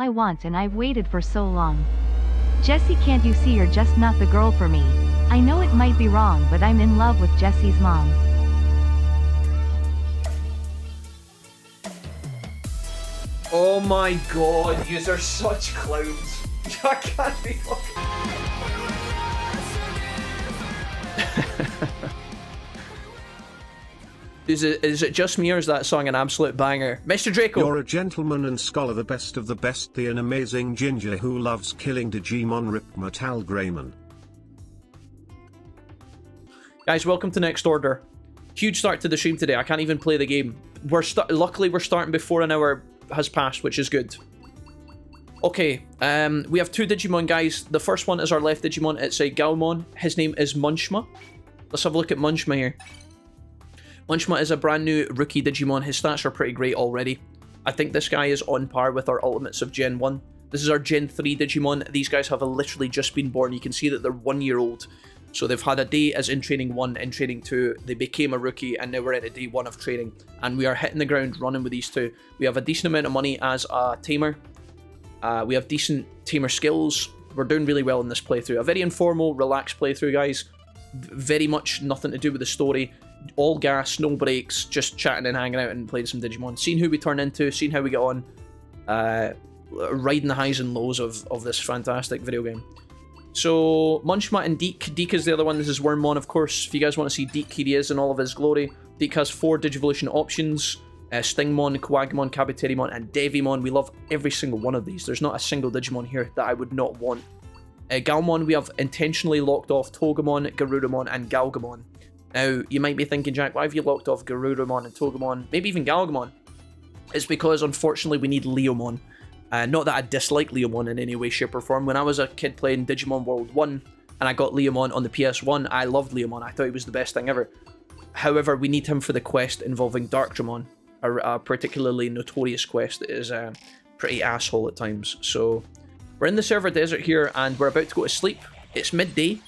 I want and I've waited for so long. Jessie, can't you see you're just not the girl for me? I know it might be wrong, but I'm in love with Jessie's mom. Oh my god, yous are such clowns. I can't be fucking... Is it just me or is that song an absolute banger? Mr. Draco! You're a gentleman and scholar, the best of the best, the an amazing ginger who loves killing Digimon, Rip Metal Greyman. Guys, welcome to Next Order. Huge start to the stream today. I can't even play the game. Luckily we're starting before an hour has passed, which is good. Okay, we have two Digimon, guys. The first one is our left Digimon. It's a Galmon. His name is Munchma. Let's have a look at Munchma here. Munchma is a brand new rookie Digimon. His stats are pretty great already. I think this guy is on par with our Ultimates of Gen 1. This is our Gen 3 Digimon. These guys have literally just been born. You can see that they're 1 year old. So they've had a day as in Training 1, in Training 2. They became a rookie and now we're at day 1 of training. And we are hitting the ground running with these two. We have a decent amount of money as a tamer. We have decent tamer skills. We're doing really well in this playthrough. A very informal, relaxed playthrough, guys. Very much nothing to do with the story. All gas, no breaks, just chatting and hanging out and playing some Digimon. Seeing who we turn into, seeing how we get on. Riding the highs and lows of this fantastic video game. So, Munchma and Deke. Deke is the other one. This is Wormmon, of course. If you guys want to see Deke, here he is in all of his glory. Deke has 4 Digivolution options. Stingmon, Quagmon, Kabuterimon, and Devimon. We love every single one of these. There's not a single Digimon here that I would not want. Galmon, we have intentionally locked off Togemon, Garurumon, and Galgamon. Now, you might be thinking, Jack, why have you locked off Garurumon and Togemon, maybe even Galgamon? It's because, unfortunately, we need Leomon. Not that I dislike Leomon in any way, shape, or form. When I was a kid playing Digimon World 1, and I got Leomon on the PS1, I loved Leomon. I thought he was the best thing ever. However, we need him for the quest involving Darkdramon, a particularly notorious quest that is pretty asshole at times. So, we're in the server desert here, and we're about to go to sleep. It's midday.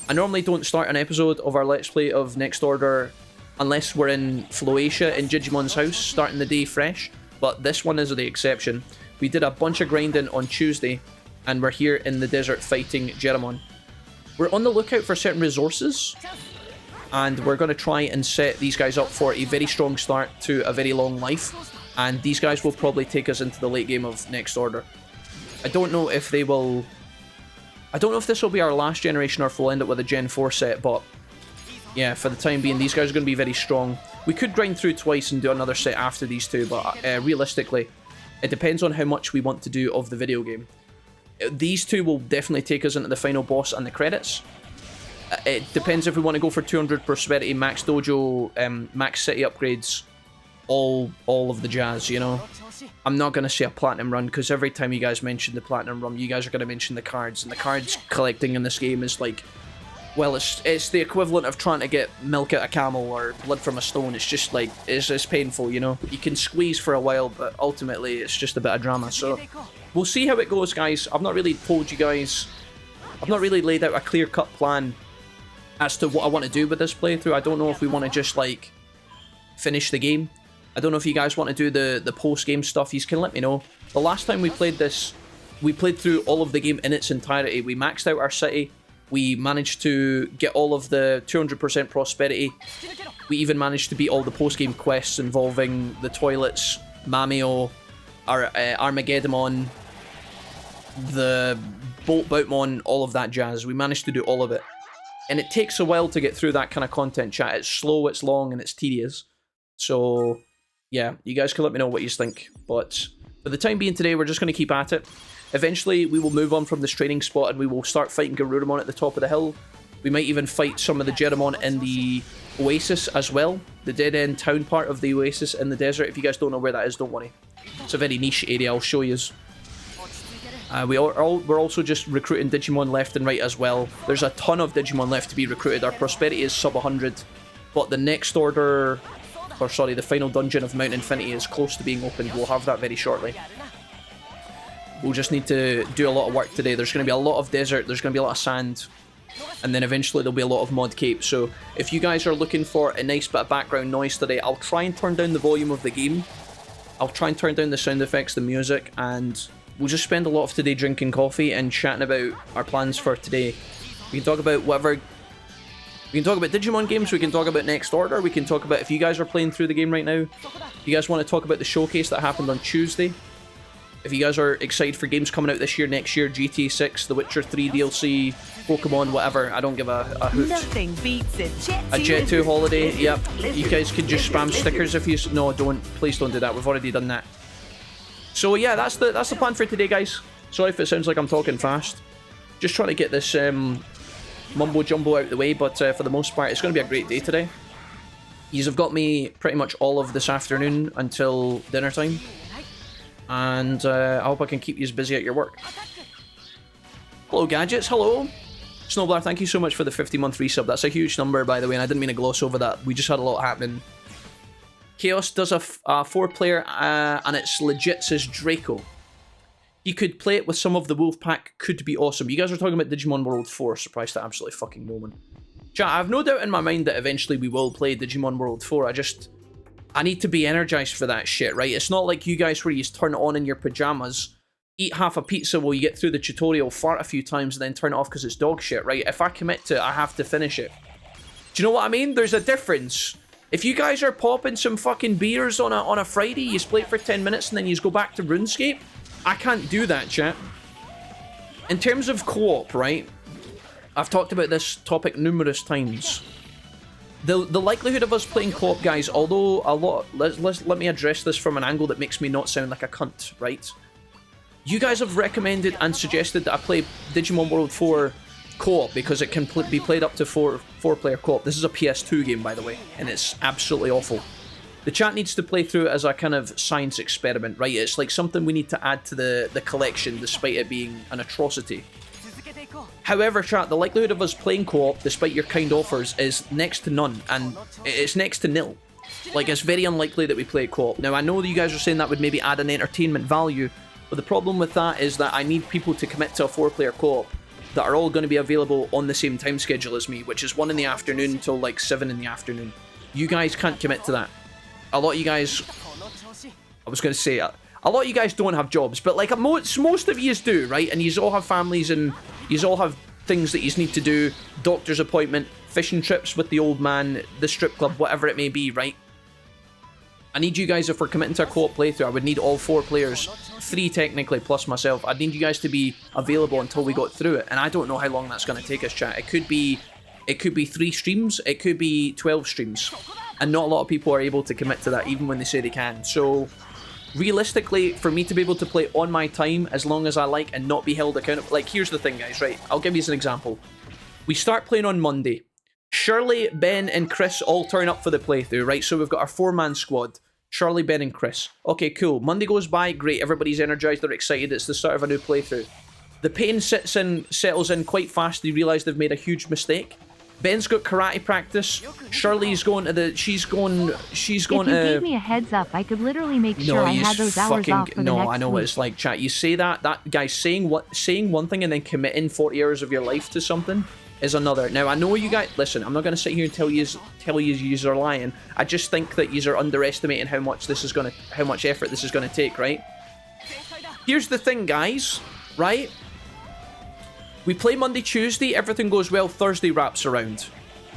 I normally don't start an episode of our Let's Play of Next Order unless we're in Floatia in Jijimon's house, starting the day fresh, but this one is the exception. We did a bunch of grinding on Tuesday, and we're here in the desert fighting Jijimon. We're on the lookout for certain resources, and we're going to try and set these guys up for a very strong start to a very long life, and these guys will probably take us into the late game of Next Order. I don't know if they will... I don't know if this will be our last generation or if we'll end up with a Gen 4 set, but yeah, for the time being, these guys are going to be very strong. We could grind through twice and do another set after these two, but realistically, it depends on how much we want to do of the video game. These two will definitely take us into the final boss and the credits. It depends if we want to go for 200 prosperity, max dojo, max city upgrades, all of the jazz, you know. I'm not going to say a platinum run, because every time you guys mention the platinum run, you guys are going to mention the cards, and the cards collecting in this game is like, well, it's the equivalent of trying to get milk out of a camel or blood from a stone. It's just like, it's painful, you know. You can squeeze for a while, but ultimately it's just a bit of drama. So we'll see how it goes, guys. I've not really told you guys, I've not really laid out a clear-cut plan as to what I want to do with this playthrough. I don't know if we want to just like finish the game. I don't know if you guys want to do the post-game stuff. You can let me know. The last time we played this, we played through all of the game in its entirety. We maxed out our city. We managed to get all of the 200% prosperity. We even managed to beat all the post-game quests involving the toilets, Mamio, Armageddon, the Boutmon, all of that jazz. We managed to do all of it. And it takes a while to get through that kind of content, chat. It's slow, it's long, and it's tedious. So, yeah, you guys can let me know what you think. But for the time being today, we're just going to keep at it. Eventually, we will move on from this training spot and we will start fighting Garurumon at the top of the hill. We might even fight some of the Jijimon in the Oasis as well. The dead-end town part of the Oasis in the desert. If you guys don't know where that is, don't worry. It's a very niche area, I'll show you. We're also just recruiting Digimon left and right as well. There's a ton of Digimon left to be recruited. Our prosperity is sub 100. But the next order... Or sorry, the final dungeon of Mount Infinity is close to being opened. We'll have that very shortly. We'll just need to do a lot of work today. There's going to be a lot of desert, there's going to be a lot of sand, and then eventually there'll be a lot of mod capes. So if you guys are looking for a nice bit of background noise today, I'll try and turn down the volume of the game. I'll try and turn down the sound effects, the music, and we'll just spend a lot of today drinking coffee and chatting about our plans for today. We can talk about whatever. We can talk about Digimon games, we can talk about Next Order, we can talk about if you guys are playing through the game right now. If you guys want to talk about the showcase that happened on Tuesday. If you guys are excited for games coming out this year, next year, GTA 6, The Witcher 3 DLC, Pokemon, whatever, I don't give a hoot. Nothing beats A Jet 2 holiday, yep. You guys can just spam stickers if you... No, don't. Please don't do that. We've already done that. So yeah, that's the plan for today, guys. Sorry if it sounds like I'm talking fast. Just trying to get this mumbo jumbo out of the way, but for the most part, it's going to be a great day today. Yous have got me pretty much all of this afternoon until dinner time. And I hope I can keep you busy at your work. Hello, Gadgets. Hello. Snowblar, thank you so much for the 50-month resub. That's a huge number, by the way, and I didn't mean to gloss over that. We just had a lot happening. Chaos does a 4-player, and it's legit, says Draco. You could play it with some of the Wolfpack, could be awesome. You guys are talking about Digimon World 4, surprised to absolutely fucking moment. Chat, I have no doubt in my mind that eventually we will play Digimon World 4. I need to be energized for that shit, right? It's not like you guys where you turn it on in your pajamas, eat half a pizza while you get through the tutorial, fart a few times, and then turn it off because it's dog shit, right? If I commit to it, I have to finish it. Do you know what I mean? There's a difference. If you guys are popping some fucking beers on a Friday, you play it for 10 minutes and then you go back to RuneScape, I can't do that, chat. In terms of co-op, right? I've talked about this topic numerous times. The likelihood of us playing co-op, guys, although a lot... Let me address this from an angle that makes me not sound like a cunt, right? You guys have recommended and suggested that I play Digimon World 4 co-op because it can be played up to four-player co-op. This is a PS2 game, by the way, and it's absolutely awful. The chat needs to play through it as a kind of science experiment, right? It's like something we need to add to the collection, despite it being an atrocity. However, chat, the likelihood of us playing co-op, despite your kind offers, is next to none, and it's next to nil. Like, it's very unlikely that we play co-op. Now, I know that you guys are saying that would maybe add an entertainment value, but the problem with that is that I need people to commit to a 4-player co-op that are all going to be available on the same time schedule as me, which is 1 in the afternoon until like 7 in the afternoon. You guys can't commit to that. A lot of you guys... I was going to say... A lot of you guys don't have jobs, but like most of yous do, right? And yous all have families and yous all have things that yous need to do, doctor's appointment, fishing trips with the old man, the strip club, whatever it may be, right? I need you guys, if we're committing to a co-op playthrough, I would need all 4 players, 3 technically, plus myself. I'd need you guys to be available until we got through it, and I don't know how long that's going to take us, chat. It could be 3 streams, it could be 12 streams, and not a lot of people are able to commit to that, even when they say they can. So... realistically, for me to be able to play on my time as long as I like and not be held accountable... Like, here's the thing, guys, right? I'll give you an example. We start playing on Monday. Shirley, Ben, and Chris all turn up for the playthrough, right? So we've got our 4-man squad. Shirley, Ben, and Chris. Okay, cool. Monday goes by, great. Everybody's energized, they're excited. It's the start of a new playthrough. The pain settles in quite fast. They realise they've made a huge mistake. Ben's got karate practice. Shirley's going to the... She's going to... If you gave me a heads up, I could literally make sure I had those hours off for the next I know what it's like, chat. You say that guy saying one thing and then committing 40 hours of your life to something is another. Now, I know you guys... Listen, I'm not going to sit here and tell you are lying. I just think that you are underestimating how much effort this is going to take, right? Here's the thing, guys, right? We play Monday, Tuesday, everything goes well, Thursday wraps around.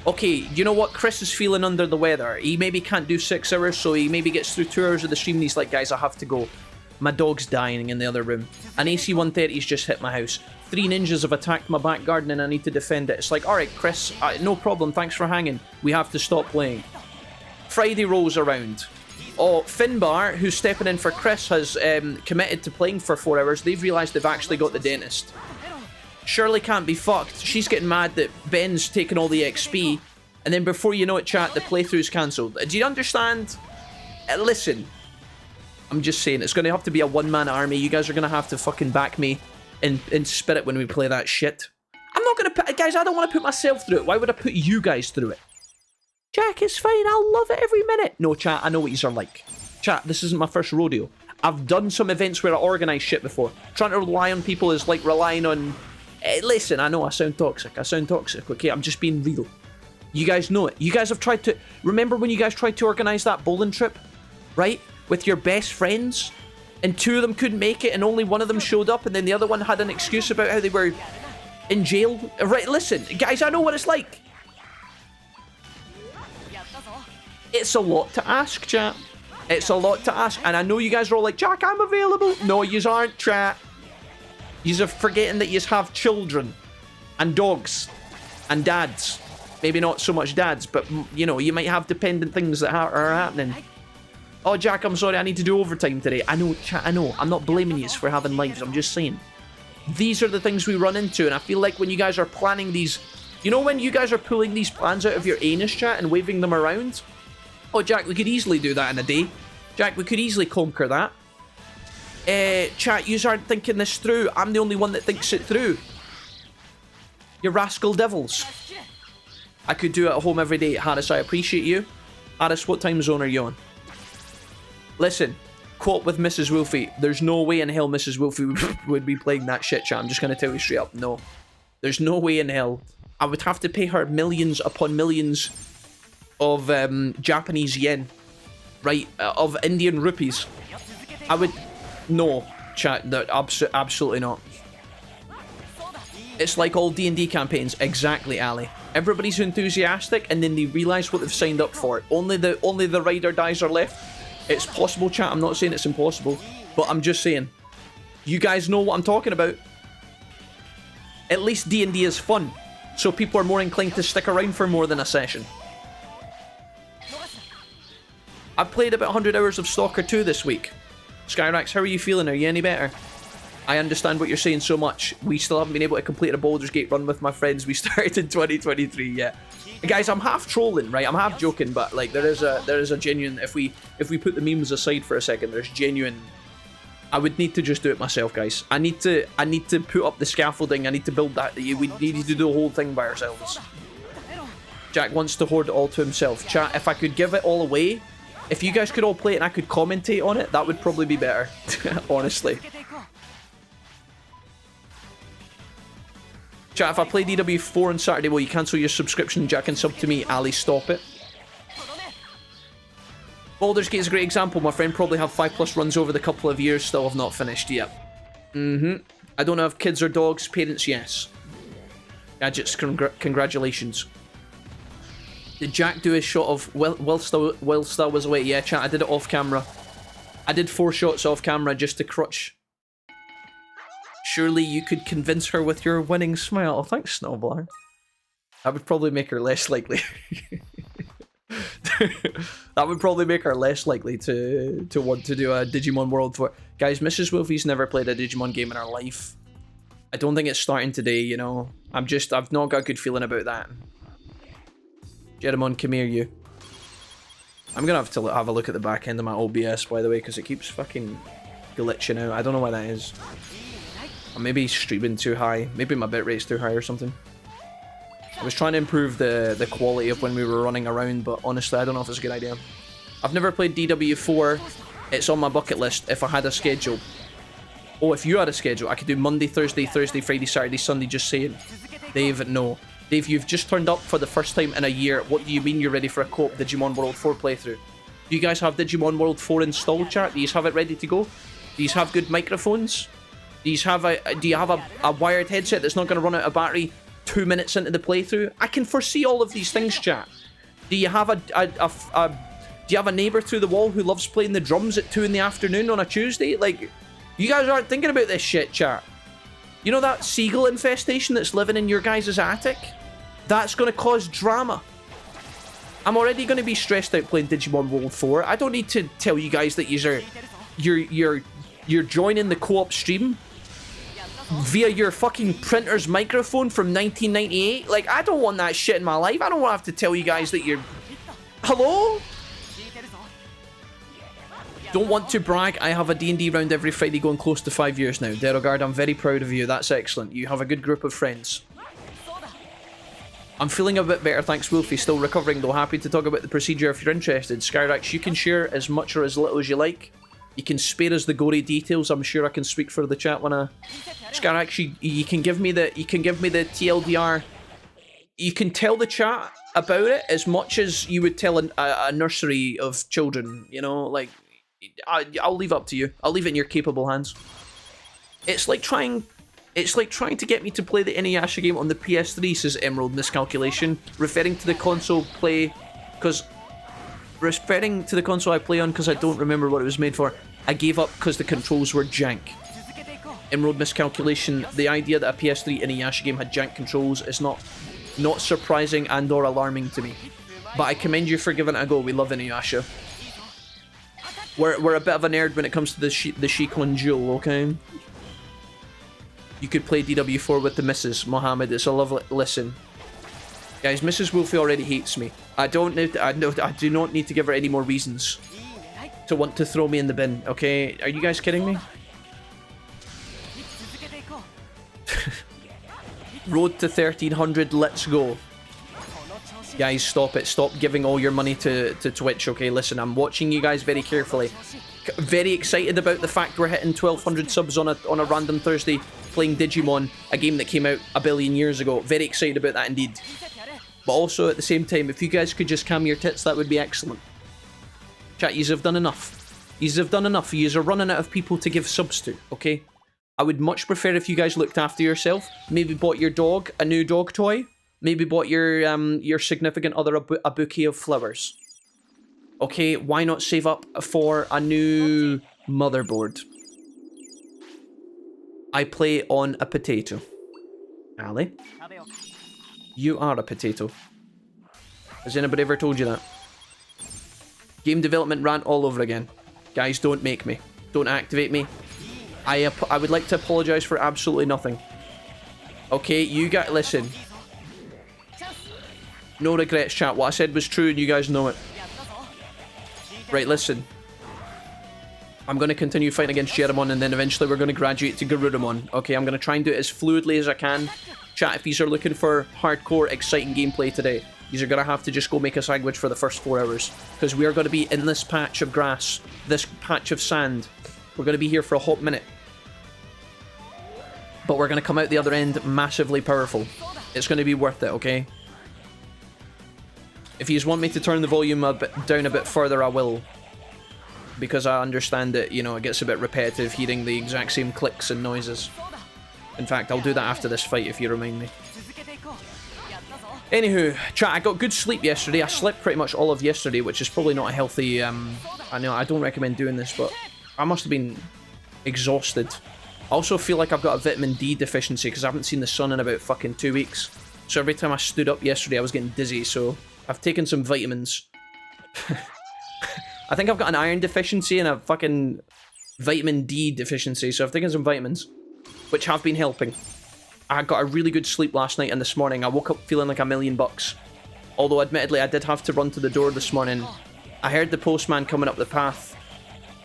Okay, you know what? Chris is feeling under the weather. He maybe can't do 6 hours, so he maybe gets through 2 hours of the stream and he's like, guys, I have to go. My dog's dying in the other room. An AC-130's just hit my house. 3 ninjas have attacked my back garden and I need to defend it. It's like, alright, Chris, no problem, thanks for hanging. We have to stop playing. Friday rolls around. Oh, Finbar, who's stepping in for Chris, has committed to playing for 4 hours. They've realised they've actually got the dentist. Shirley can't be fucked. She's getting mad that Ben's taking all the XP. And then before you know it, chat, the playthrough's cancelled. Do you understand? Listen. I'm just saying, it's going to have to be a one-man army. You guys are going to have to fucking back me in spirit when we play that shit. I'm not going to put... Guys, I don't want to put myself through it. Why would I put you guys through it? Jack, it's fine. I'll love it every minute. No, chat, I know what you are like. Chat, this isn't my first rodeo. I've done some events where I organise shit before. Trying to rely on people is like relying on... listen, I know I sound toxic. Okay? I'm just being real. You guys know it. You guys have tried to... Remember when you guys tried to organise that bowling trip? Right? With your best friends? and 2 of them couldn't make it, and only 1 of them showed up, and then the other one had an excuse about how they were in jail. Right, listen, guys, I know what it's like. It's a lot to ask, chat. It's a lot to ask, and I know you guys are all like, Jack, I'm available. No, yous aren't, chat. Yous are forgetting that yous have children, and dogs, and dads. Maybe not so much dads, but, you know, you might have dependent things that are happening. Oh, Jack, I'm sorry, I need to do overtime today. I know, chat, I know. I'm not blaming yous for having lives, I'm just saying. These are the things we run into, and I feel like when you guys are planning these... You know when you guys are pulling these plans out of your anus, chat, and waving them around? Oh, Jack, we could easily do that in a day. Jack, we could easily conquer that. Chat, yous aren't thinking this through. I'm the only one that thinks it through. You rascal devils. I could do it at home every day. Harris, I appreciate you. Harris, what time zone are you on? Listen, quote with Mrs. Wolfie. There's no way in hell Mrs. Wolfie would be playing that shit, chat. I'm just going to tell you straight up. No. There's no way in hell. I would have to pay her millions upon millions of Japanese yen, right, of Indian rupees. I would... No, chat, absolutely not. It's like all D&D campaigns. Exactly, Ali. Everybody's enthusiastic, and then they realise what they've signed up for. Only the ride or dies are left. It's possible, chat. I'm not saying it's impossible, but I'm just saying. You guys know what I'm talking about. At least D&D is fun, so people are more inclined to stick around for more than a session. I've played about 100 hours of Stalker 2 this week. Skyrax, how are you feeling? Are you any better? I understand what you're saying so much. We still haven't been able to complete a Baldur's Gate run with my friends. We started in 2023, yeah. Guys, I'm half trolling, right? I'm half joking, but like there is a genuine... If we put the memes aside for a second, there's genuine... I would need to just do it myself, guys. I need to put up the scaffolding. I need to build that. We need to do the whole thing by ourselves. Jack wants to hoard it all to himself. Chat, if I could give it all away... If you guys could all play it and I could commentate on it, that would probably be better. Honestly. Chat, if I play DW4 on Saturday, will you cancel your subscription, Jack, and sub to me? Ali, stop it. Baldur's Gate is a great example. My friend probably have 5+ runs over the couple of years, still have not finished yet. I don't have kids or dogs. Parents, yes. Gadgets, congratulations. Did Jack do a shot of whilst I was away? Yeah, chat, I did it off camera. I did 4 shots off camera just to crutch. Surely you could convince her with your winning smile. Oh, thanks, Snowblower. That would probably make her less likely. That would probably make her less likely to want to do a Digimon World for... Guys, Mrs. Wolfie's never played a Digimon game in her life. I don't think it's starting today, you know. I've not got a good feeling about that. Jijimon, come here, you. I'm gonna have to have a look at the back end of my OBS, by the way, because it keeps fucking glitching out. I don't know why that is. Or maybe streaming too high. Maybe my bitrate's too high or something. I was trying to improve the quality of when we were running around, but honestly, I don't know if it's a good idea. I've never played DW4. It's on my bucket list if I had a schedule. Oh, if you had a schedule, I could do Monday, Thursday, Friday, Saturday, Sunday, just saying. Dave, no. Dave, you've just turned up for the first time in a year. What do you mean you're ready for a co-op Digimon World 4 playthrough? Do you guys have Digimon World 4 installed, chat? Do you have it ready to go? Do you have good microphones? Do you have a wired headset that's not going to run out of battery 2 minutes into the playthrough? I can foresee all of these things, chat. Do you have a neighbor through the wall who loves playing the drums at 2 in the afternoon on a Tuesday? Like, you guys aren't thinking about this shit, chat. You know that seagull infestation that's living in your guys' attic? That's going to cause drama. I'm already going to be stressed out playing Digimon World 4. I don't need to tell you guys that you're joining the co-op stream via your fucking printer's microphone from 1998. Like, I don't want that shit in my life. I don't want to have to tell you guys that you're... Hello? Don't want to brag. I have a D&D round every Friday going close to 5 years now. Derogard, I'm very proud of you. That's excellent. You have a good group of friends. I'm feeling a bit better, thanks Wolfie. Still recovering though. Happy to talk about the procedure if you're interested. Skyrax, you can share as much or as little as you like. You can spare us the gory details. I'm sure I can speak for the chat when I... Skyrax, you can give me the TLDR. You can tell the chat about it as much as you would tell a nursery of children, you know, like... I'll leave it up to you. I'll leave it in your capable hands. It's like trying to get me to play the Inuyasha game on the PS3, says Emerald Miscalculation, referring to the console I play on because I don't remember what it was made for. I gave up because the controls were jank. Emerald Miscalculation, the idea that a PS3 Inuyasha game had jank controls is not surprising and or alarming to me. But I commend you for giving it a go. We love Inuyasha. We're a bit of a nerd when it comes to the Shikon Jewel, okay? You could play DW4 with the Mrs. Mohammed. It's a lovely... Listen. Guys, Mrs. Wolfie already hates me. I do not need to give her any more reasons to want to throw me in the bin, okay? Are you guys kidding me? Road to 1300, let's go. Guys, stop it. Stop giving all your money to Twitch, okay? Listen, I'm watching you guys very carefully. Very excited about the fact we're hitting 1200 subs on a random Thursday playing Digimon, a game that came out a billion years ago. Very excited about that indeed. But also at the same time, if you guys could just calm your tits, that would be excellent. Chat, yous have done enough. Yous have done enough. Yous are running out of people to give subs to, okay? I would much prefer if you guys looked after yourself. Maybe bought your dog a new dog toy. Maybe bought your significant other a bouquet of flowers. Okay, why not save up for a new motherboard? I play on a potato. Ali? You are a potato. Has anybody ever told you that? Game development rant all over again. Guys, don't make me. Don't activate me. I would like to apologise for absolutely nothing. Okay, you guys... Listen. No regrets, chat. What I said was true and you guys know it. Right, listen. I'm going to continue fighting against Jijimon and then eventually we're going to graduate to Garurumon. Okay, I'm going to try and do it as fluidly as I can. Chat, if you are looking for hardcore, exciting gameplay today, you are going to have to just go make a sandwich for the first 4 hours. Because we are going to be in this patch of grass, this patch of sand. We're going to be here for a hot minute. But we're going to come out the other end massively powerful. It's going to be worth it, okay? If you want me to turn the volume down a bit further, I will. Because I understand that, you know, it gets a bit repetitive hearing the exact same clicks and noises. In fact, I'll do that after this fight if you remind me. Anywho, chat, I got good sleep yesterday. I slept pretty much all of yesterday, which is probably not a healthy... I know, I don't recommend doing this, but I must have been exhausted. I also feel like I've got a vitamin D deficiency because I haven't seen the sun in about fucking 2 weeks. So every time I stood up yesterday, I was getting dizzy, so I've taken some vitamins. I think I've got an iron deficiency and a fucking vitamin D deficiency, so I've taken some vitamins, which have been helping. I got a really good sleep last night and this morning. I woke up feeling like $1,000,000. Although, admittedly, I did have to run to the door this morning. I heard the postman coming up the path.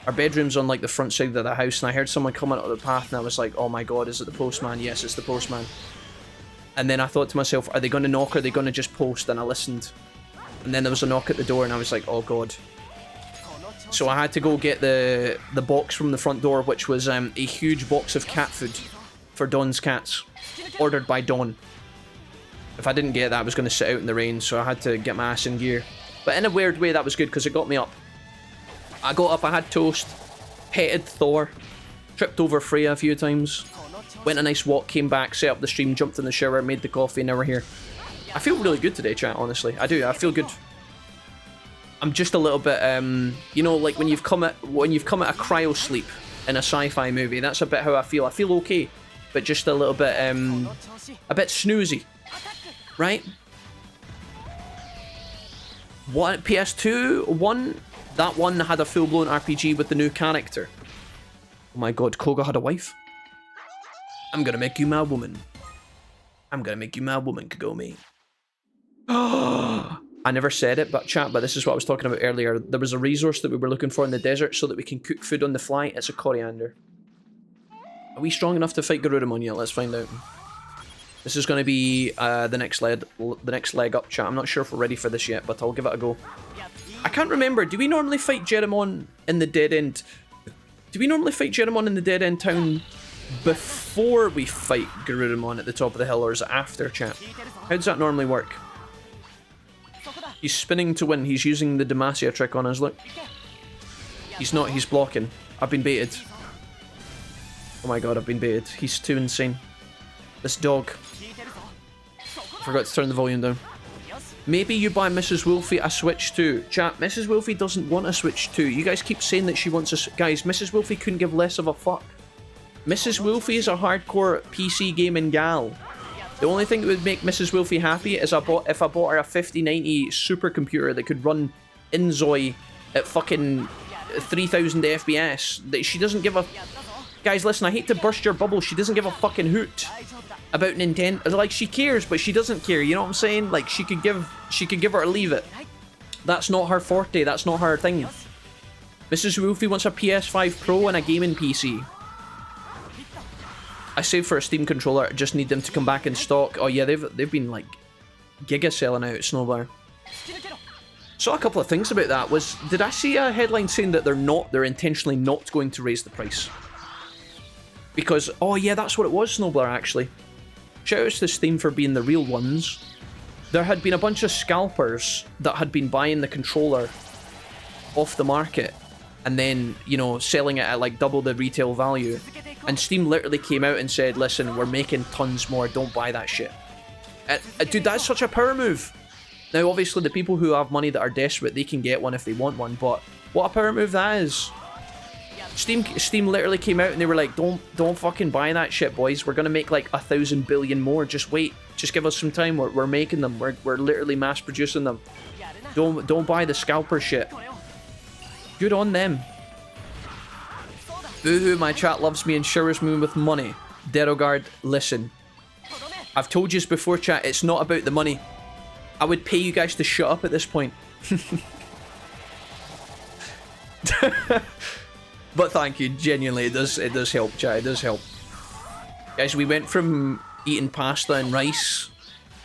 Our bedroom's on, like, the front side of the house, and I heard someone coming up the path, and I was like, oh my god, is it the postman? Yes, it's the postman. And then I thought to myself, are they going to knock or are they going to just post? And I listened. And then there was a knock at the door, and I was like, oh god. So I had to go get the box from the front door, which was a huge box of cat food for Dawn's cats, ordered by Dawn. If I didn't get that, I was going to sit out in the rain, so I had to get my ass in gear. But in a weird way, that was good, because it got me up. I got up, I had toast, petted Thor, tripped over Freya a few times, went a nice walk, came back, set up the stream, jumped in the shower, made the coffee, now we're here. I feel really good today, chat, honestly. I do, I feel good. I'm just a little bit, you know, like when you've come at a cryo sleep in a sci-fi movie, that's a bit how I feel. I feel okay, but just a little bit, a bit snoozy, right? What, PS2 one? That one had a full-blown RPG with the new character. Oh my god, Koga had a wife? I'm gonna make you my woman. I'm gonna make you my woman, Kagome. I never said it, but chat, but this is what I was talking about earlier. There was a resource that we were looking for in the desert so that we can cook food on the fly. It's a coriander. Are we strong enough to fight Garurumon yet? Let's find out. This is going to be the next leg up, chat. I'm not sure if we're ready for this yet, but I'll give it a go. I can't remember. Do we normally fight Jijimon in the dead end? Do we normally fight Jijimon in the dead end town before we fight Garurumon at the top of the hill, or is it after, chat? How does that normally work? He's spinning to win. He's using the Demacia trick on us, look. He's not, he's blocking. I've been baited. Oh my god, I've been baited. He's too insane. This dog. I forgot to turn the volume down. Maybe you buy Mrs. Wolfie a Switch 2. Chat, Mrs. Wolfie doesn't want a Switch 2. You guys keep saying that she wants a... Guys, Mrs. Wolfie couldn't give less of a fuck. Mrs. Wolfie is a hardcore PC gaming gal. The only thing that would make Mrs. Wolfie happy is if I bought her a 5090 supercomputer that could run Inzoi at fucking 3000 FPS. That she doesn't give a... Guys, listen, I hate to burst your bubble. She doesn't give a fucking hoot about Nintendo. Like, she cares, but she doesn't care. You know what I'm saying? Like, she could give her or leave it. That's not her forte. That's not her thing. Mrs. Wolfie wants a PS5 Pro and a gaming PC. I saved for a Steam controller. I just need them to come back in stock. Oh yeah, they've been like giga selling out, Snowbar. Saw a couple of things about that. Did I see a headline saying that they're intentionally not going to raise the price? Because, oh yeah, that's what it was, Snowblur, actually. Shoutouts to Steam for being the real ones. There had been a bunch of scalpers that had been buying the controller off the market and then, you know, selling it at like double the retail value. And Steam literally came out and said, listen, we're making tons more, don't buy that shit. Dude, that's such a power move. Now, obviously, the people who have money that are desperate, they can get one if they want one, but what a power move that is. Steam literally came out and they were like, don't fucking buy that shit, boys. We're gonna make like 1,000 billion more. Just wait. Just give us some time. We're making them. We're literally mass producing them. Don't buy the scalper shit. Good on them. Boohoo, my chat loves me and showers me with money. Derogard, listen. I've told you this before, chat. It's not about the money. I would pay you guys to shut up at this point. But thank you, genuinely, it does help, chat, it does help. Guys, we went from eating pasta and rice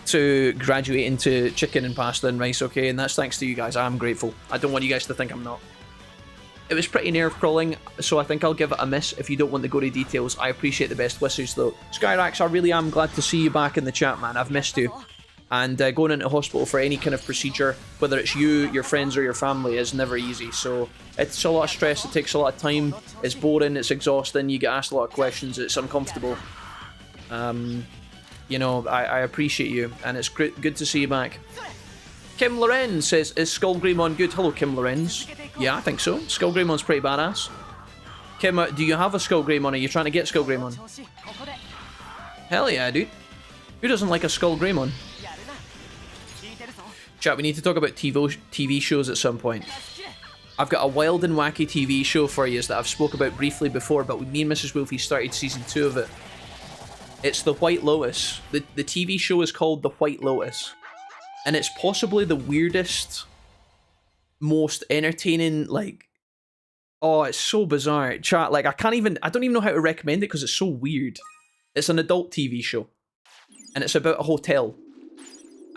to graduating to chicken and pasta and rice, okay? And that's thanks to you guys, I'm grateful. I don't want you guys to think I'm not. It was pretty nerve-crawling, so I think I'll give it a miss if you don't want the gory details. I appreciate the best wishes, though. Skyrax, I really am glad to see you back in the chat, man. I've missed you. And going into hospital for any kind of procedure, whether it's you, your friends, or your family, is never easy. So it's a lot of stress, it takes a lot of time, it's boring, it's exhausting, you get asked a lot of questions, it's uncomfortable. You know, I appreciate you, and it's good to see you back. Kim Lorenz says, is Skullgreymon good? Hello, Kim Lorenz. Yeah, I think so. Skullgreymon's pretty badass. Kim, do you have a Skullgreymon? Are you trying to get Skullgreymon? Hell yeah, dude. Who doesn't like a Skullgreymon? Chat, we need to talk about TV shows at some point. I've got a wild and wacky TV show for you that I've spoke about briefly before, but me and Mrs. Wolfie started season 2 of it. It's The White Lotus. The TV show is called The White Lotus. And it's possibly the weirdest, most entertaining, like... Oh, it's so bizarre. Chat, like, I don't even know how to recommend it because it's so weird. It's an adult TV show. And it's about a hotel.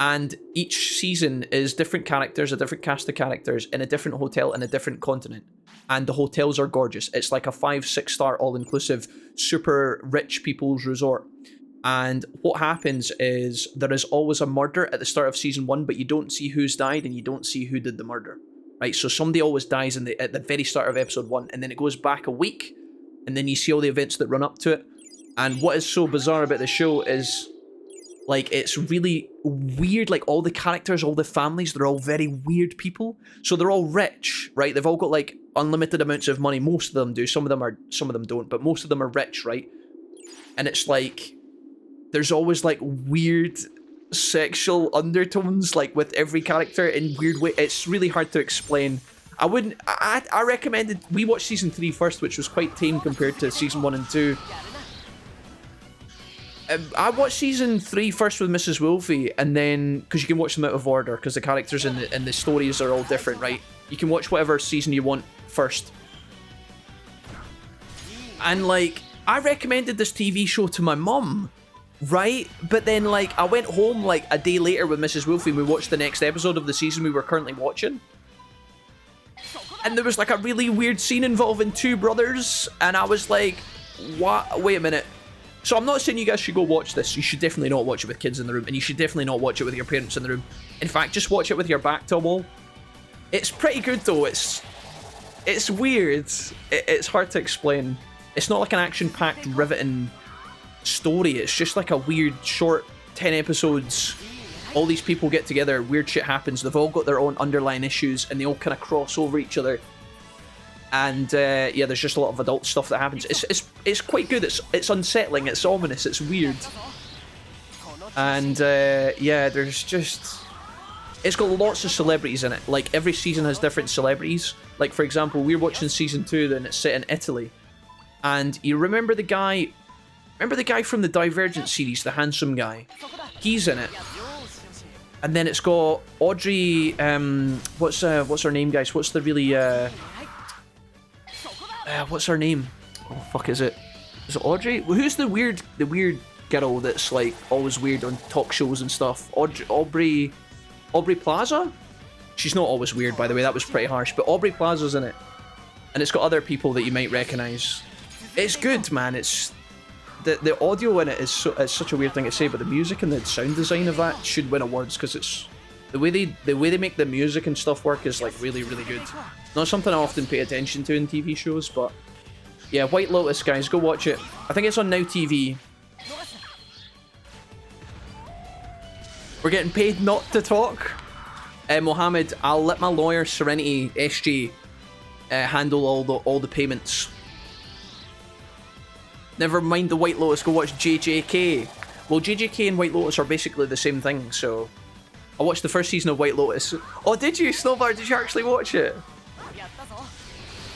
And each season is different characters, a different cast of characters, in a different hotel in a different continent. And the hotels are gorgeous. It's like a 5-6 star all-inclusive, super rich people's resort. And what happens is there is always a murder at the start of season 1, but you don't see who's died and you don't see who did the murder. Right, so somebody always dies at the very start of episode 1, and then it goes back a week, and then you see all the events that run up to it. And what is so bizarre about the show is... like, it's really weird, like, all the characters, all the families, they're all very weird people. So they're all rich, right? They've all got, like, unlimited amounts of money. Most of them do. Some of them don't, but most of them are rich, right? And it's like, there's always, like, weird sexual undertones, like, with every character in weird way. It's really hard to explain. I recommended, we watched season 3 first, which was quite tame compared to season 1 and 2. I watched season 3 first with Mrs. Wolfie, and then, because you can watch them out of order, because the characters and the stories are all different, right? You can watch whatever season you want first. And, like, I recommended this TV show to my mum, right? But then, like, I went home, like, a day later with Mrs. Wolfie, and we watched the next episode of the season we were currently watching. And there was, like, a really weird scene involving 2 brothers, and I was like, what? Wait a minute. So I'm not saying you guys should go watch this. You should definitely not watch it with kids in the room, and you should definitely not watch it with your parents in the room. In fact, just watch it with your back to a wall. It's pretty good, though. It's weird. It's hard to explain. It's not like an action-packed, riveting story. It's just like a weird, short 10 episodes. All these people get together, weird shit happens. They've all got their own underlying issues, and they all kind of cross over each other. And yeah, there's just a lot of adult stuff that happens. It's quite good. It's unsettling. It's ominous. It's weird. And yeah, there's just... It's got lots of celebrities in it. Like, every season has different celebrities. Like, for example, we're watching season 2, and it's set in Italy. And you remember the guy... Remember the guy from the Divergent series, the handsome guy? He's in it. And then it's got Audrey... what's her name, guys? What's the really... what's her name? Oh, fuck, is it? Is it Audrey? Who's the weird girl that's, like, always weird on talk shows and stuff? Aubrey Plaza? She's not always weird, by the way. That was pretty harsh. But Aubrey Plaza's in it. And it's got other people that you might recognise. It's good, man. It's... The audio in it is it's such a weird thing to say, but the music and the sound design of that should win awards, because it's... The way they make the music and stuff work is, like, really, really good. Not something I often pay attention to in TV shows, but... Yeah, White Lotus, guys. Go watch it. I think it's on Now TV. We're getting paid not to talk. Mohammed, I'll let my lawyer, Serenity SG, handle all the payments. Never mind the White Lotus, go watch JJK. Well, JJK and White Lotus are basically the same thing, so... I watched the first season of White Lotus. Oh, did you? Snowbar, did you actually watch it?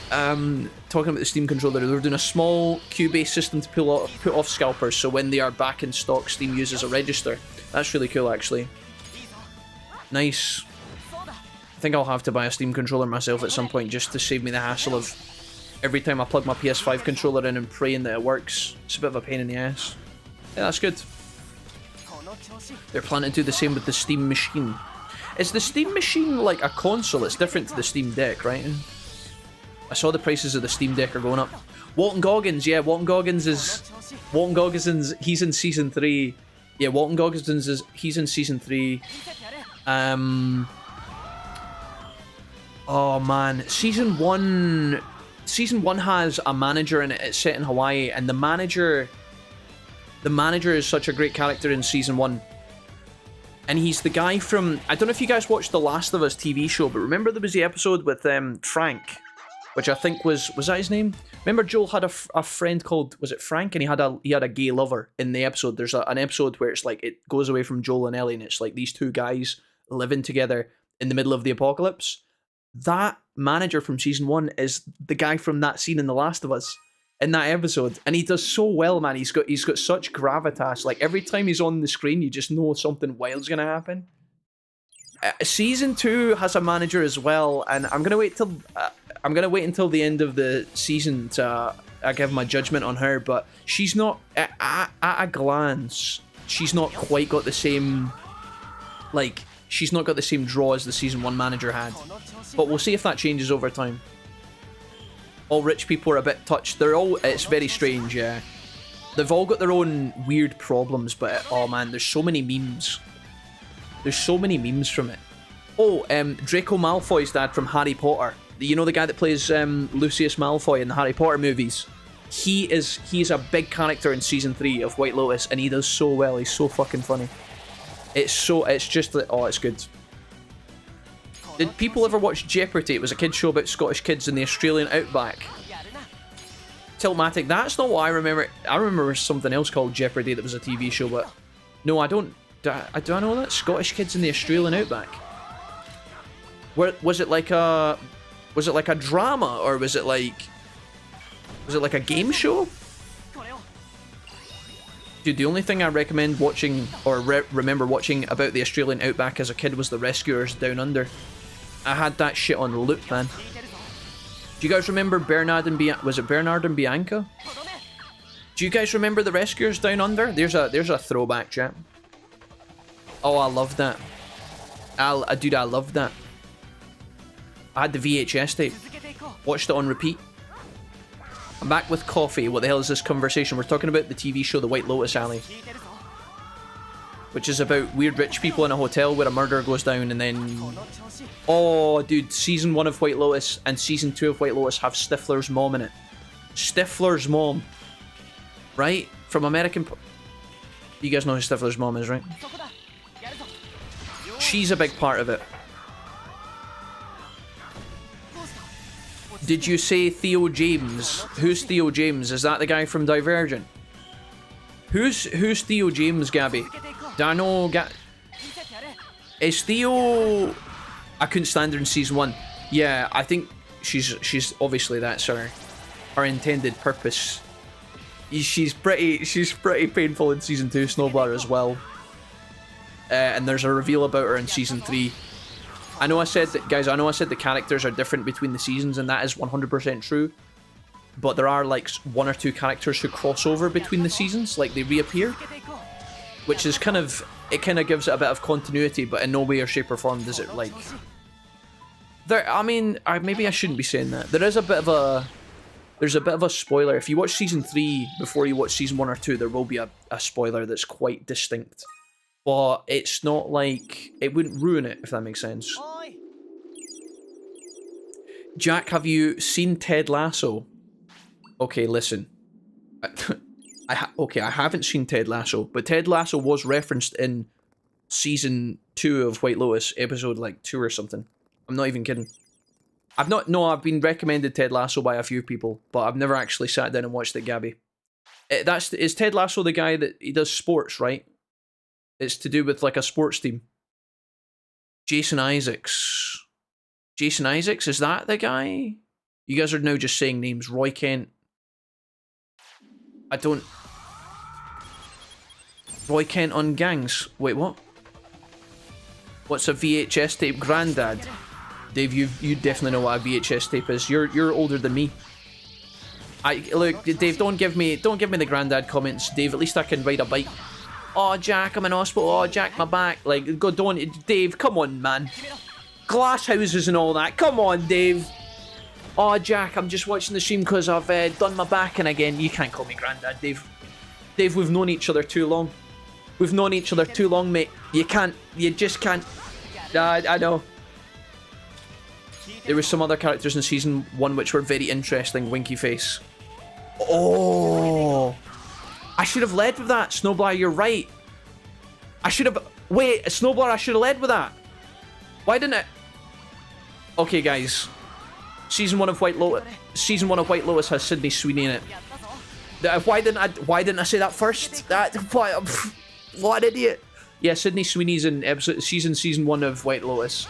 Talking about the Steam controller, they were doing a small queue-based system to put off scalpers, so when they are back in stock, Steam uses a register. That's really cool, actually. Nice. I think I'll have to buy a Steam controller myself at some point, just to save me the hassle of every time I plug my PS5 controller in and praying that it works. It's a bit of a pain in the ass. Yeah, that's good. They're planning to do the same with the Steam machine. Is the Steam machine like a console? It's different to the Steam Deck, right? I saw the prices of the Steam Deck are going up. Walton Goggins, yeah, Walton Goggins, he's in Season 3. Yeah, Walton Goggins he's in Season 3. Oh man, Season 1 has a manager in it. It's set in Hawaii, and the manager is such a great character in Season 1. And he's the guy from... I don't know if you guys watched The Last of Us TV show, but remember there was the episode with Frank, which I think was that his name? Remember Joel had a friend called... Was it Frank? And he had a gay lover in the episode. There's an episode where it's like it goes away from Joel and Ellie, and it's like these two guys living together in the middle of the apocalypse. That manager from Season 1 is the guy from that scene in The Last of Us. In that episode, and he does so well, man. He's got such gravitas. Like, every time he's on the screen, you just know something wild's gonna happen. Season 2 has a manager as well, and I'm gonna wait until the end of the season to give my judgment on her. But she's not at a glance. She's not quite got the same, like, she's not got the same draw as the Season 1 manager had. But we'll see if that changes over time. All rich people are a bit touched. It's very strange, yeah. They've all got their own weird problems, but oh man, there's so many memes. There's so many memes from it. Oh, Draco Malfoy's dad from Harry Potter. You know the guy that plays Lucius Malfoy in the Harry Potter movies? He's a big character in Season 3 of White Lotus, and he does so well. He's so fucking funny. It's just like, oh, it's good. Did people ever watch Jeopardy? It was a kids show about Scottish kids in the Australian outback. Tiltmatic, that's not what I remember. I remember something else called Jeopardy that was a TV show, but no, I don't. Do I know that? Scottish kids in the Australian outback. Was it like a drama, or was it like a game show? Dude, the only thing I recommend watching or remember watching about the Australian outback as a kid was The Rescuers Down Under. I had that shit on loop, man. Do you guys remember Bernard and Bianca? Do you guys remember The Rescuers Down Under? There's a throwback, chat. Oh, I love that. Dude, I love that. I had the VHS tape. Watched it on repeat. I'm back with coffee. What the hell is this conversation? We're talking about the TV show The White Lotus, Ali. which is about weird rich people in a hotel where a murder goes down, and then... Oh, dude, Season 1 of White Lotus and Season 2 of White Lotus have Stifler's mom in it. Stifler's mom. Right? From American... You guys know who Stifler's mom is, right? She's a big part of it. Did you say Theo James? Who's Theo James? Is that the guy from Divergent? Who's Theo James, Gabby? Do I know Is Theo... I couldn't stand her in Season 1. Yeah, I think she's obviously that's her intended purpose. She's pretty painful in Season 2, Snowblower as well. And there's a reveal about her in Season 3. I know I said that, guys, I know I said the characters are different between the seasons, and that is 100% true. But there are like 1 or 2 characters who cross over between the seasons, like they reappear. Which is kind of, it kind of gives it a bit of continuity, but in no way or shape or form does it like... I mean, maybe I shouldn't be saying that. There's a bit of a spoiler. If you watch Season 3 before you watch Season 1 or 2, there will be a spoiler that's quite distinct. But it's not like... It wouldn't ruin it, if that makes sense. Jack, have you seen Ted Lasso? Okay, listen. Okay, I haven't seen Ted Lasso, but Ted Lasso was referenced in Season 2 of White Lotus, episode like 2 or something. I'm not even kidding. I've been recommended Ted Lasso by a few people, but I've never actually sat down and watched it, Gabby. Is Ted Lasso the guy that he does sports, right? It's to do with like a sports team. Jason Isaacs. Jason Isaacs, is that the guy? You guys are now just saying names. Roy Kent. I don't... Roy Kent on Gangs. Wait, what? What's a VHS tape? Grandad. Dave, you definitely know what a VHS tape is. You're older than me. Look, Dave, don't give me the Grandad comments. Dave, at least I can ride a bike. Oh, Jack, I'm in hospital. Oh, Jack, my back. Like, don't... Dave, come on, man. Glass houses and all that. Come on, Dave. Oh, Jack, I'm just watching the stream because I've done my back in again. You can't call me Grandad, Dave. Dave, we've known each other too long. We've known each other too long, mate. You just can't. I know. There were some other characters in Season 1 which were very interesting. Winky Face. Oh. I should have led with that. Snowblower, you're right. I should have... Wait, Snowblower, I should have led with that. Why didn't it... Okay, guys. Season 1 of White Lotus has Sydney Sweeney in it. Why didn't I say that first? What an idiot. Yeah, Sydney Sweeney's in season 1 of White Lotus.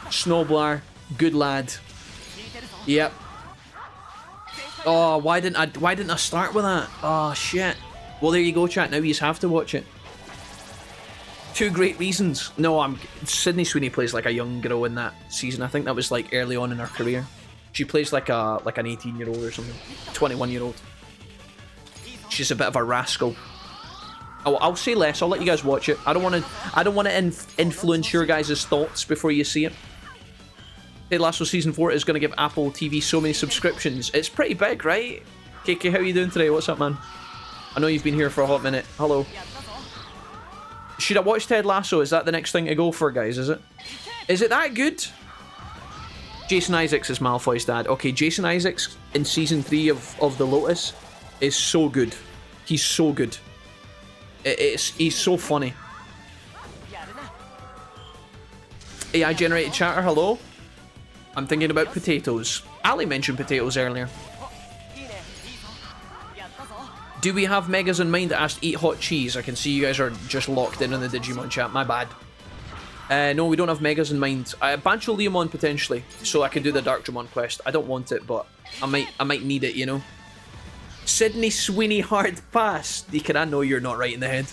Snowblower, good lad. Yep. Oh, why didn't I start with that? Oh shit. Well, there you go, chat. Now you just have to watch it. 2 great reasons. No, Sydney Sweeney plays like a young girl in that season. I think that was like early on in her career. She plays like an 18-year-old or something. 21-year-old. She's a bit of a rascal. Oh, I'll say less. I'll let you guys watch it. I don't want to influence your guys' thoughts before you see it. Ted Lasso Season 4 is going to give Apple TV so many subscriptions. It's pretty big, right? KK, how are you doing today? What's up, man? I know you've been here for a hot minute. Hello. Should I watch Ted Lasso? Is that the next thing to go for, guys? Is it? Is it that good? Jason Isaacs is Malfoy's dad. Okay, Jason Isaacs in Season 3 of The Lotus is so good. He's so good. He's so funny. AI generated chatter, hello? I'm thinking about potatoes. Ali mentioned potatoes earlier. Do we have Megas in mind that asked eat hot cheese? I can see you guys are just locked in on the Digimon chat, my bad. No, we don't have Megas in mind. Bancho Leomon potentially, so I can do the Darkdramon quest. I don't want it, but I might need it, you know? Sydney Sweeney hard pass. Deacon, I know you're not right in the head.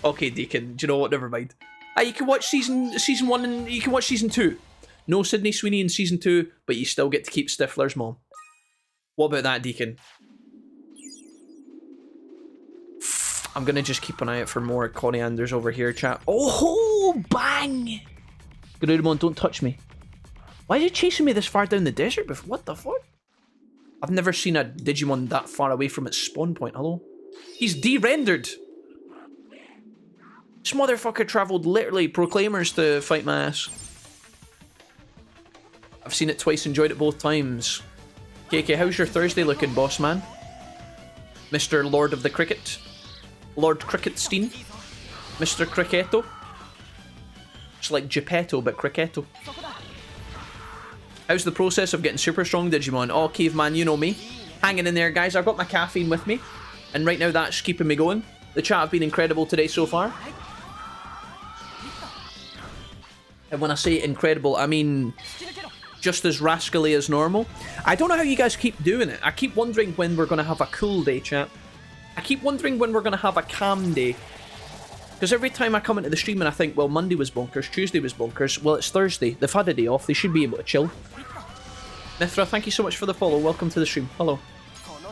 Okay, Deacon, do you know what? Never mind. You can watch season 1 and you can watch Season 2. No Sydney Sweeney in Season 2, but you still get to keep Stifler's mom. What about that, Deacon? I'm gonna just keep an eye out for more corianders over here, chat. Oh, bang! Garudamon, don't touch me. Why are you chasing me this far down the desert before? What the fuck? I've never seen a Digimon that far away from its spawn point. Hello? He's de-rendered. This motherfucker travelled literally proclaimers to fight my ass. I've seen it twice, enjoyed it both times. KK, how's your Thursday looking, boss man? Mr. Lord of the Cricket. Lord Cricketstein. Mr. Cricketto. It's like Geppetto, but Cricketto. How's the process of getting super strong, Digimon? Oh, caveman, you know me. Hanging in there, guys. I've got my caffeine with me. And right now, that's keeping me going. The chat have been incredible today so far. And when I say incredible, I mean just as rascally as normal. I don't know how you guys keep doing it. I keep wondering when we're going to have a cool day, chat. I keep wondering when we're going to have a calm day. Because every time I come into the stream and I think, well, Monday was bonkers, Tuesday was bonkers, well, it's Thursday. They've had a day off. They should be able to chill. Mithra, thank you so much for the follow. Welcome to the stream. Hello.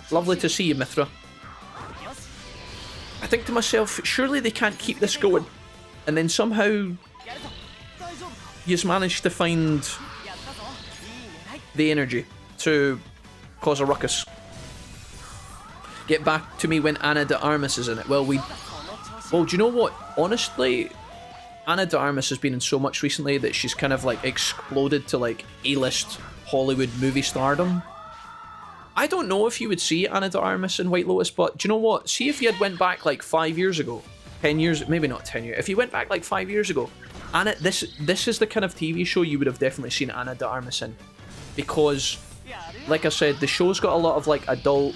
Lovely to see you, Mithra. I think to myself, surely they can't keep this going. And then somehow you've managed to find the energy to cause a ruckus. Get back to me when Ana de Armas is in it. Well, do you know what? Honestly, Ana de Armas has been in so much recently that she's kind of like exploded to like A-list Hollywood movie stardom. I don't know if you would see Ana de Armas in White Lotus, but do you know what? See if you had went back like 5 years ago, 10 years, maybe not 10 years. If you went back like 5 years ago, this is the kind of TV show you would have definitely seen Ana de Armas in. Because, like I said, the show's got a lot of like adult,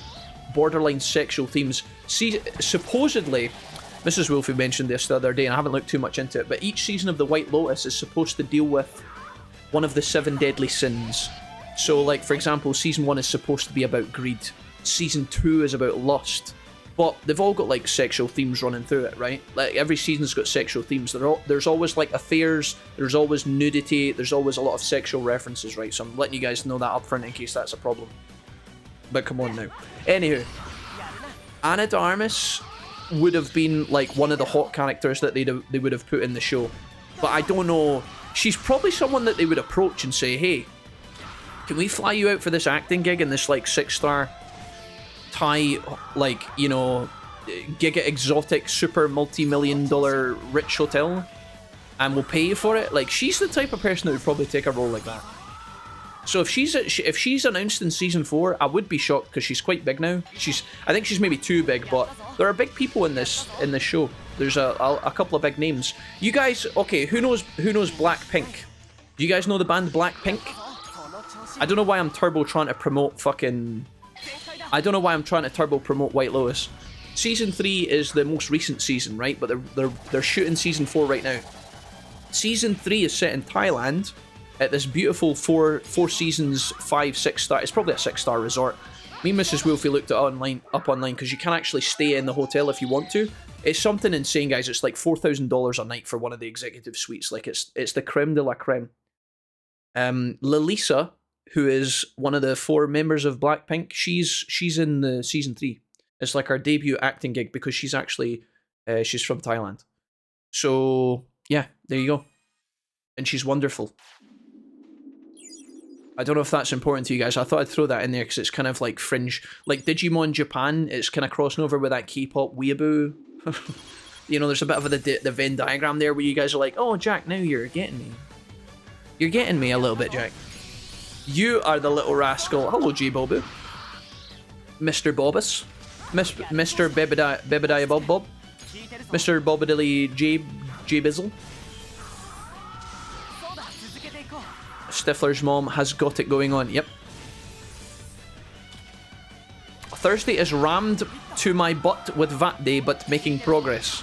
borderline sexual themes. See, supposedly, Mrs. Wolfie mentioned this the other day, and I haven't looked too much into it, but each season of the White Lotus is supposed to deal with one of the 7 deadly sins. So, like, for example, season 1 is supposed to be about greed. Season 2 is about lust. But they've all got, like, sexual themes running through it, right? Like, every season's got sexual themes. There's always, like, affairs, there's always nudity, there's always a lot of sexual references, right? So I'm letting you guys know that up front in case that's a problem. But come on now. Anywho, Ana de Armas would have been, like, one of the hot characters that they would have put in the show. But I don't know. She's probably someone that they would approach and say, hey, can we fly you out for this acting gig in this, like, 6-star Thai, like, you know, giga exotic, super multi-million-dollar rich hotel? And we'll pay you for it? Like, she's the type of person that would probably take a role like that. So if she's announced in season 4, I would be shocked because she's quite big now. I think she's maybe too big, but there are big people in this show. There's a couple of big names. You guys, okay? Who knows Blackpink? Do you guys know the band Blackpink? I don't know why I'm turbo trying to promote fucking. I don't know why I'm trying to turbo promote White Lotus. Season 3 is the most recent season, right? But they're shooting season 4 right now. Season 3 is set in Thailand at this beautiful 4 seasons, 5-6 star. It's probably a 6-star resort. Me and Mrs. Wolfie looked it up online because you can actually stay in the hotel if you want to. It's something insane, guys. It's like $4,000 a night for one of the executive suites. Like it's the creme de la creme. Lalisa, who is one of the 4 members of Blackpink, she's in the season 3. It's like her debut acting gig because she's actually she's from Thailand. So yeah, there you go. And she's wonderful. I don't know if that's important to you guys. I thought I'd throw that in there because it's kind of like fringe. Like Digimon Japan, it's kind of crossing over with that K-pop weeaboo. You know, there's a bit of the Venn diagram there where you guys are like, oh, Jack, now you're getting me. You're getting me a little bit, Jack. You are the little rascal. Hello, J-Bobu. Mr. Bobbus. Mr. Bebediah Bob Bob. Mr. Bobadilly J Bizzle. Stifler's mom has got it going on. Yep. Thursday is rammed to my butt with VAT Day, but making progress.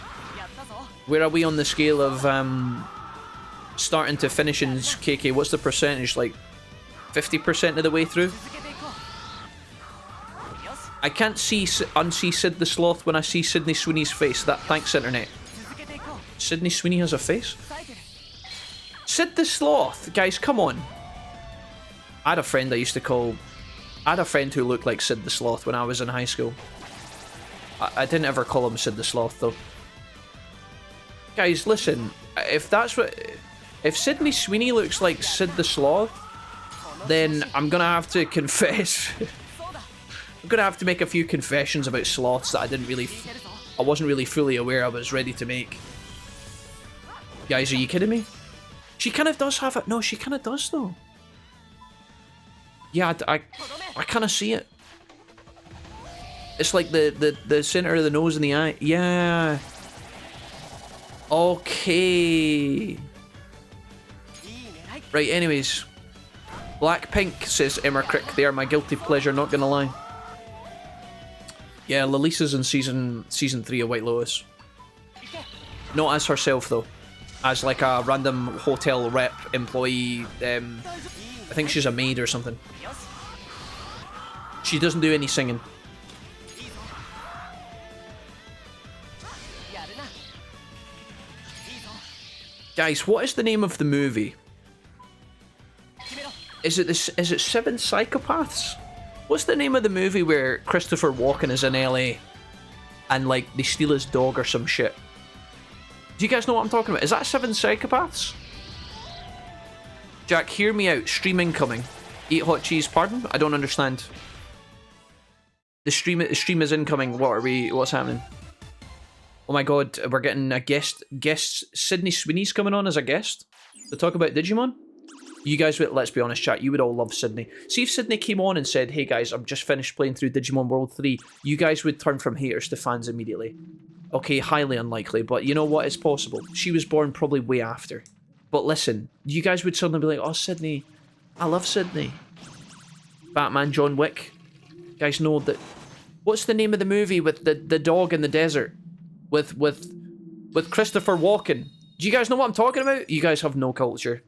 Where are we on the scale of starting to finishing, KK? What's the percentage? Like 50% of the way through? I can't unsee Sid the Sloth when I see Sydney Sweeney's face. Thanks, internet. Sydney Sweeney has a face? Sid the Sloth! Guys, come on. I had a friend who looked like Sid the Sloth when I was in high school. I didn't ever call him Sid the Sloth, though. Guys, listen. If Sydney Sweeney looks like Sid the Sloth, then I'm gonna have to confess. I'm gonna have to make a few confessions about sloths that I wasn't really fully aware I was ready to make. Guys, are you kidding me? She kind of does have it. No, she kind of does, though. Yeah, I kind of see it. It's like the center of the nose and the eye. Yeah. Okay. Right, anyways. Blackpink, says Emma Crick. They are my guilty pleasure, not gonna lie. Yeah, Lalisa's in season 3 of White Lotus. Not as herself, though. As like a random hotel rep employee. I think she's a maid or something. She doesn't do any singing. Guys, what is the name of the movie? Is it Seven Psychopaths? What's the name of the movie where Christopher Walken is in LA and like they steal his dog or some shit? Do you guys know what I'm talking about? Is that Seven Psychopaths? Jack, hear me out. Stream incoming. Eat hot cheese. Pardon? I don't understand. The stream is incoming. What's happening? Oh my god, we're getting a guest. Sydney Sweeney's coming on as a guest to talk about Digimon. You guys would, let's be honest, chat, you would all love Sydney. See if Sydney came on and said, hey guys, I've just finished playing through Digimon World 3. You guys would turn from haters to fans immediately. Okay, highly unlikely, but you know what? It's possible. She was born probably way after. But listen, you guys would suddenly be like, oh, Sydney, I love Sydney. Batman, John Wick. You guys know that. What's the name of the movie with the dog in the desert? With Christopher Walken. Do you guys know what I'm talking about? You guys have no culture.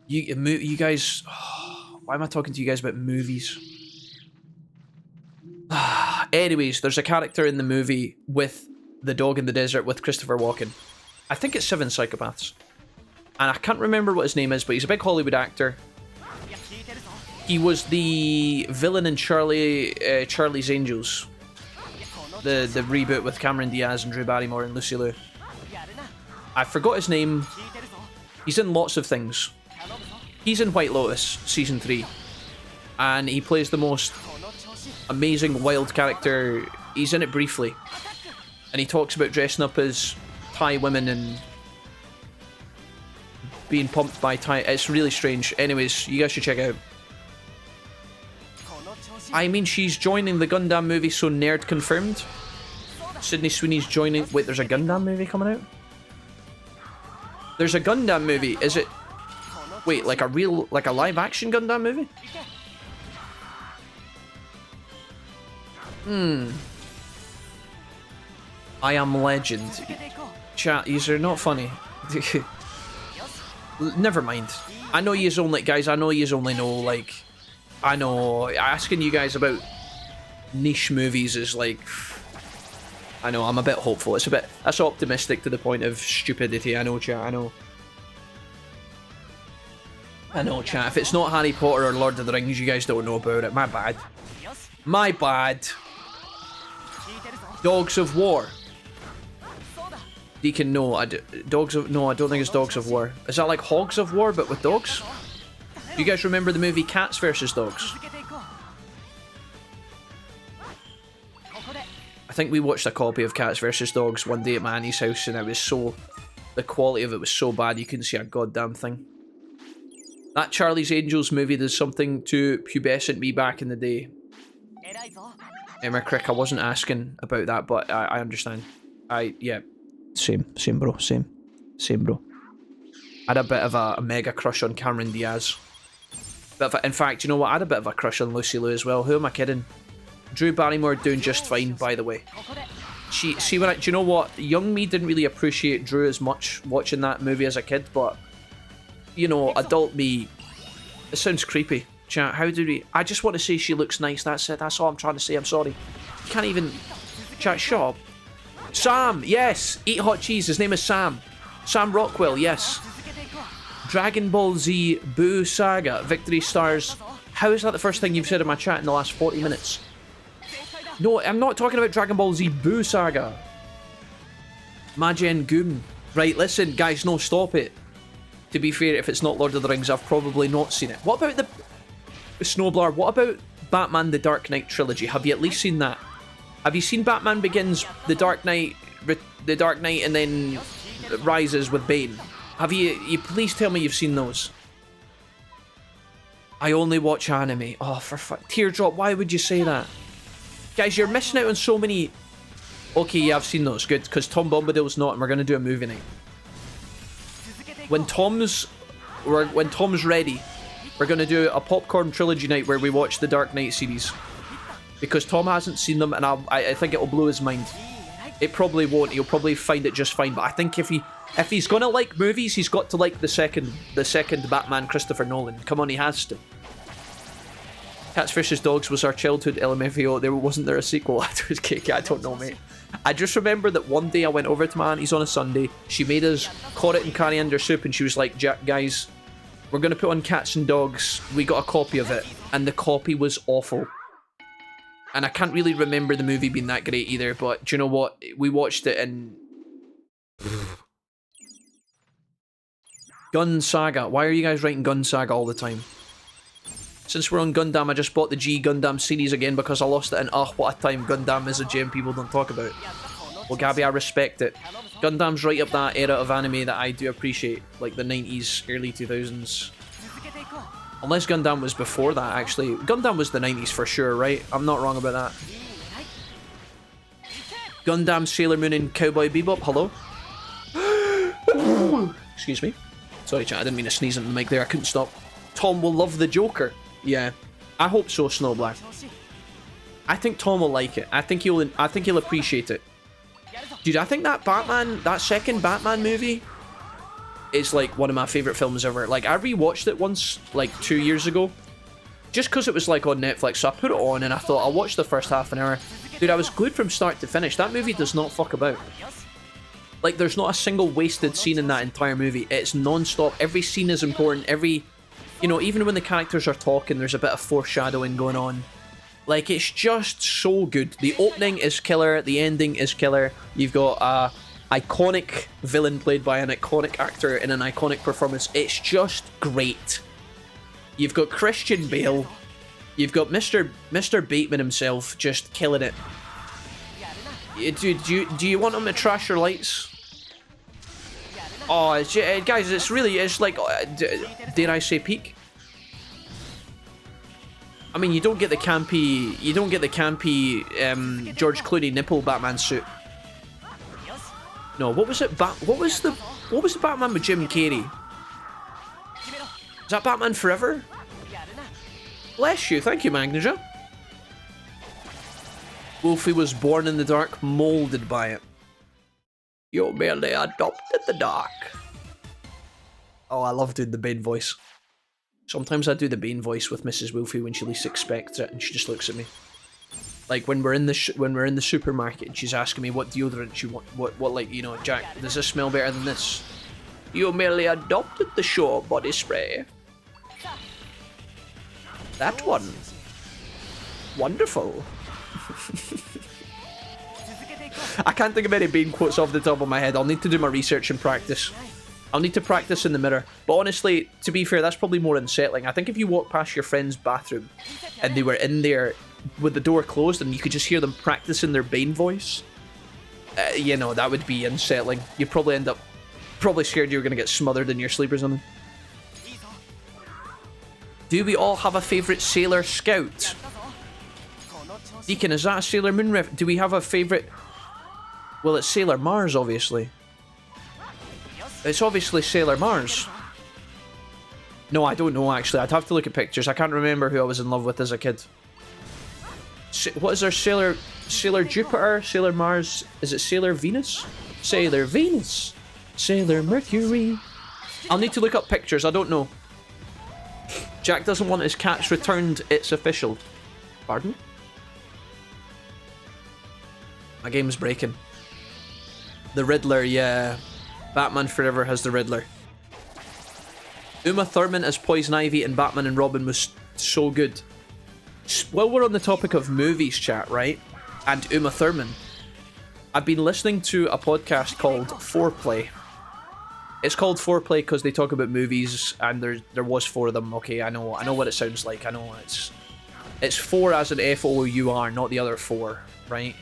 You guys... Oh, why am I talking to you guys about movies? Anyways, there's a character in the movie with the dog in the desert with Christopher Walken. I think it's Seven Psychopaths. And I can't remember what his name is, but he's a big Hollywood actor. He was the villain in Charlie's Angels. The reboot with Cameron Diaz and Drew Barrymore and Lucy Liu. I forgot his name. He's in lots of things. He's in White Lotus, Season 3. And he plays the most amazing wild character. He's in it briefly. And he talks about dressing up as Thai women and being pumped by Thai... It's really strange. Anyways, you guys should check it out. I mean, she's joining the Gundam movie, so nerd confirmed. Sydney Sweeney's joining... Wait, there's a Gundam movie coming out? There's a Gundam movie. Is it... Wait, like a live-action Gundam movie? I Am Legend. Chat, these are not funny. Never mind. I know yous only... Guys, I know yous only know, like... I know, asking you guys about niche movies is like... I know, I'm a bit hopeful. It's a bit... That's optimistic to the point of stupidity. I know, chat, I know. I know, chat. If it's not Harry Potter or Lord of the Rings, you guys don't know about it. My bad. My bad. Dogs of War. Deacon, no. No, I don't think it's Dogs of War. Is that like Hogs of War, but with dogs? You guys remember the movie Cats vs. Dogs? I think we watched a copy of Cats vs. Dogs one day at my auntie's house, and it was so... The quality of it was so bad you couldn't see a goddamn thing. That Charlie's Angels movie did something to pubescent me back in the day. Emma Crick, I wasn't asking about that, but I understand. Yeah. Same bro, same bro. I had a bit of a mega crush on Cameron Diaz. In fact, you know what? I had a bit of a crush on Lucy Liu as well. Who am I kidding? Drew Barrymore doing just fine, by the way. Do you know what? Young me didn't really appreciate Drew as much watching that movie as a kid, but you know, adult me, it sounds creepy. Chat, how did we... I just want to say she looks nice, that's it. That's all I'm trying to say, I'm sorry. You can't even... Chat, shut up. Sam, yes! Eat hot cheese, his name is Sam. Sam Rockwell, yes. Dragon Ball Z Boo Saga, Victory Stars. How is that the first thing you've said in my chat in the last 40 minutes? No, I'm not talking about Dragon Ball Z Boo Saga. Majin Goom. Right, listen, guys, no, stop it. To be fair, if it's not Lord of the Rings, I've probably not seen it. What about the Snowblower? What about Batman the Dark Knight trilogy? Have you at least seen that? Have you seen Batman Begins, The Dark Knight, and then Rises with Bane. Have you please tell me you've seen those? I only watch anime. Oh, for fuck. Teardrop, why would you say that? Guys, you're missing out on so many... Okay, yeah, I've seen those. Good, because Tom Bombadil's not, and we're going to do a movie night. When Tom's ready, we're going to do a popcorn trilogy night where we watch the Dark Knight series. Because Tom hasn't seen them, and I think it'll blow his mind. It probably won't. He'll probably find it just fine. But I think if he's gonna like movies, he's got to like the second Batman, Christopher Nolan. Come on, he has to. Cats, Fishes, Dogs was our childhood LMFAO. Wasn't there a sequel? I don't know, mate. I just remember that one day I went over to my auntie's on a Sunday. She made us carrot and coriander soup, and she was like, guys, we're gonna put on Cats and Dogs. We got a copy of it, and the copy was awful. And I can't really remember the movie being that great either, but do you know what? We watched it and... Gun Saga. Why are you guys writing Gun Saga all the time? Since we're on Gundam, I just bought the G Gundam series again because I lost it, and oh, what a time. Gundam is a gem people don't talk about. Well, Gabby, I respect it. Gundam's right up that era of anime that I do appreciate, like the 90s, early 2000s. Unless Gundam was before that, actually. Gundam was the 90s for sure, right? I'm not wrong about that. Gundam, Sailor Moon, and Cowboy Bebop. Hello? Excuse me. Sorry, chat. I didn't mean to sneeze into the mic there. I couldn't stop. Tom will love the Joker. Yeah. I hope so, Snowblack. I think Tom will like it. I think he'll appreciate it. Dude, I think that second Batman movie is like one of my favorite films ever. Like, I rewatched it once, like 2 years ago, just because it was like on Netflix. So I put it on and I thought I'll watch the first half an hour. Dude, I was glued from start to finish. That movie does not fuck about. Like, there's not a single wasted scene in that entire movie. It's non-stop. Every scene is important. You know, even when the characters are talking, there's a bit of foreshadowing going on. Like, it's just so good. The opening is killer. The ending is killer. You've got a iconic villain played by an iconic actor in an iconic performance. It's just great. You've got Christian Bale. You've got Mr. Bateman himself just killing it. Do you want him to trash your lights? Oh, guys, it's like, dare I say peak? I mean, you don't get the campy George Clooney nipple Batman suit. No, what was it? What was the Batman with Jim Carrey? Is that Batman Forever? Bless you, thank you, Magnesia. Wolfie was born in the dark, molded by it. You merely adopted the dark. Oh, I love doing the Bane voice. Sometimes I do the Bane voice with Mrs. Wolfie when she least expects it, and she just looks at me. Like when we're in the supermarket, and she's asking me what deodorant she want, what like, you know, Jack, does this smell better than this? You merely adopted the Shore body spray. That one. Wonderful. I can't think of any Bane quotes off the top of my head. I'll need to do my research and practice. I'll need to practice in the mirror. But honestly, to be fair, that's probably more unsettling. I think if you walk past your friend's bathroom and they were in there with the door closed and you could just hear them practicing their Bane voice, you know, that would be unsettling. You'd probably end up scared you were going to get smothered in your sleep or something. Do we all have a favourite Sailor Scout? Deacon, is that a Sailor Moon ref? Do we have a favourite? Well, it's Sailor Mars, obviously. It's obviously Sailor Mars. No, I don't know, actually. I'd have to look at pictures. I can't remember who I was in love with as a kid. What is there? Sailor Jupiter? Sailor Mars? Is it Sailor Venus? Sailor Venus. Sailor Mercury. I'll need to look up pictures. I don't know. Jack doesn't want his cats returned. It's official. Pardon? My game's breaking. The Riddler, yeah. Batman Forever has the Riddler. Uma Thurman as Poison Ivy and Batman and Robin was so good. While we're on the topic of movies, chat, right? And Uma Thurman, I've been listening to a podcast called Foreplay. It's called Foreplay because they talk about movies, and there was 4 of them. Okay, I know what it sounds like. I know it's 4 as in F-O-U-R, not the other 4, right?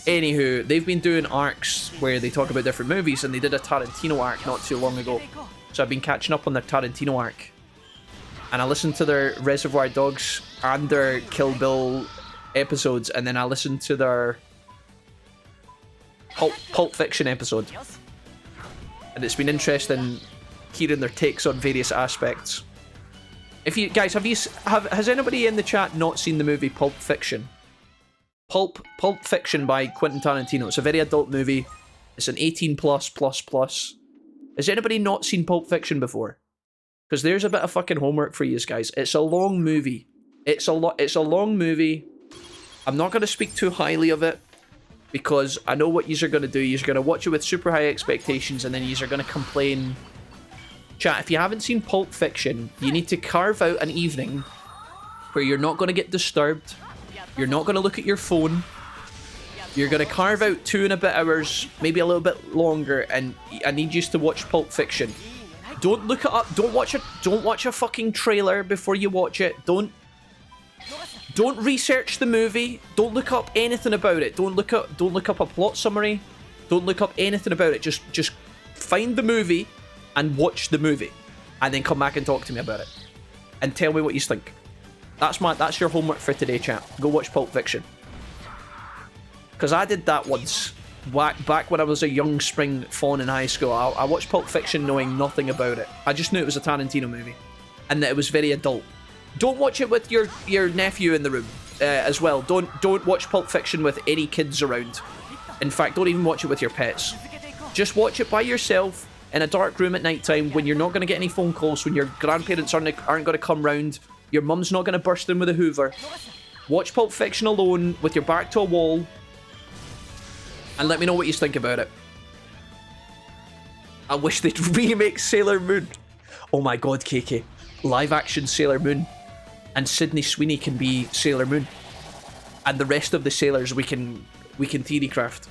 Anywho, they've been doing arcs where they talk about different movies, and they did a Tarantino arc not too long ago. So I've been catching up on their Tarantino arc. And I listened to their Reservoir Dogs and their Kill Bill episodes, and then I listened to their Pulp Fiction episode. And it's been interesting hearing their takes on various aspects. If you guys, has anybody in the chat not seen the movie Pulp Fiction? Pulp Fiction by Quentin Tarantino. It's a very adult movie. It's an 18 plus. Has anybody not seen Pulp Fiction before? Because there's a bit of fucking homework for you guys. It's a long movie. It's a long movie. I'm not going to speak too highly of it, because I know what yous are going to do. Yous are going to watch it with super high expectations, and then yous are going to complain. Chat, if you haven't seen Pulp Fiction, you need to carve out an evening where you're not going to get disturbed. You're not going to look at your phone. You're going to carve out 2 and a bit hours, maybe a little bit longer, and I need you to watch Pulp Fiction. Don't look it up. Don't watch a fucking trailer before you watch it. Don't research the movie. Don't look up anything about it. Don't look up a plot summary. Don't look up anything about it. Just find the movie and watch the movie, and then come back and talk to me about it, and tell me what you think. That's your homework for today, chat. Go watch Pulp Fiction. Because I did that once. Back when I was a young spring fawn in high school, I watched Pulp Fiction knowing nothing about it. I just knew it was a Tarantino movie, and that it was very adult. Don't watch it with your nephew in the room as well. Don't watch Pulp Fiction with any kids around. In fact, don't even watch it with your pets. Just watch it by yourself in a dark room at night time, when you're not going to get any phone calls, when your grandparents aren't going to come round, your mum's not going to burst in with a hoover. Watch Pulp Fiction alone with your back to a wall, and let me know what you think about it. I wish they'd remake Sailor Moon. Oh my god, KK. Live action Sailor Moon. And Sydney Sweeney can be Sailor Moon. And the rest of the sailors we can theory craft.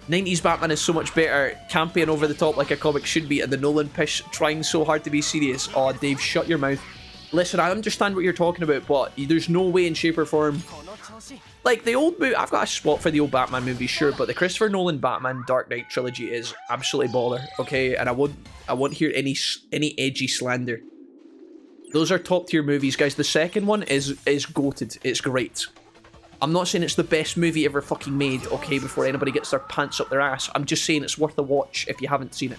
90s Batman is so much better, campy and over the top like a comic should be, and the Nolan pish trying so hard to be serious. Oh, Dave, shut your mouth. Listen, I understand what you're talking about, but there's no way in shape or form. Like, the old movie, I've got a spot for the old Batman movies, sure, but the Christopher Nolan Batman Dark Knight trilogy is absolutely baller, okay? And I won't hear any edgy slander. Those are top tier movies, guys. The second one is goated. It's great. I'm not saying it's the best movie ever fucking made, okay, before anybody gets their pants up their ass. I'm just saying it's worth a watch if you haven't seen it.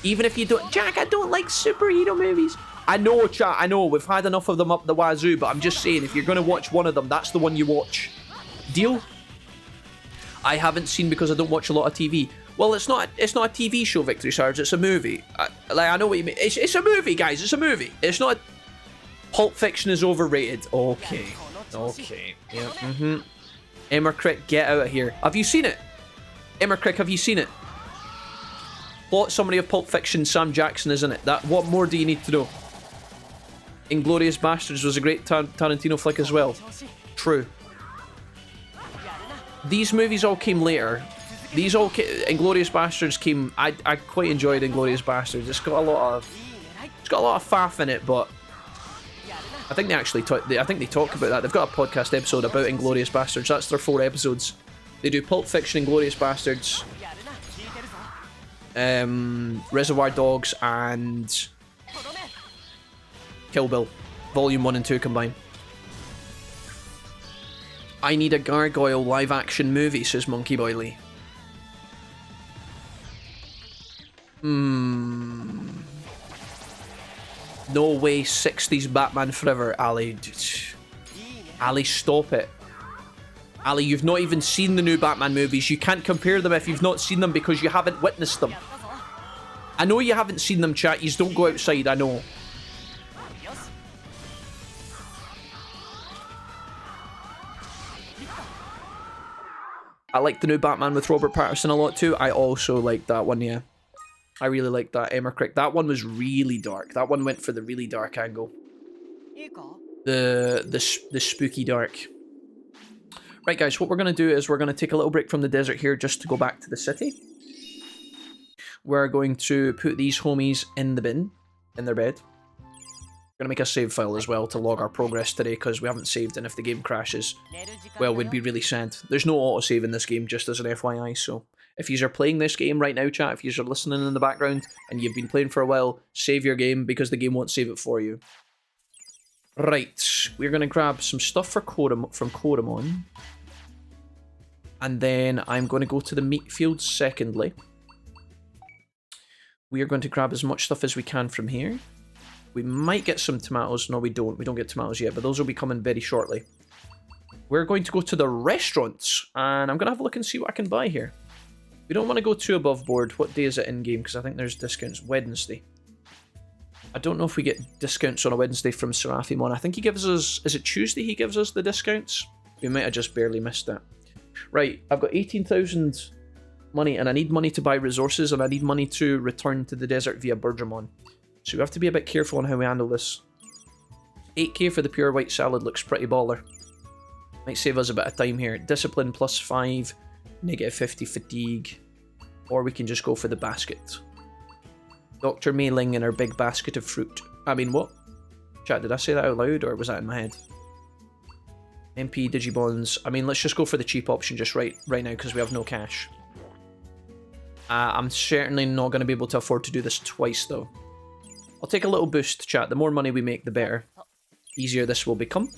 Even if you don't... Jack, I don't like superhero movies. I know, chat, I know. We've had enough of them up the wazoo, but I'm just saying, if you're going to watch one of them, that's the one you watch. Deal? I haven't seen because I don't watch a lot of TV. Well, it's not a TV show, Victory Sarge. It's a movie. I know what you mean. It's a movie, guys. It's a movie. It's not... Pulp Fiction is overrated. Okay. Okay. Yeah. Emmercrick, get out of here. Have you seen it? Emmercrick, have you seen it? Plot summary of Pulp Fiction, Sam Jackson, isn't it? What more do you need to know? Inglourious Basterds was a great Tarantino flick as well. True. These movies all came later. Inglourious Basterds came... I quite enjoyed Inglourious Basterds. It's got a lot of faff in it, but I think they actually talk about that. They've got a podcast episode about Inglourious Basterds. That's their 4 episodes. They do Pulp Fiction, Inglourious Basterds, Reservoir Dogs, and Kill Bill, Volume 1 and 2 combined. I need a Gargoyle live-action movie, says Monkey Boy Lee. No way, 60s Batman forever, Ali. Ali, stop it. Ali, you've not even seen the new Batman movies. You can't compare them if you've not seen them because you haven't witnessed them. I know you haven't seen them, chat. You don't go outside, I know. I like the new Batman with Robert Pattinson a lot too. I also like that one, yeah. I really like that, Emmercrick. That one was really dark. That one went for the really dark angle. The spooky dark. Right, guys, what we're going to do is we're going to take a little break from the desert here just to go back to the city. We're going to put these homies in the bin, in their bed. We're going to make a save file as well to log our progress today, because we haven't saved, and if the game crashes, well, we'd be really sad. There's no autosave in this game, just as an FYI, so if you are playing this game right now, chat, if you are listening in the background, and you've been playing for a while, save your game, because the game won't save it for you. Right, we're going to grab some stuff for from Koromon. And then I'm going to go to the meat field secondly. We are going to grab as much stuff as we can from here. We might get some tomatoes. No, we don't. We don't get tomatoes yet, but those will be coming very shortly. We're going to go to the restaurants, and I'm going to have a look and see what I can buy here. We don't want to go too above board. What day is it in-game? Because I think there's discounts. Wednesday. I don't know if we get discounts on a Wednesday from Seraphimon. I think he gives us... Is it Tuesday he gives us the discounts? We might have just barely missed that. Right, I've got 18,000 money, and I need money to buy resources, and I need money to return to the desert via Digimon. So we have to be a bit careful on how we handle this. 8k for the pure white salad looks pretty baller. Might save us a bit of time here. Discipline plus 5, negative 50 fatigue. Or we can just go for the basket. Dr. Mei-Ling and her big basket of fruit. I mean, what? Chat, did I say that out loud, or was that in my head? MP Digibonds. I mean, let's just go for the cheap option just right now, because we have no cash. I'm certainly not going to be able to afford to do this twice, though. I'll take a little boost, chat. The more money we make, the better. Easier this will become.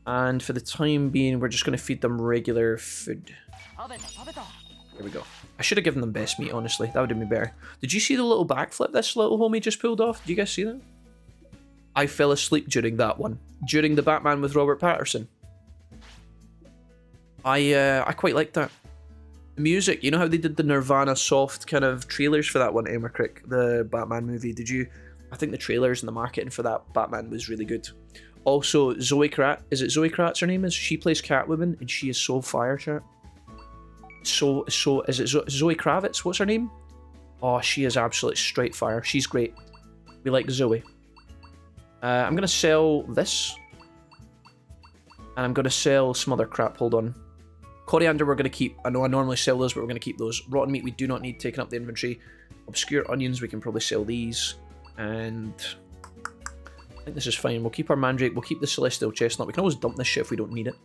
And for the time being, we're just going to feed them regular food. Here we go. I should have given them best meat, honestly. That would have been better. Did you see the little backflip this little homie just pulled off? Did you guys see that? I fell asleep during that one. During the Batman with Robert Pattinson. I quite liked that. The music, you know how they did the Nirvana soft kind of trailers for that one, Emmercrick, the Batman movie? Did you... I think the trailers and the marketing for that Batman was really good. Also, Zoe Kratz, is it Zoe Kratz her name is? She plays Catwoman, and she is so fire, chat. So, is it Zoe Kravitz? What's her name? Oh, she is absolute straight fire. She's great. We like Zoe. I'm going to sell this. And I'm going to sell some other crap. Hold on. Coriander we're going to keep. I know I normally sell those, but we're going to keep those. Rotten meat we do not need taking up the inventory. Obscure onions, we can probably sell these. And I think this is fine. We'll keep our mandrake. We'll keep the celestial chestnut. We can always dump this shit if we don't need it.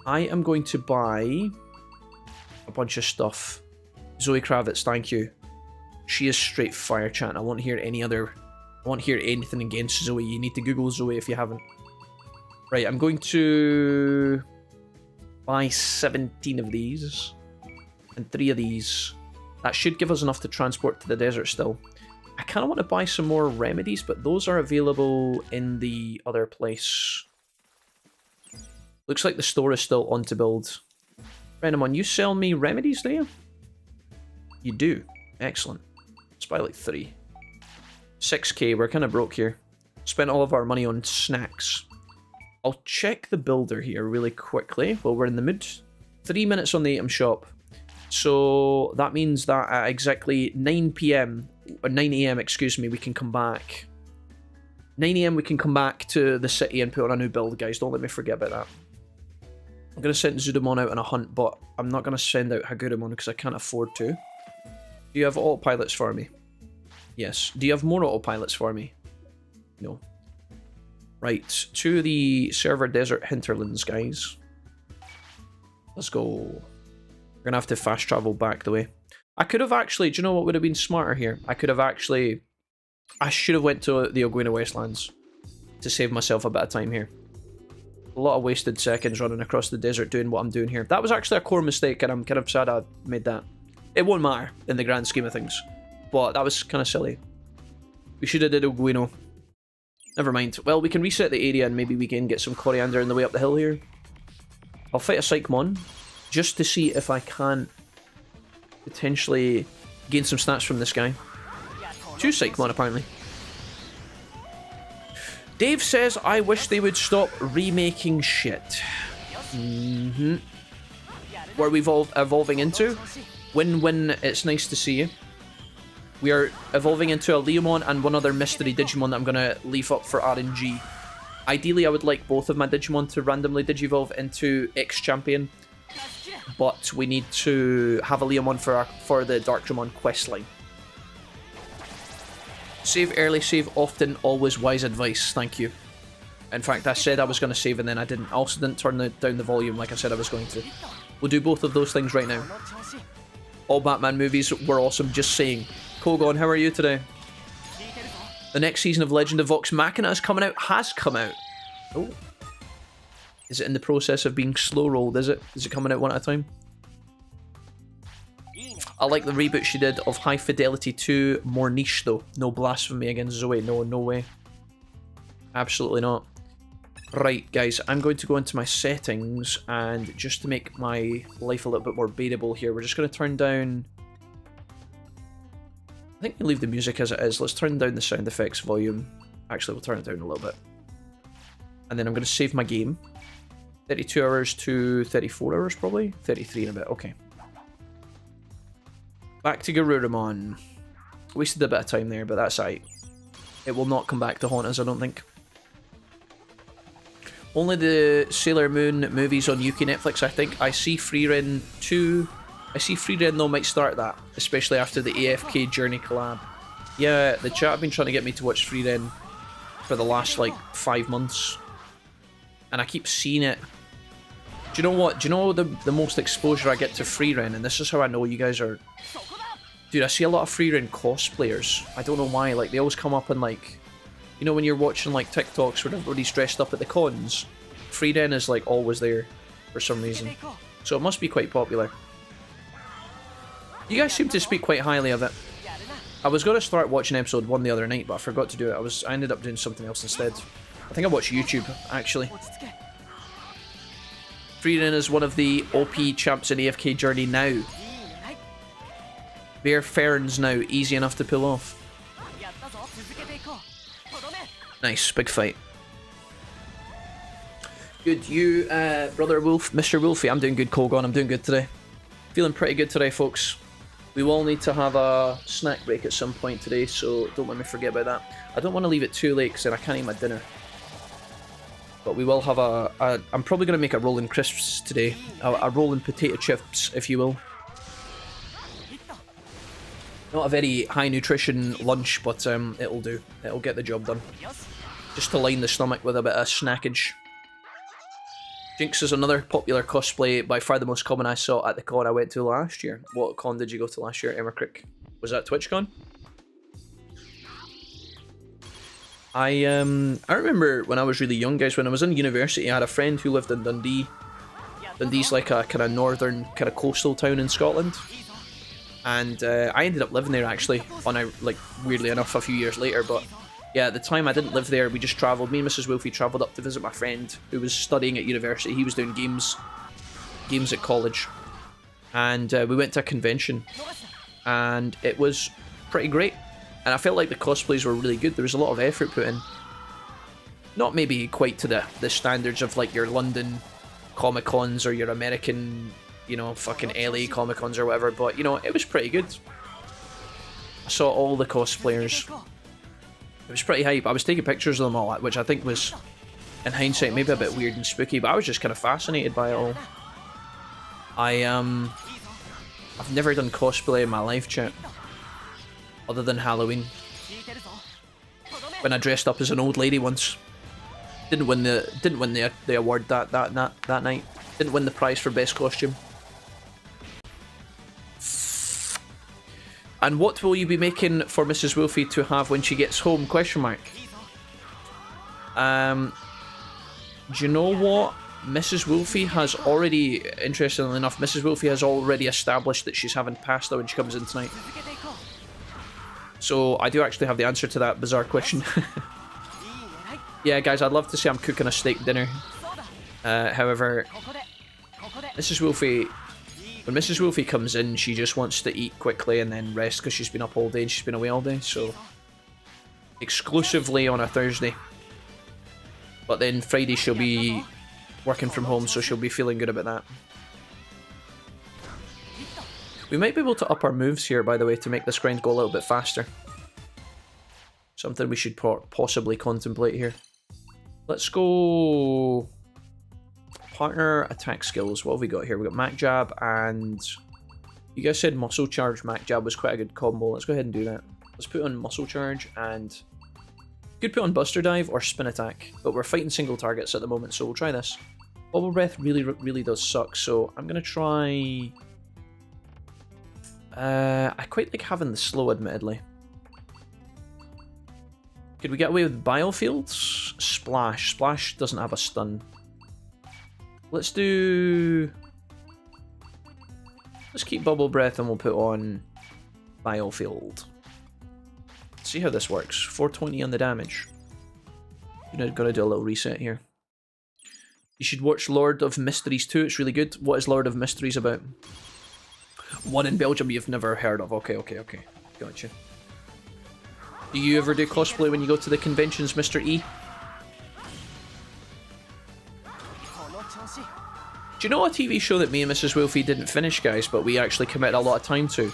I am going to buy a bunch of stuff. Zoe Kravitz, thank you. She is straight fire, chat. I won't hear any other... I won't hear anything against Zoe. You need to Google Zoe if you haven't. Right, I'm going to buy 17 of these. And 3 of these. That should give us enough to transport to the desert still. I kind of want to buy some more remedies, but those are available in the other place. Looks like the store is still on to build. Renamon, you sell me remedies, do you? You do. Excellent. Let's buy like 3. 6k, we're kind of broke here. Spent all of our money on snacks. I'll check the builder here really quickly while we're in the mood. 3 minutes on the item shop. So that means that at exactly 9 PM, or 9 AM, excuse me, we can come back. 9 AM we can come back to the city and put on a new build, guys. Don't let me forget about that. I'm going to send Zudamon out on a hunt, but I'm not going to send out Hagurumon because I can't afford to. Do you have autopilots for me? Yes. Do you have more autopilots for me? No. Right, to the server desert hinterlands, guys. Let's go. We're going to have to fast travel back the way. I could have actually... Do you know what would have been smarter here? I could have actually... I should have went to the Ogwina Wastelands to save myself a bit of time here. A lot of wasted seconds running across the desert doing what I'm doing here. That was actually a core mistake, and I'm kind of sad I made that. It won't matter in the grand scheme of things. But that was kind of silly. We should have did Ogwino. Never mind. Well, we can reset the area and maybe we can get some coriander in the way up the hill here. I'll fight a Psychmon just to see if I can potentially gain some stats from this guy. 2 Psychmon apparently. Dave says, I wish they would stop remaking shit. Where we've evolving into? Win-win, it's nice to see you. We are evolving into a Leomon and one other mystery Digimon that I'm going to leave up for RNG. Ideally, I would like both of my Digimon to randomly Digivolve into X-Champion. But we need to have a Leomon for the Darkdramon questline. Save early, save often, always wise advice. Thank you. In fact, I said I was going to save and then I didn't. I also didn't turn down the volume like I said I was going to. We'll do both of those things right now. All Batman movies were awesome, just saying. Kogon, how are you today? The next season of Legend of Vox Machina is coming out. Has come out. Oh. Is it in the process of being slow rolled, is it? Is it coming out one at a time? I like the reboot she did of High Fidelity 2. More niche though. No blasphemy against Zoe. No, no way. Absolutely not. Right, guys, I'm going to go into my settings, and just to make my life a little bit more bearable here, we're just going to turn down... I think we'll leave the music as it is. Let's turn down the sound effects volume. Actually, we'll turn it down a little bit. And then I'm going to save my game. 32 hours to 34 hours, probably? 33 in a bit, okay. Back to Garurumon. Wasted a bit of time there, but that's alright. It will not come back to haunt us, I don't think. Only the Sailor Moon movies on UK Netflix, I think. I see Freeren 2. I see Freeren though might start that, especially after the AFK Journey collab. Yeah, the chat have been trying to get me to watch Freeren for the last like 5 months. And I keep seeing it. Do you know what? Do you know the most exposure I get to Freeren? And this is how I know you guys are... Dude, I see a lot of Freeren cosplayers. I don't know why. Like, they always come up and like... You know when you're watching like TikToks where everybody's dressed up at the cons? Freeren is like always there for some reason. So it must be quite popular. You guys seem to speak quite highly of it. I was going to start watching episode 1 the other night, but I forgot to do it. I ended up doing something else instead. I think I watched YouTube, actually. Freeren is one of the OP champs in AFK Journey now. Bare Ferns now, easy enough to pull off. Nice, big fight. Good, you, Brother Wolf, Mr. Wolfie. I'm doing good, Kogon. I'm doing good today. Feeling pretty good today, folks. We will need to have a snack break at some point today, so don't let me forget about that. I don't want to leave it too late, because then I can't eat my dinner. But we will have I'm probably going to make a rolling crisps today. A rolling potato chips, if you will. Not a very high nutrition lunch, but it'll do. It'll get the job done. Just to line the stomach with a bit of snackage. Jinx is another popular cosplay, by far the most common I saw at the con I went to last year. What con did you go to last year, Emmercrick? Was that TwitchCon? I remember when I was really young, guys, when I was in university, I had a friend who lived in Dundee. Dundee's like a kind of northern, kind of coastal town in Scotland. And I ended up living there actually, like weirdly enough, a few years later, but yeah, at the time I didn't live there. We just travelled. Me and Mrs. Wolfie travelled up to visit my friend who was studying at university. He was doing games at college, and we went to a convention, and it was pretty great. And I felt like the cosplays were really good. There was a lot of effort put in. Not maybe quite to the standards of like your London Comic Cons or your American, you know, fucking LA Comic Cons or whatever, but you know, it was pretty good. I saw all the cosplayers. It was pretty hype. I was taking pictures of them all, which I think was, in hindsight, maybe a bit weird and spooky, but I was just kind of fascinated by it all. I've never done cosplay in my life, chat, other than Halloween, when I dressed up as an old lady once. Didn't win the award that night. Didn't win the prize for best costume. And what will you be making for Mrs. Wolfie to have when she gets home? Question mark. Do you know what? Mrs. Wolfie has already, interestingly enough, Mrs. Wolfie has already established that she's having pasta when she comes in tonight. So I do actually have the answer to that bizarre question. Yeah, guys, I'd love to say I'm cooking a steak dinner. However, Mrs. Wolfie, when Mrs. Wolfie comes in, she just wants to eat quickly and then rest because she's been up all day and she's been away all day. So exclusively on a Thursday. But then Friday she'll be working from home, so she'll be feeling good about that. We might be able to up our moves here, by the way, to make this grind go a little bit faster. Something we should possibly contemplate here. Let's go... Partner attack skills. What have we got here? We got Mac Jab and... You guys said Muscle Charge Mac Jab was quite a good combo. Let's go ahead and do that. Let's put on Muscle Charge, and could put on Buster Dive or Spin Attack, but we're fighting single targets at the moment, so we'll try this. Bubble Breath really does suck, so I'm gonna try... I quite like having the slow, admittedly. Could we get away with Biofields? Splash. Splash doesn't have a stun. Let's do... Let's keep Bubble Breath and we'll put on Biofield. See how this works. 420 on the damage. Gotta do a little reset here. You should watch Lord of Mysteries 2, it's really good. What is Lord of Mysteries about? One in Belgium you've never heard of. Okay. Gotcha. Do you ever do cosplay when you go to the conventions, Mr. E? Do you know a TV show that me and Mrs. Wilfie didn't finish, guys, but we actually committed a lot of time to?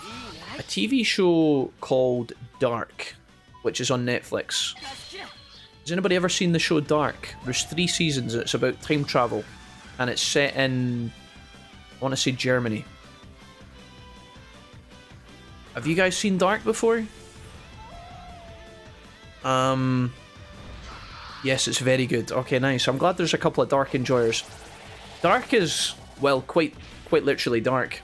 A TV show called Dark, which is on Netflix. Has anybody ever seen the show Dark? There's 3 seasons, and it's about time travel. And it's set in, I want to say Germany. Have you guys seen Dark before? Yes, it's very good. Okay, nice. I'm glad there's a couple of Dark enjoyers. Dark is, well, quite literally dark.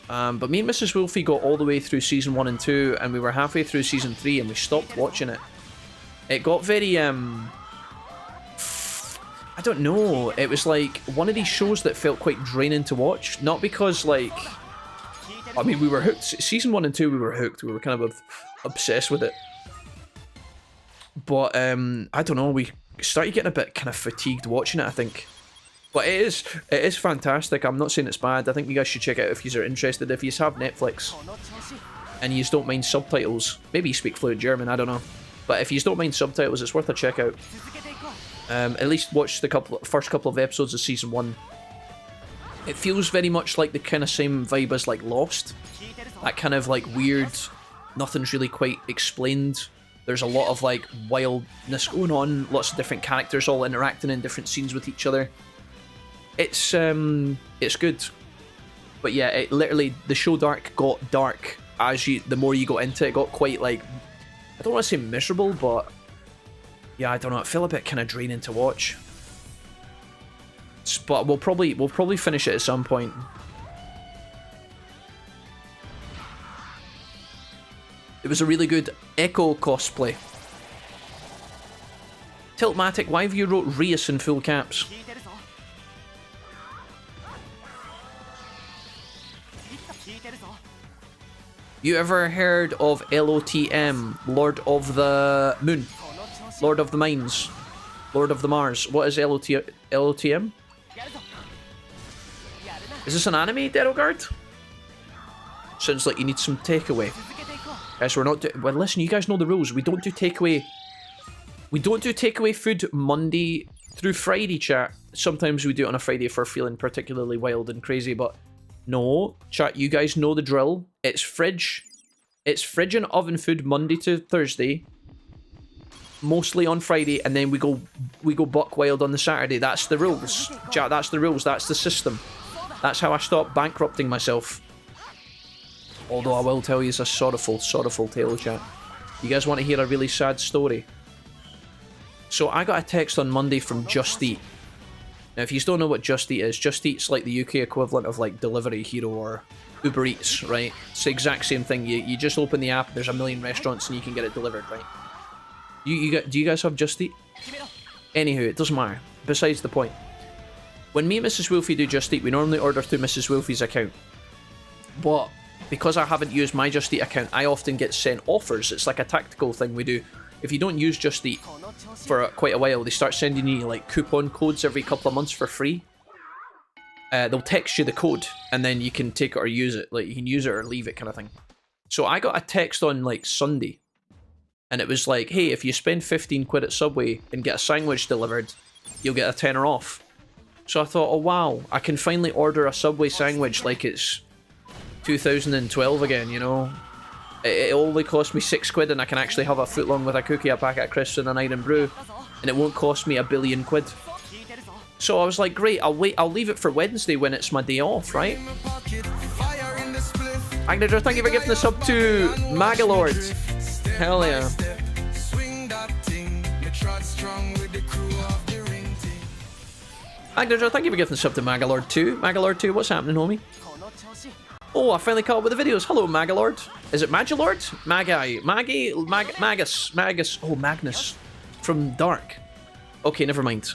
But me and Mrs. Wolfie got all the way through season 1 and 2, and we were halfway through season 3, and we stopped watching it. It got very, I don't know, it was like one of these shows that felt quite draining to watch. Not because, like, I mean, we were hooked. Season 1 and 2, we were hooked. We were kind of obsessed with it. But, I don't know, we started getting a bit kind of fatigued watching it, I think. But it is fantastic. I'm not saying it's bad. I think you guys should check it out if you are interested. If you have Netflix and you don't mind subtitles, maybe you speak fluent German, I don't know. But if you don't mind subtitles, it's worth a check out. At least watch the first couple of episodes of season 1. It feels very much like the kind of same vibe as like Lost. That kind of like weird, nothing's really quite explained. There's a lot of like wildness going on, lots of different characters all interacting in different scenes with each other. It's good. But yeah, it literally, the show Dark got dark as the more you got into it. It got quite like, I don't want to say miserable, but yeah, I don't know, it felt a bit kind of draining to watch. But we'll probably finish it at some point. It was a really good Echo cosplay. Tiltmatic, why have you wrote Reus in full caps? You ever heard of LOTM, Lord of the Moon? Lord of the Mines? Lord of the Mars? What is LOTM? Is this an anime, Derogard? Sounds like you need some takeaway. Guys, we're not well, listen, you guys know the rules. We don't do takeaway. We don't do takeaway food Monday through Friday, chat. Sometimes we do it on a Friday if we're feeling particularly wild and crazy, but no, chat, you guys know the drill. It's fridge and oven food Monday to Thursday, mostly on Friday, and then we go buck wild on the Saturday. That's the rules, chat. That's the rules. That's the system. That's how I stopped bankrupting myself. Although I will tell you, it's a sorrowful tale, chat. You guys want to hear a really sad story? So I got a text on Monday from Just Eat. Now, if you don't know what Just Eat is, Just Eat's like the UK equivalent of like Delivery Hero or Uber Eats, right? It's the exact same thing. You just open the app, there's a million restaurants, and you can get it delivered, right? Do you guys have Just Eat? Anywho, it doesn't matter. Besides the point. When me and Mrs. Wolfie do Just Eat, we normally order through Mrs. Wolfie's account. But because I haven't used my Just Eat account, I often get sent offers. It's like a tactical thing we do. If you don't use Just Eat for quite a while, they start sending you like coupon codes every couple of months for free. They'll text you the code, and then you can take it or use it. Like, you can use it or leave it kind of thing. So I got a text on like Sunday, and it was like, hey, if you spend 15 quid at Subway and get a sandwich delivered, you'll get a tenner off. So I thought, oh wow, I can finally order a Subway sandwich like it's 2012 again, you know? It only cost me 6 quid, and I can actually have a footlong with a cookie, a packet of crisps, and an iron brew, and it won't cost me a billion quid. So I was like, great, I'll leave it for Wednesday when it's my day off, right? Agnager, thank you for gifting the sub to Magalord. Hell yeah. Agnager, thank you for gifting the sub to Magalord 2. Magalord 2, what's happening, homie? Oh, I finally caught up with the videos. Hello, Magalord. Is it Magilord? Magus. Oh, Magnus. From Dark. Okay, never mind.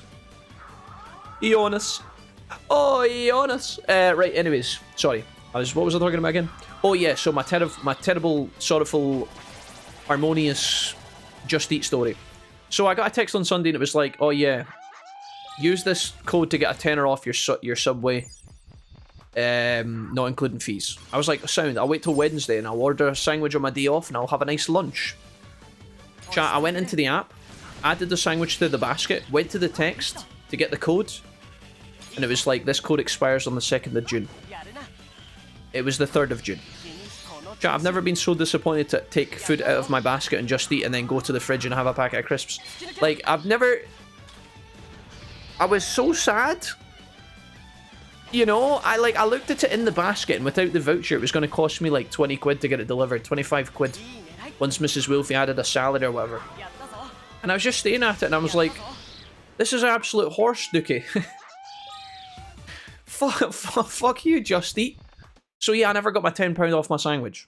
Ionis. Oh, Ionis. Right, anyways. Sorry. What was I talking about again? Oh, yeah, so my terrible, sorrowful, harmonious Just Eat story. So I got a text on Sunday and it was like, oh, yeah, use this code to get a tenner off your Subway. Not including fees. I was like, sound, I'll wait till Wednesday and I'll order a sandwich on my day off and I'll have a nice lunch. Chat, I went into the app, added the sandwich to the basket, went to the text to get the code, and it was like, this code expires on the 2nd of June. It was the 3rd of June. Chat, I've never been so disappointed to take food out of my basket and Just Eat and then go to the fridge and have a packet of crisps. Like, I was so sad. You know, I looked at it in the basket and without the voucher it was going to cost me like 20 quid to get it delivered, 25 quid. Once Mrs. Wolfie added a salad or whatever. And I was just staring at it and I was like, this is absolute horse dookie. Fuck you, Just Eat. So yeah, I never got my £10 off my sandwich.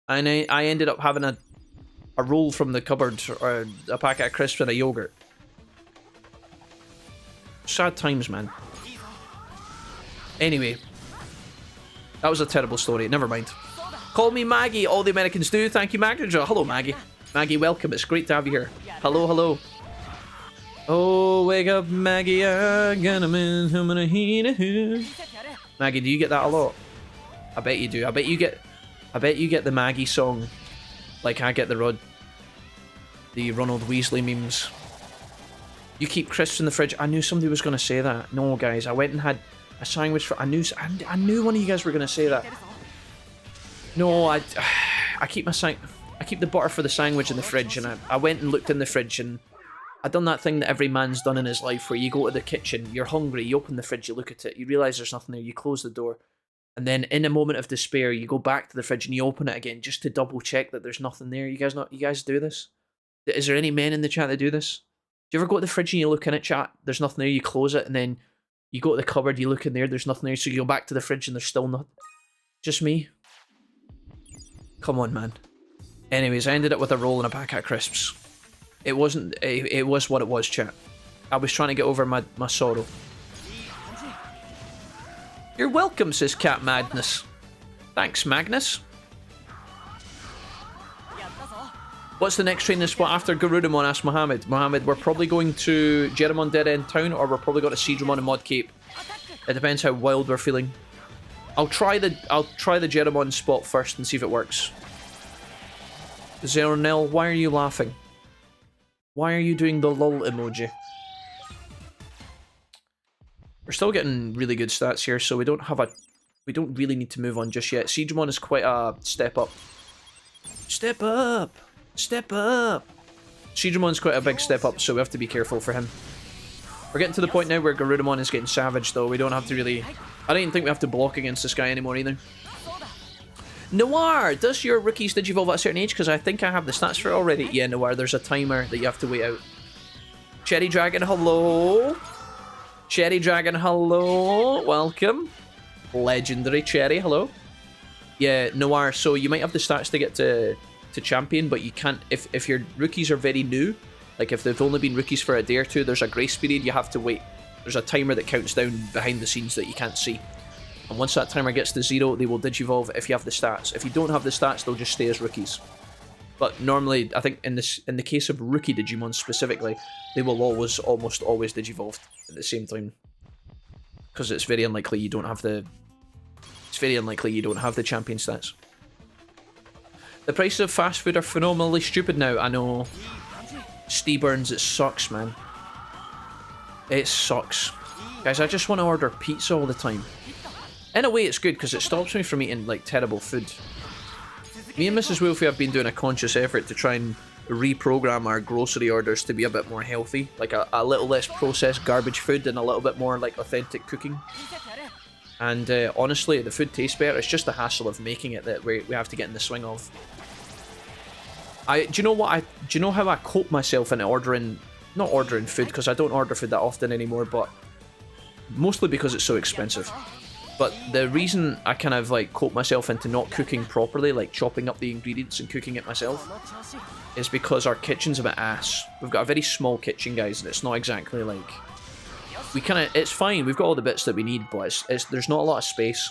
And I ended up having a roll from the cupboard or a packet of crisps and a yogurt. Sad times, man. Anyway, that was a terrible story. Never mind. Call me Maggie. All the Americans do. Thank you, Maggie. Hello, Maggie. Maggie, welcome. It's great to have you here. Hello, hello. Oh, wake up, Maggie. I got a man. I'm gonna heat it. Maggie, do you get that a lot? I bet you do. I bet you get the Maggie song, like I get the Ronald Weasley memes. You keep crisps in the fridge. I knew somebody was gonna say that. No, guys, I went and had a sandwich for. I knew one of you guys were gonna say that. No, I keep the butter for the sandwich in the fridge, and I went and looked in the fridge, and I done that thing that every man's done in his life, where you go to the kitchen, you're hungry, you open the fridge, you look at it, you realise there's nothing there, you close the door, and then in a moment of despair, you go back to the fridge and you open it again just to double check that there's nothing there. You guys do this? Is there any men in the chat that do this? Do you ever go to the fridge and you look in it, chat, there's nothing there, you close it, and then you go to the cupboard, you look in there's nothing there, so you go back to the fridge and there's still nothing? Just me? Come on, man. Anyways, I ended up with a roll and a packet of crisps. It was what it was, chat. I was trying to get over my sorrow. You're welcome, says Cat Madness. Thanks, Magnus. What's the next training spot after Garudamon? Asked Mohammed. Mohammed, we're probably going to Jijimon Dead End Town, or we're probably going to Jijimon and Mod Cape. It depends how wild we're feeling. I'll try the Jijimon spot first and see if it works. Zeronel, why are you laughing? Why are you doing the lol emoji? We're still getting really good stats here, so we don't really need to move on just yet. Jijimon is quite a step up. Step up! Step up! Jijimon's quite a big step up, so we have to be careful for him. We're getting to the point now where Garudamon is getting savage, though. We don't have to really... I don't even think we have to block against this guy anymore, either. Noir! Does your rookies digivolve at a certain age? Because I think I have the stats for it already. Yeah, Noir, there's a timer that you have to wait out. Cherry Dragon, hello! Cherry Dragon, hello! Welcome. Legendary Cherry, hello. Yeah, Noir, so you might have the stats to get to champion, but you can't... If your rookies are very new, like if they've only been rookies for a day or two, there's a grace period, you have to wait. There's a timer that counts down behind the scenes that you can't see. And once that timer gets to 0, they will digivolve if you have the stats. If you don't have the stats, they'll just stay as rookies. But normally, I think in the case of rookie Digimon specifically, they will almost always digivolve at the same time. Because it's very unlikely you don't have the... It's very unlikely you don't have the champion stats. The prices of fast food are phenomenally stupid now, I know. Steeburns, it sucks, man. It sucks. Guys, I just want to order pizza all the time. In a way, it's good, because it stops me from eating, like, terrible food. Me and Mrs. Wolfie have been doing a conscious effort to try and reprogram our grocery orders to be a bit more healthy. Like, a little less processed garbage food and a little bit more, like, authentic cooking. And honestly, the food tastes better. It's just the hassle of making it that we have to get in the swing of. Do you know what? Do you know how I cope myself into ordering, not ordering food, because I don't order food that often anymore, but mostly because it's so expensive. But the reason I kind of like cope myself into not cooking properly, like chopping up the ingredients and cooking it myself, is because our kitchen's a bit ass. We've got a very small kitchen, guys, and it's not exactly like... it's fine, we've got all the bits that we need, but there's not a lot of space.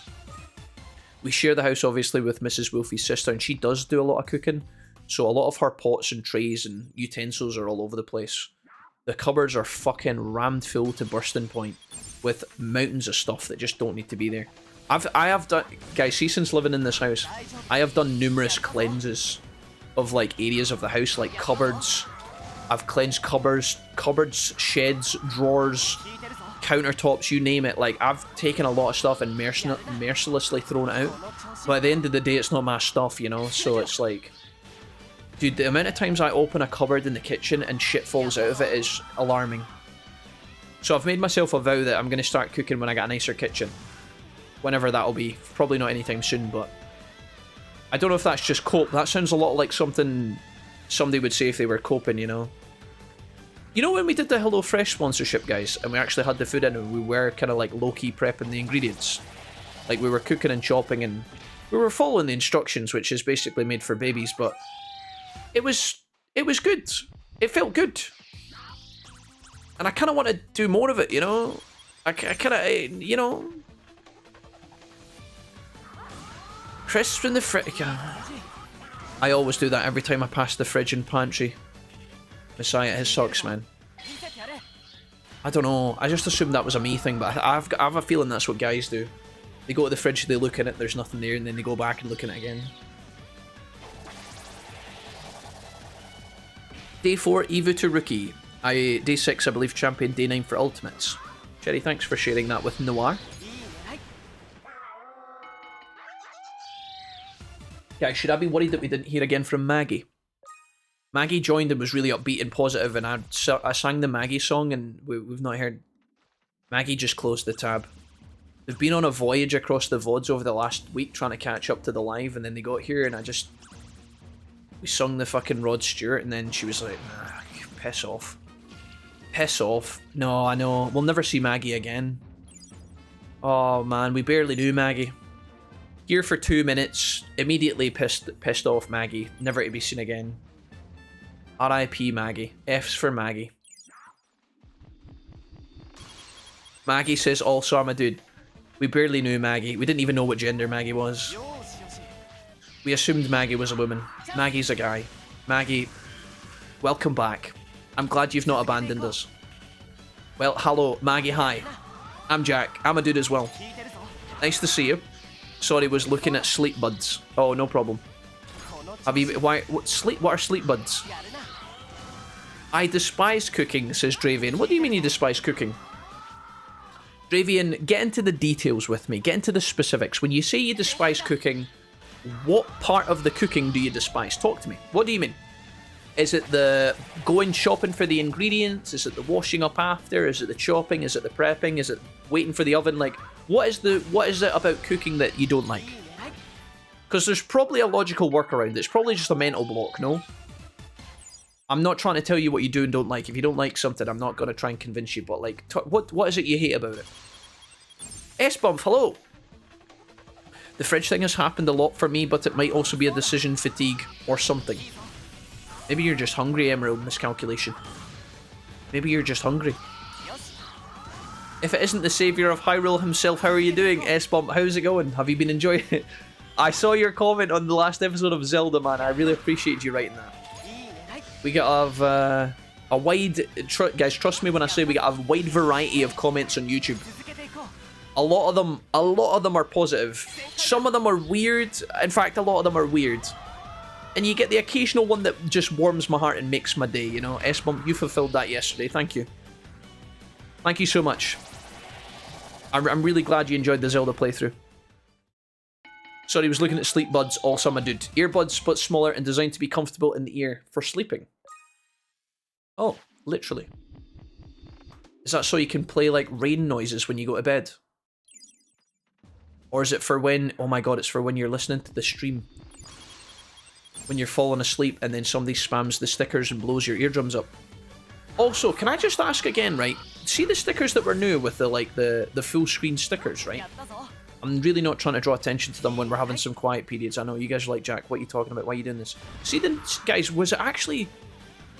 We share the house, obviously, with Mrs. Wolfie's sister, and she does do a lot of cooking. So a lot of her pots and trays and utensils are all over the place. The cupboards are fucking rammed full to bursting point with mountains of stuff that just don't need to be there. I have done, guys, see, since living in this house, I have done numerous cleanses of like areas of the house, like cupboards. I've cleansed cupboards, sheds, drawers, countertops, you name it. Like, I've taken a lot of stuff and mercilessly thrown it out. But at the end of the day, it's not my stuff, you know? So it's like... Dude, the amount of times I open a cupboard in the kitchen and shit falls out of it is alarming. So I've made myself a vow that I'm going to start cooking when I get a nicer kitchen. Whenever that'll be. Probably not anytime soon, but... I don't know if that's just cope. That sounds a lot like something somebody would say if they were coping, you know? You know when we did the HelloFresh sponsorship, guys, and we actually had the food in and we were kind of like low-key prepping the ingredients? Like, we were cooking and chopping and... We were following the instructions, which is basically made for babies, but... It was good. It felt good. And I kind of want to do more of it, you know? I kind of, you know... Crisps in the fridge. I always do that every time I pass the fridge and pantry. Messiah, his sucks, man. I don't know. I just assumed that was a me thing, but I have a feeling that's what guys do. They go to the fridge, they look in it, there's nothing there, and then they go back and look in it again. Day 4, Evo to Rookie. Day 6, I believe, Champion. Day 9 for Ultimates. Cherry, thanks for sharing that with Noir. Guys, should I be worried that we didn't hear again from Maggie? Maggie joined and was really upbeat and positive, and I sang the Maggie song, and we've not heard... Maggie just closed the tab. They've been on a voyage across the VODs over the last week trying to catch up to the live, and then they got here, and we sung the fucking Rod Stewart, and then she was like, nah, piss off. Piss off. No, I know. We'll never see Maggie again. Oh, man, we barely knew Maggie. Here for 2 minutes, immediately pissed off Maggie. Never to be seen again. R.I.P. Maggie. F's for Maggie. Maggie says, also, I'm a dude. We barely knew Maggie. We didn't even know what gender Maggie was. We assumed Maggie was a woman. Maggie's a guy. Maggie, welcome back. I'm glad you've not abandoned us. Well, hello, Maggie, hi. I'm Jack. I'm a dude as well. Nice to see you. Sorry, was looking at sleep buds. Oh, no problem. Have you... What are sleep buds? I despise cooking, says Dravian. What do you mean you despise cooking? Dravian, get into the details with me. Get into the specifics. When you say you despise cooking... What part of the cooking do you despise? Talk to me. What do you mean? Is it the going shopping for the ingredients? Is it the washing up after? Is it the chopping? Is it the prepping? Is it waiting for the oven? Like, what is it about cooking that you don't like? Because there's probably a logical workaround. It's probably just a mental block, no? I'm not trying to tell you what you do and don't like. If you don't like something, I'm not going to try and convince you. But, like, what is it you hate about it? S-Bump, hello! The fridge thing has happened a lot for me, but it might also be a decision fatigue or something. Maybe you're just hungry, Emerald. Miscalculation. Maybe you're just hungry. If it isn't the saviour of Hyrule himself, how are you doing? S-Bump, how's it going? Have you been enjoying it? I saw your comment on the last episode of Zelda, man. I really appreciate you writing that. We got a wide... guys, trust me when I say we got a wide variety of comments on YouTube. A lot of them are positive. Some of them are weird. In fact, a lot of them are weird. And you get the occasional one that just warms my heart and makes my day, you know? S-Bump, you fulfilled that yesterday. Thank you. Thank you so much. I'm really glad you enjoyed the Zelda playthrough. Sorry, I was looking at sleep buds. Also, I'm a dude. Earbuds, but smaller and designed to be comfortable in the ear for sleeping. Oh, literally. Is that so you can play, like, rain noises when you go to bed? Or is it for when... Oh my god, it's for when you're listening to the stream. When you're falling asleep and then somebody spams the stickers and blows your eardrums up. Also, can I just ask again, right? See the stickers that were new with the, like, the full screen stickers, right? I'm really not trying to draw attention to them when we're having some quiet periods. I know you guys are like, Jack, what are you talking about? Why are you doing this? See the... Guys, was it actually...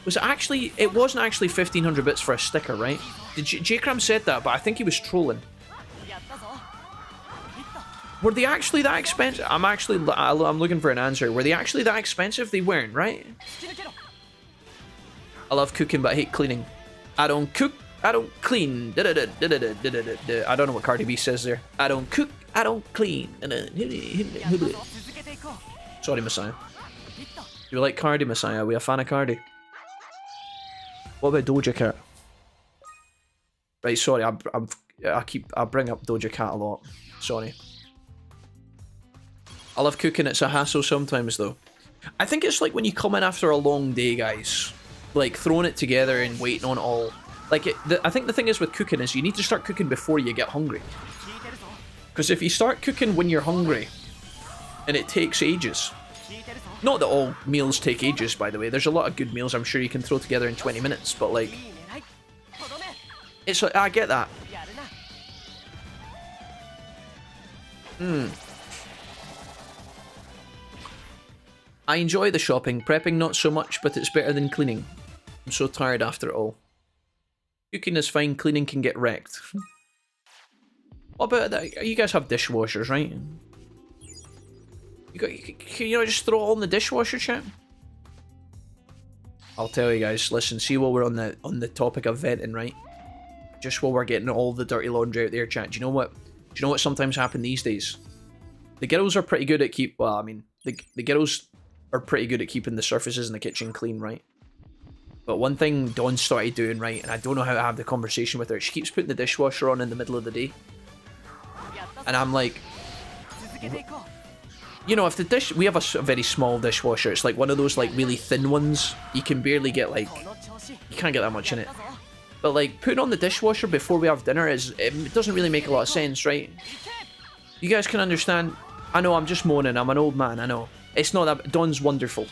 It wasn't actually 1500 bits for a sticker, right? J-Cram said that, but I think he was trolling. Were they actually that expensive? I'm looking for an answer. Were they actually that expensive? They weren't, right? I love cooking, but I hate cleaning. I don't cook, I don't clean. I don't know what Cardi B says there. I don't cook, I don't clean. Sorry, Messiah. You like Cardi, Messiah? Are we a fan of Cardi? What about Doja Cat? Right, sorry, I bring up Doja Cat a lot. Sorry. I love cooking, it's a hassle sometimes though. I think it's like when you come in after a long day, guys. Like throwing it together and waiting on it all. Like, I think the thing is with cooking is you need to start cooking before you get hungry. Because if you start cooking when you're hungry, and it takes ages. Not that all meals take ages, by the way. There's a lot of good meals I'm sure you can throw together in 20 minutes, but like... It's like, I get that. I enjoy the shopping, prepping not so much, but it's better than cleaning. I'm so tired after it all. Cooking is fine, cleaning can get wrecked. What about that? You guys have dishwashers, right? Can you not just throw it all in the dishwasher, chat? I'll tell you guys, listen, see while we're on the topic of venting, right? Just while we're getting all the dirty laundry out there, chat, do you know what sometimes happen these days? The girls are pretty good at the girls are pretty good at keeping the surfaces in the kitchen clean, right? But one thing Dawn started doing, right, and I don't know how to have the conversation with her, she keeps putting the dishwasher on in the middle of the day. And I'm like, you know, if the dish... We have a very small dishwasher. It's like one of those, like, really thin ones. You can barely get, like... You can't get that much in it. But, like, putting on the dishwasher before we have dinner it doesn't really make a lot of sense, right? You guys can understand... I know, I'm just moaning. I'm an old man, I know. It's not that... Dawn's wonderful.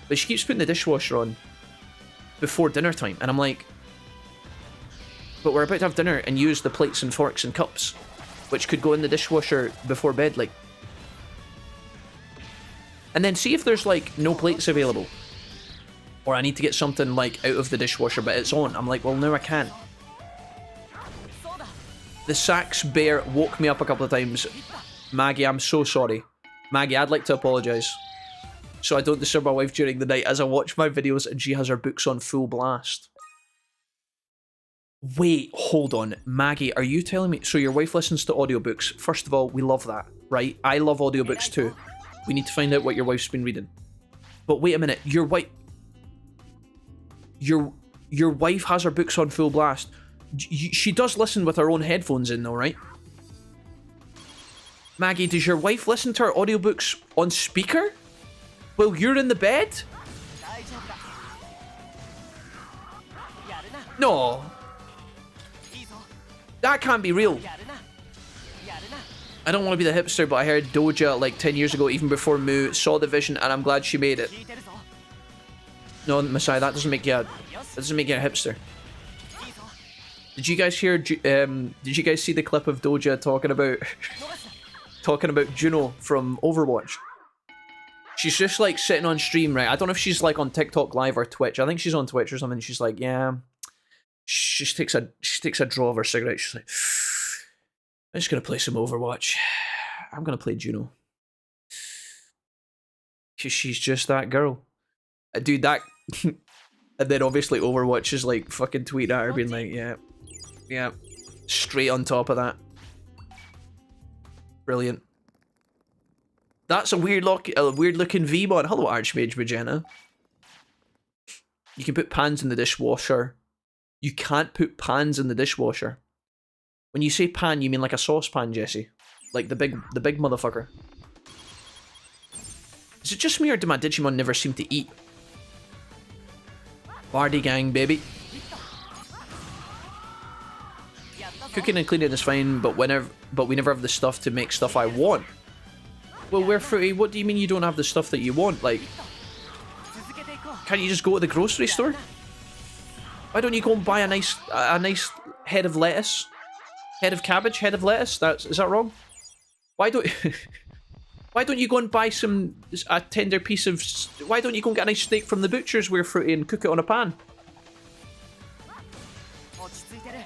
But she keeps putting the dishwasher on before dinner time. And I'm like... But we're about to have dinner and use the plates and forks and cups, which could go in the dishwasher before bed, like... And then see if there's, like, no plates available. Or I need to get something, like, out of the dishwasher, but it's on. I'm like, well, no, I can't. The Sax Bear woke me up a couple of times. Maggie, I'm so sorry. Maggie, I'd like to apologise. So I don't disturb my wife during the night as I watch my videos and she has her books on full blast. Wait, hold on. Maggie, are you telling me... So your wife listens to audiobooks. First of all, we love that, right? I love audiobooks too. We need to find out what your wife's been reading. But wait a minute, your wife... Your wife has her books on full blast. She does listen with her own headphones in though, right? Maggie, does your wife listen to her audiobooks on speaker? While you're in the bed? No. That can't be real. I don't want to be the hipster, but I heard Doja like 10 years ago, even before Moo, saw the vision, and I'm glad she made it. No, Messiah, that doesn't make you a hipster. Did you guys hear? Did you guys see the clip of Doja talking about Juno from Overwatch? She's just like sitting on stream, right? I don't know if she's like on TikTok Live or Twitch. I think she's on Twitch or something. She's like, yeah. She takes a draw of her cigarette. She's like, I'm just gonna play some Overwatch. I'm gonna play Juno. Cause she's just that girl. Dude, that... And then obviously Overwatch is like fucking tweeting at her being like, yeah. Straight on top of that. Brilliant. That's a weird looking V-Mod. Hello, Archmage Magenta. You can put pans in the dishwasher. You can't put pans in the dishwasher. When you say pan, you mean like a saucepan, Jesse? Like the big motherfucker. Is it just me or do my Digimon never seem to eat? Party gang, baby. Cooking and cleaning is fine, but we never have the stuff to make stuff I want. Well, where Fruity? What do you mean you don't have the stuff that you want? Like, can't you just go to the grocery store? Why don't you go and buy a nice head of lettuce, head of cabbage, head of lettuce? Is that wrong? Why don't why don't you go and buy a tender piece of? Why don't you go and get a nice steak from the butcher's, where Fruity, and cook it on a pan?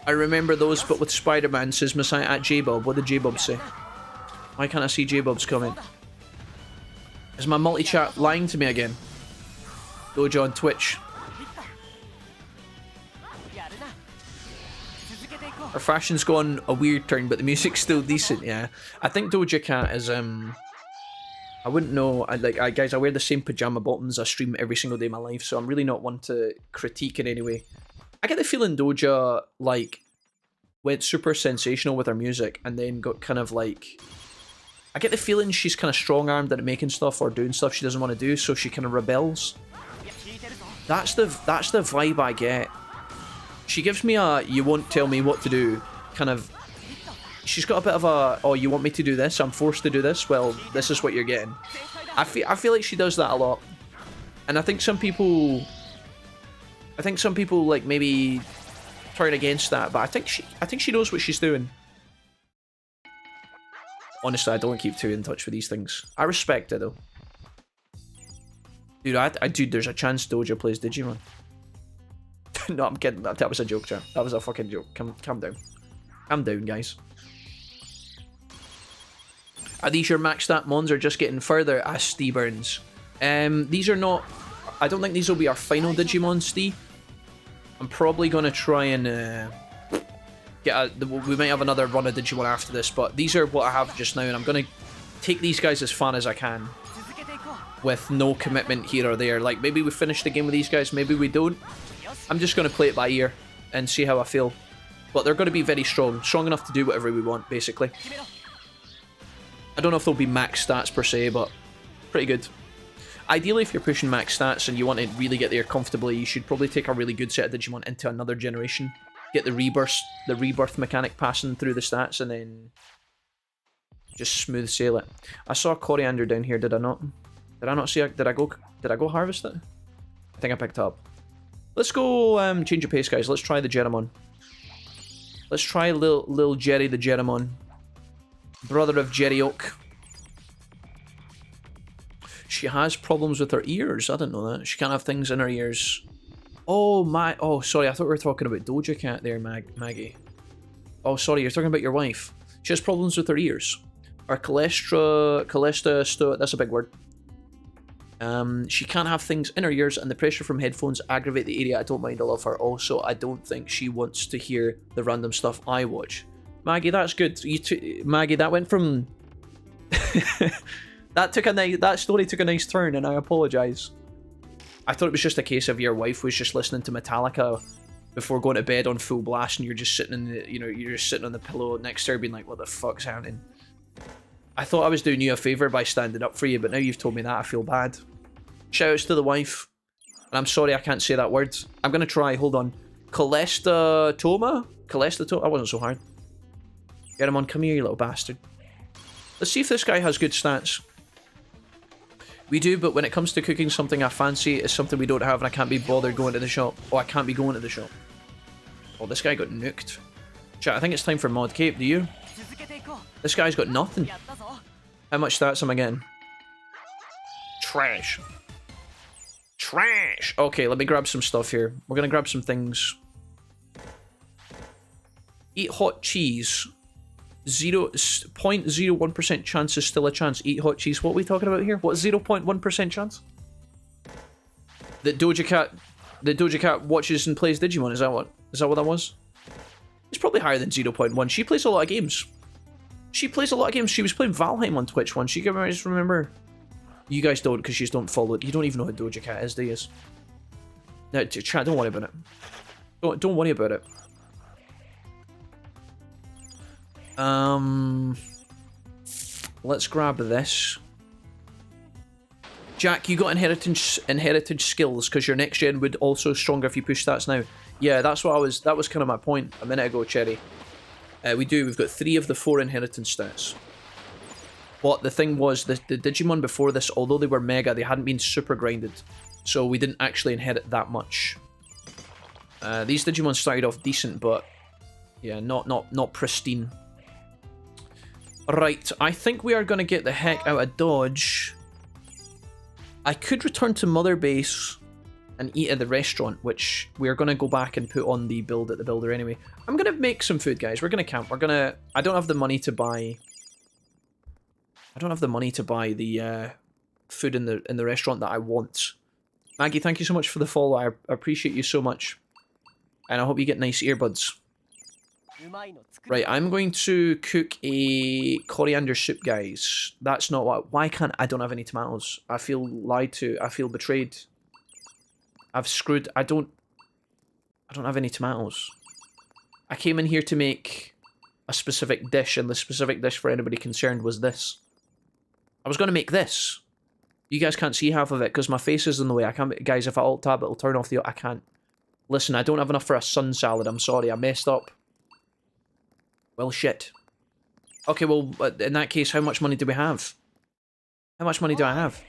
I remember those, but with Spider-Man, says Messiah at J-Bob. What did J-Bob say? Why can't I see J-Bob's comment? Is my multi-chat lying to me again? Dojo on Twitch. Our fashion's gone a weird turn, but the music's still decent, yeah. I think Doja Cat is, I wouldn't know. Guys, I wear the same pajama bottoms. I stream every single day of my life, so I'm really not one to critique in any way. I get the feeling Doja, like, went super sensational with her music and then got kind of like... I get the feeling she's kind of strong-armed at making stuff or doing stuff she doesn't want to do, so she kind of rebels. That's the vibe I get. She gives me a, you won't tell me what to do, kind of... She's got a bit of a, oh, you want me to do this? I'm forced to do this? Well, this is what you're getting. I feel like she does that a lot. And I think some people like maybe turn against that, but I think she knows what she's doing. Honestly, I don't keep too in touch with these things. I respect it though. Dude, dude, there's a chance Doja plays Digimon. No, I'm kidding. That was a joke, chat. That was a fucking joke. Calm down. Calm down, guys. Are these your max stat mons or just getting further? Asked Steve Burns. These are not... I don't think these will be our final Digimon, Steve. I'm probably going to try and we might have another run of Digimon after this, but these are what I have just now, and I'm going to take these guys as far as I can with no commitment here or there. Like, maybe we finish the game with these guys, maybe we don't. I'm just going to play it by ear and see how I feel. But they're going to be very strong enough to do whatever we want, basically. I don't know if they'll be max stats per se, but pretty good. Ideally, if you're pushing max stats and you want to really get there comfortably, you should probably take a really good set of Digimon into another generation. Get the rebirth mechanic passing through the stats, and then just smooth sail it. I saw a coriander down here, did I not? Did I not see it? Did I go harvest it? I think I picked it up. Let's go change of pace, guys. Let's try the Jijimon. Let's try little Jerry the Jijimon. Brother of Jerry Oak. She has problems with her ears. I didn't know that. She can't have things in her ears. Oh my... Oh, sorry. I thought we were talking about Doja Cat there, Maggie. Oh, sorry. You're talking about your wife. She has problems with her ears. Or cholesta... That's a big word. She can't have things in her ears, and the pressure from headphones aggravate the area. I don't mind. I love her. Also, I don't think she wants to hear the random stuff I watch. Maggie, that's good. Maggie, that went from... that story took a nice turn, and I apologise. I thought it was just a case of your wife was just listening to Metallica before going to bed on full blast, and you're just sitting in the, you're just sitting on the pillow next to her, being like, "What the fuck's happening?" I thought I was doing you a favour by standing up for you, but now you've told me that, I feel bad. Shoutouts to the wife, and I'm sorry I can't say that word. I'm gonna try. Hold on. Cholestatoma? Cholestatoma? That wasn't so hard. Get him on. Come here, you little bastard. Let's see if this guy has good stats. We do, but when it comes to cooking something I fancy, it's something we don't have, and I can't be bothered going to the shop. Oh, I can't be going to the shop. Oh, this guy got nuked. Chat, I think it's time for Mod Cape, do you? This guy's got nothing. How much stats am I getting? Trash. Trash! Okay, let me grab some stuff here. We're gonna grab some things. Eat hot cheese. 0.01% chance is still a chance. Eat hot cheese. What are we talking about here? What, 0.1% chance? That Doja Cat watches and plays Digimon. Is that what that was? It's probably higher than 0.1. She plays a lot of games. She plays a lot of games. She was playing Valheim on Twitch once. I just remember. You guys don't, because you don't follow it. You don't even know who Doja Cat is, do you? No, chat, don't worry about it. Don't worry about it. Let's grab this. Jack, you got inherited skills because your next gen would also stronger if you push stats now. Yeah, that's what that was kind of my point a minute ago, Cherry. We do. We've got 3 of the 4 inheritance stats. But the thing was, the Digimon before this, although they were mega, they hadn't been super grinded. So we didn't actually inherit that much. These Digimon started off decent, but yeah, not pristine. Right, I think we are going to get the heck out of Dodge. I could return to Mother Base and eat at the restaurant, which we're going to go back and put on the build at the builder anyway. I'm going to make some food, guys. We're going to camp. I don't have the money to buy... I don't have the money to buy the food in the restaurant that I want. Maggie, thank you so much for the follow. I appreciate you so much. And I hope you get nice earbuds. Right, I'm going to cook a coriander soup, guys. That's not what... Why can't... I don't have any tomatoes. I feel lied to. I feel betrayed. I've screwed... I don't have any tomatoes. I came in here to make a specific dish, and the specific dish for anybody concerned was this. I was going to make this. You guys can't see half of it because my face is in the way. I can't... Guys, if I alt-tab, it'll turn off the... I can't. Listen, I don't have enough for a sun salad. I'm sorry. I messed up. Well, shit. Okay, well, in that case, how much money do we have? How much money do I have?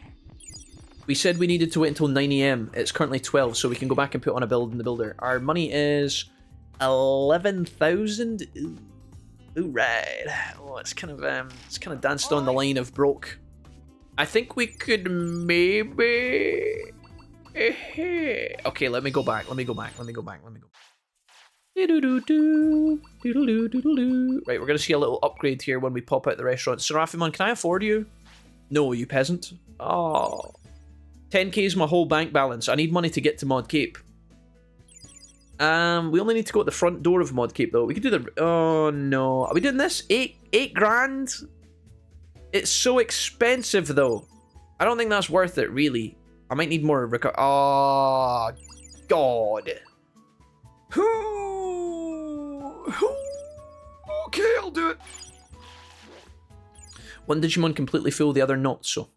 We said we needed to wait until 9 AM. It's currently 12, so we can go back and put on a build in the builder. Our money is 11,000. Ooh, right. Oh, it's kind of danced on the line of broke. I think we could maybe... Okay, let me go back. Right, we're going to see a little upgrade here when we pop out the restaurant. Seraphimon, can I afford you? No, you peasant. Oh. 10k is my whole bank balance. I need money to get to Mod Cape. We only need to go at the front door of Mod Cape, though. We could do the... Oh, no. Are we doing this? 8 grand? It's so expensive, though. I don't think that's worth it, really. I might need more... Oh, God. Okay, I'll do it. One Digimon completely full, the other not so.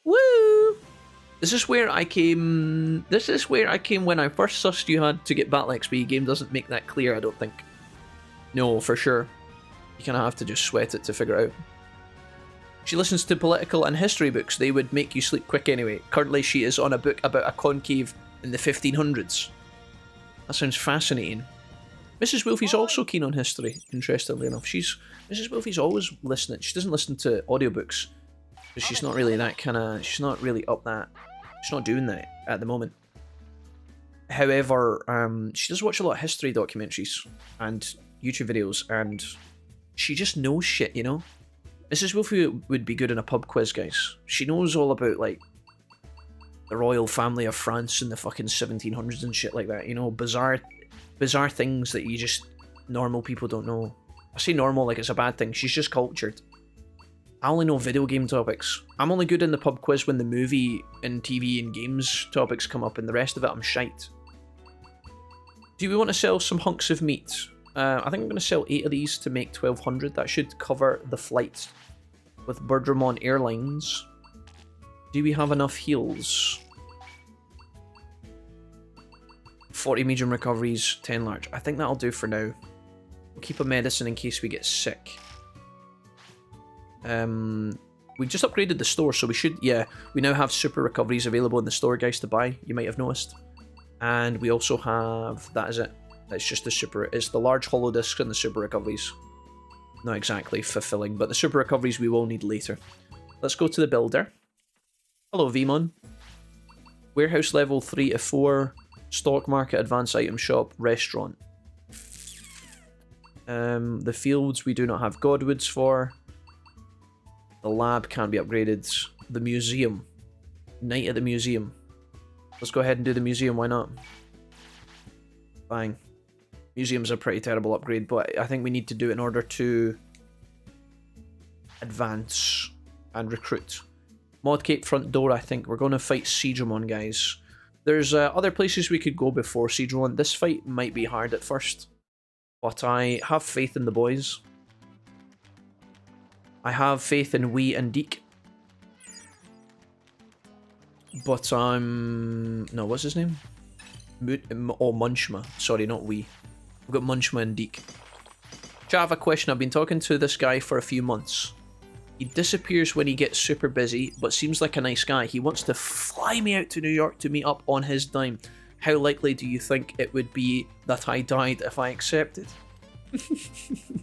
Woo! This is where I came when I first sussed you had to get battle XP. Game doesn't make that clear, I don't think. No, for sure. You kind of have to just sweat it to figure it out. She listens to political and history books. They would make you sleep quick anyway. Currently, she is on a book about a conclave in the 1500s. That sounds fascinating. Mrs. Wolfie's also keen on history, interestingly enough. Mrs. Wolfie's always listening. She doesn't listen to audiobooks. Because she's not really that kind of... She's not really up that... She's not doing that at the moment. However, she does watch a lot of history documentaries and YouTube videos, and she just knows shit, you know? Mrs. Wolfie would be good in a pub quiz, guys. She knows all about, like, the royal family of France in the fucking 1700s and shit like that, you know? Bizarre things that you just... Normal people don't know. I say normal like it's a bad thing. She's just cultured. I only know video game topics. I'm only good in the pub quiz when the movie and TV and games topics come up, and the rest of it I'm shite. Do we want to sell some hunks of meat? I think I'm going to sell 8 of these to make 1,200. That should cover the flight with Birdramon Airlines. Do we have enough heals? 40 medium recoveries, 10 large. I think that'll do for now. We'll keep a medicine in case we get sick. We just upgraded the store, so we should... Yeah, we now have super recoveries available in the store, guys, to buy. You might have noticed. And we also have... That is it. It's just the super... It's the large hollow discs and the super recoveries. Not exactly fulfilling, but the super recoveries we will need later. Let's go to the builder. Hello, Vmon. Warehouse level 3 to 4. Stock market, advanced item shop, restaurant. The fields we do not have Godwoods for. The lab can be upgraded. The museum. Night at the museum. Let's go ahead and do the museum, why not? Bang. Museum's a pretty terrible upgrade, but I think we need to do it in order to advance and recruit. Mod Cape front door, I think. We're going to fight Jijimon, guys. There's other places we could go before Jijimon. This fight might be hard at first, but I have faith in the boys. I have faith in Wee and Deke. But no, what's his name? Oh, Munchma. Sorry, not Wee. We've got Munchma and Deke. Chat, I have a question. I've been talking to this guy for a few months. He disappears when he gets super busy, but seems like a nice guy. He wants to fly me out to New York to meet up on his dime. How likely do you think it would be that I died if I accepted?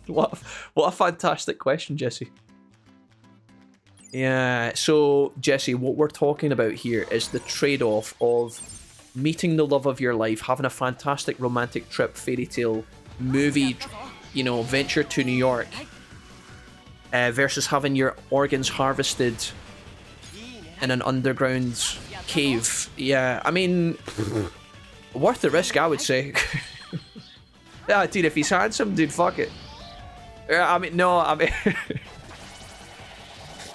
What a fantastic question, Jesse. Yeah, so Jesse, what we're talking about here is the trade-off of meeting the love of your life, having a fantastic romantic trip, fairy tale, movie, you know, venture to New York, versus having your organs harvested in an underground cave. Yeah, I mean, worth the risk, I would say. Yeah, dude, if he's handsome, dude, fuck it. Yeah, I mean, no, I mean...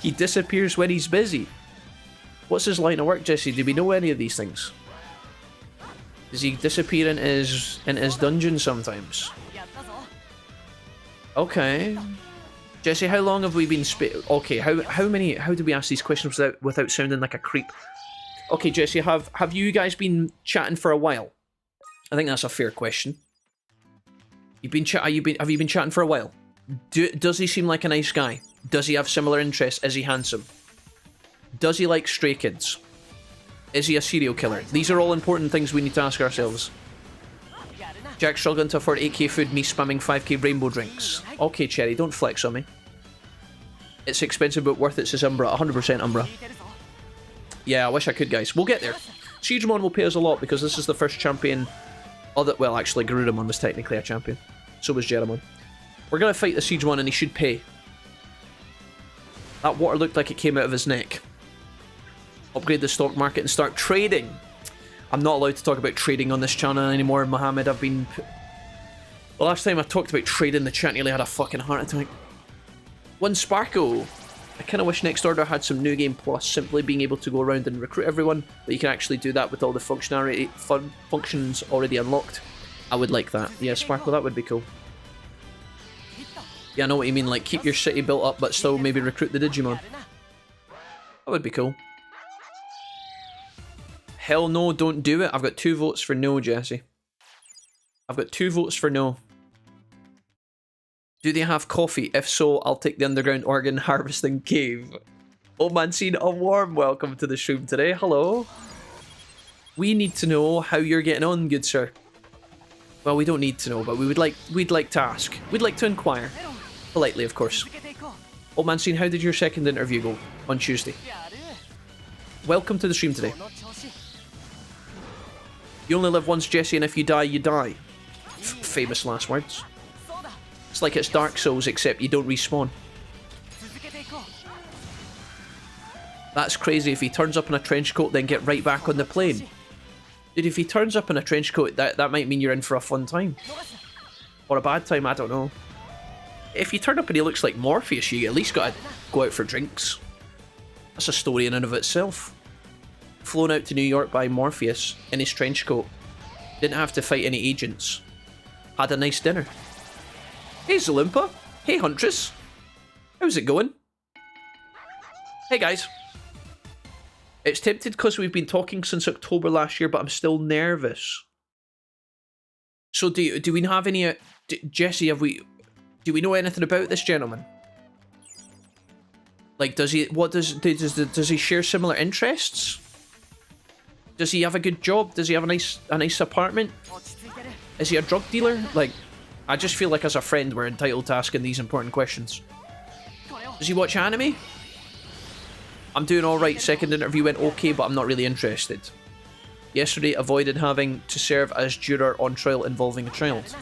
He disappears when he's busy. What's his line of work, Jesse? Do we know any of these things? Does he disappear in his dungeon sometimes? Okay. Jesse, how long have we been okay, how do we ask these questions without sounding like a creep? Okay, Jesse, have you guys been chatting for a while? I think that's a fair question. Have you been chatting for a while? Does he seem like a nice guy? Does he have similar interests? Is he handsome? Does he like stray kids? Is he a serial killer? These are all important things we need to ask ourselves. Jack struggling to afford 8k food, me spamming 5k rainbow drinks. Okay, Cherry, don't flex on me. It's expensive but worth it, says Umbra. 100% Umbra. Yeah, I wish I could, guys. We'll get there. Jijimon will pay us a lot because this is the first champion... well, actually, Garudamon was technically a champion. So was Jeramon. We're going to fight the Jijimon and he should pay. That water looked like it came out of his neck. Upgrade the stock market and start trading. I'm not allowed to talk about trading on this channel anymore, Mohammed. I've been... The last time I talked about trading, the chat nearly had a fucking heart attack. One Sparko. I kind of wish Next Order had some New Game Plus, simply being able to go around and recruit everyone, but you can actually do that with all the functions already unlocked. I would like that. Yeah, Sparko, that would be cool. Yeah, I know what you mean, like keep your city built up but still maybe recruit the Digimon. That would be cool. Hell no, don't do it. I've got 2 votes for no, Jesse. I've got 2 votes for no. Do they have coffee? If so, I'll take the underground organ harvesting cave. Oh man, seen a warm welcome to the stream today. Hello. We need to know how you're getting on, good sir. Well, we don't need to know, but we'd like to ask. We'd like to inquire. Politely, of course. Old man scene, how did your second interview go on Tuesday? Welcome to the stream today. You only live once, Jesse, and if you die, you die. Famous last words. It's like it's Dark Souls, except you don't respawn. That's crazy. If he turns up in a trench coat, then get right back on the plane. Dude, if he turns up in a trench coat, that might mean you're in for a fun time. Or a bad time, I don't know. If you turn up and he looks like Morpheus, you at least gotta go out for drinks. That's a story in and of itself. Flown out to New York by Morpheus in his trench coat. Didn't have to fight any agents. Had a nice dinner. Hey Zalumpa. Hey Huntress. How's it going? Hey guys. It's tempted because we've been talking since October last year, but I'm still nervous. So do we have any... Jesse, do we know anything about this gentleman? Like, does he... Does he share similar interests? Does he have a good job? Does he have a nice apartment? Is he a drug dealer? Like, I just feel like as a friend we're entitled to asking these important questions. Does he watch anime? I'm doing alright, second interview went okay, but I'm not really interested. Yesterday avoided having to serve as juror on trial involving a child.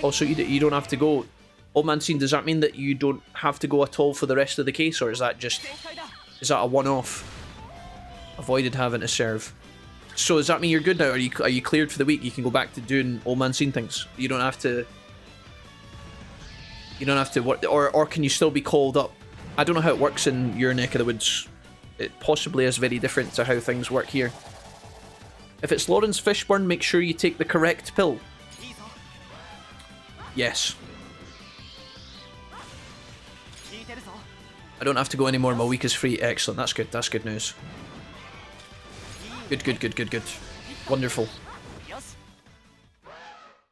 Also, you don't have to go. Old man scene, does that mean that you don't have to go at all for the rest of the case, or is that a one-off? Avoided having to serve. So does that mean you're good now? Are you cleared for the week? You can go back to doing old man scene things. You don't have to work, or can you still be called up? I don't know how it works in your neck of the woods. It possibly is very different to how things work here. If it's Lawrence Fishburne, make sure you take the correct pill. Yes. I don't have to go anymore. My week is free. Excellent. That's good. That's good news. Good. Wonderful.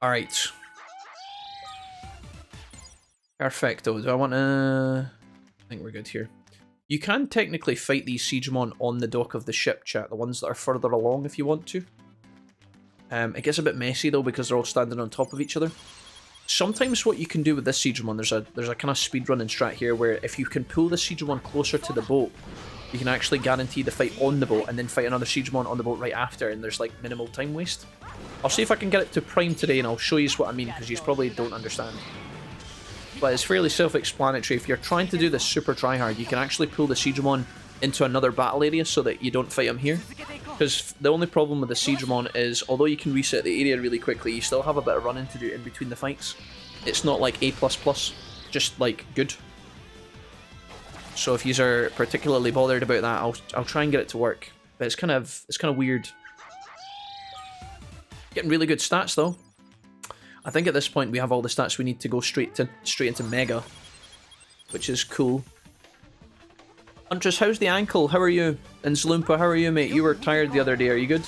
Alright. Perfecto. Do I want to... I think we're good here. You can technically fight these Jijimon on the dock of the ship, chat. The ones that are further along if you want to. It gets a bit messy though because they're all standing on top of each other. Sometimes what you can do with this Jijimon, there's a kind of speedrunning strat here where if you can pull the Jijimon closer to the boat, you can actually guarantee the fight on the boat and then fight another Jijimon on the boat right after, and there's like minimal time waste. I'll see if I can get it to Prime today and I'll show you what I mean because you probably don't understand. But it's fairly self-explanatory. If you're trying to do this super tryhard, you can actually pull the Jijimon into another battle area so that you don't fight them here. Because the only problem with the Jijimon is, although you can reset the area really quickly, you still have a bit of running to do in between the fights. It's not like A++, just like good. So if you are particularly bothered about that, I'll try and get it to work. But it's kind of weird. Getting really good stats though. I think at this point we have all the stats we need to go straight into Mega, which is cool. Huntress, how's the ankle? How are you? And Zloompa, how are you, mate? You were tired the other day. Are you good?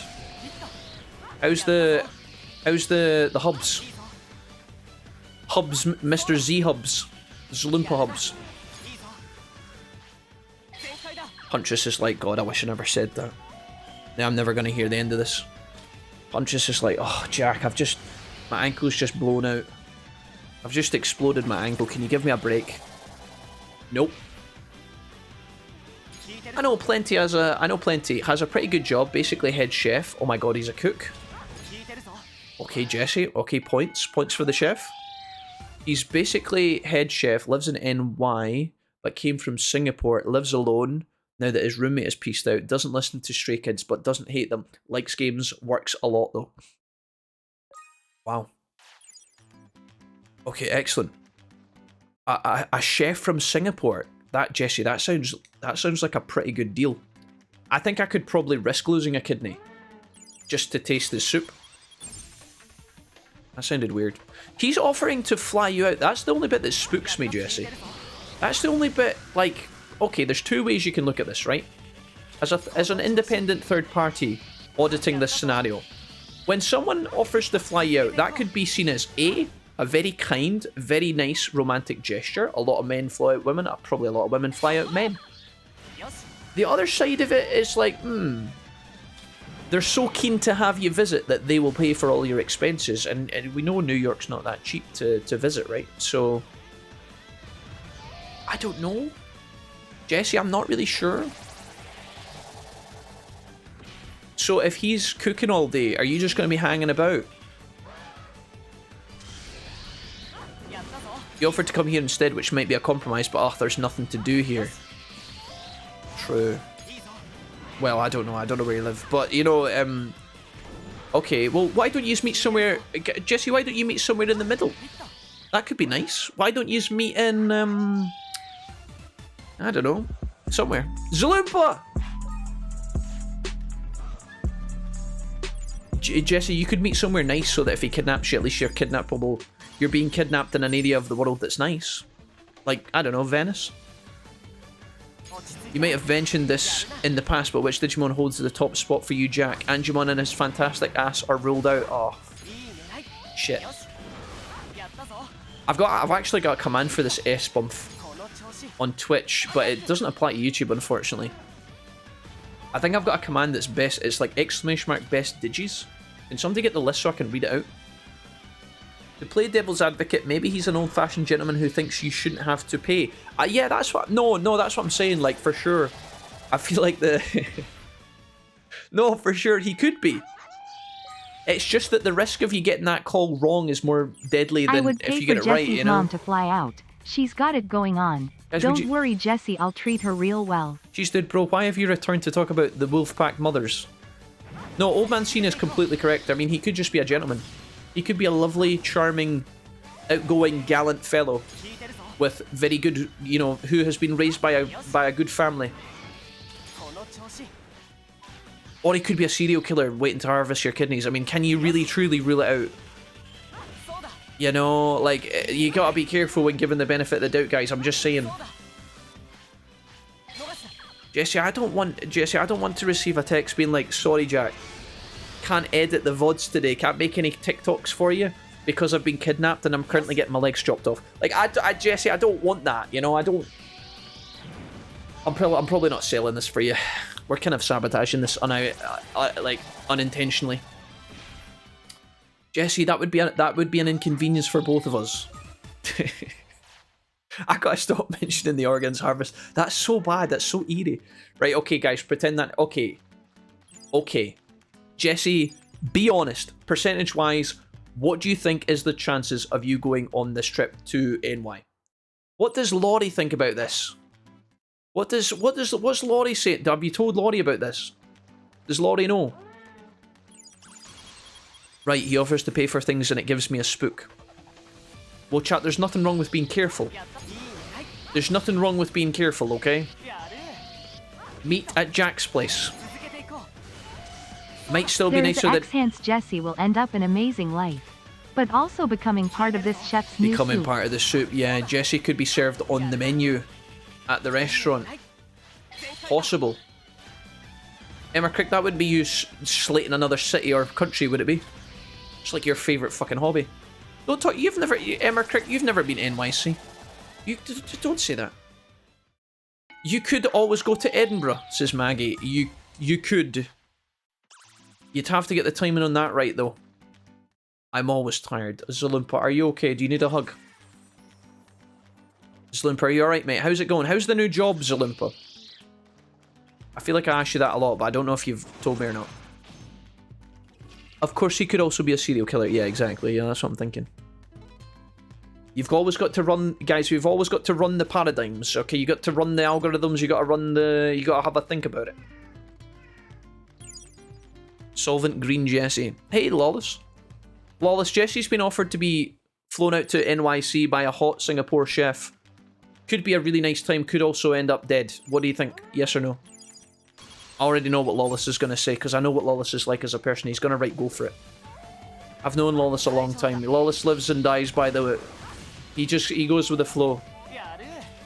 How's the hubs? Hubs, Mr. Z hubs, Zloompa hubs. Huntress is like, God, I wish I never said that. Now I'm never gonna hear the end of this. Huntress is like, oh, Jack, my ankle's just blown out. I've just exploded my ankle. Can you give me a break? Nope. I know Plenty has a pretty good job. Basically head chef. Oh my God, he's a cook. Okay, Jesse. Okay, points for the chef. He's basically head chef. Lives in NY, but came from Singapore. Lives alone now that his roommate is pieced out. Doesn't listen to Stray Kids, but doesn't hate them. Likes games. Works a lot though. Wow. Okay, excellent. A chef from Singapore. That, Jesse, that sounds like a pretty good deal. I think I could probably risk losing a kidney just to taste the soup. That sounded weird. He's offering to fly you out. That's the only bit that spooks me, Jesse. That's the only bit, like, okay, there's two ways you can look at this, right? As an independent third party auditing this scenario, when someone offers to fly you out, that could be seen as A, a very kind, very nice romantic gesture. A lot of men fly out women, probably a lot of women fly out men. The other side of it is like, they're so keen to have you visit that they will pay for all your expenses, and we know New York's not that cheap to visit, right? So, I don't know. Jesse, I'm not really sure. So if he's cooking all day, are you just going to be hanging about? You offered to come here instead, which might be a compromise, but there's nothing to do here. True. Well, I don't know where you live, but you know, okay, well, why don't you meet somewhere, Jesse, why don't you meet somewhere in the middle? That could be nice. Why don't you meet in, I don't know, somewhere. Zaloompa! Jesse, you could meet somewhere nice so that if he kidnaps you, at least you're kidnappable. You're being kidnapped in an area of the world that's nice. Like, I don't know, Venice? You might have mentioned this in the past, but which Digimon holds the top spot for you, Jack? Angemon and his fantastic ass are ruled out. Oh, shit. I've actually got a command for this S bump on Twitch, but it doesn't apply to YouTube, unfortunately. I think I've got a command that's best. It's like ! Best digis. Can somebody get the list so I can read it out? To play devil's advocate, maybe he's an old-fashioned gentleman who thinks you shouldn't have to pay. Yeah, that's what... No, that's what I'm saying, like, for sure. I feel like the... No, for sure, he could be. It's just that the risk of you getting that call wrong is more deadly than if you get it right, you know? I would pay for Jessie's mom to fly out. She's got it going on. Guys, Don't worry, Jessie, I'll treat her real well. Jeez, dude, bro, why have you returned to talk about the Wolfpack mothers? No, Old Man Cena is completely correct. I mean, he could just be a gentleman. He could be a lovely, charming, outgoing, gallant fellow with very good, you know, who has been raised by a good family. Or he could be a serial killer waiting to harvest your kidneys. I mean, can you really, truly rule it out? You know, like, you gotta be careful when giving the benefit of the doubt, guys. I'm just saying. Jesse, I don't want to receive a text being like, sorry, Jack, can't edit the VODs today, can't make any TikToks for you. because I've been kidnapped and I'm currently getting my legs chopped off. Like, Jesse, I don't want that, you know? I don't... I'm probably not selling this for you. We're kind of sabotaging this like unintentionally. Jesse, that would be an inconvenience for both of us. I gotta stop mentioning the organs harvest. That's so bad. That's so eerie. Right? Okay, guys, pretend that. Okay. Jesse, be honest. Percentage-wise, what do you think is the chances of you going on this trip to NY? What does Laurie think about this? What's Laurie say? Have you told Laurie about this? Does Laurie know? Right, he offers to pay for things and it gives me a spook. Well, chat, there's nothing wrong with being careful. There's nothing wrong with being careful, okay? Meet at Jack's place. Might still be nicer that... Hence Jesse will end up an amazing life. But also becoming part of this chef's new soup. Becoming part of the soup, yeah. Jesse could be served on the menu at the restaurant. Possible. Emma Crick, that wouldn't be you slating another city or country, would it be? It's like your favourite fucking hobby. Don't talk. Emma Crick, you've never been NYC. You don't say that. You could always go to Edinburgh, says Maggie. You could. You'd have to get the timing on that right, though. I'm always tired. Zalumpa, are you okay? Do you need a hug? Zalumpa, are you alright, mate? How's it going? How's the new job, Zalumpa? I feel like I ask you that a lot, but I don't know if you've told me or not. Of course, he could also be a serial killer. Yeah, exactly. Yeah, that's what I'm thinking. You've always got to run, guys. We've always got to run the paradigms. Okay, you got to run the algorithms. You got to have a think about it. Solvent Green Jesse. Hey, Lawless. Lawless, Jesse's been offered to be flown out to NYC by a hot Singapore chef. Could be a really nice time. Could also end up dead. What do you think? Yes or no? I already know what Lawless is going to say, because I know what Lawless is like as a person. He's going to go for it. I've known Lawless a long time. Lawless lives and dies by the... He goes with the flow.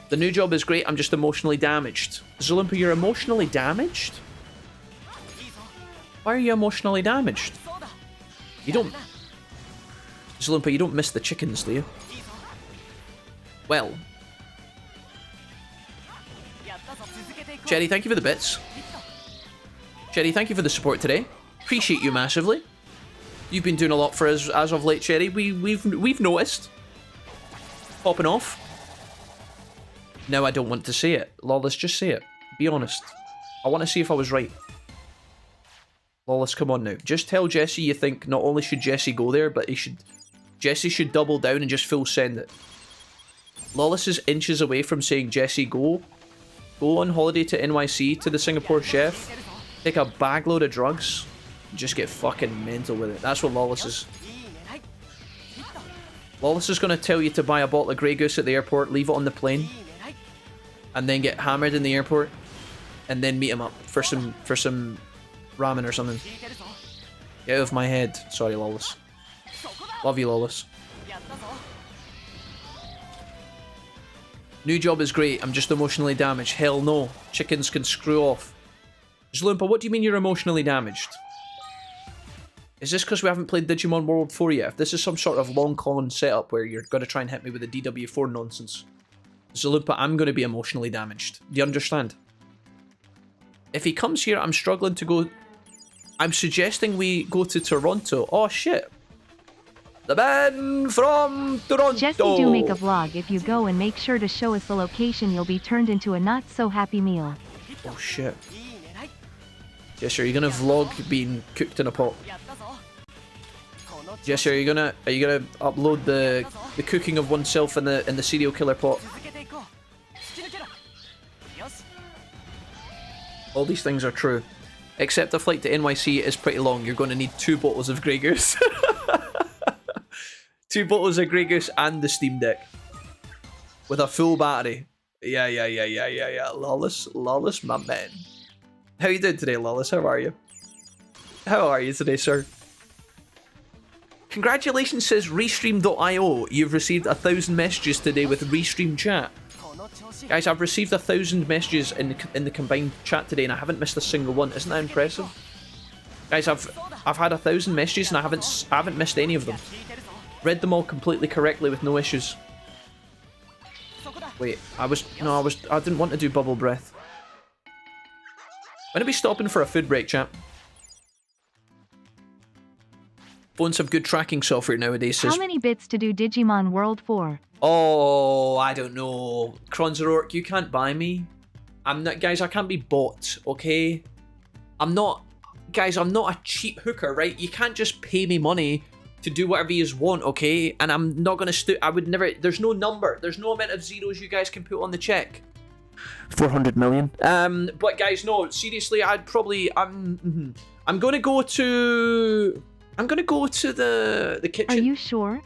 The new job is great, I'm just emotionally damaged. Zalumpa, you're emotionally damaged? Why are you emotionally damaged? You don't... Zalumpa, you don't miss the chickens, do you? Well. Cherry, thank you for the bits. Cherry, thank you for the support today. Appreciate you massively. You've been doing a lot for us as of late, Cherry. We've noticed. Popping off. Now I don't want to say it. Lawless, just say it. Be honest. I want to see if I was right. Lawless, come on now. Just tell Jesse you think not only should Jesse go there, but Jesse should double down and just full send it. Lawless is inches away from saying, Jesse, go on holiday to NYC to the Singapore chef, take a bagload of drugs, and just get fucking mental with it. That's what Lawless is. Lawless is going to tell you to buy a bottle of Grey Goose at the airport, leave it on the plane, and then get hammered in the airport, and then meet him up for some ramen or something. Get out of my head. Sorry, Lawless. Love you, Lawless. New job is great. I'm just emotionally damaged. Hell no. Chickens can screw off. Zloompa, what do you mean you're emotionally damaged? Is this because we haven't played Digimon World 4 yet? If this is some sort of long con setup where you're going to try and hit me with the DW4 nonsense. Zaloompa, I'm going to be emotionally damaged. Do you understand? If he comes here, I'm struggling to go... I'm suggesting we go to Toronto. Oh, shit. The man from Toronto! Jesse, do make a vlog if you go, and make sure to show us the location. You'll be turned into a not-so-happy meal. Oh, shit. Jesse, are you going to vlog being cooked in a pot? Jesse, are you gonna upload the cooking of oneself in the serial killer pot? All these things are true. Except a flight to NYC is pretty long. You're going to need 2 bottles of Grey Goose. 2 bottles of Grey Goose and the Steam Deck. With a full battery. Yeah. Lawless, my man. How you doing today, Lawless? How are you? How are you today, sir? Congratulations, says Restream.io. You've received 1,000 messages today with Restream chat. Guys, I've received 1,000 messages in the combined chat today, and I haven't missed a single one. Isn't that impressive? Guys, I've had 1,000 messages, and I haven't missed any of them. Read them all completely correctly with no issues. Wait, I didn't want to do bubble breath. When are we stopping for a food break, chat? Phones have good tracking software nowadays. How many bits to do Digimon World 4? Oh, I don't know. Kronzerork, you can't buy me. I'm not, guys, I can't be bought, okay? I'm not a cheap hooker, right? You can't just pay me money to do whatever you want, okay? And I'm not gonna I would never, there's no number, there's no amount of zeros you guys can put on the check. 400 million. But guys, no, seriously, I'm gonna go to the kitchen. Are you sure?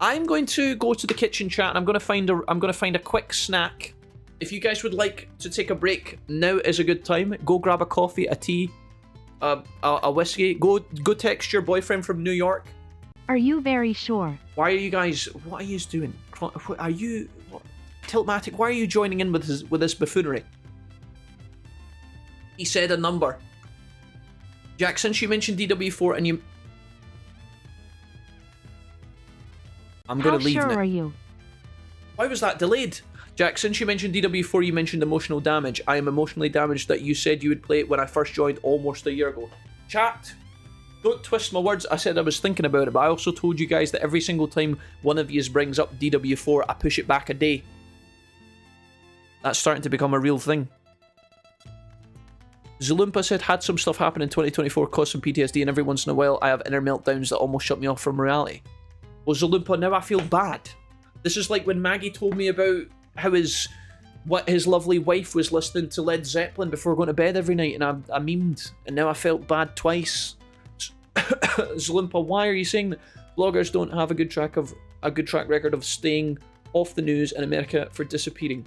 I'm going to go to the kitchen, chat, and I'm gonna find a quick snack. If you guys would like to take a break, now is a good time. Go grab a coffee, a tea, a whiskey. Go text your boyfriend from New York. Are you very sure? Why are you guys? What are you doing? Are you Tiltmatic? Why are you joining in with this buffoonery? He said a number. Jack, since you mentioned DW4 and you, I'm gonna leave now. How sure are you? Why was that delayed? Jack, since you mentioned DW4, you mentioned emotional damage. I am emotionally damaged that you said you would play it when I first joined almost a year ago. Chat, don't twist my words. I said I was thinking about it, but I also told you guys that every single time one of you brings up DW4, I push it back a day. That's starting to become a real thing. Zalumpa said, had some stuff happen in 2024, caused some PTSD, and every once in a while I have inner meltdowns that almost shut me off from reality. Well, Zalumpa, now I feel bad. This is like when Maggie told me about how his lovely wife was listening to Led Zeppelin before going to bed every night, and I memed, and now I felt bad twice. Zalumpa, why are you saying that bloggers don't have a good track record of staying off the news in America for disappearing?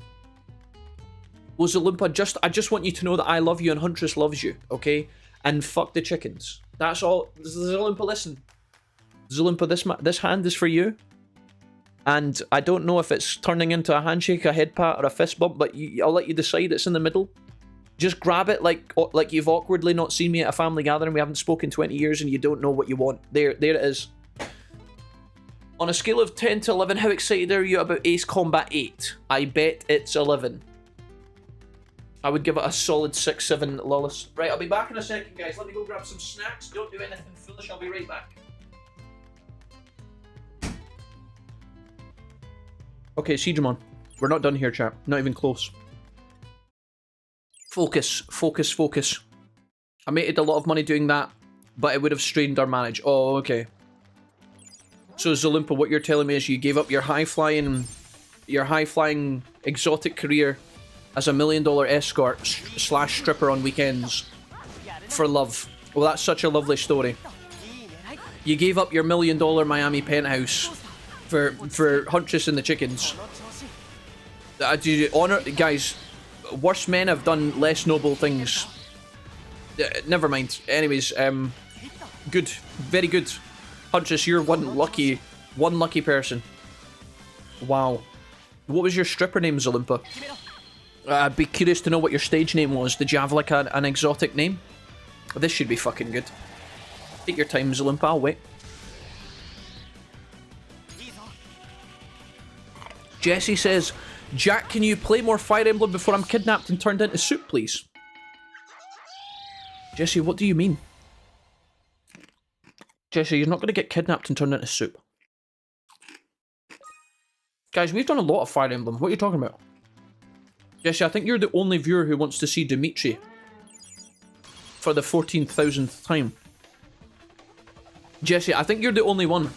Well, Zalumpa, I just want you to know that I love you and Huntress loves you, okay? And fuck the chickens. That's all. Zalumpa, listen. Zalumpa, this hand is for you. And I don't know if it's turning into a handshake, a head pat, or a fist bump, but I'll let you decide. It's in the middle. Just grab it like you've awkwardly not seen me at a family gathering. We haven't spoken 20 years and you don't know what you want. There it is. On a scale of 10 to 11, how excited are you about Ace Combat 8? I bet it's 11. I would give it a solid 6-7, Lawless. Right, I'll be back in a second, guys. Let me go grab some snacks. Don't do anything foolish. I'll be right back. Okay, Jijimon. We're not done here, chap. Not even close. Focus, focus, focus. I made a lot of money doing that, but it would have strained our marriage. Oh, okay. So, Zalumpa, what you're telling me is you gave up your high-flying exotic career as a $1 million escort / stripper on weekends for love. Well, that's such a lovely story. You gave up your $1 million Miami penthouse for Huntress and the chickens. Do you honor, guys? Worse men have done less noble things. Never mind. Anyways, good, very good. Huntress, you're one lucky person. Wow. What was your stripper name, Zalumpa? I'd be curious to know what your stage name was. Did you have like an exotic name? This should be fucking good. Take your time, Zalumpa. I'll wait. Jesse says, Jack, can you play more Fire Emblem before I'm kidnapped and turned into soup, please? Jesse, what do you mean? Jesse, you're not going to get kidnapped and turned into soup. Guys, we've done a lot of Fire Emblem. What are you talking about? Jesse, I think you're the only viewer who wants to see Dimitri for the 14,000th time. Jesse, I think you're the only one.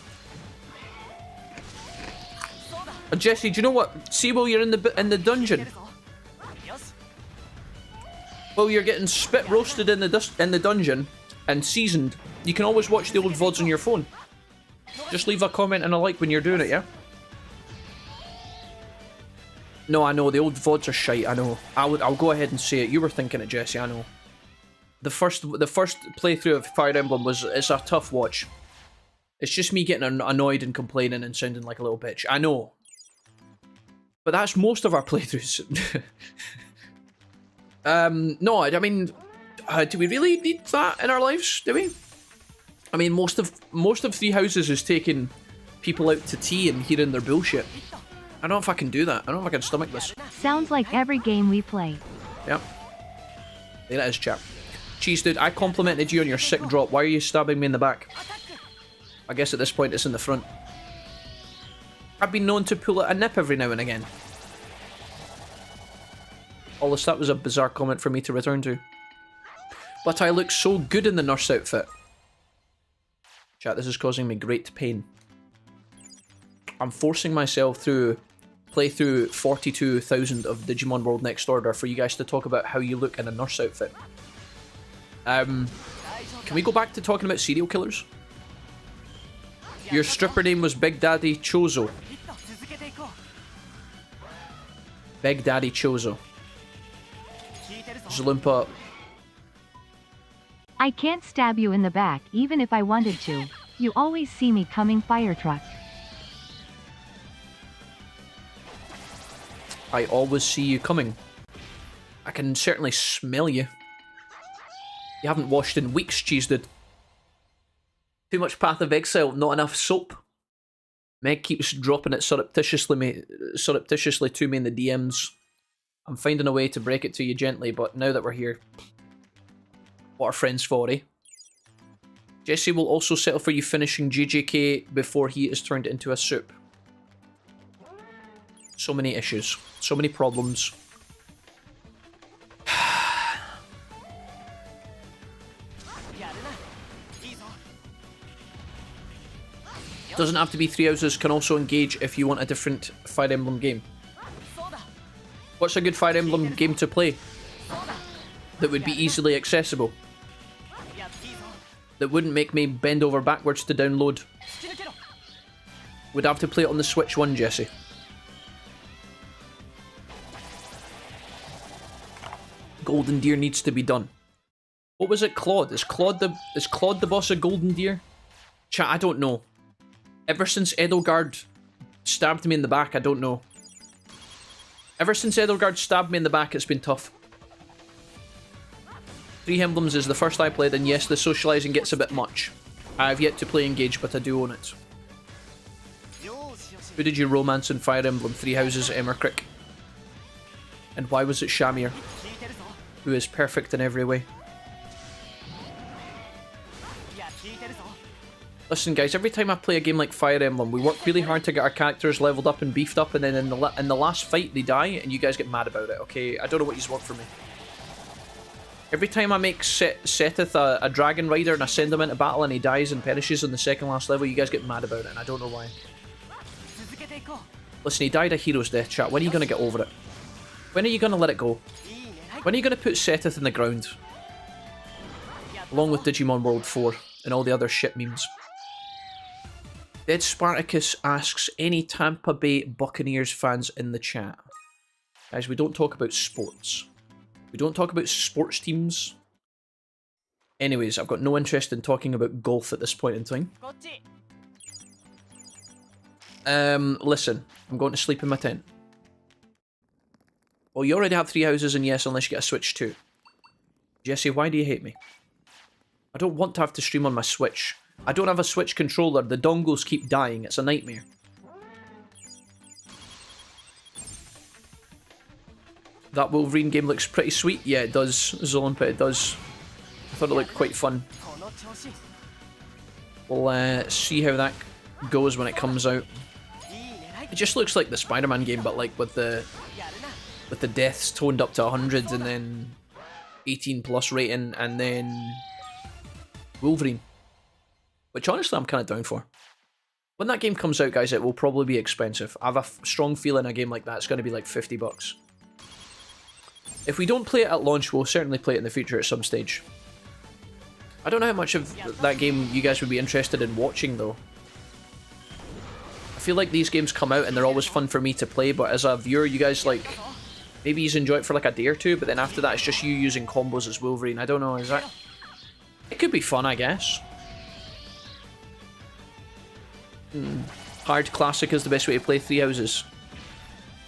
Jesse, do you know what? See, while you're in the dungeon, while you're getting spit roasted in the dungeon and seasoned, you can always watch the old VODs on your phone. Just leave a comment and a like when you're doing it, yeah? No, I know the old VODs are shite. I know. I'll go ahead and say it. You were thinking it, Jesse. I know. The first playthrough of Fire Emblem it's a tough watch. It's just me getting annoyed and complaining and sounding like a little bitch. I know. But that's most of our playthroughs. No, I mean, do we really need that in our lives? Do we? I mean, most of Three Houses is taking people out to tea and hearing their bullshit. I don't know if I can do that. I don't know if I can stomach this. Sounds like every game we play. Yep. There that is, chap. Cheese dude, I complimented you on your sick drop. Why are you stabbing me in the back? I guess at this point it's in the front. I've been known to pull out a nip every now and again. Although that was a bizarre comment for me to return to. But I look so good in the nurse outfit. Chat, this is causing me great pain. I'm forcing myself to play through 42,000 of Digimon World Next Order for you guys to talk about how you look in a nurse outfit. Can we go back to talking about serial killers? Your stripper name was Big Daddy Chozo. Big Daddy Chozo. Zloompa. I can't stab you in the back even if I wanted to. You always see me coming, fire truck. I always see you coming. I can certainly smell you. You haven't washed in weeks, cheese dude. Too much Path of Exile, not enough soap. Meg keeps dropping it surreptitiously to me in the DMs. I'm finding a way to break it to you gently, but now that we're here, what are friends for, eh? Jesse will also settle for you finishing JJK before he is turned into a soup. So many issues, so many problems. Doesn't have to be 3 houses, can also engage if you want a different Fire Emblem game. What's a good Fire Emblem game to play that would be easily accessible? That wouldn't make me bend over backwards to download? Would have to play it on the Switch 1, Jesse. Golden Deer needs to be done. What was it, Claude? Is Claude the boss of Golden Deer? Chat, I don't know. Ever since Edelgard stabbed me in the back, I don't know. Ever since Edelgard stabbed me in the back, it's been tough. 3 Emblems is the first I played, and yes, the socializing gets a bit much. I have yet to play Engage, but I do own it. Who did you romance in Fire Emblem 3 Houses at Emmercrick? And why was it Shamir? Who is perfect in every way. Listen guys, every time I play a game like Fire Emblem, we work really hard to get our characters leveled up and beefed up, and then in the last fight they die, and you guys get mad about it, okay? I don't know what you want from me. Every time I make Sethith a dragon rider and I send him into battle and he dies and perishes on the second last level, you guys get mad about it, and I don't know why. Listen, he died a hero's death, chat. When are you going to get over it? When are you going to let it go? When are you going to put Sethith in the ground? Along with Digimon World 4 and all the other shit memes. Dead Spartacus asks, any Tampa Bay Buccaneers fans in the chat? Guys, we don't talk about sports. We don't talk about sports teams. Anyways, I've got no interest in talking about golf at this point in time. Listen, I'm going to sleep in my tent. Well, you already have 3 houses, and yes, unless you get a Switch 2. Jesse, why do you hate me? I don't want to have to stream on my Switch. I don't have a Switch controller. The dongles keep dying. It's a nightmare. That Wolverine game looks pretty sweet. Yeah, it does, Zolompa, it does. I thought it looked quite fun. We'll see how that goes when it comes out. It just looks like the Spider-Man game, but like with the deaths toned up to 100 and then 18 plus rating and then Wolverine. Which honestly I'm kind of down for. When that game comes out, guys, it will probably be expensive. I have a strong feeling a game like that is going to be like 50 bucks. If we don't play it at launch, we'll certainly play it in the future at some stage. I don't know how much of that game you guys would be interested in watching, though. I feel like these games come out and they're always fun for me to play, but as a viewer, you guys, like, maybe you enjoy it for like a day or two, but then after that, it's just you using combos as Wolverine. I don't know, is that... It could be fun, I guess. Hard Classic is the best way to play 3 houses.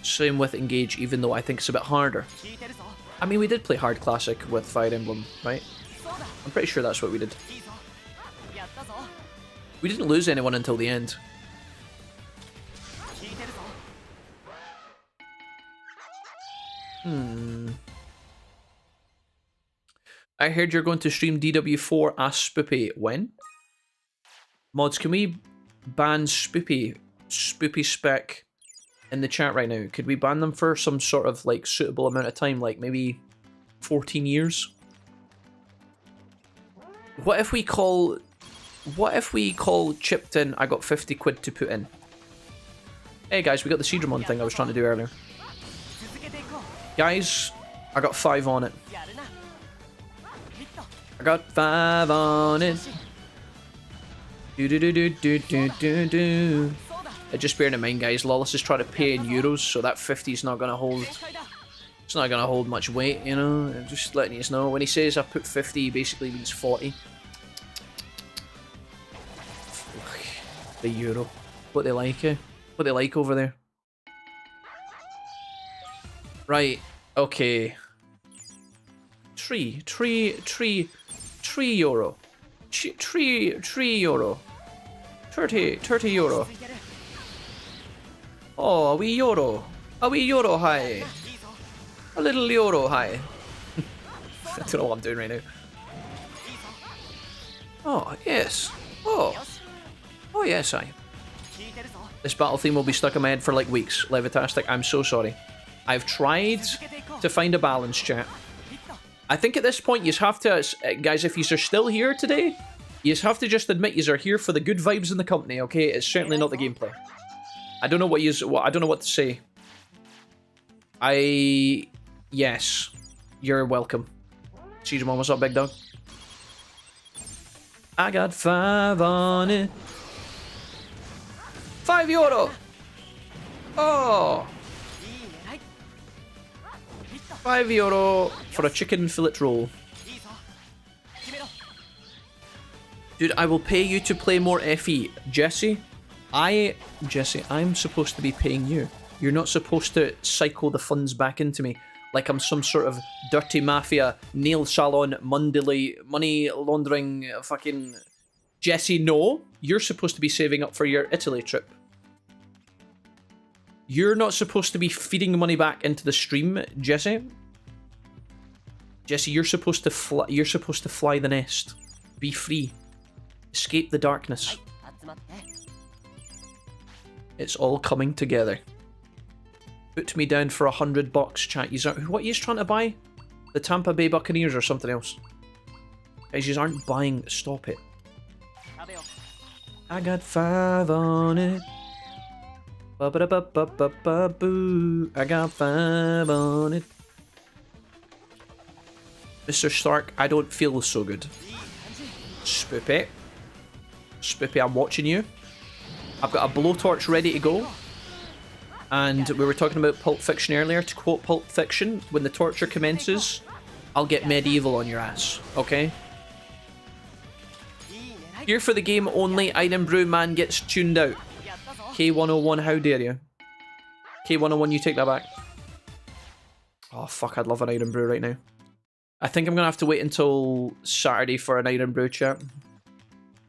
Same with Engage, even though I think it's a bit harder. I mean, we did play Hard Classic with Fire Emblem, right? I'm pretty sure that's what we did. We didn't lose anyone until the end. I heard you're going to stream DW4 as Spoopy. When? Mods, can we ban Spoopy Spec in the chat right now? Could we ban them for some sort of like suitable amount of time, like maybe 14 years? What if we call chipped in, I got 50 quid to put in? Hey guys, we got the Jijimon thing I was trying to do earlier. Guys, I got 5 on it. I got 5 on it. Just bearing in mind, guys, Lawless is trying to pay in euros, so that 50's not gonna hold. It's not gonna hold much weight, you know. Just letting you know. When he says I put 50, he basically means 40. The euro. What they like, eh? What they like over there. Right. Okay. 3 euro. 3 euro. 30 euro. Oh, a wee euro. A wee euro high. A little euro high. I don't know what I'm doing right now. Oh, yes. Oh. Oh, yes, I. This battle theme will be stuck in my head for like weeks. Levitastic, I'm so sorry. I've tried to find a balance, chat. I think at this point, you have to, guys, if you are still here today, you have to just admit you are here for the good vibes in the company, okay? It's certainly not the gameplay. I don't know I don't know what to say. Yes. You're welcome. Jijimon, what's up, big dog? I got 5 on it. 5 euro! Oh! 5 euro for a chicken fillet roll. Dude, I will pay you to play more FE. Jesse, I'm supposed to be paying you. You're not supposed to cycle the funds back into me like I'm some sort of dirty mafia, nail salon, money laundering fucking... Jesse, no. You're supposed to be saving up for your Italy trip. You're not supposed to be feeding money back into the stream, Jesse. Jesse, you're supposed to fly the nest. Be free. Escape the darkness. It's all coming together. Put me down for $100, chat. What are you trying to buy? The Tampa Bay Buccaneers or something else? Guys, you aren't buying. Stop it. I got 5 on it. Ba-ba-da-ba-ba-ba-boo. I got 5 on it. Mr. Stark, I don't feel so good. Spoopy. Spoopy, I'm watching you. I've got a blowtorch ready to go. And we were talking about Pulp Fiction earlier. To quote Pulp Fiction, when the torture commences, I'll get medieval on your ass. Okay? Here for the game only, Item Brew man gets tuned out. K101, how dare you? K101, you take that back. Oh, fuck, I'd love an Item Brew right now. I think I'm going to have to wait until Saturday for an Item Brew, chat.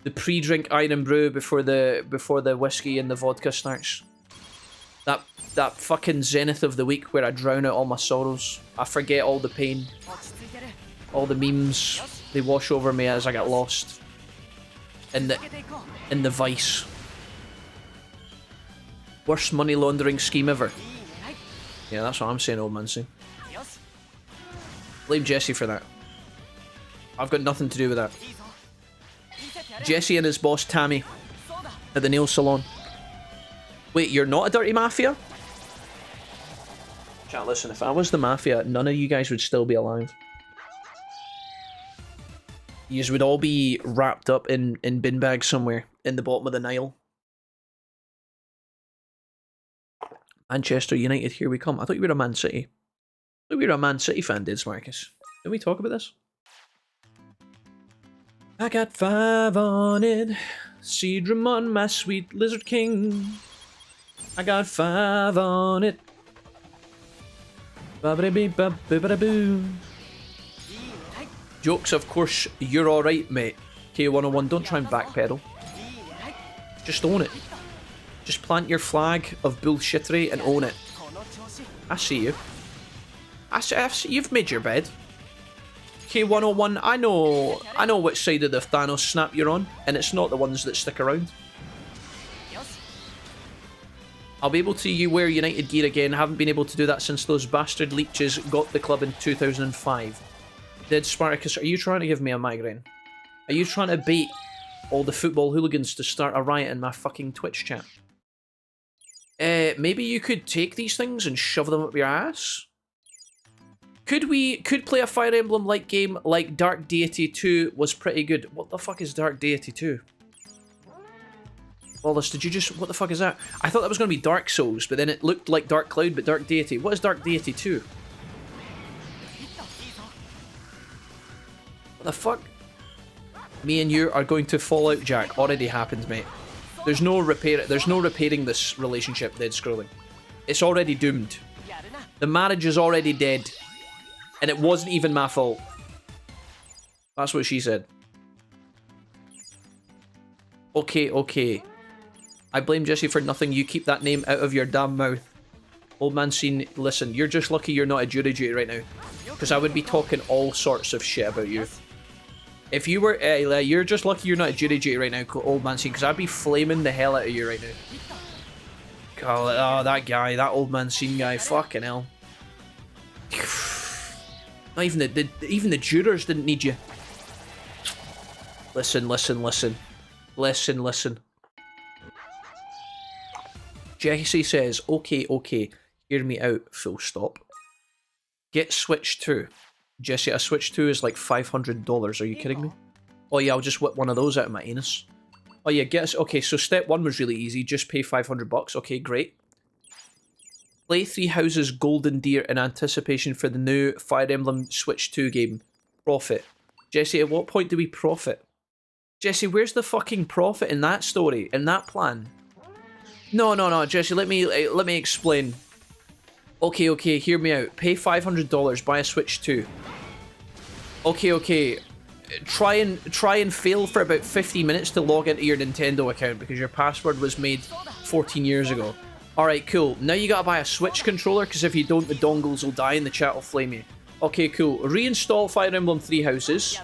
The pre-drink Item Brew before the whiskey and the vodka starts. That fucking zenith of the week where I drown out all my sorrows. I forget all the pain. All the memes, they wash over me as I get lost. In the vice. Worst money laundering scheme ever. Yeah, that's what I'm saying, old man. See. Blame Jesse for that. I've got nothing to do with that. Jesse and his boss Tammy at the nail salon. Wait, you're not a dirty mafia? Chat, listen, if I was the mafia, none of you guys would still be alive. Yous would all be wrapped up in bin bags somewhere in the bottom of the Nile. Manchester United, here we come. I thought you were a Man City. I thought you were a Man City fan, did Marcus? Did we talk about this? I got 5 on it. Jijimon, my sweet lizard king. I got 5 on it. Ba-ba-da-bee-ba-ba-da-boo. Jokes, of course, you're alright, mate. K101, don't try and backpedal. Just own it. Just plant your flag of bullshittery and own it. I see you. You've made your bed. K101, I know which side of the Thanos snap you're on, and it's not the ones that stick around. I'll be able to wear United gear again. Haven't been able to do that since those bastard leeches got the club in 2005. Did Spartacus, are you trying to give me a migraine? Are you trying to bait all the football hooligans to start a riot in my fucking Twitch chat? Maybe you could take these things and shove them up your ass? Could play a Fire Emblem-like game like Dark Deity 2 was pretty good. What the fuck is Dark Deity 2? Wallace, did you just... What the fuck is that? I thought that was going to be Dark Souls, but then it looked like Dark Cloud, but Dark Deity. What is Dark Deity 2? What the fuck? Me and you are going to fall out, Jack. Already happened, mate. There's no repairing this relationship, dead scrolling. It's already doomed. The marriage is already dead. And it wasn't even my fault. That's what she said. Okay, okay. I blame Jesse for nothing. You keep that name out of your damn mouth. Old man scene, listen, you're just lucky you're not a jury duty right now. Because I would be talking all sorts of shit about you. If you were, you're just lucky you're not a jury duty right now, old man scene, because I'd be flaming the hell out of you right now. God, oh, that guy, that old man scene guy, fucking hell. Not even the jurors didn't need you. Listen, listen, listen. Listen, listen. Jesse says, okay, okay, hear me out, full stop. Get Switch 2. Jesse, a Switch 2 is like $500, are you kidding me? Oh yeah, I'll just whip one of those out of my anus. Oh yeah, get us, okay, so step 1 was really easy, just pay $500, okay, great. Play Three Houses Golden Deer in anticipation for the new Fire Emblem Switch 2 game. Profit. Jesse, at what point do we profit? Jesse, where's the fucking profit in that story, in that plan? No, no, no, Jesse, let me explain. Okay, okay, hear me out. Pay $500, buy a Switch 2. Okay, okay. Try and fail for about 50 minutes to log into your Nintendo account because your password was made 14 years ago. Alright, cool. Now you gotta buy a Switch controller because if you don't, the dongles will die and the chat will flame you. Okay, cool. Reinstall Fire Emblem Three Houses.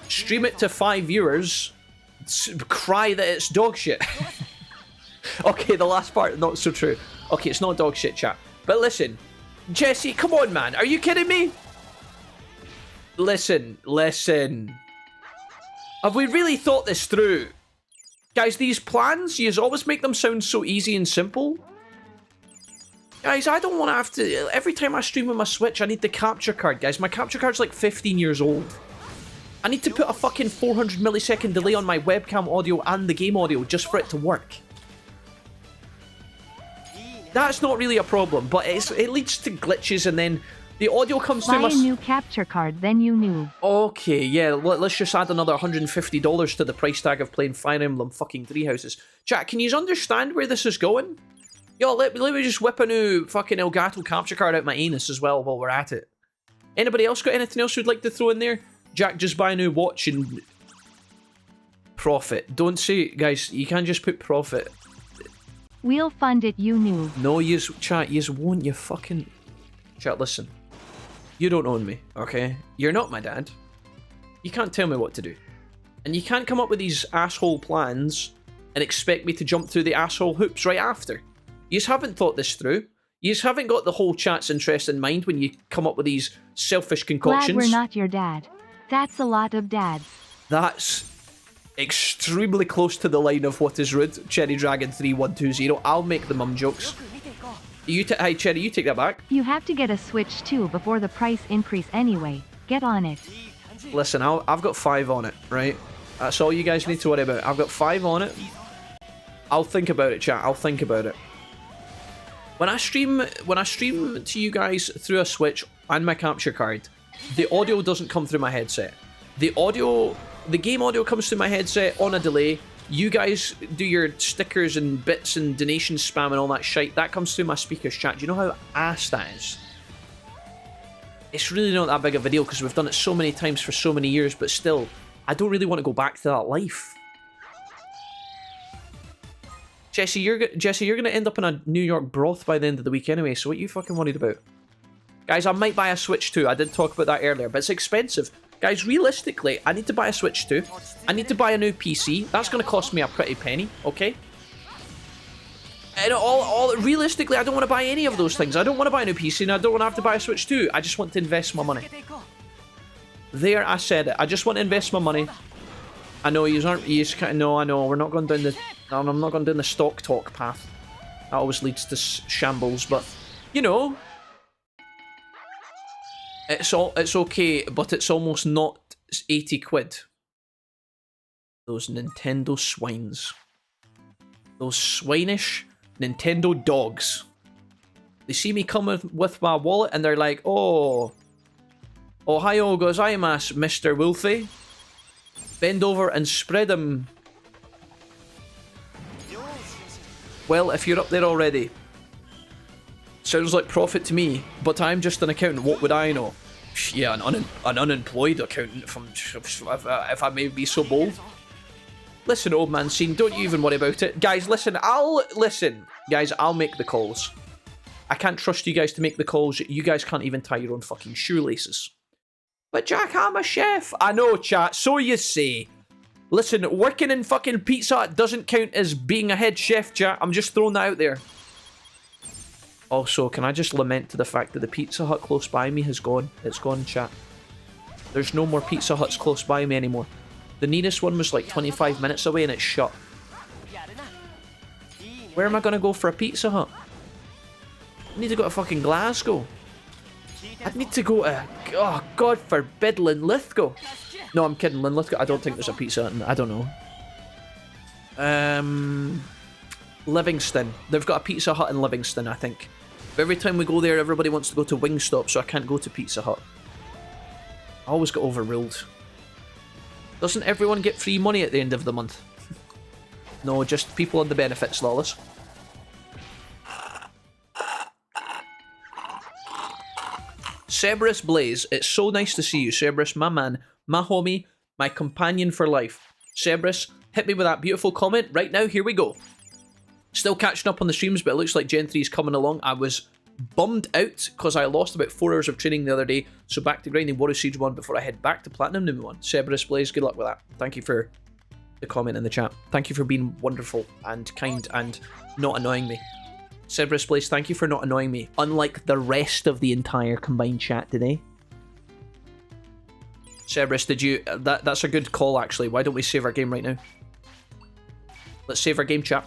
Stream it to 5 viewers. Cry that it's dog shit. Okay, the last part, not so true. Okay, it's not dog shit, chat. But listen, Jesse, come on, man. Are you kidding me? Listen, listen. Have we really thought this through? Guys, these plans, you always make them sound so easy and simple. Guys, I don't want to have to... Every time I stream with my Switch, I need the capture card, guys. My capture card's like 15 years old. I need to put a fucking 400 millisecond delay on my webcam audio and the game audio just for it to work. That's not really a problem, but it leads to glitches and then the audio comes through my... Buy a new capture card, then you knew. Okay, yeah, let's just add another $150 to the price tag of playing Fire Emblem fucking Three Houses. Chat, can you understand where this is going? Yo, let me just whip a new fucking Elgato capture card out my anus as well while we're at it. Anybody else got anything else you'd like to throw in there? Jack, just buy a new watch and... Profit. Don't say... Guys, you can't just put profit. We'll fund it, you knew. No, chat, yous won't, you fucking... Chat, listen. You don't own me, okay? You're not my dad. You can't tell me what to do. And you can't come up with these asshole plans and expect me to jump through the asshole hoops right after. Yous haven't thought this through. Yous haven't got the whole chat's interest in mind when you come up with these selfish concoctions. Glad we're not your dad. That's a lot of dads. That's extremely close to the line of what is rude. Cherry Dragon 3120. I'll make the mum jokes. Hey Cherry, you take that back. You have to get a Switch 2 before the price increase anyway. Get on it. Listen, I've got 5 on it, right? That's all you guys need to worry about. I've got 5 on it. I'll think about it, chat. I'll think about it. When I stream to you guys through a Switch and my capture card, the audio doesn't come through my headset. The game audio comes through my headset on a delay. You guys do your stickers and bits and donation spam and all that shite. That comes through my speakers, chat. Do you know how ass that is? It's really not that big of a deal because we've done it so many times for so many years, but still, I don't really want to go back to that life. Jesse, you're gonna end up in a New York broth by the end of the week anyway, so what are you fucking worried about? Guys, I might buy a Switch 2. I did talk about that earlier, but it's expensive. Guys, realistically, I need to buy a Switch 2. I need to buy a new PC. That's going to cost me a pretty penny, okay? And realistically, I don't want to buy any of those things. I don't want to buy a new PC, and I don't want to have to buy a Switch 2. I just want to invest my money. There, I said it. I just want to invest my money. I know you aren't. No, I know. We're not going down the. No, I'm not going down the stock talk path. That always leads to shambles. But you know, it's okay. But it's almost not 80 quid. Those Nintendo swines. Those swinish Nintendo dogs. They see me coming with my wallet and they're like, "Oh, Ohio gozaimasu, Mr. Wolfie. Bend over and spread them." Well, if you're up there already. Sounds like profit to me, but I'm just an accountant. What would I know? Yeah, an unemployed accountant, if I may be so bold. Listen, old man scene, don't you even worry about it. Guys, listen, Guys, I'll make the calls. I can't trust you guys to make the calls. You guys can't even tie your own fucking shoelaces. But Jack, I'm a chef. I know, chat, so you say. Listen, working in fucking Pizza Hut doesn't count as being a head chef, chat. I'm just throwing that out there. Also, can I just lament to the fact that the Pizza Hut close by me has gone? It's gone, chat. There's no more Pizza Huts close by me anymore. The nearest one was like 25 minutes away and it's shut. Where am I going to go for a Pizza Hut? I need to go to fucking Glasgow. I'd need to go to... Oh, God forbid Linlithgow. No, I'm kidding. Linlithgow, I don't think there's a Pizza Hut. I don't know. Livingston. They've got a Pizza Hut in Livingston, I think. But every time we go there, everybody wants to go to Wingstop, so I can't go to Pizza Hut. I always get overruled. Doesn't everyone get free money at the end of the month? No, just people on the benefits, lawless. Cerberus Blaze, it's so nice to see you, Cerberus, my man, my homie, my companion for life. Cerberus, hit me with that beautiful comment. Right now, here we go. Still catching up on the streams, but it looks like Gen 3 is coming along. I was bummed out because I lost about 4 hours of training the other day, so back to grinding Warrior Siege 1 before I head back to Platinum Number 1. Cerberus Blaze, good luck with that. Thank you for the comment in the chat. Thank you for being wonderful and kind and not annoying me. Cerberus Blaze, thank you for not annoying me, unlike the rest of the entire combined chat today. Cerberus, did you... That's a good call, actually. Why don't we save our game right now? Let's save our game, chat.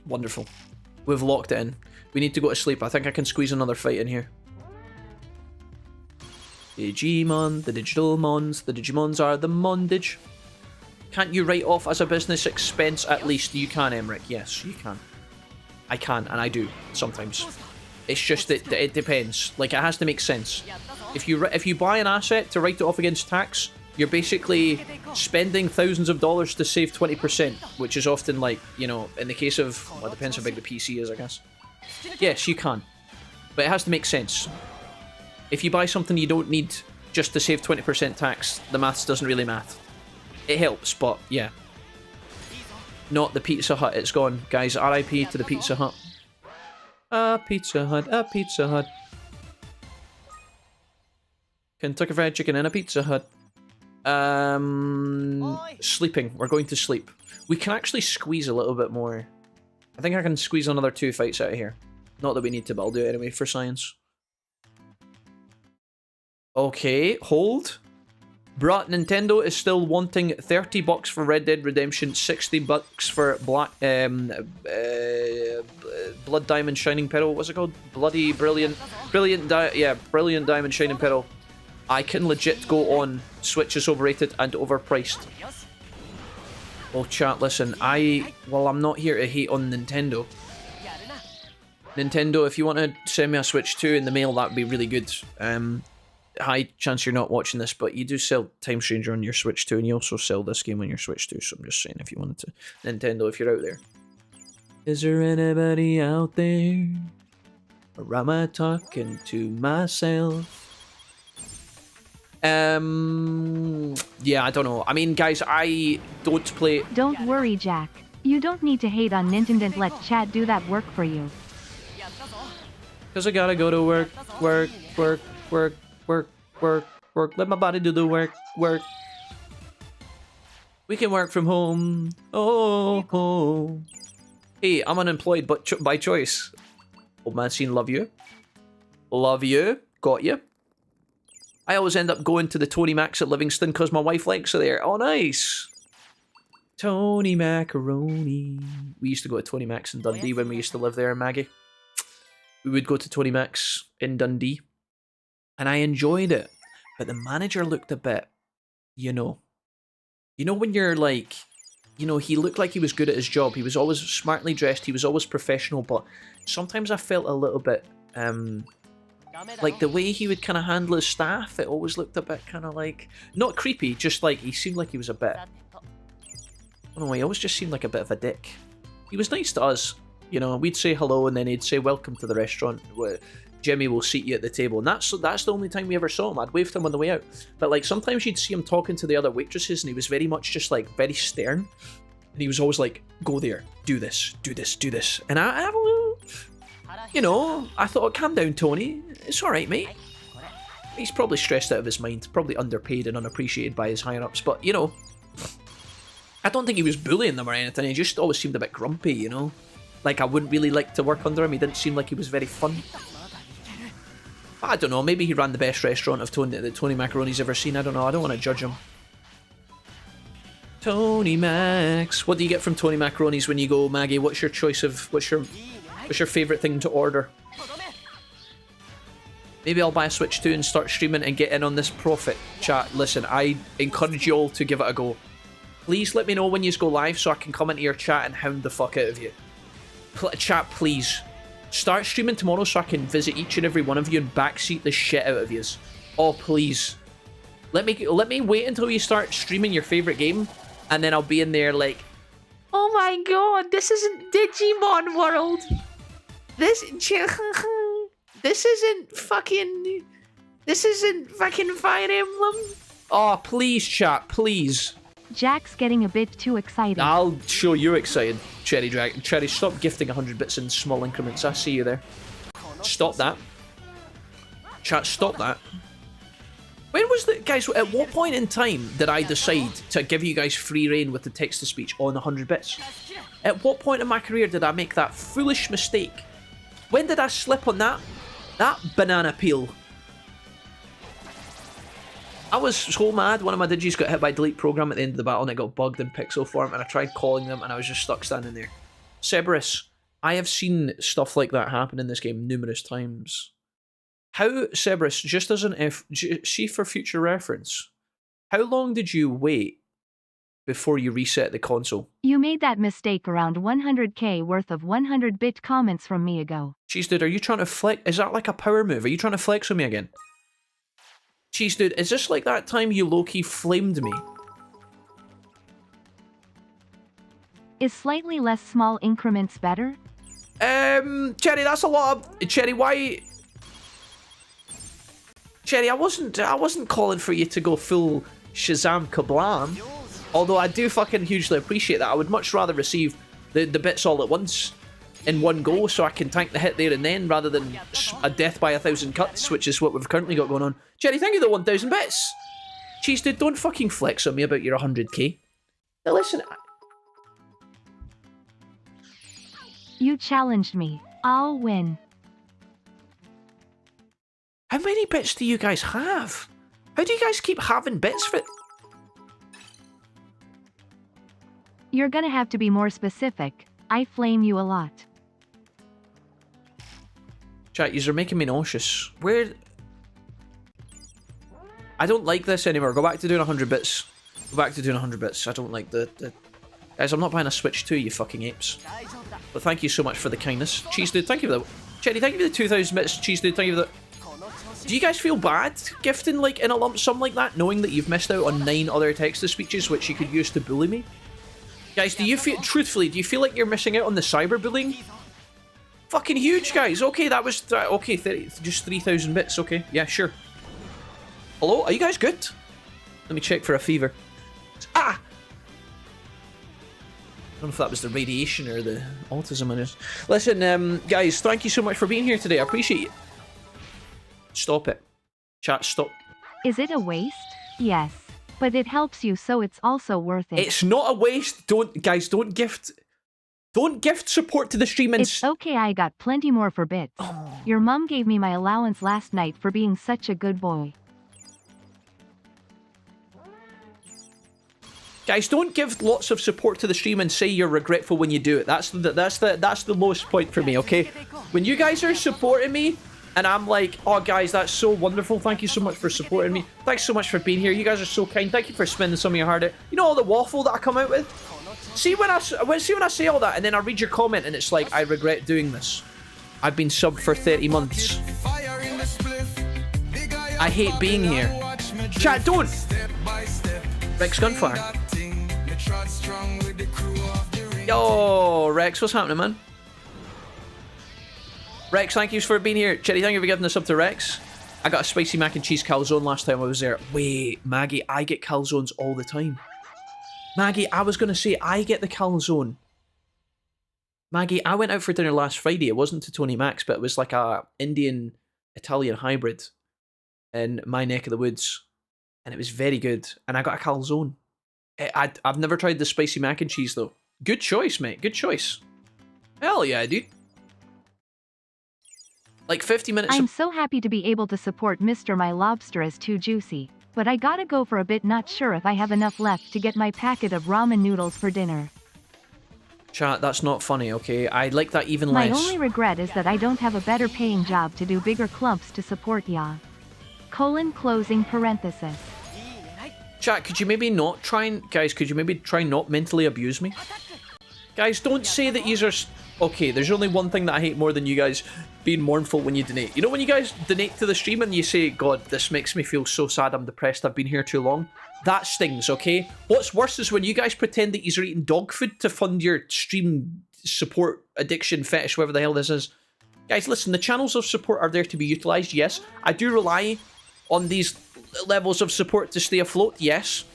Wonderful. We've locked it in. We need to go to sleep. I think I can squeeze another fight in here. Digimon, the digital mons. The Digimons are the mondage. Can't you write off as a business expense? At least you can, Emmerich. Yes, you can. I can, and I do, sometimes. It's just that it depends. Like, it has to make sense. If you buy an asset to write it off against tax, you're basically spending thousands of dollars to save 20%, which is often like, you know, in the case of, well, it depends how big the PC is, I guess. Yes, you can. But it has to make sense. If you buy something you don't need just to save 20% tax, the maths doesn't really math. It helps, but yeah. Not the Pizza Hut, it's gone. Guys, RIP to the Pizza Hut. A Pizza Hut, a Pizza Hut. Kentucky Fried Chicken and a Pizza Hut. Sleeping. We're going to sleep. We can actually squeeze a little bit more. I think I can squeeze another 2 fights out of here. Not that we need to, but I'll do it anyway for science. Okay, hold. Bruh, Nintendo is still wanting $30 for Red Dead Redemption, $60 for Blood Diamond Shining Pearl. What's it called? Brilliant Diamond Shining Pearl. I can legit go on. Switch is overrated and overpriced. Oh, chat, listen. Well, I'm not here to hate on Nintendo. Nintendo, if you want to send me a Switch 2 in the mail, that would be really good. High chance you're not watching this, but you do sell Time Stranger on your Switch 2, and you also sell this game on your Switch 2, so I'm just saying if you wanted to. Nintendo, if you're out there. Is there anybody out there? Or am I talking to myself? Yeah, I don't know. I mean, guys, I don't play... Don't worry, Jack. You don't need to hate on Nintendo. Let chat do that work for you. Cause I gotta go to work, work, work, work, work, work, work. Let my body do the work, work. We can work from home. Oh, oh. Hey, I'm unemployed, but by choice. Old man scene, love you. Love you. Got you. I always end up going to the Tony Max at Livingston because my wife likes it there. Oh, nice. Tony Macaroni. We used to go to Tony Max in Dundee when we used to live there, Maggie. We would go to Tony Max in Dundee. And I enjoyed it. But the manager looked a bit, you know. You know when you're like, you know, he looked like he was good at his job. He was always smartly dressed. He was always professional. But sometimes I felt a little bit, like the way he would kind of handle his staff, it always looked a bit kind of like, not creepy, just like he seemed like he was a bit, I don't know, he always just seemed like a bit of a dick. He was nice to us, you know, we'd say hello and then he'd say welcome to the restaurant, Jimmy will seat you at the table, and that's the only time we ever saw him. I'd waved to him on the way out, but like sometimes you'd see him talking to the other waitresses and he was very much just like very stern, and he was always like, go there, do this, do this, do this, and I you know, I thought, calm down, Tony. It's alright, mate. He's probably stressed out of his mind, probably underpaid and unappreciated by his higher-ups, but, you know, I don't think he was bullying them or anything. He just always seemed a bit grumpy, you know? Like, I wouldn't really like to work under him. He didn't seem like he was very fun. I don't know, maybe he ran the best restaurant of that Tony Macaroni's ever seen. I don't know, I don't want to judge him. Tony Max. What do you get from Tony Macaroni's when you go, Maggie? What's your choice of, what's your favourite thing to order? Maybe I'll buy a Switch 2 and start streaming and get in on this profit. Chat, listen, I encourage you all to give it a go. Please let me know when you go live so I can come into your chat and hound the fuck out of you. Chat, please. Start streaming tomorrow so I can visit each and every one of you and backseat the shit out of yous. Oh, please. Let me wait until you start streaming your favourite game, and then I'll be in there like, oh my god, this isn't Digimon World. This isn't fucking Fire Emblem. Oh, please, chat, please. Jack's getting a bit too excited. I'll show you excited, Cherry Dragon. Cherry, stop gifting 100 bits in small increments. I see you there. Stop that. Chat, stop that. When was the... Guys, at what point in time did I decide to give you guys free reign with the text-to-speech on 100 bits? At what point in my career did I make that foolish mistake? When did I slip on that banana peel? I was so mad. One of my Digis got hit by delete program at the end of the battle and it got bugged in pixel form, and I tried calling them and I was just stuck standing there. Cerberus, I have seen stuff like that happen in this game numerous times. How, Cerberus, just as an see for future reference, how long did you wait before you reset the console? You made that mistake around 100k worth of 100-bit comments from me ago. Jeez, dude, are you trying to flex? Is that like a power move? Are you trying to flex with me again? Jeez, dude, is this like that time you low-key flamed me? Is slightly less small increments better? Cherry, that's a lot of... Cherry, why... Cherry, I wasn't calling for you to go full Shazam Kablam. Although I do fucking hugely appreciate that. I would much rather receive the bits all at once in one go so I can tank the hit there and then rather than a death by 1,000 cuts, which is what we've currently got going on. Cherry, thank you for the 1,000 bits. Jeez, dude, don't fucking flex on me about your 100k. Now listen... You challenged me. I'll win. How many bits do you guys have? How do you guys keep having bits for... You're gonna have to be more specific. I flame you a lot. Chat, yous are making me nauseous. Where... I don't like this anymore. Go back to doing 100 bits. Go back to doing 100 bits. I don't like the... Guys, I'm not buying a Switch 2, you fucking apes. But thank you so much for the kindness. Cheese dude, thank you for that. Cherry, thank you for the 2,000 bits. Cheese dude, thank you for that. Do you guys feel bad gifting like in a lump sum like that, knowing that you've missed out on 9 other text-to-speeches which you could use to bully me? Guys, do you feel, truthfully, do you feel like you're missing out on the cyberbullying? Fucking huge, guys. Okay, that was, okay, just 3,000 bits, okay. Yeah, sure. Hello, are you guys good? Let me check for a fever. Ah! I don't know if that was the radiation or the autism in it. Listen, guys, thank you so much for being here today. I appreciate it. Stop it. Chat, stop. Is it a waste? Yes. But it helps you, so it's also worth it. It's not a waste. Guys, don't gift support to the stream and... It's okay, I got plenty more for bits. Oh. Your mum gave me my allowance last night for being such a good boy. Guys, don't give lots of support to the stream and say you're regretful when you do it. That's the lowest point for me, okay? When you guys are supporting me, and I'm like, oh guys, that's so wonderful. Thank you so much for supporting me. Thanks so much for being here. You guys are so kind. Thank you for spending some of your hard. You know all the waffle that I come out with? See when I say all that, and then I read your comment, and it's like, I regret doing this. I've been subbed for 30 months. I hate being here. Chat, don't. Rex Gunfire. Yo, Rex, what's happening, man? Rex, thank you for being here. Cherry, thank you for giving this up to Rex. I got a spicy mac and cheese calzone last time I was there. Wait, Maggie, I get calzones all the time. Maggie, I was going to say, I get the calzone. Maggie, I went out for dinner last Friday. It wasn't to Tony Mac's, but it was like a Indian-Italian hybrid in my neck of the woods. And it was very good. And I got a calzone. I've never tried the spicy mac and cheese, though. Good choice, mate. Good choice. Hell yeah, dude. Like 50 minutes... I'm so happy to be able to support Mr. My Lobster is too juicy. But I gotta go for a bit, not sure if I have enough left to get my packet of ramen noodles for dinner. Chat, that's not funny, okay? I like that even less. My only regret is that I don't have a better paying job to do bigger clubs to support ya. Closing parenthesis. Chat, could you maybe not try and... Guys, could you maybe try not mentally abuse me? Guys, don't say that yous are... Okay, there's only one thing that I hate more than you guys being mournful when you donate. You know when you guys donate to the stream and you say, God, this makes me feel so sad, I'm depressed, I've been here too long? That stings, okay? What's worse is when you guys pretend that yous are eating dog food to fund your stream support addiction fetish, whatever the hell this is. Guys, listen, the channels of support are there to be utilised, yes. I do rely on these levels of support to stay afloat, yes.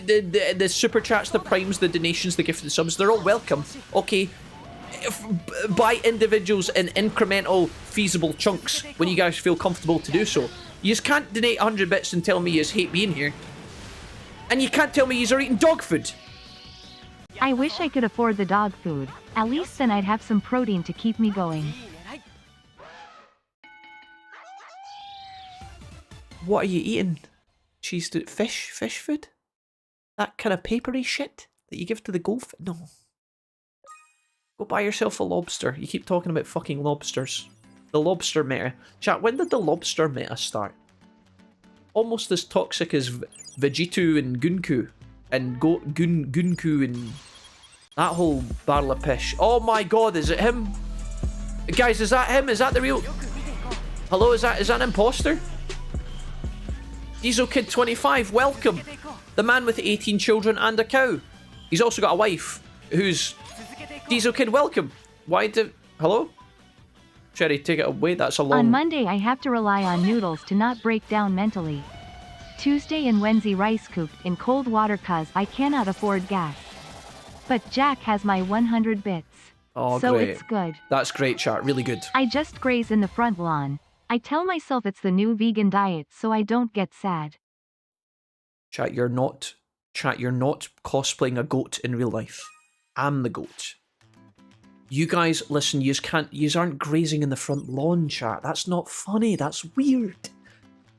The super chats, the primes, the donations, the gifted subs, they're all welcome, okay? By individuals in incremental, feasible chunks when you guys feel comfortable to do so. You just can't donate 100 bits and tell me you hate being here. And you can't tell me you are eating dog food. I wish I could afford the dog food. At least then I'd have some protein to keep me going. What are you eating? Cheese to fish food? That kind of papery shit that you give to the goldfish? No. Go buy yourself a lobster. You keep talking about fucking lobsters. The lobster meta. Chat, when did the lobster meta start? Almost as toxic as Vegetu and Gunku. And Gunku and that whole barrel of pish. Oh my god, is it him? Guys, is that him? Is that the real... Hello, is that an imposter? Diesel Kid 25, welcome. The man with 18 children and a cow. He's also got a wife who's... Diesel Kid, welcome. Why did... Hello? Cherry, take it away. That's a long... On Monday I have to rely on noodles to not break down mentally. Tuesday and Wednesday rice cooked in cold water cause I cannot afford gas. But Jack has my 100 bits. Oh, so great. It's good. That's great, chat. Really good. I just graze in the front lawn. I tell myself it's the new vegan diet so I don't get sad. Chat, you're not cosplaying a goat in real life. I'm the goat. You guys, listen, yous aren't grazing in the front lawn, chat. That's not funny. That's weird.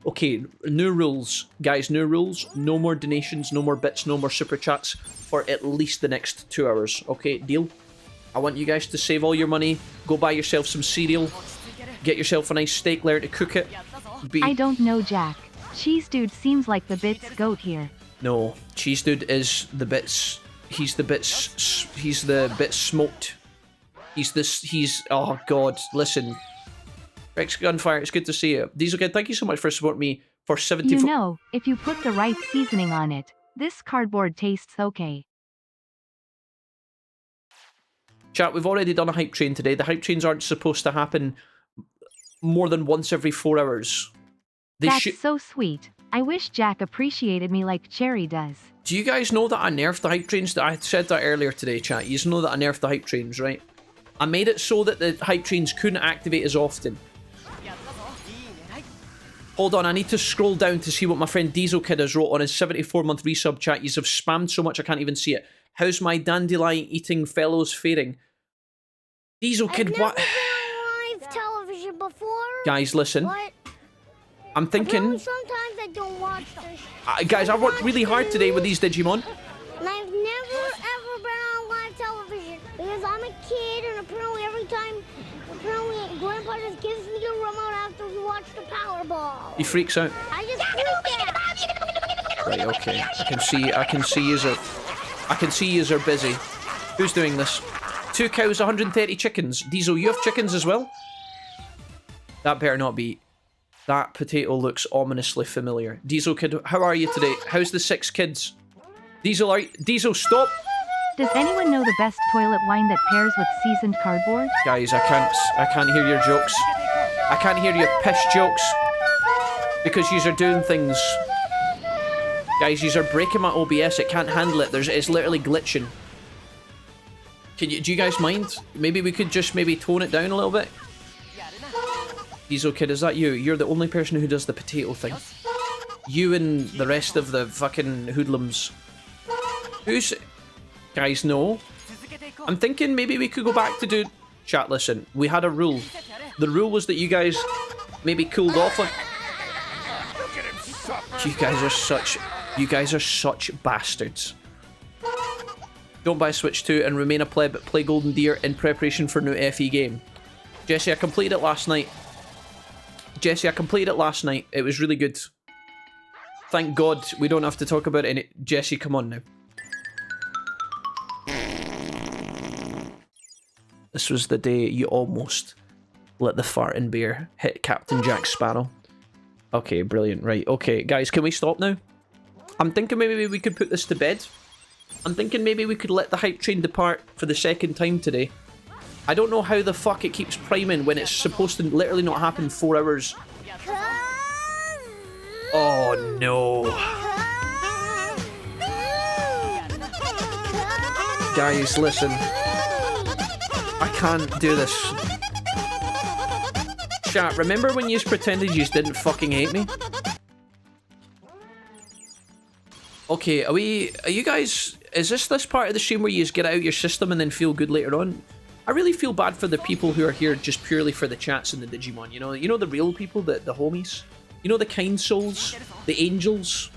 Okay, new rules. Guys, new rules. No more donations, no more bits, no more super chats for at least the next 2 hours. Okay, deal? I want you guys to save all your money. Go buy yourself some cereal. Get yourself a nice steak, learn to cook it. I don't know, Jack. Cheese Dude seems like the bits goat here. No, Cheese Dude is the bits... He's the bit smoked. Oh god, listen. Rex Gunfire, it's good to see you. Diesel Kid, thank you so much for supporting me for 74... You know, if you put the right seasoning on it, this cardboard tastes okay. Chat, we've already done a hype train today. The hype trains aren't supposed to happen more than once every 4 hours. That's so sweet. I wish Jack appreciated me like Cherry does. Do you guys know that I nerfed the hype trains? I said that earlier today, chat. You know that I nerfed the hype trains, right? I made it so that the hype trains couldn't activate as often. Hold on, I need to scroll down to see what my friend Diesel Kid has wrote on his 74-month resub chat. Yous have spammed so much I can't even see it. How's my dandelion eating fellows faring? Diesel Kid, what? I've never been on live television before. Guys, listen. What? I'm thinking... Sometimes I don't watch this. Guys, I've worked really hard today with these Digimon. And I've never ever been on live television because I'm a kid, and apparently every time, Grandpa just gives me the remote after we watch the Powerball. He freaks out. I just freak out. Right, okay. I can see yous are busy. Who's doing this? 2 cows, 130 chickens. Diesel, you have chickens as well? That better not be. That potato looks ominously familiar. Diesel Kid, how are you today? How's the 6 kids? Diesel, stop! Does anyone know the best toilet wine that pairs with seasoned cardboard? Guys, I can't hear your jokes. I can't hear your piss jokes. Because yous are doing things. Guys, yous are breaking my OBS. It can't handle it. It's literally glitching. Do you guys mind? Maybe we could just tone it down a little bit. Diesel Kid, is that you? You're the only person who does the potato thing. You and the rest of the fucking hoodlums. Who's... Guys, no. I'm thinking maybe we could go back to do... Chat, listen. We had a rule. The rule was that you guys maybe cooled off on... You guys are such bastards. Don't buy Switch 2 and remain a pleb, but play Golden Deer in preparation for new FE game. Jesse, I completed it last night. It was really good. Thank God we don't have to talk about it. Jesse, come on now. This was the day you almost let the farting bear hit Captain Jack Sparrow. Okay, brilliant. Right, okay. Guys, can we stop now? I'm thinking maybe we could put this to bed. I'm thinking maybe we could let the hype train depart for the 2nd time today. I don't know how the fuck it keeps priming when it's supposed to literally not happen 4 hours. Oh no. Guys, listen. I can't do this. Chat, remember when you pretended you didn't fucking hate me? Okay, are you guys... Is this part of the stream where you just get it out your system and then feel good later on? I really feel bad for the people who are here just purely for the chats and the Digimon, you know the real people, the homies? You know the kind souls? The angels?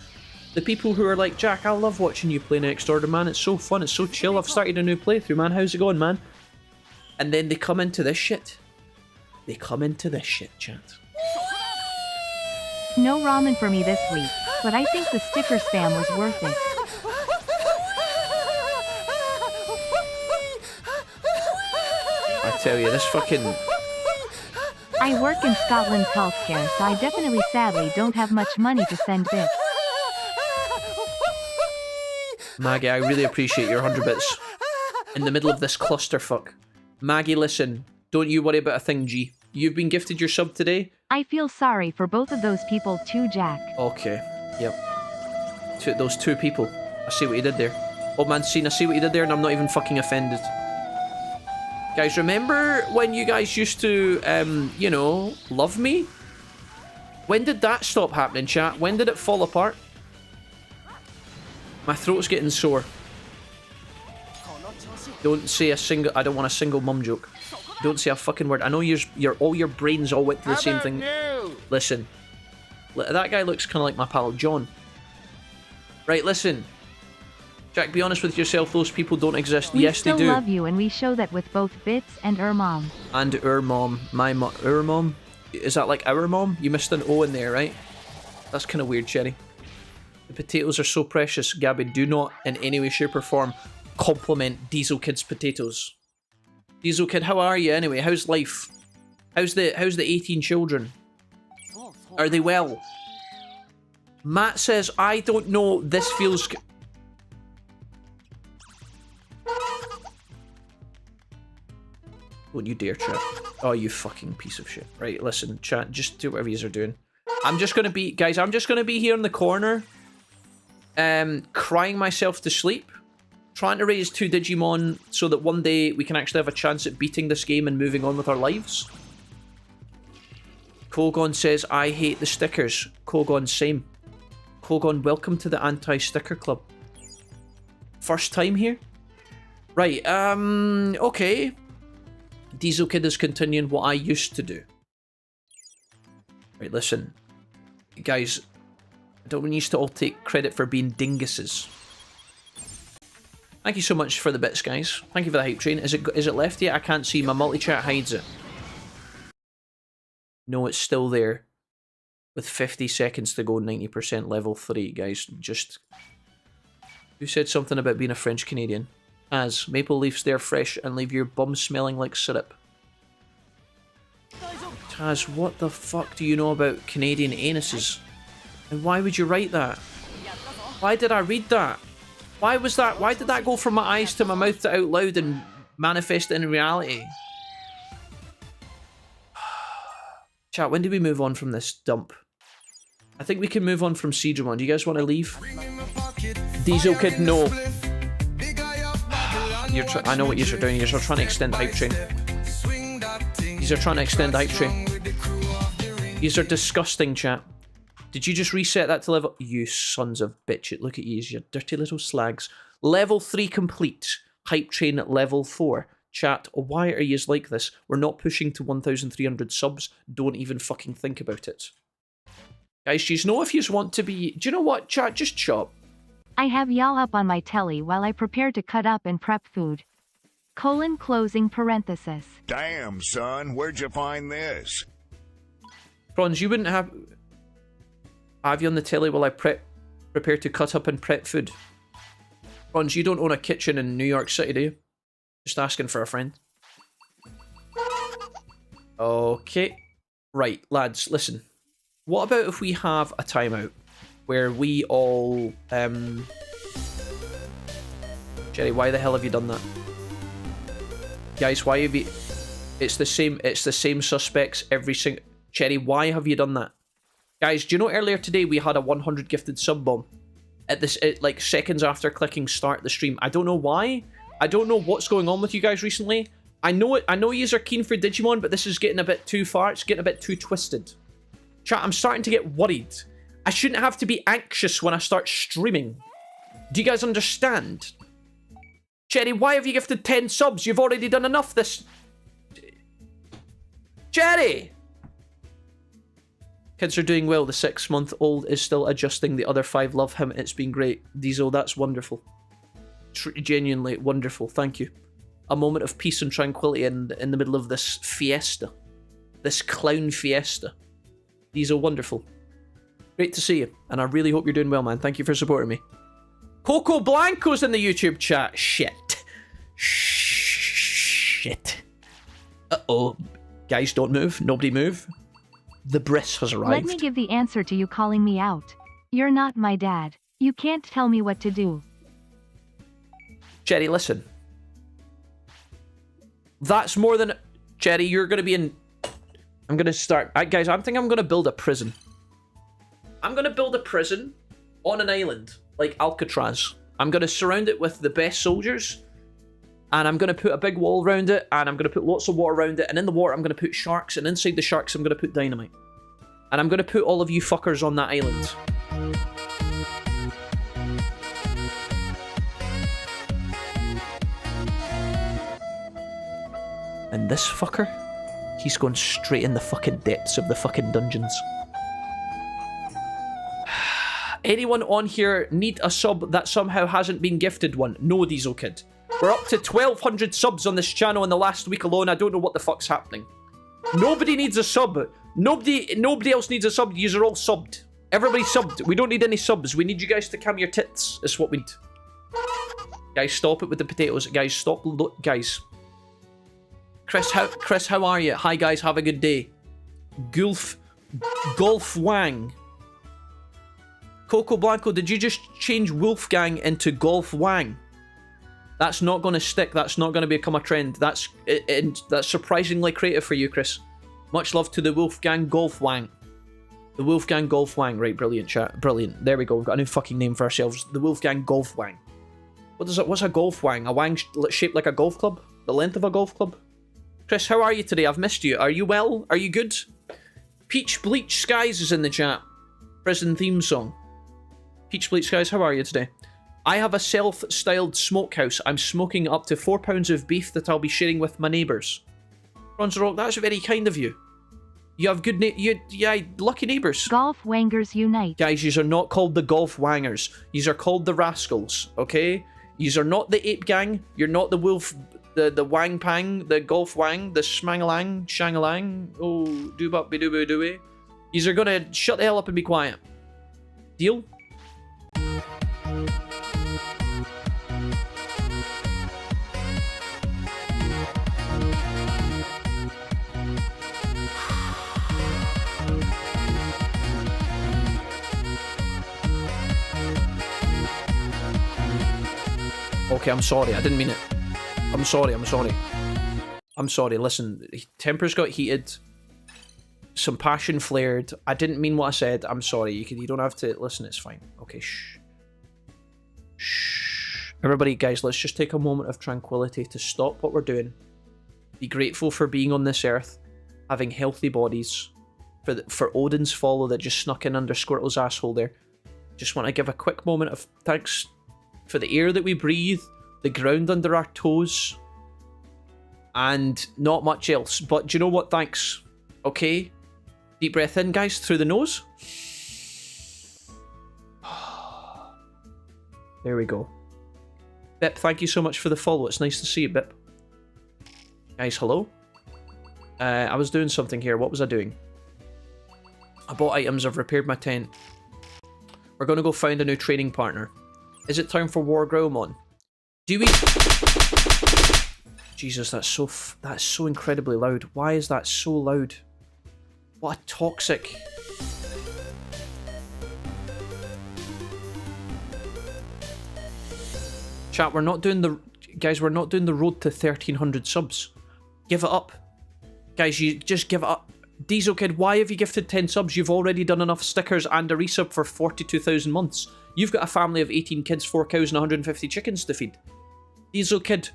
The people who are like, Jack, I love watching you play Next Order, man. It's so fun, it's so chill. I've started a new playthrough, man. How's it going, man? And then they come into this shit. They come into this shit, chat. No ramen for me this week, but I think the sticker spam was worth it. I tell you, this fucking... I work in Scotland's healthcare, so I definitely sadly don't have much money to send bits. Maggie, I really appreciate your 100 bits. In the middle of this clusterfuck. Maggie, listen. Don't you worry about a thing, G. You've been gifted your sub today? I feel sorry for both of those people too, Jack. Okay. Yep. Those 2 people. I see what you did there. Oh man, I see what you did there and I'm not even fucking offended. Guys, remember when you guys used to, you know, love me? When did that stop happening, chat? When did it fall apart? My throat's getting sore. Don't say a single... I don't want a single mum joke. Don't say a fucking word. I know all your brains all went to the same thing. Listen. That guy looks kind of like my pal John. Right, listen. Jack, be honest with yourself. Those people don't exist. Yes, they do. We still love you, and we show that with both Bits and mom. And mom. My mom. Mom? Is that like our mom? You missed an O in there, right? That's kind of weird, Cherry. The potatoes are so precious. Gabby, do not in any way, shape or form compliment Diesel Kid's potatoes. Diesel Kid, how are you anyway? How's life? How's the 18 children? Are they well? Matt says, I don't know, this feels... Don't you dare, chat. Oh, you fucking piece of shit. Right, listen, chat, just do whatever you are doing. I'm just gonna be, guys, I'm just gonna be here in the corner, crying myself to sleep, trying to raise 2 Digimon so that one day we can actually have a chance at beating this game and moving on with our lives. Kogon says, I hate the stickers. Kogon, same. Kogon, welcome to the anti-sticker club. First time here? Right, okay. Diesel Kid is continuing what I used to do. Right, listen. Guys, I don't want you to all take credit for being dinguses. Thank you so much for the bits, guys. Thank you for the hype train. Is it left yet? I can't see. My multi-chat hides it. No, it's still there. With 50 seconds to go, 90% level 3, guys. Just... Who said something about being a French Canadian? As maple leaves, they're fresh and leave your bum smelling like syrup. Taz, what the fuck do you know about Canadian anuses? And why would you write that? Why did I read that? Why was that? Why did that go from my eyes to my mouth to out loud and manifest in reality? Chat, when do we move on from this dump? I think we can move on from Jijimon. Do you guys want to leave? Diesel Kid, no. I know what you're doing. You're trying to extend the hype train. You're trying to extend the hype train. These are disgusting, chat. Did you just reset that to level... You sons of bitch. Look at you, you dirty little slags. Level 3 complete. Hype train at level 4. Chat, why are you like this? We're not pushing to 1,300 subs. Don't even fucking think about it. Guys, do you know if you want to be... Do you know what, chat? Just chop. I have y'all up on my telly while I prepare to cut up and prep food. Closing parenthesis. Damn, son, where'd you find this? Bronze, you wouldn't have you on the telly while I prepare to cut up and prep food. Bronze, you don't own a kitchen in New York City, do you? Just asking for a friend. Okay. Right, lads, listen. What about if we have a timeout where we all... Jerry, why the hell have you done that? Guys, why have you... It's the same suspects every single... Cherry, why have you done that? Guys, do you know earlier today we had a 100 gifted sub bomb? Like seconds after clicking start the stream. I don't know why. I don't know what's going on with you guys recently. I know yous are keen for Digimon, but this is getting a bit too far. It's getting a bit too twisted. Chat, I'm starting to get worried. I shouldn't have to be anxious when I start streaming. Do you guys understand? Cherry, why have you gifted 10 subs? You've already done enough this... Cherry! Kids are doing well. The 6-month-old is still adjusting. The other 5 love him. It's been great. Diesel, that's wonderful. Genuinely wonderful. Thank you. A moment of peace and tranquility in the middle of this fiesta. This clown fiesta. Diesel, wonderful. Great to see you. And I really hope you're doing well, man. Thank you for supporting me. Coco Blanco's in the YouTube chat. Shit. Shit. Uh-oh. Guys, don't move. Nobody move. The Briss has arrived. Let me give the answer to you calling me out. You're not my dad. You can't tell me what to do. Jerry, listen. That's more than... Jerry, you're going to be in... I'm going to start... guys, I think I'm going to build a prison. I'm going to build a prison on an island, like Alcatraz. I'm going to surround it with the best soldiers, and I'm going to put a big wall around it, and I'm going to put lots of water around it, and in the water I'm going to put sharks, and inside the sharks I'm going to put dynamite. And I'm going to put all of you fuckers on that island. And this fucker, he's going straight in the fucking depths of the fucking dungeons. Anyone on here need a sub that somehow hasn't been gifted one? No, Diesel Kid. We're up to 1,200 subs on this channel in the last week alone. I don't know what the fuck's happening. Nobody needs a sub. Nobody else needs a sub. Yous are all subbed. Everybody's subbed. We don't need any subs. We need you guys to cam your tits. That's what we need. Guys, stop it with the potatoes. Guys, stop. Guys. Chris, how are you? Hi, guys. Have a good day. Golf Wang. Coco Blanco, did you just change Wolfgang into Golf Wang? That's not going to stick. That's not going to become a trend. That's surprisingly creative for you, Chris. Much love to the Wolfgang Golf Wang. The Wolfgang Golf Wang. Right, brilliant chat. Brilliant. There we go. We've got a new fucking name for ourselves. The Wolfgang Golf Wang. What's a golf wang? A wang shaped like a golf club? The length of a golf club? Chris, how are you today? I've missed you. Are you well? Are you good? Peach Bleach Skies is in the chat. Prison theme song. Peach Bleach Skies, how are you today? I have a self-styled smokehouse. I'm smoking up to 4 pounds of beef that I'll be sharing with my neighbours. Bronze Rock, that's very kind of you. You have good lucky neighbours. Golf Wangers Unite. Guys, yous are not called the Golf Wangers. Yous are called the Rascals, okay? Yous are not the Ape Gang. You're not the Wolf, the Wang Pang, the Golf Wang, the Smangalang, Shangalang. Oh, doobop-be-doo-boo-doo-boo. Yous are gonna shut the hell up and be quiet. Deal? Okay, I'm sorry. I didn't mean it. I'm sorry. Listen, tempers got heated. Some passion flared. I didn't mean what I said. I'm sorry. You don't have to listen. It's fine. Okay, shh. Shh. Everybody, guys, let's just take a moment of tranquility to stop what we're doing. Be grateful for being on this earth, having healthy bodies, for Odin's follow that just snuck in under Squirtle's asshole there. Just want to give a quick moment of thanks for the air that we breathe, the ground under our toes, and not much else. But do you know what? Thanks. Okay? Deep breath in, guys, through the nose. There we go. Bip, thank you so much for the follow. It's nice to see you, Bip. Guys, hello? I was doing something here. What was I doing? I bought items. I've repaired my tent. We're going to go find a new training partner. Is it time for War Growlmon? Do we... Jesus, that's so incredibly loud. Why is that so loud? What a toxic... Chat, we're not doing the... Guys, we're not doing the road to 1300 subs. Give it up. Guys, you just give it up. Diesel Kid, why have you gifted 10 subs? You've already done enough stickers and a resub for 42,000 months. You've got a family of 18 kids, 4 cows and 150 chickens to feed. Diesel Kid,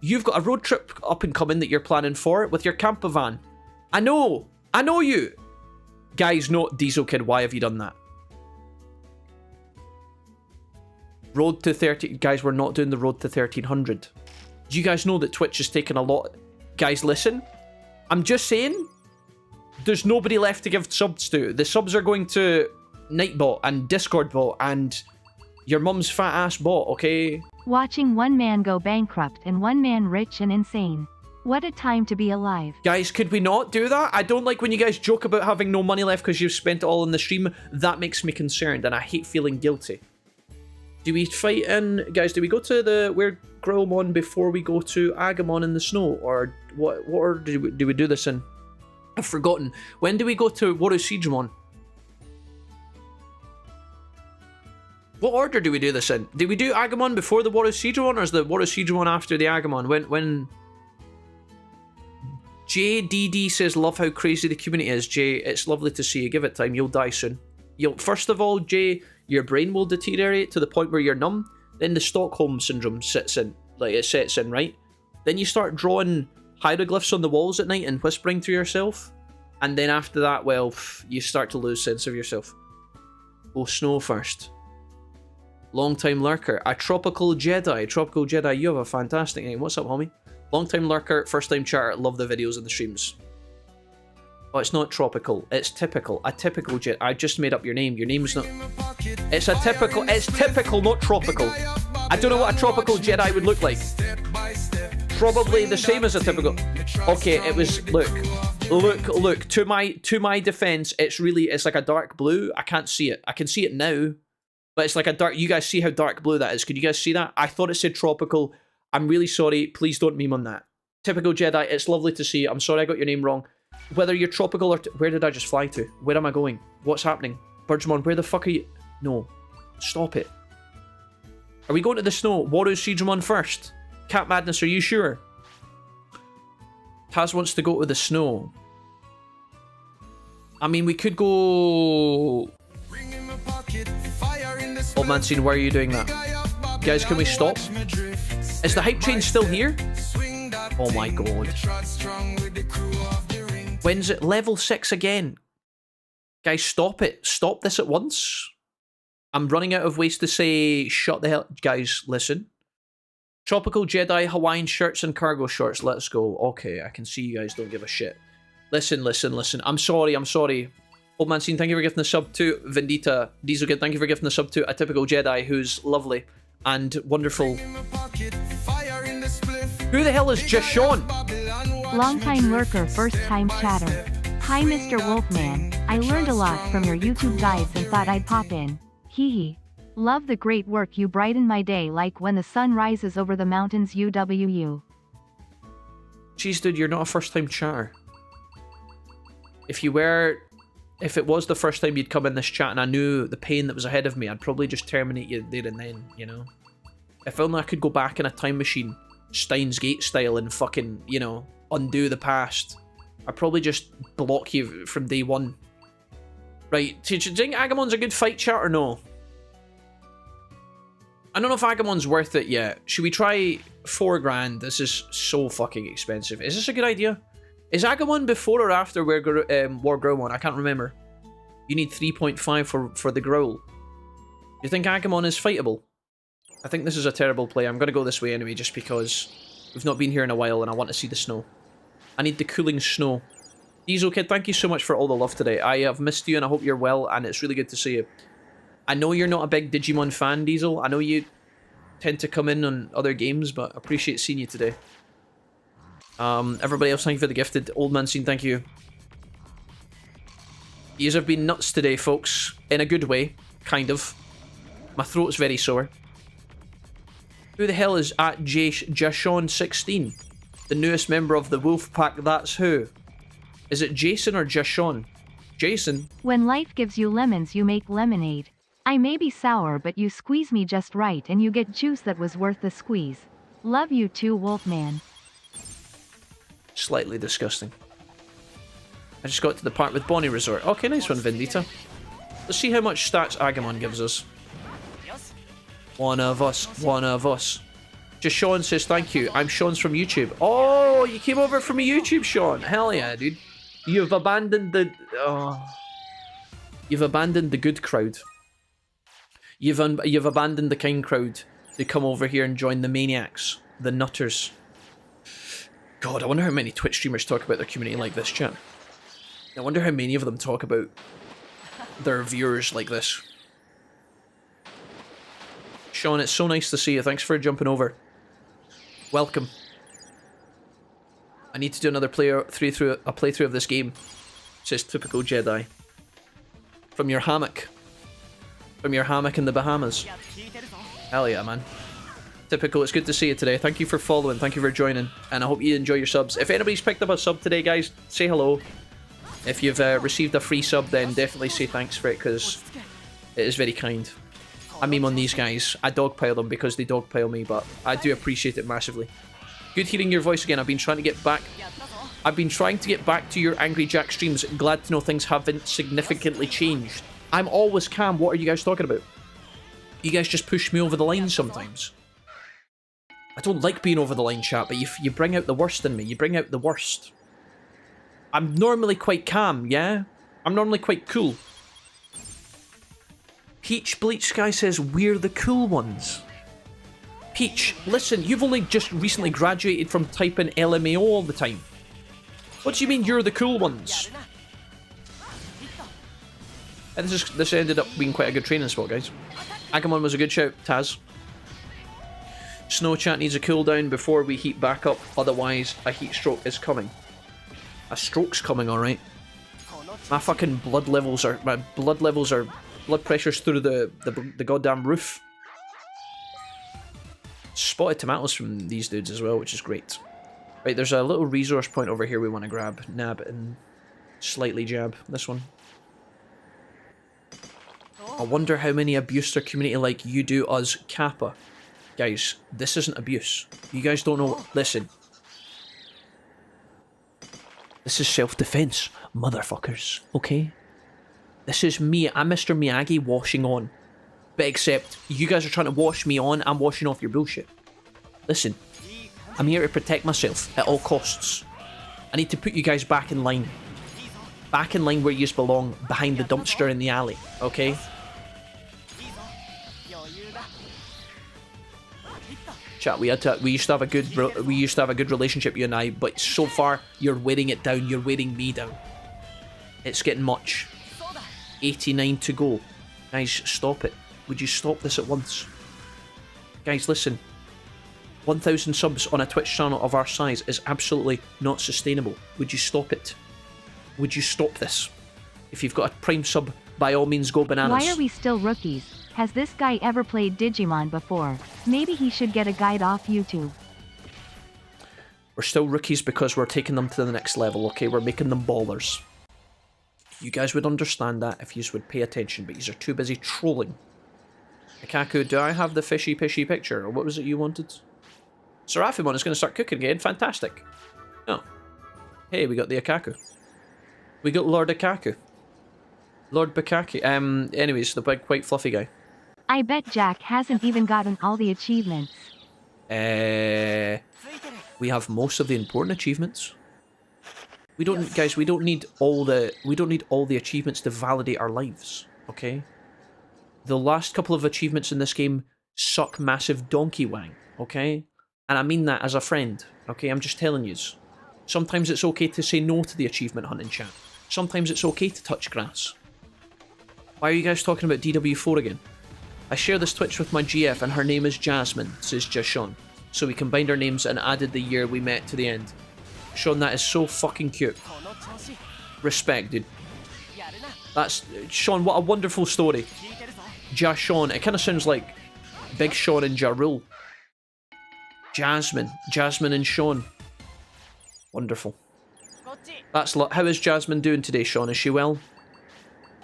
you've got a road trip up and coming that you're planning for with your camper van. I know you. Guys, no, Diesel Kid, why have you done that? Road to 30... Guys, we're not doing the road to 1300. Do you guys know that Twitch is taking a lot... Guys, listen. I'm just saying, there's nobody left to give subs to. The subs are going to Nightbot and Discord bot and your mum's fat ass bot, okay? Watching one man go bankrupt and one man rich and insane. What a time to be alive. Guys, could we not do that? I don't like when you guys joke about having no money left because you've spent it all in the stream. That makes me concerned and I hate feeling guilty. Do we fight in... Guys, do we go to the Weird Growlmon before we go to Agumon in the snow? Or what order do we do this in? I've forgotten. When do we go to Jijimon? What order do we do this in? Do we do Agumon before the Jijimon, or is the Jijimon after the Agumon? When... JDD says, love how crazy the community is. Jay, it's lovely to see you. Give it time. You'll die soon. First of all, Jay, your brain will deteriorate to the point where you're numb. Then the Stockholm Syndrome sets in. Right? Then you start drawing hieroglyphs on the walls at night and whispering to yourself. And then after that, well, you start to lose sense of yourself. Go snow first. Long time lurker. A tropical Jedi. Tropical Jedi, you have a fantastic name. What's up, homie? Long time lurker, first time chatter. Love the videos and the streams. Oh, it's not tropical. It's typical. A typical Jedi. I just made up your name. Your name's not... It's a typical... It's typical, not tropical. I don't know what a tropical Jedi would look like. Probably the same as a typical... Okay, it was... Look. To my defense, it's like a dark blue. I can't see it. I can see it now. But it's like a dark... You guys see how dark blue that is? Could you guys see that? I thought it said tropical. I'm really sorry. Please don't meme on that. Typical Jedi. It's lovely to see you. I'm sorry I got your name wrong. Whether you're tropical or... Where did I just fly to? Where am I going? What's happening? Birdjimon, where the fuck are you? No. Stop it. Are we going to the snow? Jijimon first. Cat Madness, are you sure? Taz wants to go to the snow. I mean, we could go... Old man scene, why are you doing that? Guys, can we stop? Is the hype train still here? Oh my god. When's it? Level 6 again. Guys, stop it. Stop this at once. I'm running out of ways to say shut the hell... Guys, listen. Tropical Jedi, Hawaiian shirts and cargo shorts. Let's go. Okay, I can see you guys don't give a shit. Listen. I'm sorry. Old man scene, thank you for gifting the sub to Vendita. Diesel Kid, thank you for gifting the sub to a typical Jedi who's lovely and wonderful. Who the hell is Jijimon? Long-time lurker, first-time chatter. Hi Mr. Wolfman, I learned a lot from your YouTube guides and thought I'd pop in. Hee hee. Love the great work, you brighten my day like when the sun rises over the mountains. UWU. Jeez dude, you're not a first-time chatter. If it was the first time you'd come in this chat and I knew the pain that was ahead of me, I'd probably just terminate you there and then, you know? If only I could go back in a time machine, Steins Gate style, and fucking, you know, undo the past. I'd probably just block you from day one. Right, do you think Agamon's a good fight, chat, or no? I don't know if Agamon's worth it yet. Should we try 4 grand? This is so fucking expensive. Is this a good idea? Is Agumon before or after War Growlmon? I can't remember. You need 3.5 for the Growl. Do you think Agumon is fightable? I think this is a terrible play. I'm going to go this way anyway, just because we've not been here in a while and I want to see the snow. I need the cooling snow. Diesel Kid, thank you so much for all the love today. I have missed you and I hope you're well, and it's really good to see you. I know you're not a big Digimon fan, Diesel. I know you tend to come in on other games, but I appreciate seeing you today. Everybody else, thank you for the gifted. Old man scene, thank you. Yous have been nuts today, folks. In a good way, kind of. My throat's very sore. Who the hell is at Jijimon16? The newest member of the wolf pack, that's who. Is it Jason or Jijimon? Jason? When life gives you lemons, you make lemonade. I may be sour, but you squeeze me just right and you get juice that was worth the squeeze. Love you too, Wolfman. Slightly disgusting. I just got to the part with Bonnie Resort. Okay, nice one, Vendita. Let's see how much stats Agumon gives us. One of us. Just Sean says thank you. I'm Sean's from YouTube. Oh, you came over from YouTube, Sean. Hell yeah, dude. You've abandoned the... Oh. You've abandoned the good crowd. You've abandoned the kind crowd to come over here and join the maniacs. The nutters. God, I wonder how many Twitch streamers talk about their community like this, chat. I wonder how many of them talk about their viewers like this. Sean, it's so nice to see you. Thanks for jumping over. Welcome. I need to do another playthrough of this game. Says typical Jedi. From your hammock. From your hammock in the Bahamas. Hell yeah, man. Typical, it's good to see you today. Thank you for following, thank you for joining, and I hope you enjoy your subs. If anybody's picked up a sub today, guys, say hello. If you've received a free sub, then definitely say thanks for it, because it is very kind. I meme on these guys. I dogpile them because they dogpile me, but I do appreciate it massively. Good hearing your voice again. I've been trying to get back to your Angry Jack streams. Glad to know things haven't significantly changed. I'm always calm. What are you guys talking about? You guys just push me over the line sometimes. I don't like being over the line, chat, but you bring out the worst in me. You bring out the worst. I'm normally quite calm, yeah? I'm normally quite cool. Peach Bleach Sky says, we're the cool ones. Peach, listen, you've only just recently graduated from typing LMAO all the time. What do you mean you're the cool ones? And this ended up being quite a good training spot, guys. Agumon was a good shout, Taz. Snow chat needs a cooldown before we heat back up, otherwise a heat stroke is coming. A stroke's coming, alright. My fucking blood pressure's through the goddamn roof. Spotted tomatoes from these dudes as well, which is great. Right, there's a little resource point over here we want to grab, nab, and slightly jab. This one. I wonder how many abuse their community like you do us, Kappa. Guys, this isn't abuse. You guys don't know. Listen. This is self-defense. motherfuckers, okay? This is me, I'm Mr. Miyagi washing on. But except, you guys are trying to wash me on, I'm washing off your bullshit. Listen, I'm here to protect myself at all costs. I need to put you guys back in line. Back in line where you belong, behind the dumpster in the alley, okay? Chat, we used to have a good relationship, you and I, but so far you're wearing it down, you're wearing me down. It's getting much. 89 to go. Guys, stop it. Would you stop this at once? Guys, listen. 1,000 subs on a Twitch channel of our size is absolutely not sustainable. Would you stop it? Would you stop this? If you've got a Prime sub, by all means go bananas. Why are we still rookies? Has this guy ever played Digimon before? Maybe he should get a guide off YouTube. We're still rookies because we're taking them to the next level, okay? We're making them ballers. You guys would understand that if you would pay attention, but you are too busy trolling. Ikaku, do I have the fishy pishy picture? Or what was it you wanted? Seraphimon is going to start cooking again. Fantastic. Oh. Hey, we got the Ikaku. We got Lord Ikaku. Lord Bukaki. Anyways, the big, white, fluffy guy. I bet Jack hasn't even gotten all the achievements. We have most of the important achievements. We don't, guys. We don't need all the achievements to validate our lives. Okay. The last couple of achievements in this game suck massive donkey wang. Okay, and I mean that as a friend. Okay, I'm just telling yous. Sometimes it's okay to say no to the achievement hunting chat. Sometimes it's okay to touch grass. Why are you guys talking about DW4 again? I share this Twitch with my GF and her name is Jasmine, says Jijimon. So we combined our names and added the year we met to the end. Sean, that is so fucking cute. Respect, dude. That's... Sean, what a wonderful story. Ja Sean. It kind of sounds like Big Sean and Ja Rule. Jasmine. Jasmine and Sean. Wonderful. That's... How is Jasmine doing today, Sean? Is she well?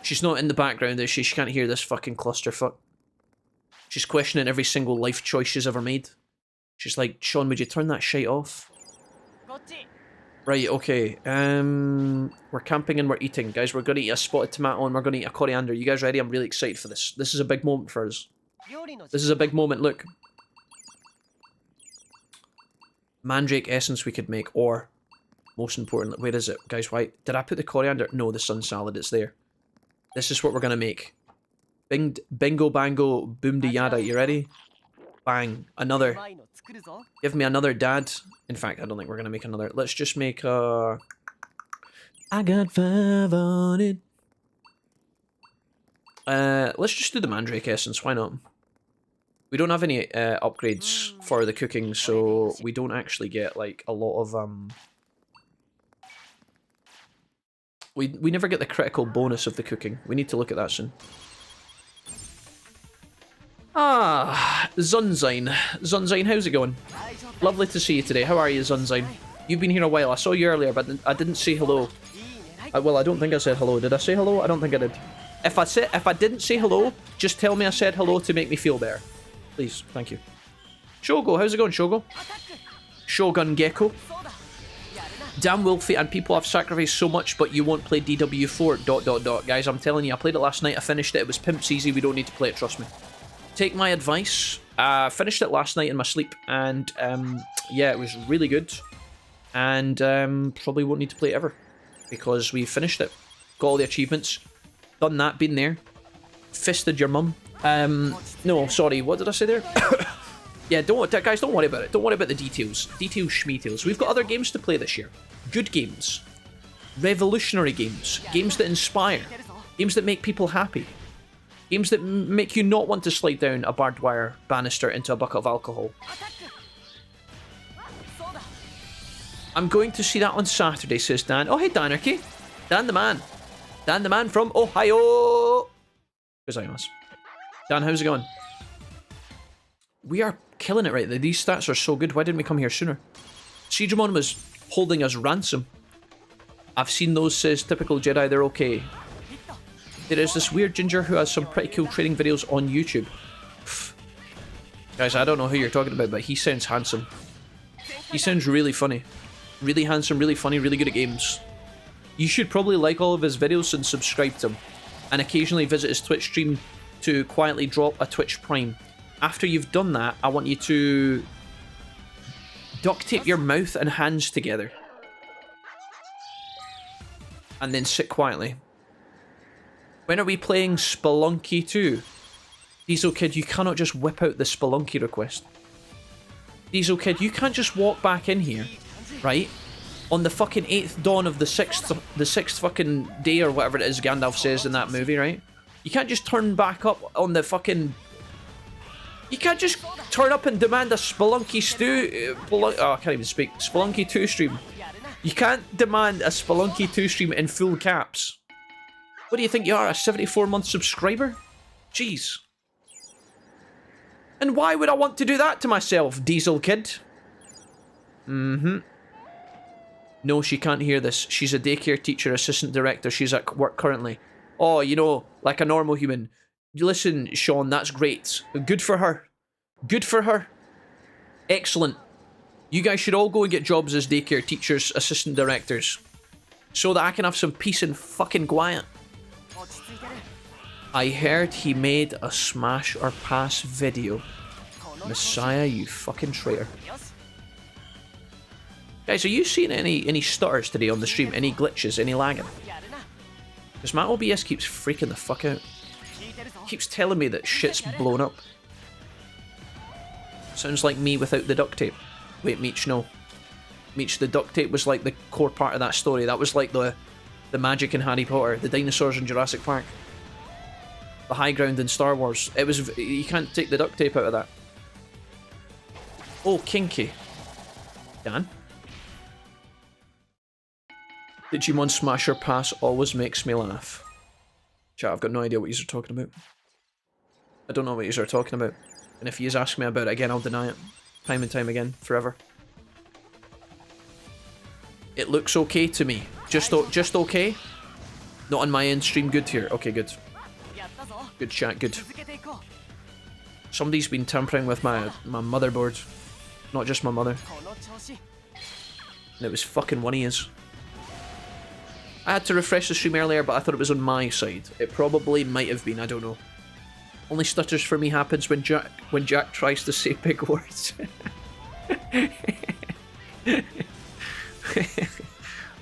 She's not in the background, is she? She can't hear this fucking clusterfuck. She's questioning every single life choice she's ever made. She's like, Sean, would you turn that shite off? Right, okay. We're camping and we're eating. Guys, we're going to eat a spotted tomato and we're going to eat a coriander. You guys ready? I'm really excited for this. This is a big moment for us. This is a big moment, look. Mandrake essence we could make, or, most importantly, where is it? Guys, why? Did I put the coriander? No, the sun salad, it's there. This is what we're going to make. Bingo, bango, boom de yada. You ready? Bang. Another. Give me another, Dad. In fact, I don't think we're going to make another. Let's just make a... I got 5 on it. Let's just do the Mandrake Essence. Why not? We don't have any upgrades for the cooking, so we don't actually get, like, a lot of... We never get the critical bonus of the cooking. We need to look at that soon. Ah, Zunzine. Zunzine, how's it going? Lovely to see you today. How are you, Zunzine? You've been here a while. I saw you earlier, but I didn't say hello. Well, I don't think I said hello. Did I say hello? I don't think I did. If I didn't say hello, just tell me I said hello to make me feel better. Please, thank you. Shogo, how's it going, Shogo? Shogun Gecko. Damn Wolfie, and people have sacrificed so much, but you won't play DW4... ... Guys, I'm telling you, I played it last night, I finished it, it was pimps easy, we don't need to play it, trust me. Take my advice. Finished it last night in my sleep, and yeah, it was really good. And probably won't need to play it ever, because we finished it. Got all the achievements. Done that, been there. Fisted your mum. No, sorry, what did I say there? Yeah, guys, don't worry about it. Don't worry about the details. Details, schmetails. We've got other games to play this year. Good games. Revolutionary games. Games that inspire. Games that make people happy. Games that make you not want to slide down a barbed wire banister into a bucket of alcohol. I'm going to see that on Saturday, says Dan. Oh, hey, Danarchy. Dan the man. Dan the man from Ohio. Gozaimasu. Dan, how's it going? We are killing it right there. These stats are so good. Why didn't we come here sooner? Jijimon was holding us ransom. I've seen those, says typical Jedi. They're okay. There is this weird ginger who has some pretty cool training videos on YouTube. Guys, I don't know who you're talking about, but he sounds handsome. He sounds really funny. Really handsome, really funny, really good at games. You should probably like all of his videos and subscribe to him. And occasionally visit his Twitch stream to quietly drop a Twitch Prime. After you've done that, I want you to duct tape your mouth and hands together. And then sit quietly. When are we playing Spelunky 2? Diesel Kid, you cannot just whip out the Spelunky request. Diesel Kid, you can't just walk back in here, right? On the fucking 8th dawn of the 6th fucking day or whatever it is Gandalf says in that movie, right? You can't just turn back up on the fucking... You can't just turn up and demand a Spelunky I can't even speak. Spelunky 2 stream. You can't demand a Spelunky 2 stream in full caps. What do you think you are, a 74-month subscriber? Jeez. And why would I want to do that to myself, Diesel Kid? No, she can't hear this. She's a daycare teacher, assistant director. She's at work currently. Oh, you know, like a normal human. Listen, Sean, that's great. Good for her. Good for her. Excellent. You guys should all go and get jobs as daycare teachers, assistant directors. So that I can have some peace and fucking quiet. I heard he made a smash or pass video. Messiah, you fucking traitor. Guys, are you seeing any stutters today on the stream? Any glitches? Any lagging? Because my OBS keeps freaking the fuck out. Keeps telling me that shit's blown up. Sounds like me without the duct tape. Wait, Meech, no. Meech, the duct tape was like the core part of that story. That was like the magic in Harry Potter, the dinosaurs in Jurassic Park, the high ground in Star Wars. It was... You can't take the duct tape out of that. Oh, kinky. Dan? Digimon Smasher Pass always makes me laugh. Chat, I've got no idea what you're talking about. I don't know what you're talking about. And if you ask me about it again, I'll deny it. Time and time again. Forever. It looks okay to me. Just okay? Not on my end stream. Good here. Okay, good. Good chat, good. Somebody's been tampering with my motherboard. Not just my mother. And it was fucking one of his. I had to refresh the stream earlier, but I thought it was on my side. It probably might have been, I don't know. Only stutters for me happens when Jack tries to say big words.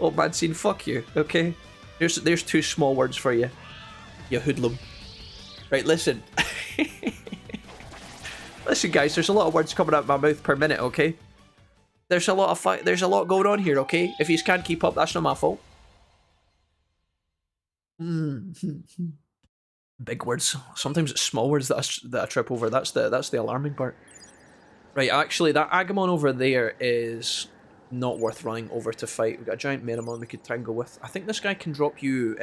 Oh, Mancine, fuck you, okay? There's two small words for you. You hoodlum. Right, listen. Listen, guys, there's a lot of words coming out of my mouth per minute, okay? There's a lot going on here, okay? If you can't keep up, that's not my fault. Big words. Sometimes it's small words that I trip over. That's the alarming part. Right, actually, that Agumon over there is not worth running over to fight. We've got a giant Meramon we could tangle with. I think this guy can drop you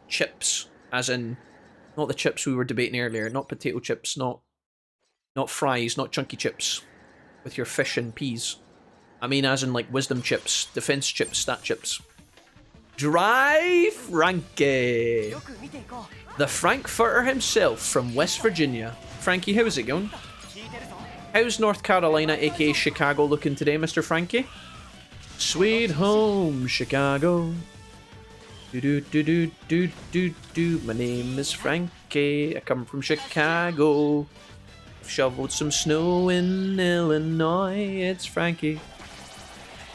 chips, as in not the chips we were debating earlier, not potato chips, not fries, not chunky chips with your fish and peas. I mean as in like wisdom chips, defense chips, stat chips. Dry Frankie! The Frankfurter himself from West Virginia. Frankie, how's it going? How's North Carolina, aka Chicago, looking today, Mr. Frankie? Sweet home, Chicago. Do. My name is Frankie. I come from Chicago. I've shoveled some snow in Illinois. It's Frankie.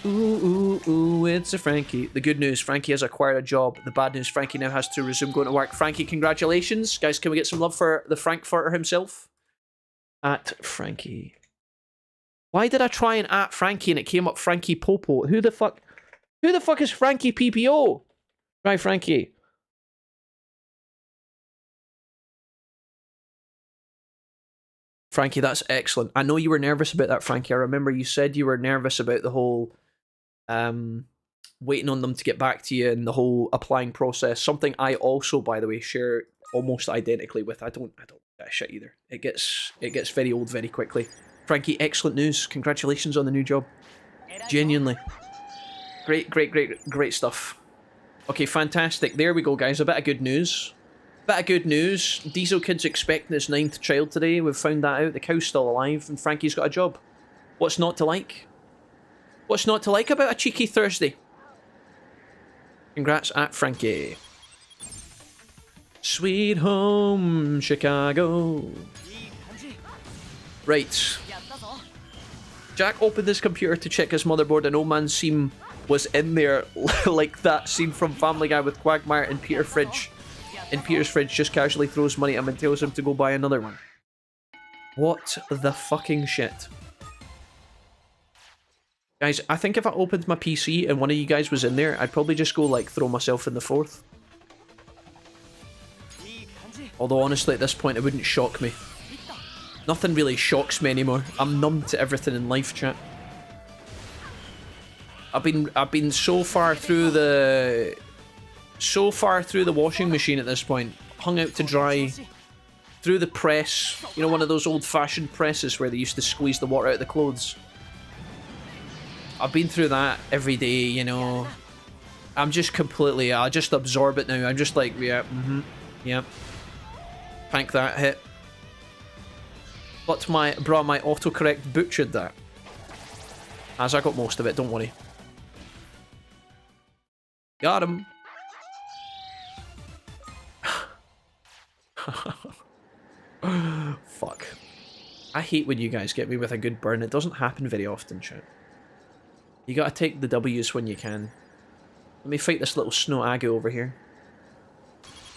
Ooh, it's a Frankie. The good news, Frankie has acquired a job. The bad news, Frankie now has to resume going to work. Frankie, congratulations. Guys, can we get some love for the Frankfurter himself? At Frankie. Why did I try and at Frankie and it came up Frankie Popo? Who the fuck is Frankie PPO? Right, Frankie. Frankie, that's excellent. I know you were nervous about that, Frankie. I remember you said you were nervous about the whole waiting on them to get back to you and the whole applying process. Something I also, by the way, share almost identically with. I don't that shit either. It gets very old very quickly. Frankie, excellent news. Congratulations on the new job. Genuinely. Great stuff. Okay, fantastic. There we go, guys. A bit of good news. Diesel Kid's expecting his 9th child today. We've found that out. The cow's still alive and Frankie's got a job. What's not to like? What's not to like about a cheeky Thursday? Congrats at Frankie. Sweet home, Chicago. Right. Jack opened his computer to check his motherboard and old man Seam was in there like that scene from Family Guy with Quagmire and Peter's fridge just casually throws money at him and tells him to go buy another one. What the fucking shit? Guys, I think if I opened my PC and one of you guys was in there, I'd probably just go like throw myself in the fourth. Although honestly at this point it wouldn't shock me. Nothing really shocks me anymore. I'm numb to everything in life, chat. I've been so far through the washing machine at this point, hung out to dry, through the press, you know, one of those old-fashioned presses where they used to squeeze the water out of the clothes. I've been through that every day, you know. I'm just completely, I just absorb it now. I'm just like, yeah, yeah. Thank that hit. But my autocorrect butchered that. As I got most of it, don't worry. Got him. Fuck. I hate when you guys get me with a good burn. It doesn't happen very often, chat. You gotta take the W's when you can. Let me fight this little snow agu over here.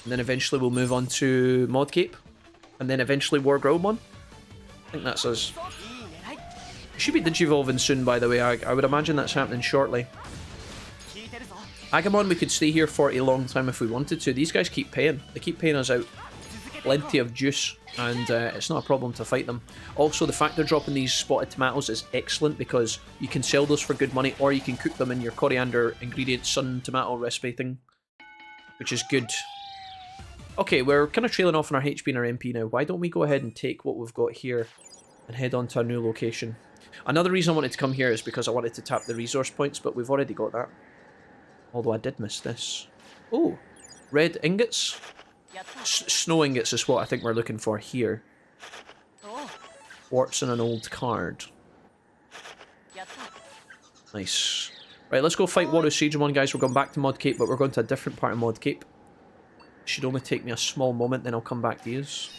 And then eventually we'll move on to Mod Cape. And then eventually War Growlmon. I think that's us. It should be Digivolving soon, by the way. I would imagine that's happening shortly. Agumon, we could stay here for a long time if we wanted to. These guys keep paying. They keep paying us out plenty of juice, and it's not a problem to fight them. Also, the fact they're dropping these spotted tomatoes is excellent because you can sell those for good money, or you can cook them in your coriander ingredient sun tomato recipe thing, which is good. Okay, we're kind of trailing off on our HP and our MP now. Why don't we go ahead and take what we've got here and head on to our new location? Another reason I wanted to come here is because I wanted to tap the resource points, but we've already got that. Although I did miss this. Oh, red ingots? Snow ingots is what I think we're looking for here. Warps and an old card. Nice. Right, let's go fight Waru Jijimon, guys. We're going back to Mod Cape, but we're going to a different part of Mod Cape. Should only take me a small moment, then I'll come back to use.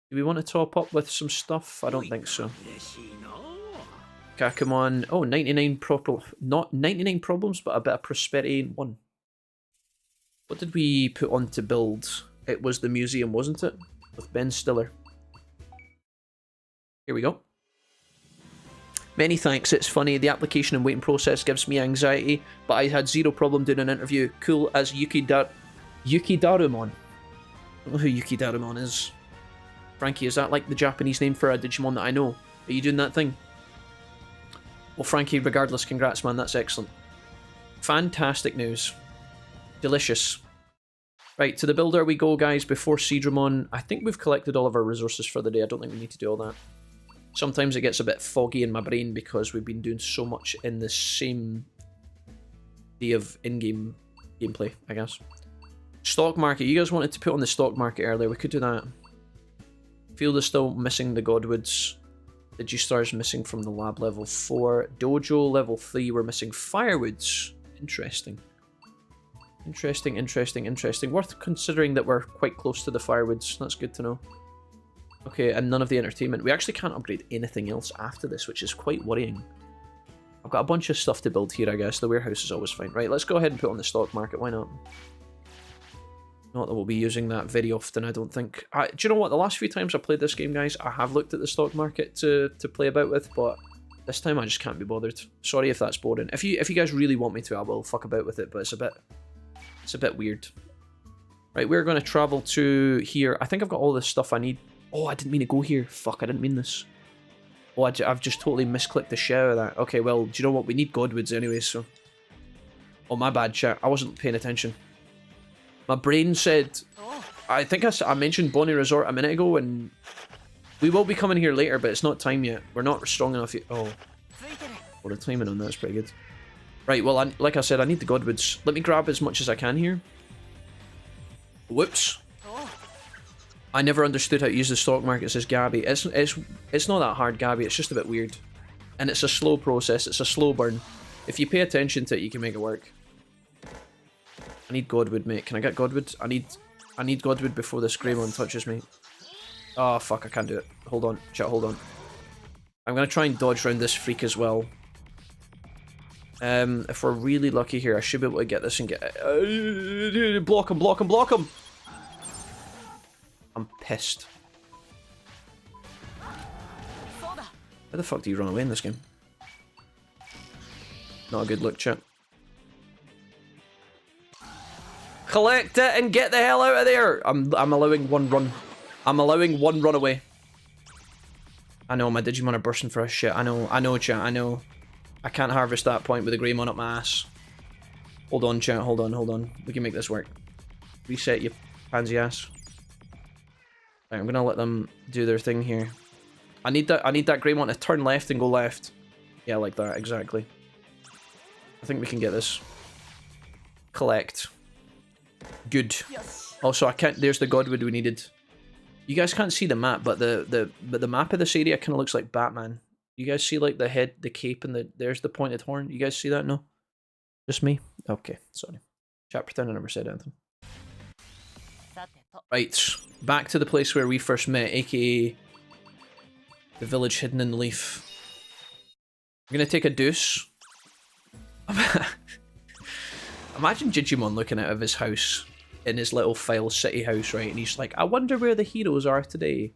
Do we want to top up with some stuff? I don't think so. Kakumon. Oh, 99 not 99 problems, but a bit of prosperity in one. What did we put on to build? It was the museum, wasn't it? With Ben Stiller. Here we go. Many thanks, it's funny. The application and waiting process gives me anxiety, but I had zero problem doing an interview. Cool as Yukidarumon. I don't know who Yukidarumon is. Frankie, is that like the Japanese name for a Digimon that I know? Are you doing that thing? Well, Frankie, regardless, congrats, man. That's excellent. Fantastic news. Delicious. Right, to the builder we go, guys, before Jijimon. I think we've collected all of our resources for the day. I don't think we need to do all that. Sometimes it gets a bit foggy in my brain because we've been doing so much in the same day of in-game gameplay, I guess. Stock market. You guys wanted to put on the stock market earlier. We could do that. Field is still missing the Godwoods. Digistars missing from the lab level 4. Dojo level 3. We're missing Firewoods. Interesting. Interesting, interesting, interesting. Worth considering that we're quite close to the Firewoods. That's good to know. Okay, and none of the entertainment. We actually can't upgrade anything else after this, which is quite worrying. I've got a bunch of stuff to build here, I guess. The warehouse is always fine. Right, let's go ahead and put on the stock market. Why not? Not that we'll be using that very often, I don't think. Do you know what? The last few times I played this game, guys, I have looked at the stock market to play about with, but this time I just can't be bothered. Sorry if that's boring. If you guys really want me to, I will fuck about with it, but it's a bit weird. Right, we're going to travel to here. I think I've got all the stuff I need. Oh, I didn't mean to go here. Fuck, I didn't mean this. Oh, I've just totally misclicked the shit out of that. Okay, well, do you know what? We need Godwoods anyway, so... Oh, my bad, chat. I wasn't paying attention. My brain said... I think I mentioned Bonnie Resort a minute ago, and... We will be coming here later, but it's not time yet. We're not strong enough yet. Oh. Well, the timing on that's pretty good. Right, well, like I said, I need the Godwoods. Let me grab as much as I can here. Whoops. I never understood how to use the stock market, says Gabby. It's not that hard, Gabby. It's just a bit weird. And it's a slow process. It's a slow burn. If you pay attention to it, you can make it work. I need Godwood, mate. Can I get Godwood? I need Godwood before this Greymon touches me. Oh, fuck, I can't do it. Hold on. Chat, hold on. I'm going to try and dodge around this freak as well. If we're really lucky here, I should be able to get this and get... block him, block him, block him! I'm pissed. How the fuck do you run away in this game? Not a good look, chat. Collect it and get the hell out of there! I'm allowing one run. I'm allowing one run away. I know, my Digimon are bursting for a shit. I know, chat, I know. I can't harvest that point with a Greymon up my ass. Hold on, chat, hold on. We can make this work. Reset, you pansy ass. Right, I'm gonna let them do their thing here. I need that Greymon to turn left and go left. Yeah, like that, exactly. I think we can get this. Collect. Good. Also, I can't... There's the Godwood we needed. You guys can't see the map, but the map of this area kind of looks like Batman. You guys see like the head, the cape, and there's the pointed horn. You guys see that? No? Just me? Okay, sorry. Chat, pretend I never said anything. Right, back to the place where we first met, aka the village hidden in the leaf. I'm gonna take a deuce. Imagine Jijimon looking out of his house in his little file city house, right? And he's like, I wonder where the heroes are today.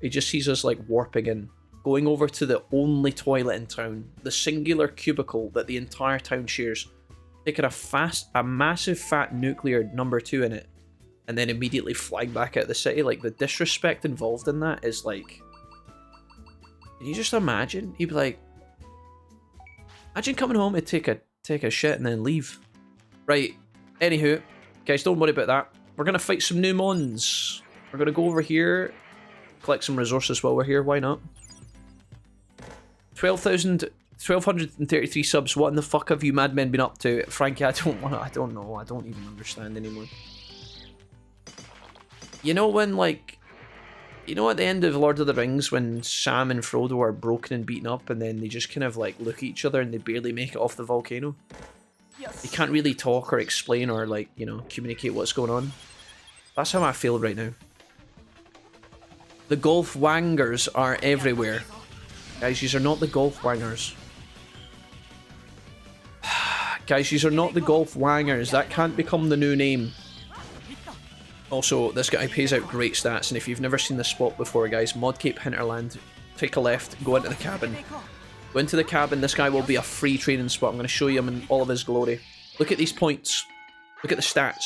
He just sees us like warping in, going over to the only toilet in town, the singular cubicle that the entire town shares, taking a massive fat nuclear #2 in it, and then immediately flying back out of the city. Like, the disrespect involved in that is like... Can you just imagine? He'd be like... Imagine coming home and take a shit and then leave. Right, anywho, guys, don't worry about that. We're going to fight some new mons. We're going to go over here, collect some resources while we're here, why not? 1,233 subs, what in the fuck have you madmen been up to? Frankie, I don't know, I don't even understand anymore. You know when, like, you know at the end of Lord of the Rings when Sam and Frodo are broken and beaten up and then they just kind of like look at each other and they barely make it off the volcano? You can't really talk or explain or, like, you know, communicate what's going on. That's how I feel right now. The golf wangers are everywhere. Guys, these are not the golf wangers. Guys, these are not the golf wangers. That can't become the new name. Also, this guy pays out great stats, and if you've never seen this spot before, guys, Mod Cape Hinterland, take a left, go into the cabin. Go into the cabin, this guy will be a free training spot. I'm going to show you him in all of his glory. Look at these points. Look at the stats.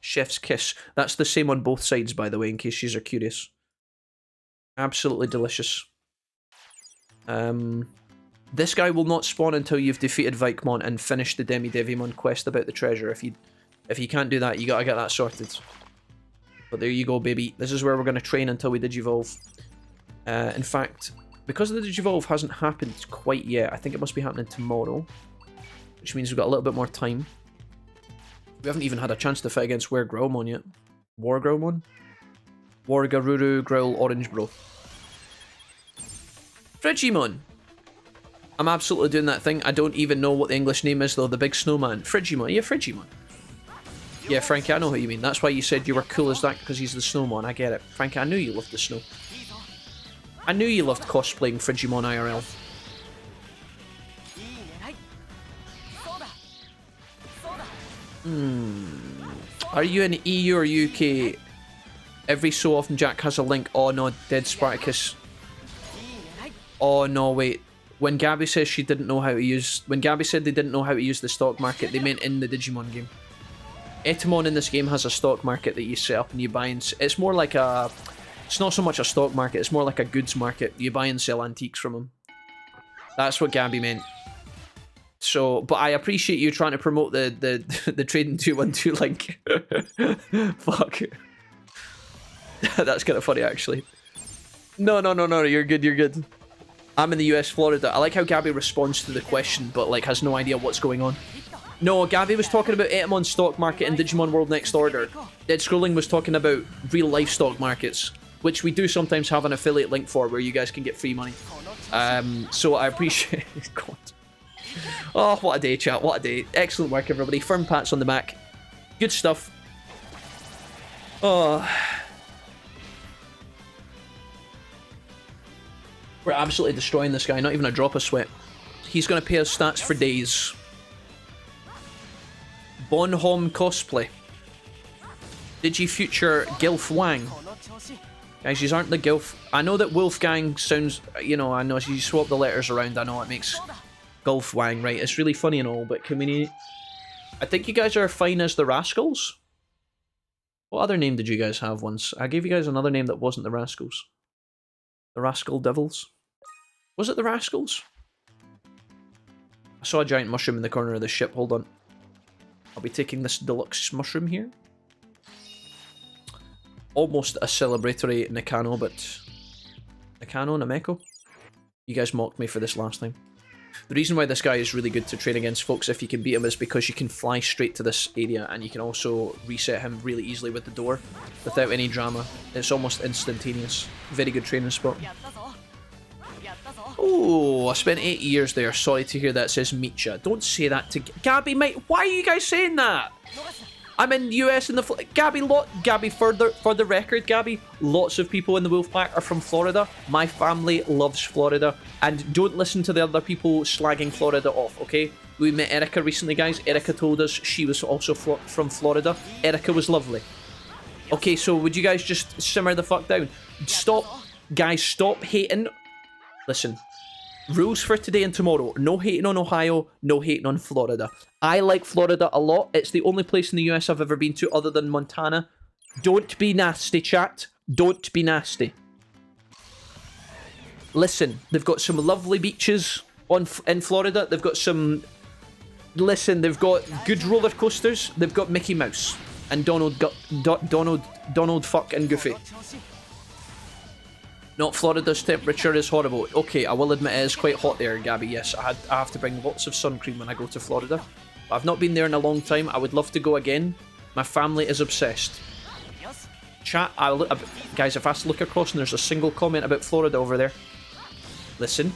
Chef's kiss. That's the same on both sides, by the way, in case you are curious. Absolutely delicious. This guy will not spawn until you've defeated Vikemon and finished the Demi-Devimon quest about the treasure. If you can't do that, you gotta get that sorted. But there you go, baby. This is where we're gonna train until we Digivolve. In fact, because the Digivolve hasn't happened quite yet, I think it must be happening tomorrow. Which means we've got a little bit more time. We haven't even had a chance to fight against Growlmon yet. Growlmon? Wargaruru, Growl, Orange Bro. Frigimon! I'm absolutely doing that thing. I don't even know what the English name is though. The big snowman. Frigimon. Yeah, Frigimon. Yeah, Frankie, I know what you mean. That's why you said you were cool as that, because he's the snowman. I get it. Frankie, I knew you loved the snow. I knew you loved cosplaying Frigimon IRL. Are you in EU or UK? Every so often Jack has a link. Oh no, Dead Spartacus. Oh no, wait. When Gabby says she didn't know how to use... When Gabby said they didn't know how to use the stock market, they meant in the Digimon game. Etemon in this game has a stock market that you set up and you buy and... It's more like a... It's not so much a stock market, it's more like a goods market. You buy and sell antiques from them. That's what Gabby meant. So, but I appreciate you trying to promote the Trading 212 link. Fuck. That's kind of funny, actually. No, you're good, you're good. I'm in the US, Florida. I like how Gabby responds to the question, but like has no idea what's going on. No, Gabby was talking about Etemon's stock market in Digimon World Next Order. Dead Scrolling was talking about real life stock markets, which we do sometimes have an affiliate link for, where you guys can get free money. So I appreciate... God. Oh, what a day, chat. What a day. Excellent work, everybody. Firm pats on the back. Good stuff. Oh. We're absolutely destroying this guy. Not even a drop of sweat. He's going to pay us stats for days. Bonhom cosplay. Digifuture Gilf Wang. Guys, these aren't the Gilf. I know that Wolfgang sounds, you know, I know you swap the letters around, I know it makes Gulf Wang, right? It's really funny and all, but can we... I think you guys are fine as the Rascals. What other name did you guys have once? I gave you guys another name that wasn't the Rascals. The Rascal Devils? Was it the Rascals? I saw a giant mushroom in the corner of the ship, hold on. I'll be taking this deluxe mushroom here. Almost a celebratory Nakano, but... Nakano, Nameko? You guys mocked me for this last time. The reason why this guy is really good to train against, folks, if you can beat him, is because you can fly straight to this area, and you can also reset him really easily with the door, without any drama. It's almost instantaneous. Very good training spot. Oh, I spent 8 years there. Sorry to hear that, says Micha. Don't say that to... Gabby, mate, why are you guys saying that? I'm in the US in the... Gabby, for the record, Gabby, lots of people in the Wolfpack are from Florida. My family loves Florida. And don't listen to the other people slagging Florida off, okay? We met Erica recently, guys. Erica told us she was also from Florida. Erica was lovely. Okay, so would you guys just simmer the fuck down? Stop. Guys, stop hating. Listen. Rules for today and tomorrow. No hating on Ohio, no hating on Florida. I like Florida a lot. It's the only place in the US I've ever been to other than Montana. Don't be nasty, chat. Don't be nasty. Listen, they've got some lovely beaches in Florida. They've got some... Listen, they've got good roller coasters. They've got Mickey Mouse. And Donald fuck and Goofy. Not Florida's temperature is horrible. Okay, I will admit it is quite hot there, Gabby. Yes, I have to bring lots of sun cream when I go to Florida. But I've not been there in a long time. I would love to go again. My family is obsessed. Chat, guys, if I look across and there's a single comment about Florida over there. Listen.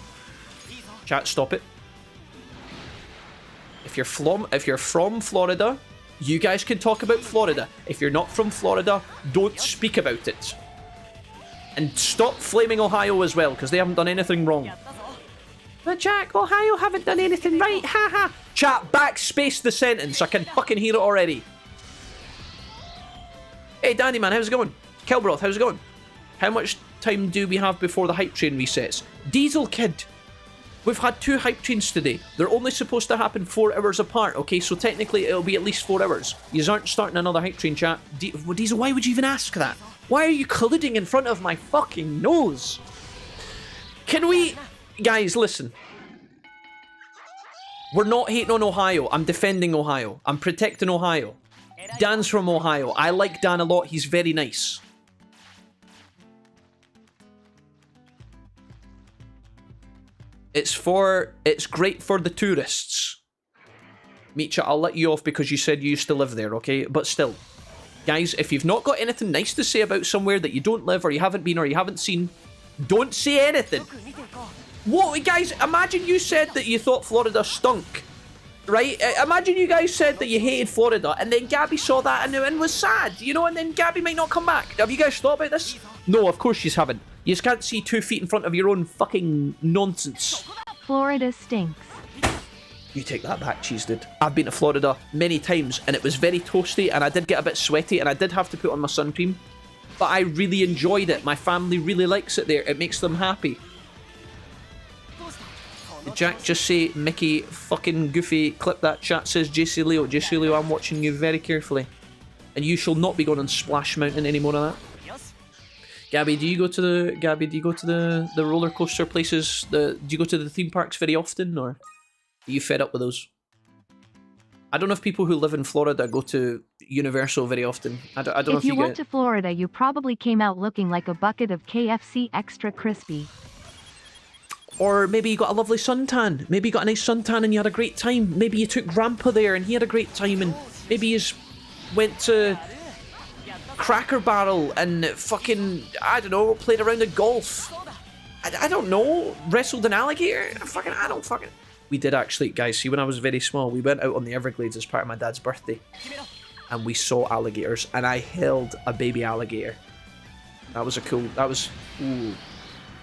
Chat, stop it. If you're from Florida, you guys can talk about Florida. If you're not from Florida, don't speak about it. And stop flaming Ohio as well, because they haven't done anything wrong. But Jack, Ohio haven't done anything right, haha. Chat, backspace the sentence, I can fucking hear it already. Hey Danny man, how's it going? Kelbroth, how's it going? How much time do we have before the hype train resets? Diesel Kid, we've had 2 hype trains today. They're only supposed to happen 4 hours apart, okay? So technically it'll be at least 4 hours. You aren't starting another hype train, chat. Diesel, why would you even ask that? Why are you colluding in front of my fucking nose? Can we... Guys, listen. We're not hating on Ohio. I'm defending Ohio. I'm protecting Ohio. Dan's from Ohio. I like Dan a lot. He's very nice. It's great for the tourists. Micha, I'll let you off because you said you used to live there, okay? But still. Guys, if you've not got anything nice to say about somewhere that you don't live or you haven't been or you haven't seen, don't say anything. What, guys, imagine you said that you thought Florida stunk, right? Imagine you guys said that you hated Florida and then Gabby saw that and was sad, you know, and then Gabby might not come back. Have you guys thought about this? No, of course you haven't. You just can't see 2 feet in front of your own fucking nonsense. Florida stinks. You take that back, Cheese Dude. I've been to Florida many times and it was very toasty and I did get a bit sweaty and I did have to put on my sun cream. But I really enjoyed it. My family really likes it there. It makes them happy. Did Jack just say Mickey fucking Goofy? Clip that, chat, says JC Leo. JC Leo, I'm watching you very carefully. And you shall not be going on Splash Mountain anymore of that. Gabby, do you go to the roller coaster places? Do you go to the theme parks very often, or are you fed up with those? I don't know if people who live in Florida go to Universal very often. I don't know if you went to Florida, you probably came out looking like a bucket of KFC extra crispy. Or maybe you got a lovely suntan. Maybe you got a nice suntan and you had a great time. Maybe you took Grandpa there and he had a great time, and maybe you went to Cracker Barrel and fucking, I don't know, played around at golf. I don't know, wrestled an alligator. I don't fucking... We did actually, guys, see when I was very small, we went out on the Everglades as part of my dad's birthday. And we saw alligators, and I held a baby alligator. That was ooh,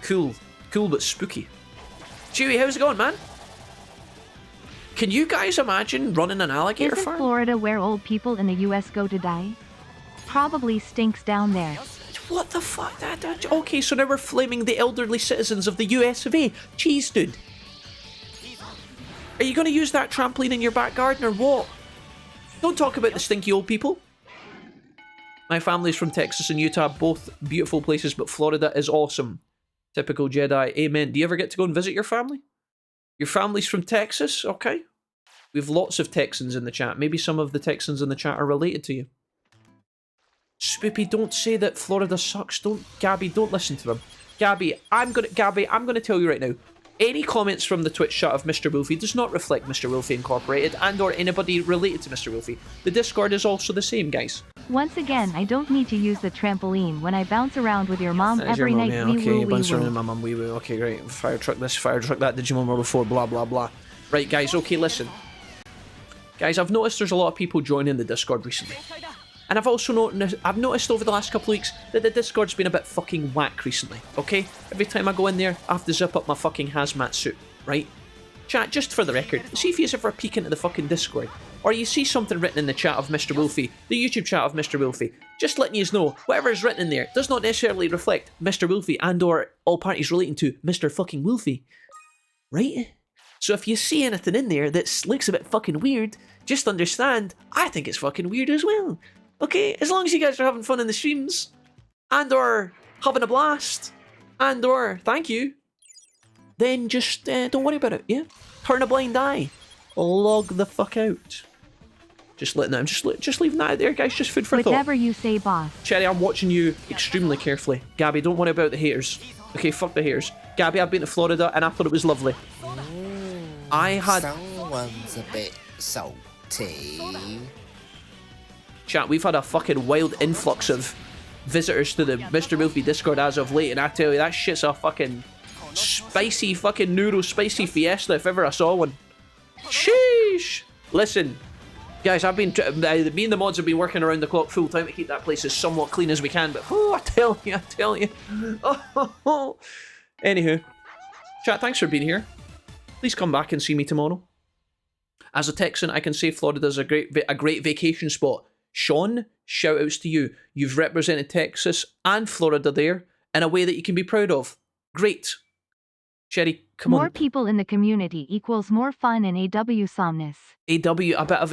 cool but spooky. Chewie, how's it going, man? Can you guys imagine running an alligator Isn't farm? Florida where old people in the US go to die? Probably stinks down there. What the fuck? Okay, so now we're flaming the elderly citizens of the US of A. Jeez, dude. Are you going to use that trampoline in your back garden or what? Don't talk about the stinky old people. My family's from Texas and Utah, both beautiful places, but Florida is awesome. Typical Jedi. Amen. Do you ever get to go and visit your family? Your family's from Texas? Okay. We have lots of Texans in the chat. Maybe some of the Texans in the chat are related to you. Spoopy, don't say that Florida sucks. Gabby, don't listen to them. Gabby, I'm gonna tell you right now. Any comments from the Twitch chat of Mr. Wolfie does not reflect Mr. Wolfie Incorporated and or anybody related to Mr. Wolfie. The Discord is also the same, guys. Once again, I don't need to use the trampoline when I bounce around with your mom every night. Yeah, Wee okay, woo, you bounce wee around woo. with my mum, wee woo. Okay, great. Fire truck this, fire truck that, Digimon World before, blah, blah, blah. Right, guys, okay, listen. Guys, I've noticed there's a lot of people joining the Discord recently. And I've also noticed over the last couple of weeks that the Discord's been a bit fucking whack recently, okay? Every time I go in there, I have to zip up my fucking hazmat suit, right? Chat, just for the record, see if you ever peek into the fucking Discord, or you see something written in the chat of Mr. Wolfie, the YouTube chat of Mr. Wolfie, just letting you know, whatever is written in there does not necessarily reflect Mr. Wolfie and or all parties relating to Mr. fucking Wolfie, right? So if you see anything in there that looks a bit fucking weird, just understand, I think it's fucking weird as well. Okay, as long as you guys are having fun in the streams, and or having a blast, and or thank you, then just don't worry about it, yeah? Turn a blind eye. Log the fuck out. Just letting them, just leaving that out there, guys, just food for thought. Whatever you say, boss. Cherry, I'm watching you extremely carefully. Gabby, don't worry about the haters. Okay, fuck the haters. Gabby, I've been to Florida, and I thought it was lovely. Someone's a bit salty. Chat, we've had a fucking wild influx of visitors to the Mr. Wolfie Discord as of late, and I tell you, that shit's a fucking spicy fucking neuro-spicy fiesta if ever I saw one. Sheesh! Listen, guys, me and the mods have been working around the clock full time to keep that place as somewhat clean as we can, but oh, I tell you. Oh. Anywho, chat, thanks for being here. Please come back and see me tomorrow. As a Texan, I can say Florida's a great vacation spot. Sean, shout outs to you. You've represented Texas and Florida there in a way that you can be proud of. Great. Sherry, come on. More people in the community equals more fun and AW somness. A bit of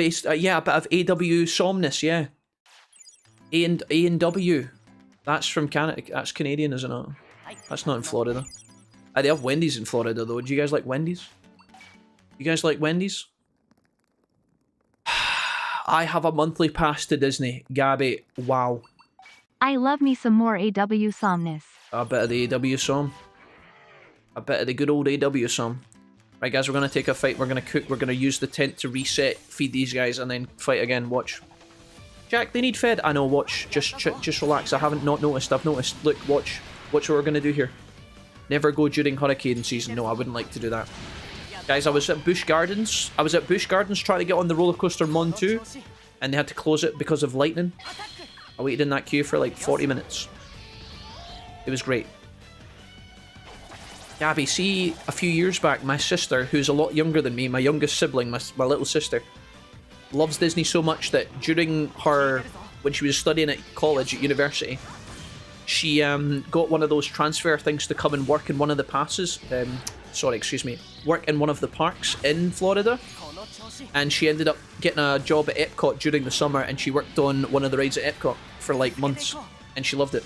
AW somness, yeah. A and W. That's from Canada. That's Canadian, isn't it? That's not in Florida. They have Wendy's in Florida, though. Do you guys like Wendy's? You guys like Wendy's? I have a monthly pass to Disney. Gabby, wow. I love me some more AW somness. A bit of the AW som. A bit of the good old AW som. Right, guys, we're going to take a fight. We're going to cook. We're going to use the tent to reset, feed these guys, and then fight again. Watch. Jack, they need fed. I know, watch. Just relax. I haven't not noticed. I've noticed. Look, watch. Watch what we're going to do here. Never go during hurricane season. No, I wouldn't like to do that. Guys, I was at Busch Gardens. trying to get on the roller coaster Mon 2, and they had to close it because of lightning. I waited in that queue for like 40 minutes. It was great. Gabby, see, a few years back, my sister, who's a lot younger than me, my youngest sibling, my little sister, loves Disney so much that during when she was studying at college, at university, she got one of those transfer things to come and work in one of the passes. Work in one of the parks in Florida. And she ended up getting a job at Epcot during the summer, and she worked on one of the rides at Epcot for like months, and she loved it.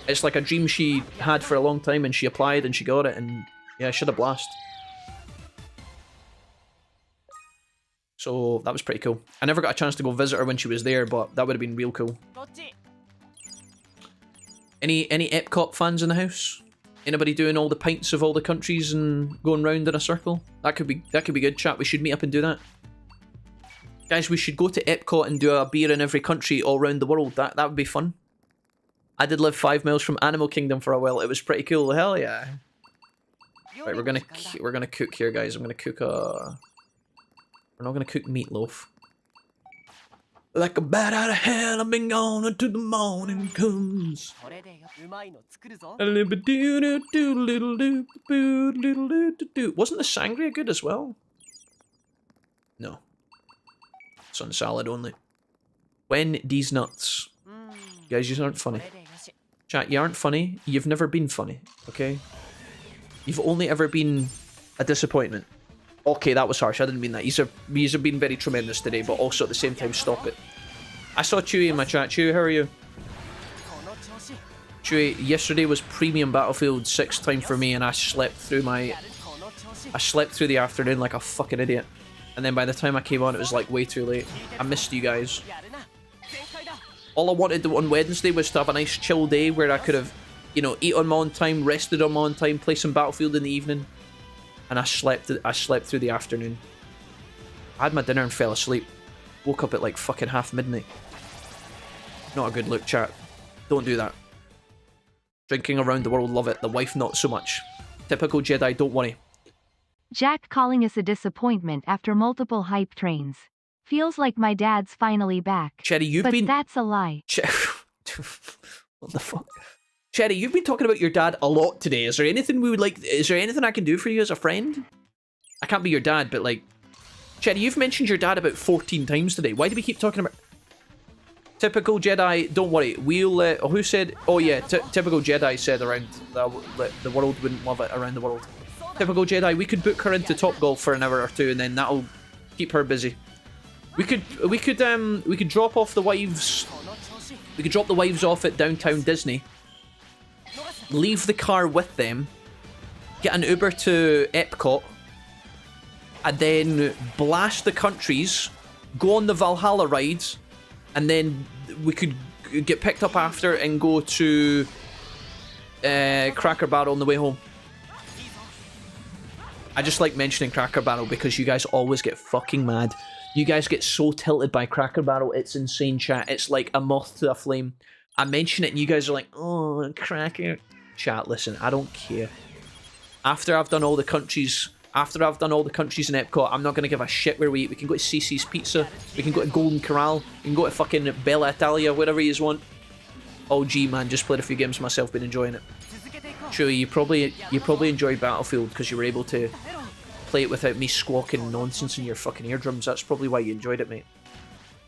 It's like a dream she had for a long time, and she applied and she got it, and yeah, she had a blast. So that was pretty cool. I never got a chance to go visit her when she was there, but that would have been real cool. Any Epcot fans in the house? Anybody doing all the pints of all the countries and going round in a circle? That could be good, chat. We should meet up and do that. Guys, we should go to Epcot and do a beer in every country all around the world. That would be fun. I did live 5 miles from Animal Kingdom for a while. It was pretty cool. Hell yeah. Right, we're gonna cook here, guys. I'm gonna cook We're not gonna cook meatloaf. Like a bat out of hell, I've been gone until the morning comes. Wasn't the sangria good as well? No. It's on salad only. When these nuts. Guys, you aren't funny. Chat, you aren't funny. You've never been funny, okay? You've only ever been a disappointment. Okay, that was harsh. I didn't mean that. You've been very tremendous today, but also at the same time, stop it. I saw Chewy in my chat. Chewy, how are you? Chewy, yesterday was premium Battlefield 6 time for me, and I slept through the afternoon like a fucking idiot. And then by the time I came on, it was like way too late. I missed you guys. All I wanted on Wednesday was to have a nice chill day where I could have, you know, eat on my own time, rested on my own time, play some Battlefield in the evening. And I slept through the afternoon. I had my dinner and fell asleep. Woke up at like fucking half midnight. Not a good look, chat. Don't do that. Drinking around the world, love it. The wife, not so much. Typical Jedi, don't worry. Jack calling us a disappointment after multiple hype trains. Feels like my dad's finally back. Cherry, you've but been... that's a lie. What the fuck? Cherry, you've been talking about your dad a lot today. Is there anything we would like... Is there anything I can do for you as a friend? I can't be your dad, but like... Cherry, you've mentioned your dad about 14 times today. Why do we keep talking about... Typical Jedi, don't worry. We'll... who said... Oh yeah, typical Jedi said around... The world wouldn't love it around the world. Typical Jedi, we could book her into Topgolf for an hour or two and then that'll keep her busy. We could drop off the wives... We could drop the wives off at Downtown Disney. Leave the car with them, get an Uber to Epcot, and then blast the countries, go on the Valhalla rides, and then we could get picked up after and go to Cracker Barrel on the way home. I just like mentioning Cracker Barrel because you guys always get fucking mad. You guys get so tilted by Cracker Barrel, it's insane, chat. It's like a moth to a flame. I mention it and you guys are like, oh, Cracker... Chat, listen, I don't care. After I've done all the countries in Epcot, I'm not going to give a shit where we eat. We can go to Cece's Pizza, we can go to Golden Corral, we can go to fucking Bella Italia, whatever you want. Oh gee, man, just played a few games myself, been enjoying it. Sure, you probably enjoyed Battlefield because you were able to play it without me squawking nonsense in your fucking eardrums. That's probably why you enjoyed it, mate.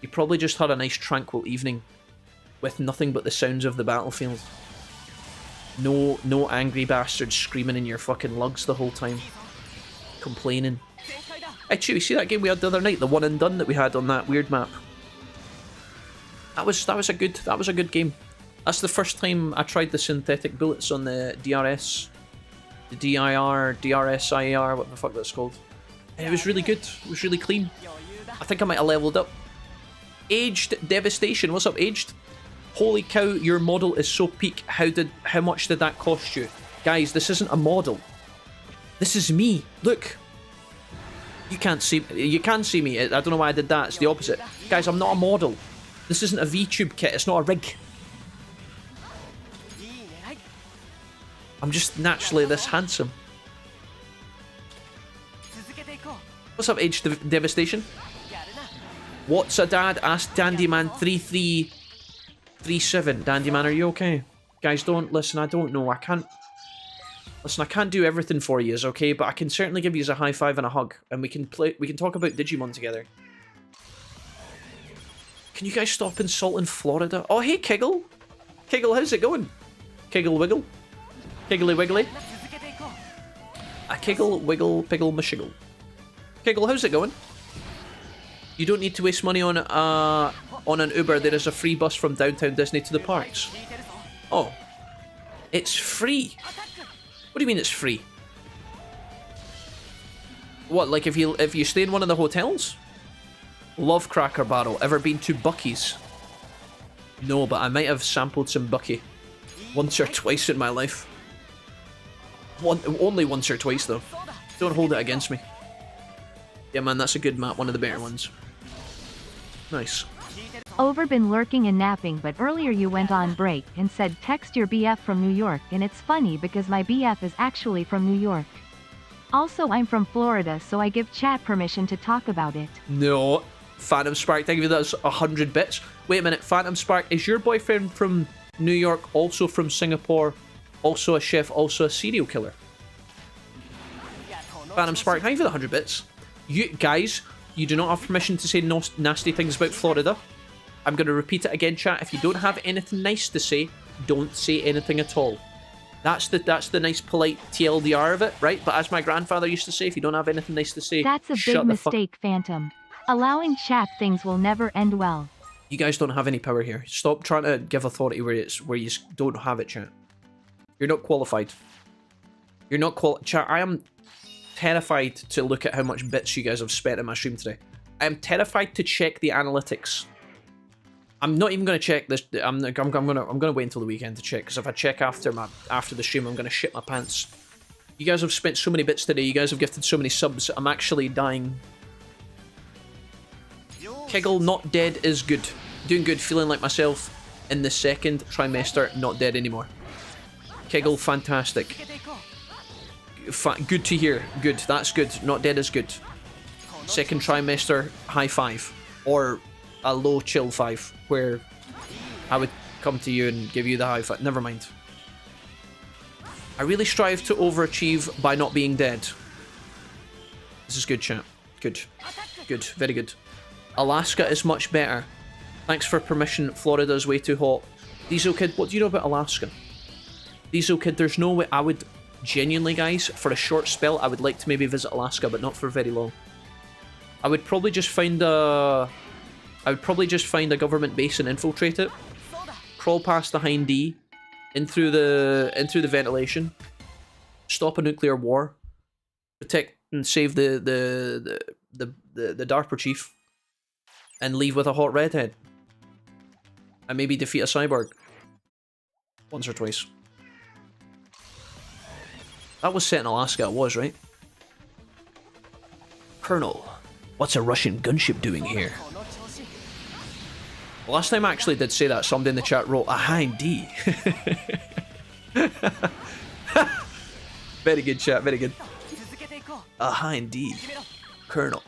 You probably just had a nice tranquil evening with nothing but the sounds of the battlefield. No angry bastards screaming in your fucking lugs the whole time. Complaining. Hey, Chewy, see that game we had the other night? The one and done that we had on that weird map? That was a good game. That's the first time I tried the synthetic bullets on the DRS. The DIR, DRS-IAR, what the fuck that's called. And it was really good. It was really clean. I think I might have leveled up. Aged Devastation. What's up, Aged? Holy cow, your model is so peak. How much did that cost you? Guys, this isn't a model. This is me. Look. You can't see me. I don't know why I did that. It's the opposite. Guys, I'm not a model. This isn't a VTube kit. It's not a rig. I'm just naturally this handsome. What's up, Age Devastation? What's a dad? Asked Dandyman3337. Dandyman, are you okay? Guys, don't listen. I don't know. I can't do everything for you, okay? But I can certainly give you a high five and a hug, and we can talk about Digimon together. Can you guys stop insulting Florida? Oh, hey, Kiggle. Kiggle, how's it going? Kiggle Wiggle. Kiggly Wiggly. A Kiggle Wiggle Piggle Mashiggle. Kiggle, how's it going? You don't need to waste money on an Uber. There is a free bus from Downtown Disney to the parks. Oh. It's free. What do you mean it's free? What, like if you stay in one of the hotels? Love Cracker Barrel. Ever been to Bucky's? No, but I might have sampled some Bucky. Once or twice in my life. Only once or twice though. Don't hold it against me. Yeah man, that's a good map, one of the better ones. Nice. Over been lurking and napping, but earlier you went on break and said text your BF from New York, and it's funny because my BF is actually from New York. Also, I'm from Florida, so I give chat permission to talk about it. No. Phantom Spark, thank you for those 100 bits. Wait a minute, Phantom Spark, is your boyfriend from New York, also from Singapore, also a chef, also a serial killer? Phantom Spark, thank you for the 100 bits. You guys, you do not have permission to say nasty things about Florida. I'm going to repeat it again, chat. If you don't have anything nice to say, don't say anything at all. That's the nice, polite TLDR of it, right? But as my grandfather used to say, if you don't have anything nice to say, that's a big mistake, Phantom. Allowing chat things will never end well. You guys don't have any power here. Stop trying to give authority where you don't have it, chat. You're not qualified. You're not chat. I am terrified to look at how much bits you guys have spent in my stream today. I am terrified to check the analytics. I'm not even gonna check this. I'm gonna wait until the weekend to check, because if I check after the stream, I'm gonna shit my pants. You guys have spent so many bits today. You guys have gifted so many subs. I'm actually dying. Kegel not dead is good. Doing good. Feeling like myself in the second trimester. Not dead anymore. Kegel, fantastic. Good to hear. Good. That's good. Not dead is good. Second trimester, high five, or a low chill 5, where I would come to you and give you the high five. Never mind. I really strive to overachieve by not being dead. This is good, chat. Good. Good. Very good. Alaska is much better. Thanks for permission. Florida is way too hot. Diesel Kid, what do you know about Alaska? Diesel Kid, there's no way. I would genuinely, guys, for a short spell, I would like to maybe visit Alaska, but not for very long. I would probably just find a government base and infiltrate it. Crawl past the Hind D, in through the ventilation. Stop a nuclear war. Protect and save the DARPA chief. And leave with a hot redhead. And maybe defeat a cyborg. Once or twice. That was set in Alaska, it was, right? Colonel, what's a Russian gunship doing here? Last time I actually did say that, somebody in the chat wrote a Hind D. Very good, chat, very good. A Hind D. Colonel.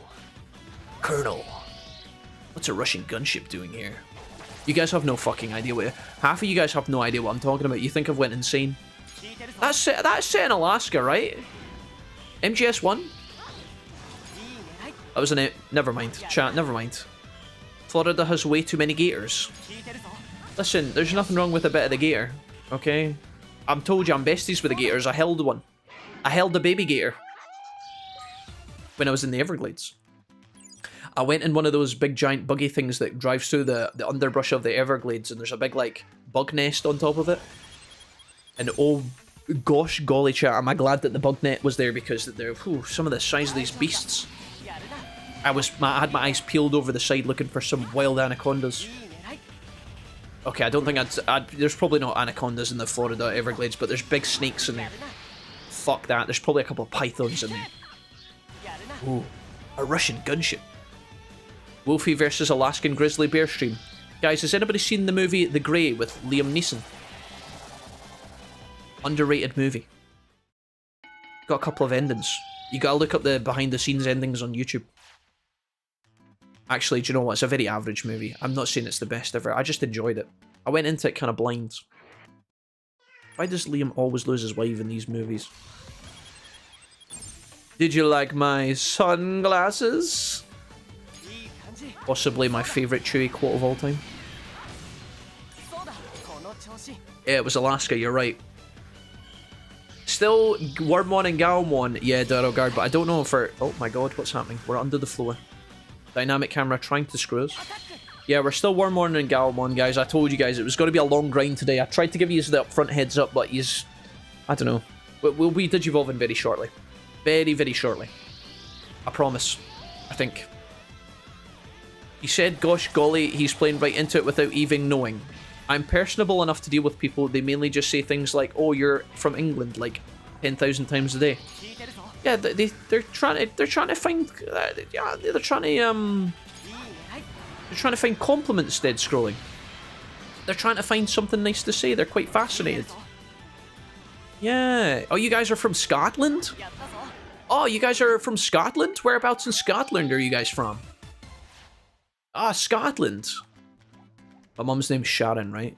What's a Russian gunship doing here? You guys have no fucking idea what... Half of you guys have no idea what I'm talking about. You think I've went insane. That's set in Alaska, right? MGS1? That was an... Never mind. Chat, never mind. Florida has way too many gators. Listen, there's nothing wrong with a bit of the gator. Okay? I'm told you I'm besties with the gators. I held one. I held a baby gator. When I was in the Everglades. I went in one of those big giant buggy things that drives through the underbrush of the Everglades, and there's a big like bug nest on top of it. And oh gosh golly chat, am I glad that the bug net was there, because they're some of the size of these beasts. I had my eyes peeled over the side looking for some wild anacondas. Okay, I don't think there's probably not anacondas in the Florida Everglades, but there's big snakes in there. Fuck that, there's probably a couple of pythons in there. Ooh, a Russian gunship. Wolfie versus Alaskan grizzly bear stream. Guys, has anybody seen the movie The Grey with Liam Neeson? Underrated movie. Got a couple of endings. You gotta look up the behind the scenes endings on YouTube. Actually, do you know what? It's a very average movie. I'm not saying it's the best ever. I just enjoyed it. I went into it kind of blind. Why does Liam always lose his wife in these movies? Did you like my sunglasses? Possibly my favourite Chewie quote of all time. Yeah, it was Alaska, you're right. Still Wormmon and Galmon, yeah, Darrowguard, but I don't know if we're... Oh my god, what's happening? We're under the floor. Dynamic camera trying to screw us. Yeah, we're still Wormmon and Galmon, guys. I told you guys it was going to be a long grind today. I tried to give you the upfront heads up, but he's... I don't know. We'll be Digivolving very shortly. Very, very shortly. I promise. I think. He said, gosh golly, he's playing right into it without even knowing. I'm personable enough to deal with people. They mainly just say things like, oh, you're from England, like 10,000 times a day. Yeah, they're trying to find compliments dead scrolling. They're trying to find something nice to say. They're quite fascinated. Yeah. Oh, you guys are from Scotland? Oh, you guys are from Scotland? Whereabouts in Scotland are you guys from? Ah, Scotland. My mum's name's Sharon, right?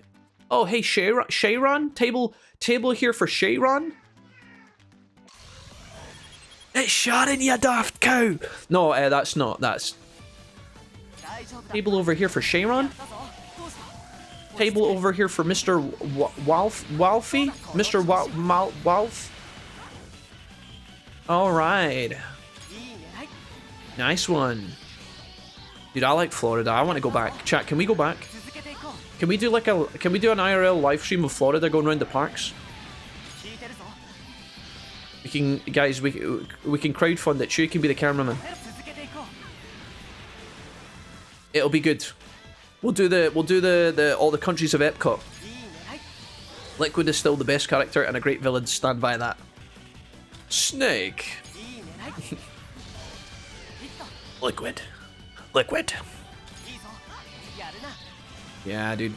Oh, hey, Sharon? Table here for Sharon? It's Sharon, you daft cow! No, that's not. That's... Table over here for Sharon? Table over here for Mr. Walfie? Mr. Walf? Alright. Nice one. Dude, I like Florida. I want to go back. Chat, can we go back? Can we do like an IRL live stream of Florida going around the parks? We can, guys, we can crowdfund it. Sure, you can be the cameraman. It'll be good. We'll do all the countries of Epcot. Liquid is still the best character and a great villain. Stand by that. Snake. Liquid. Yeah, dude.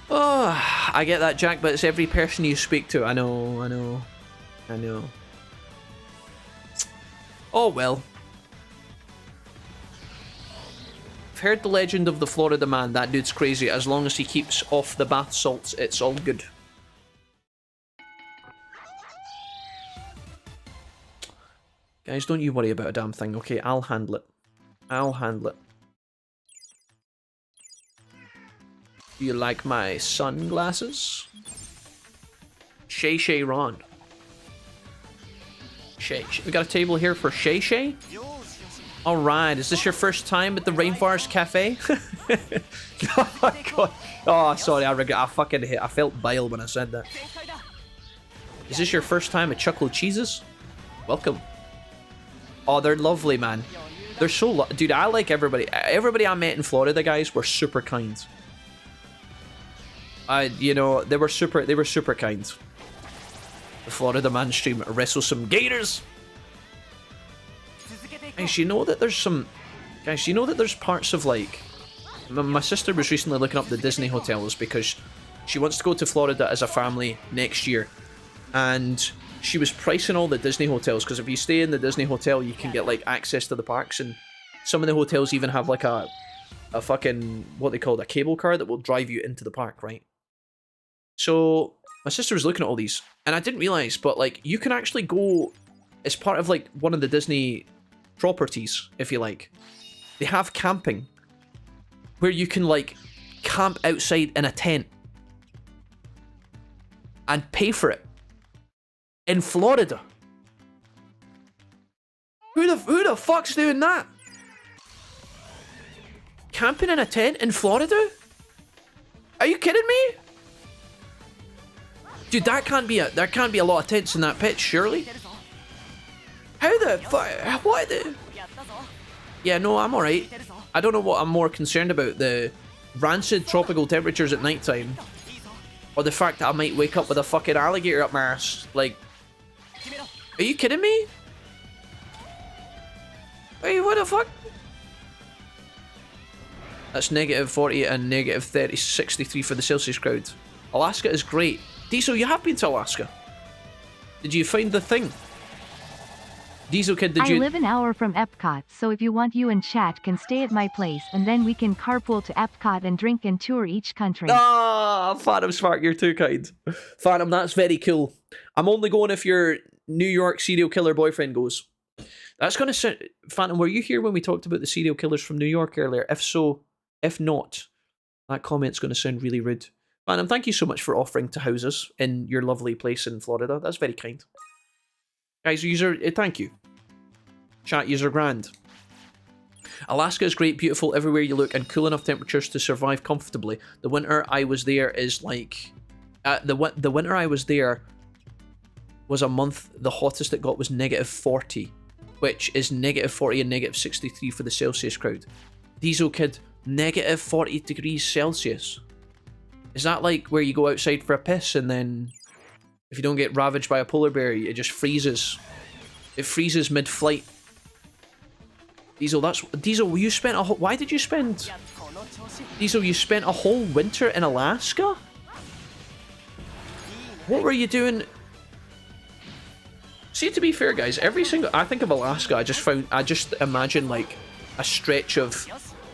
Oh, I get that, Jack, but it's every person you speak to. I know. Oh, well. I've heard the legend of the Florida man. That dude's crazy. As long as he keeps off the bath salts, it's all good. Guys, don't you worry about a damn thing, okay? I'll handle it. Do you like my sunglasses? Shay Ron. Shay. We got a table here for Shay. Alright, is this your first time at the Rainforest Cafe? Oh my god. Oh, sorry, I regret. I felt bile when I said that. Is this your first time at Chuckle Cheeses? Welcome. Oh, they're lovely, man. They're so dude, I like everybody. Everybody I met in Florida, guys, were super kind. You know, they were super kind. The Florida man stream wrestle some gators. Guys, you know that there's parts of like... My sister was recently looking up the Disney hotels because she wants to go to Florida as a family next year. And she was pricing all the Disney hotels because if you stay in the Disney hotel, you can get like access to the parks. And some of the hotels even have like a fucking, what they call it, a cable car that will drive you into the park, right? So my sister was looking at all these and I didn't realize, but like you can actually go as part of like one of the Disney properties, if you like. They have camping where you can like camp outside in a tent and pay for it in Florida. Who the fuck's doing that? Camping in a tent in Florida? Are you kidding me? Dude, there can't be a lot of tents in that pitch, surely. How the fuck? What the? Yeah, no, I'm alright. I don't know what I'm more concerned about, the rancid tropical temperatures at nighttime, or the fact that I might wake up with a fucking alligator up my arse. Like, are you kidding me? Hey, what the fuck? That's -40 and -63 for the Celsius crowd. Alaska is great. Diesel, you have been to Alaska. Did you find the thing? Diesel Kid, did you... I live an hour from Epcot, so if you want, you and chat can stay at my place and then we can carpool to Epcot and drink and tour each country. Ah, Phantom Smart, you're too kind. Phantom, that's very cool. I'm only going if your New York serial killer boyfriend goes. That's going to sound... Phantom, were you here when we talked about the serial killers from New York earlier? If so, if not, that comment's going to sound really rude. Phantom, thank you so much for offering to house us in your lovely place in Florida. That's very kind. Guys, thank you. Chat, user grand. Alaska is great, beautiful everywhere you look, and cool enough temperatures to survive comfortably. The winter I was there is like... the winter I was there was a month, the hottest it got was -40, which is -40 and -63 for the Celsius crowd. Diesel Kid, -40 degrees Celsius. Is that like where you go outside for a piss and then if you don't get ravaged by a polar bear, it just freezes? It freezes mid-flight. Diesel, you spent a whole... Why did you spend... Diesel, you spent a whole winter in Alaska? What were you doing... See, to be fair, guys, every single... I think of Alaska, I just imagine, like, a stretch of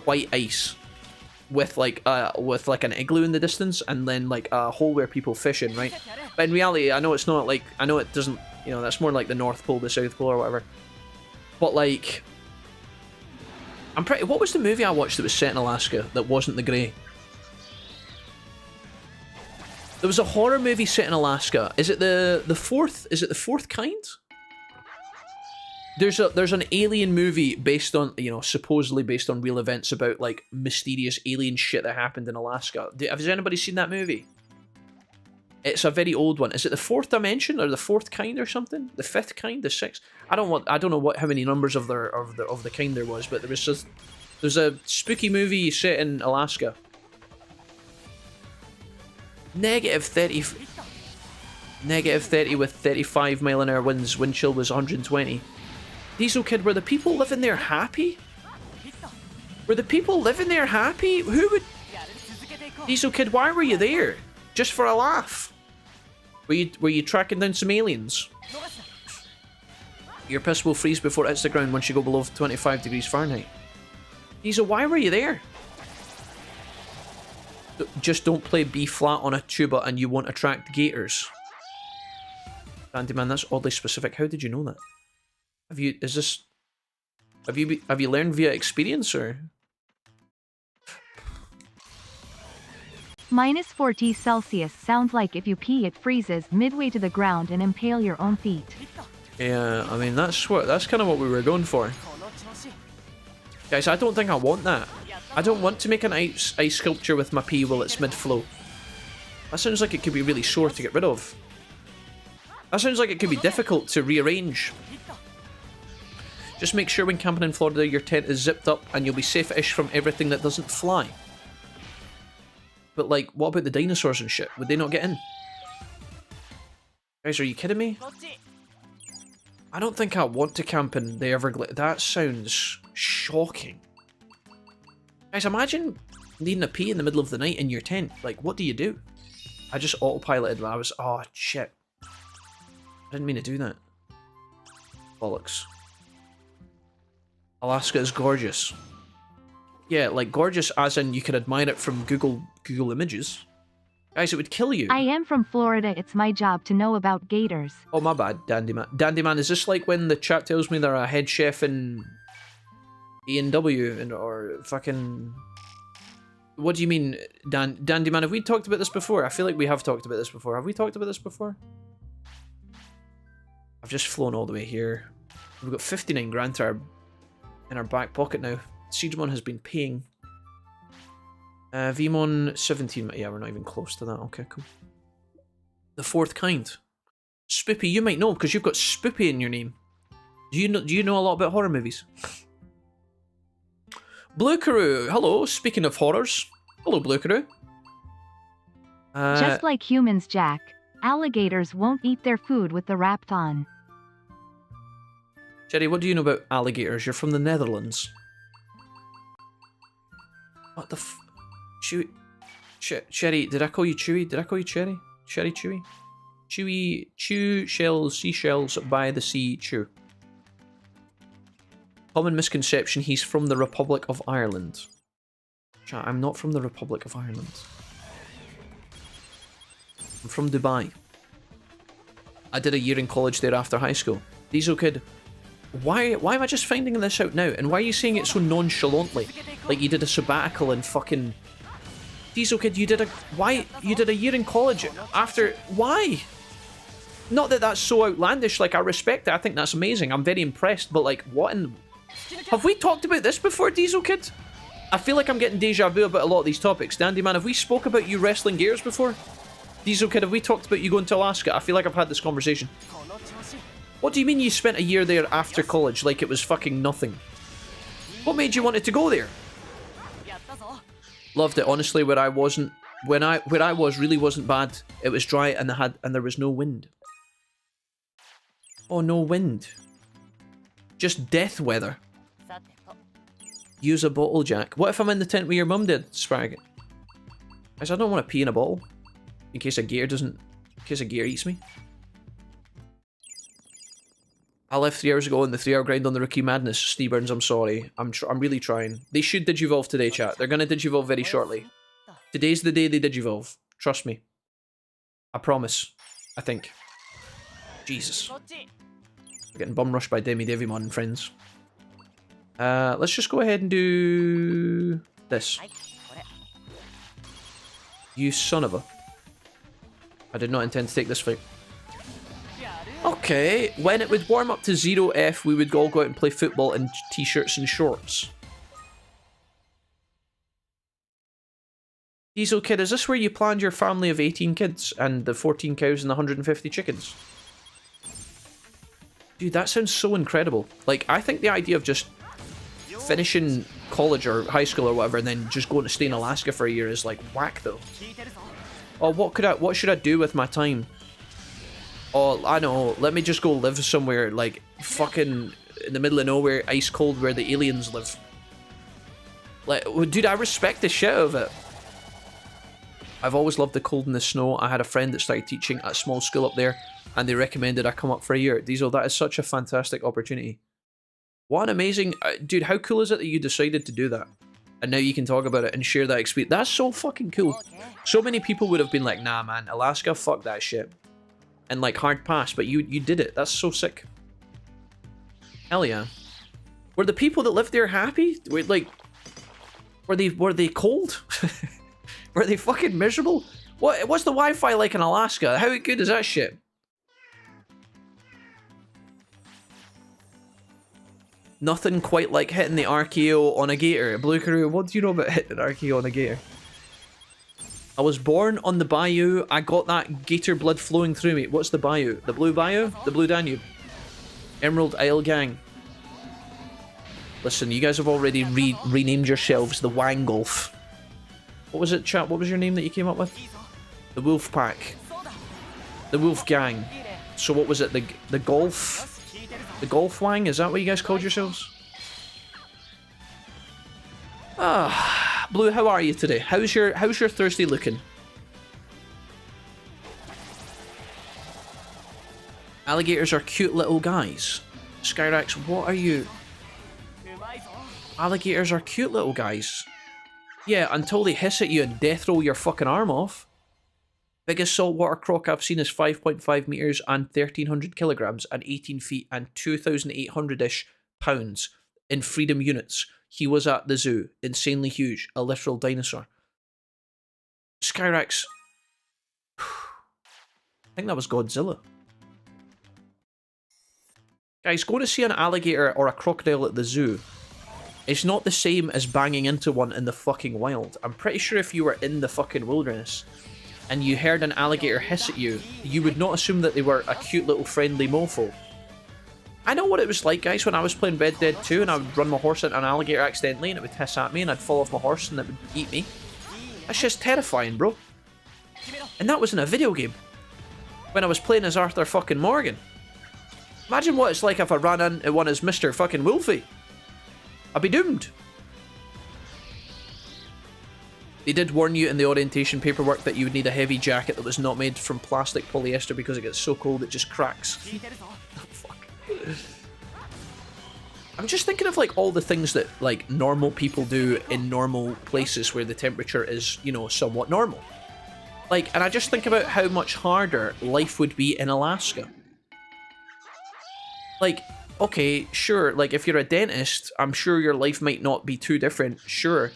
white ice with an igloo in the distance, and then, like, a hole where people fish in, right? But in reality, I know it's not, like... I know it doesn't... You know, that's more like the North Pole, the South Pole, or whatever. But, like... I'm pretty... What was the movie I watched that was set in Alaska that wasn't The Grey? There was a horror movie set in Alaska. Is it the fourth? Is it the fourth kind? There's an alien movie based on, you know, supposedly based on real events about, like, mysterious alien shit that happened in Alaska. Has anybody seen that movie? It's a very old one. Is it the fourth dimension or the fourth kind or something? The fifth kind, the sixth? I don't know how many numbers of the kind there was, but there's a spooky movie set in Alaska. Negative 30 with 35 mile an hour winds. Wind chill was 120. Diesel Kid, were the people living there happy? Were the people living there happy? Who would... Diesel Kid, why were you there? Just for a laugh? Were you tracking down some aliens? Your piss will freeze before it hits the ground once you go below 25 degrees Fahrenheit. Diesel, why were you there? Just don't play B flat on a tuba and you won't attract gators. Andy man, that's oddly specific. How did you know that? Have you learned via experience or? -40 Celsius sounds like if you pee it freezes midway to the ground and impale your own feet. Yeah, I mean that's kind of what we were going for. Guys, I don't think I want that. I don't want to make an ice sculpture with my pee while it's mid-flow. That sounds like it could be really sore to get rid of. That sounds like it could be difficult to rearrange. Just make sure when camping in Florida your tent is zipped up and you'll be safe-ish from everything that doesn't fly. But like, what about the dinosaurs and shit? Would they not get in? Guys, are you kidding me? I don't think I want to camp in the Everglades. That sounds shocking. Guys, imagine needing a pee in the middle of the night in your tent. Like, what do you do? I just autopiloted when I was... Oh, shit. I didn't mean to do that. Bollocks. Alaska is gorgeous. Yeah, like gorgeous as in you can admire it from Google Images. Guys, it would kill you. I am from Florida. It's my job to know about gators. Oh, my bad, Dandy Man. Dandy Man, is this like when the chat tells me they're a head chef in E&W or fucking... What do you mean, Dandy Man? Have we talked about this before? I feel like we have talked about this before. Have we talked about this before? I've just flown all the way here. We've got 59 grand in our back pocket now. Jijimon has been paying. Vmon 17. Yeah, we're not even close to that. Okay, cool. The fourth kind. Spoopy, you might know because you've got Spoopy in your name. Do you know a lot about horror movies? Blue Karoo, hello. Speaking of horrors, hello, Blue Karoo. Just like humans, Jack, alligators won't eat their food with the wrapped on. Cherry, what do you know about alligators? You're from the Netherlands. What the f... Chewy... Cherry, did I call you Chewy? Did I call you Cherry? Cherry Chewy? Chewy... Chew shells, seashells by the sea, chew. Common misconception, he's from the Republic of Ireland. Chat, I'm not from the Republic of Ireland. I'm from Dubai. I did a year in college there after high school. Diesel Kid, why am I just finding this out now? And why are you saying it so nonchalantly? Like you did a sabbatical in fucking... Diesel Kid, you did a year in college after... Why? Not that that's so outlandish, like I respect it, I think that's amazing, I'm very impressed, but like, what in... Have we talked about this before, Diesel Kid? I feel like I'm getting deja vu about a lot of these topics. Dandy Man, have we spoke about you wrestling gears before? Diesel Kid, have we talked about you going to Alaska? I feel like I've had this conversation. What do you mean you spent a year there after college like it was fucking nothing? What made you want to go there? Loved it, honestly, where I was really wasn't bad. It was dry and there was no wind. Oh, no wind. Just death weather. Use a bottle, Jack. What if I'm in the tent where your mum did, Sprag? Guys, I don't want to pee in a bottle. In case a gator eats me. I left 3 hours ago on the 3-hour grind on the Rookie Madness. Steeburns, I'm sorry. I'm really trying. They should Digivolve today, chat. They're going to Digivolve very shortly. Today's the day they Digivolve. Trust me. I promise. I think. Jesus. We're getting bum rushed by Digimon and friends. Let's just go ahead and do this. You son of a... I did not intend to take this fight. Okay, when it would warm up to 0F, we would all go out and play football in t-shirts and shorts. Diesel Kid, is this where you planned your family of 18 kids and the 14 cows and the 150 chickens? Dude, that sounds so incredible. Like, I think the idea of just finishing college or high school or whatever and then just going to stay in Alaska for a year is like whack though. Oh, what should I do with my time? Oh, I know, let me just go live somewhere like fucking in the middle of nowhere, ice cold, where the aliens live. Like, dude, I respect the shit of it. I've always loved the cold and the snow. I had a friend that started teaching at a small school up there and they recommended I come up for a year. Diesel, that is such a fantastic opportunity. What an amazing... dude, how cool is it that you decided to do that? And now you can talk about it and share that experience. That's so fucking cool. So many people would have been like, nah, man, Alaska, fuck that shit. And like, hard pass, but you did it. That's so sick. Hell yeah. Were the people that lived there happy? Were they cold? Were they fucking miserable? What's the Wi-Fi like in Alaska? How good is that shit? Nothing quite like hitting the RKO on a gator. Blue Karoo, what do you know about hitting an RKO on a gator? I was born on the bayou. I got that gator blood flowing through me. What's the bayou? The Blue Bayou? The Blue Danube? Emerald Isle Gang. Listen, you guys have already renamed yourselves the Wang Golf. What was it, chat? What was your name that you came up with? The Wolf Pack. The Wolf Gang. So what was it? The Golf... The Golf Wang? Is that what you guys called yourselves? Ah, Blue, how are you today? How's your Thursday looking? Alligators are cute little guys. Skyrax, what are you? Alligators are cute little guys. Yeah, until they hiss at you and death roll your fucking arm off. Biggest saltwater croc I've seen is 5.5 meters and 1,300 kilograms and 18 feet and 2,800-ish pounds in freedom units. He was at the zoo. Insanely huge. A literal dinosaur. Skyrax. I think that was Godzilla. Guys, go to see an alligator or a crocodile at the zoo. It's not the same as banging into one in the fucking wild. I'm pretty sure if you were in the fucking wilderness and you heard an alligator hiss at you, you would not assume that they were a cute little friendly mofo. I know what it was like, guys, when I was playing Red Dead 2 and I would run my horse into an alligator accidentally and it would hiss at me and I'd fall off my horse and it would eat me. That's just terrifying, bro. And that was in a video game. When I was playing as Arthur fucking Morgan. Imagine what it's like if I ran into one as Mr. fucking Wolfie. I'd be doomed. They did warn you in the orientation paperwork that you would need a heavy jacket that was not made from plastic polyester because it gets so cold it just cracks. Oh, fuck. I'm just thinking of like all the things that like normal people do in normal places where the temperature is, you know, somewhat normal. Like, and I just think about how much harder life would be in Alaska. Like, okay, sure, like if you're a dentist, I'm sure your life might not be too different, sure.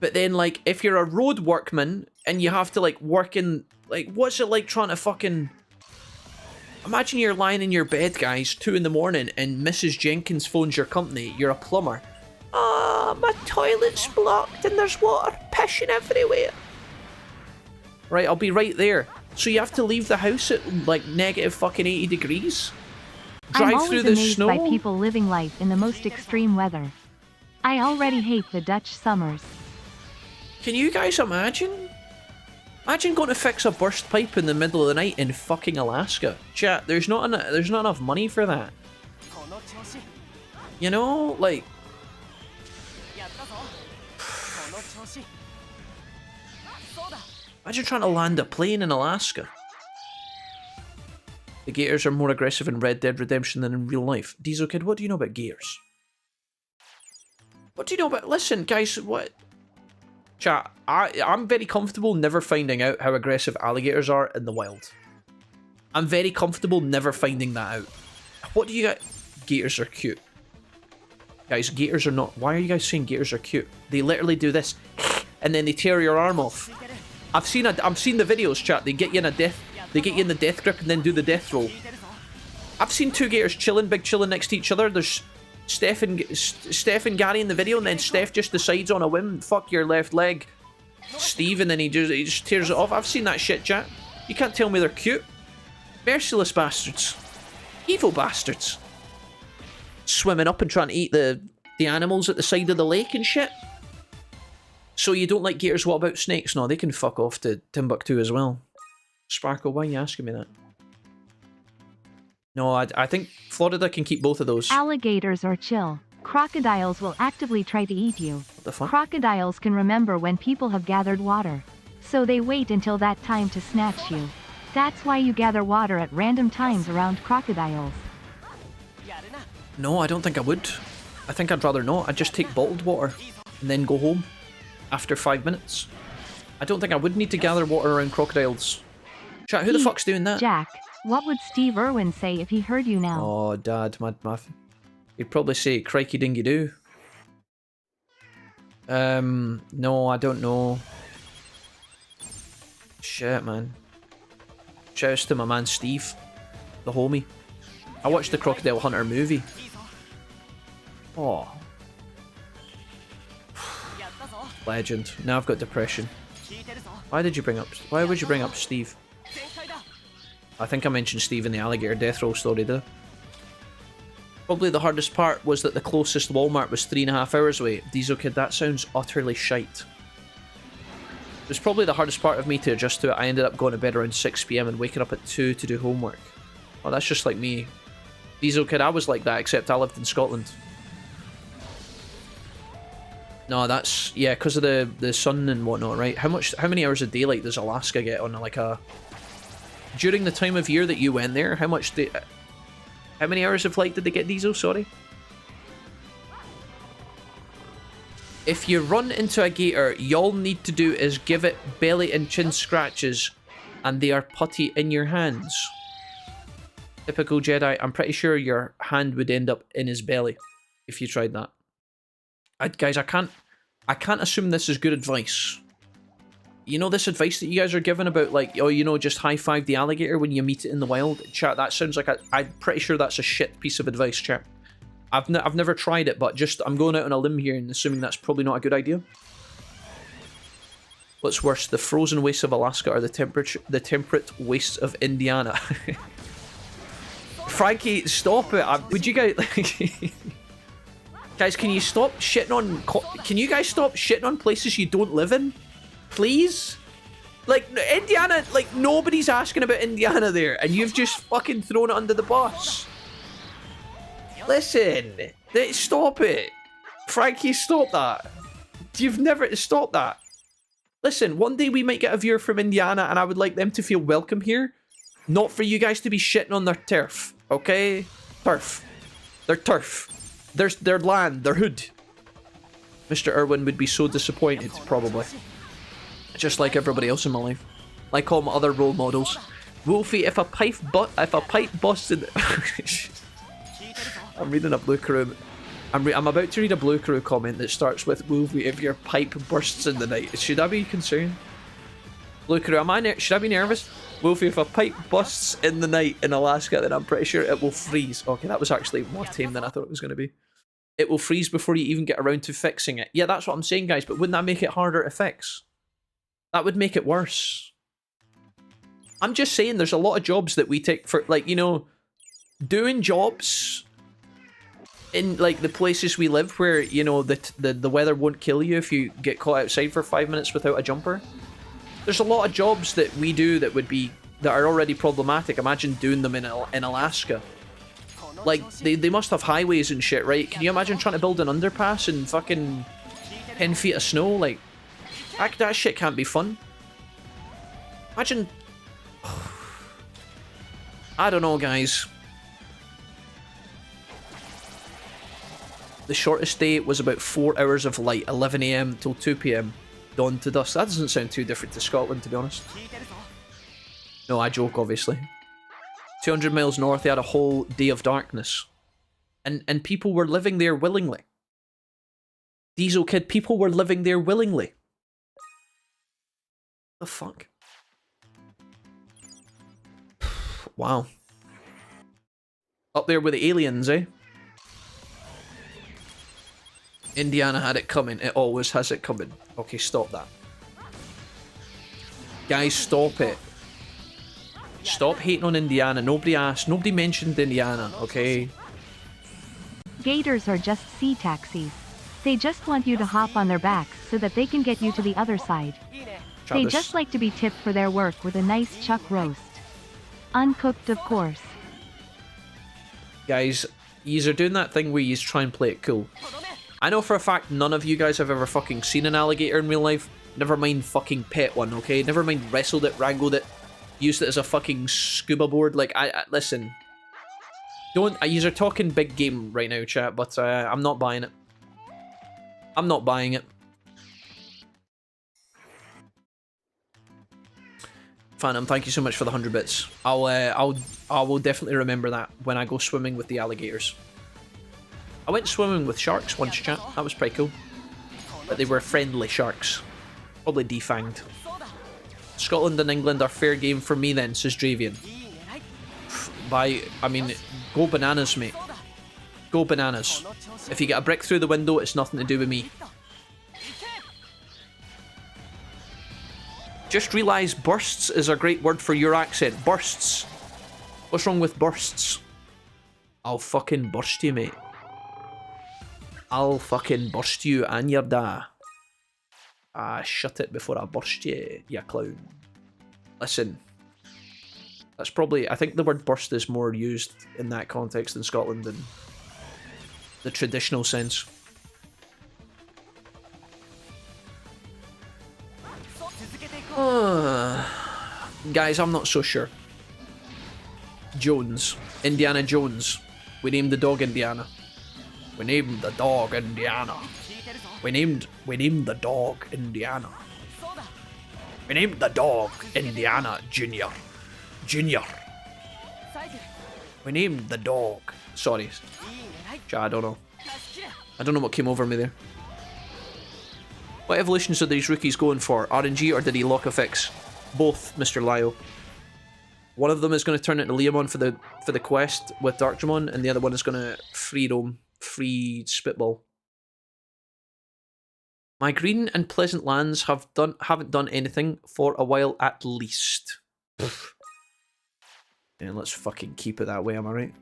But then, like, if you're a road workman and you have to, like, work in... Like, what's it like trying to fucking... Imagine you're lying in your bed, guys, 2 in the morning, and Mrs. Jenkins phones your company. You're a plumber. Ah, my toilet's blocked and there's water pissing everywhere. Right, I'll be right there. So you have to leave the house at, like, negative fucking 80 degrees? Drive through the snow? I'm always amazed by people living life in the most extreme weather. I already hate the Dutch summers. Can you guys imagine? Imagine going to fix a burst pipe in the middle of the night in fucking Alaska. Chat, there's not enough money for that. You know, like... Imagine trying to land a plane in Alaska. The gators are more aggressive in Red Dead Redemption than in real life. Diesel Kid, what do you know about gators? What do you know about... Listen, guys, what... Chat, I'm very comfortable never finding out how aggressive alligators are in the wild. I'm very comfortable never finding that out. What do you guys... Gators are cute. Guys, gators are not... Why are you guys saying gators are cute? They literally do this, and then they tear your arm off. I've seen the videos, chat. They get you in a death... They get you in the death grip and then do the death roll. I've seen two gators chilling next to each other. There's Steph and Gary in the video, and then Steph just decides on a whim, fuck your left leg, Steve, and then he just tears it off. I've seen that shit, chat. You can't tell me they're cute. Merciless bastards. Evil bastards. Swimming up and trying to eat the animals at the side of the lake and shit. So you don't like gators, what about snakes? No, they can fuck off to Timbuktu as well. Sparkle, why are you asking me that? No, I think Florida can keep both of those. Alligators are chill. Crocodiles will actively try to eat you. What the fuck? Crocodiles can remember when people have gathered water. So they wait until that time to snatch you. That's why you gather water at random times around crocodiles. No, I don't think I would. I think I'd rather not. I'd just take bottled water and then go home after 5 minutes. I don't think I would need to gather water around crocodiles. Chat, who the fuck's doing that? Jack, what would Steve Irwin say if he heard you now? Oh, Dad, my he'd probably say, crikey dingy do. No, I don't know. Shit, man. Shouts to my man Steve, the homie. I watched the Crocodile Hunter movie. Oh. Legend. Now I've got depression. Why would you bring up Steve? I think I mentioned Steve in the alligator death roll story though. Probably the hardest part was that the closest Walmart was 3.5 hours away. Diesel Kid, that sounds utterly shite. It was probably the hardest part of me to adjust to it. I ended up going to bed around 6 PM and waking up at 2 to do homework. Oh, that's just like me. Diesel Kid, I was like that, except I lived in Scotland. No, that's... Yeah, because of the sun and whatnot, right? How many hours of daylight does Alaska get on like a... During the time of year that you went there, how many hours of light did they get, Diesel? Sorry. If you run into a gator, y'all need to do is give it belly and chin scratches, and they are putty in your hands. Typical Jedi. I'm pretty sure your hand would end up in his belly if you tried that. Guys, I can't assume this is good advice. You know this advice that you guys are giving about, like, oh, you know, just high-five the alligator when you meet it in the wild? Chat, that sounds like I'm pretty sure that's a shit piece of advice, chat. I've never tried it, but just, I'm going out on a limb here and assuming that's probably not a good idea. What's worse, the frozen wastes of Alaska or the temperate wastes of Indiana? Frankie, stop it. Would you guys... Guys, can you stop shitting on... Can you guys stop shitting on places you don't live in? Please? Like, Indiana, like, nobody's asking about Indiana there, and you've just fucking thrown it under the bus. Listen, stop it. Frankie, stop that. You've never... Stop that. Listen, one day we might get a viewer from Indiana, and I would like them to feel welcome here. Not for you guys to be shitting on their turf, okay? Turf. Their turf. Their land, their hood. Mr. Irwin would be so disappointed, probably. Just like everybody else in my life. Like all my other role models. Wolfie, if a pipe busts in... I'm reading a Blue Crew... I'm about to read a Blue Crew comment that starts with, Wolfie, if your pipe bursts in the night. Should I be concerned? Blue Crew, should I be nervous? Wolfie, if a pipe busts in the night in Alaska, then I'm pretty sure it will freeze. Okay, that was actually more tame than I thought it was going to be. It will freeze before you even get around to fixing it. Yeah, that's what I'm saying, guys, but wouldn't that make it harder to fix? That would make it worse. I'm just saying there's a lot of jobs that we take for, like, you know, doing jobs in, like, the places we live where, you know, the weather won't kill you if you get caught outside for 5 minutes without a jumper. There's a lot of jobs that we do that are already problematic. Imagine doing them in Alaska. Like, they must have highways and shit, right? Can you imagine trying to build an underpass in fucking 10 feet of snow? Like, that shit can't be fun. Imagine... I don't know, guys. The shortest day was about 4 hours of light, 11 AM till 2 PM. Dawn to dusk. That doesn't sound too different to Scotland, to be honest. No, I joke, obviously. 200 miles north, they had a whole day of darkness. And people were living there willingly. Diesel Kid, people were living there willingly. The fuck? Wow. Up there with the aliens, eh? Indiana had it coming. It always has it coming. Okay, stop that. Guys, stop it. Stop hating on Indiana. Nobody asked. Nobody mentioned Indiana, okay? Gators are just sea taxis. They just want you to hop on their backs so that they can get you to the other side. They just like to be tipped for their work with a nice chuck roast. Uncooked, of course. Guys, yous are doing that thing where yous try and play it cool. I know for a fact none of you guys have ever fucking seen an alligator in real life. Never mind fucking pet one, okay? Never mind wrestled it, wrangled it, used it as a fucking scuba board. Like, listen. Don't, yous are talking big game right now, chat, but I'm not buying it. I'm not buying it. Phantom, thank you so much for the 100 bits. I will definitely remember that when I go swimming with the alligators. I went swimming with sharks once, chat. That was pretty cool. But they were friendly sharks. Probably defanged. Scotland and England are fair game for me then, says Dravian. I mean, go bananas, mate. Go bananas. If you get a brick through the window, it's nothing to do with me. Just realised bursts is a great word for your accent. Bursts. What's wrong with bursts? I'll fucking burst you, mate. I'll fucking burst you and your da. Ah, shut it before I burst you, you clown. Listen. That's probably... I think the word burst is more used in that context in Scotland than the traditional sense. Guys, I'm not so sure. Jones. Indiana Jones. We named the dog Indiana. We named the dog Indiana. We named the dog Indiana. We named the dog Indiana Junior. Junior. We named the dog. Sorry. I don't know. I don't know what came over me there. What evolutions are these rookies going for? RNG or did he lock a fix? Both, Mr. Lyle. One of them is going to turn into Leomon for the quest with Darkdramon, and the other one is going to free roam, free spitball. My green and pleasant lands haven't done anything for a while at least. And let's fucking keep it that way, am I right?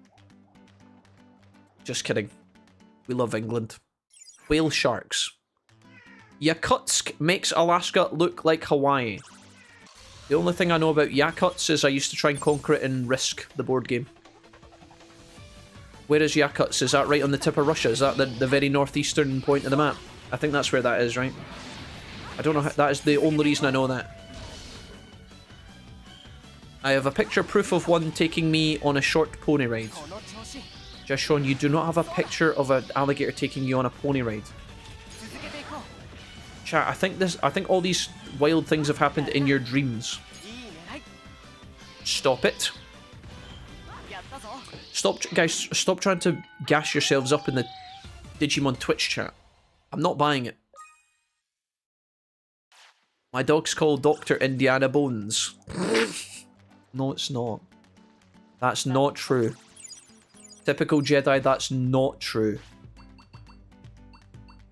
Just kidding. We love England. Whale sharks. Yakutsk makes Alaska look like Hawaii. The only thing I know about Yakutsk is I used to try and conquer it in Risk, the board game. Where is Yakutsk? Is that right on the tip of Russia? Is that the very northeastern point of the map? I think that's where that is, right? I don't know how, that is the only reason I know that. I have a picture proof of one taking me on a short pony ride. Just Sean, you do not have a picture of an alligator taking you on a pony ride. Chat, I think all these wild things have happened in your dreams. Stop it. Stop, guys, stop trying to gas yourselves up in the Digimon Twitch chat. I'm not buying it. My dog's called Dr. Indiana Bones. No, it's not. That's not true. Typical Jedi, that's not true.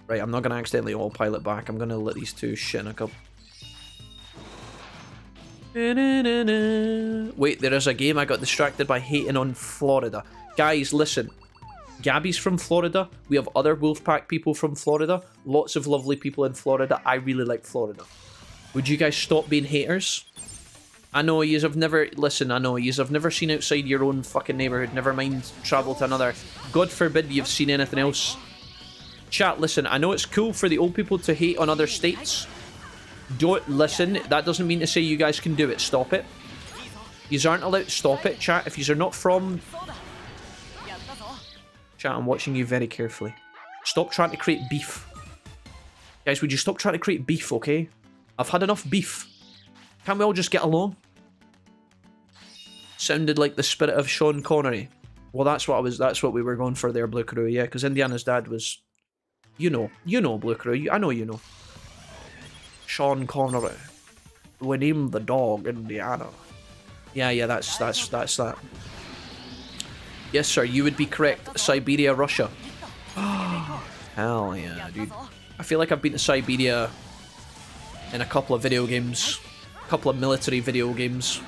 Right, I'm not going to accidentally autopilot back. I'm going to let these two shit in a cup. Wait, there is a game. I got distracted by hating on Florida. Guys, listen. Gabby's from Florida. We have other Wolfpack people from Florida. Lots of lovely people in Florida. I really like Florida. Would you guys stop being haters? I know yous have never... Listen, I know yous have never seen outside your own fucking neighborhood. Never mind travel to another. God forbid you've seen anything else. Chat, listen, I know it's cool for the old people to hate on other states. Don't listen. That doesn't mean to say you guys can do it. Stop it. Yous aren't allowed to stop it, chat. If yous are not from... Chat, I'm watching you very carefully. Stop trying to create beef. Guys, would you stop trying to create beef, okay? I've had enough beef. Can't we all just get along? Sounded like the spirit of Sean Connery. Well, that's what we were going for there, Blue Crew, yeah, because Indiana's dad was... You know, Blue Crew, I know you know. Sean Connery. We named the dog Indiana. Yeah, that's that. Yes, sir, you would be correct. Siberia, Russia. Hell yeah, dude. I feel like I've been to Siberia in a couple of video games. A couple of military video games.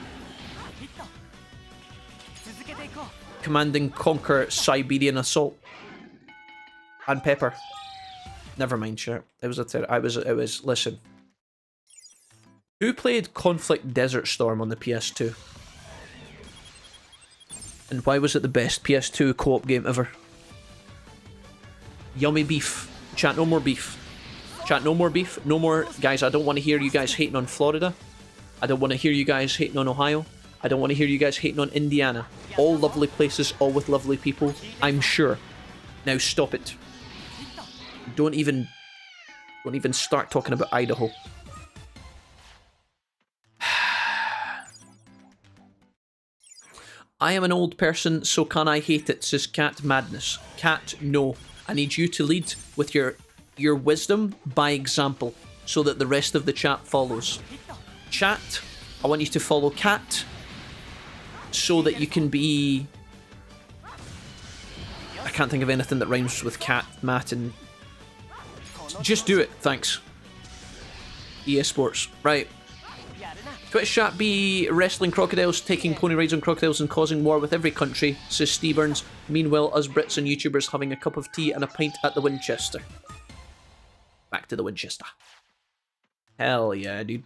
Command and Conquer Siberian Assault. And Pepper. Never mind, sure. It was listen. Who played Conflict Desert Storm on the PS2? And why was it the best PS2 co-op game ever? Yummy beef. Chat, no more beef. Chat, no more beef. No more... Guys, I don't want to hear you guys hating on Florida. I don't want to hear you guys hating on Ohio. I don't want to hear you guys hating on Indiana. All lovely places, all with lovely people, I'm sure. Now stop it. Don't even start talking about Idaho. I am an old person, so can I hate it, says Cat Madness. Cat, no. I need you to lead with your wisdom by example, so that the rest of the chat follows. Chat, I want you to follow Cat, so that you can be... I can't think of anything that rhymes with Cat, Matt, and... Just do it, thanks. EA Sports. Right. Twitch chat be wrestling crocodiles, taking pony rides on crocodiles and causing war with every country, says Steve Burns. Meanwhile, us Brits and YouTubers having a cup of tea and a pint at the Winchester. Back to the Winchester. Hell yeah, dude.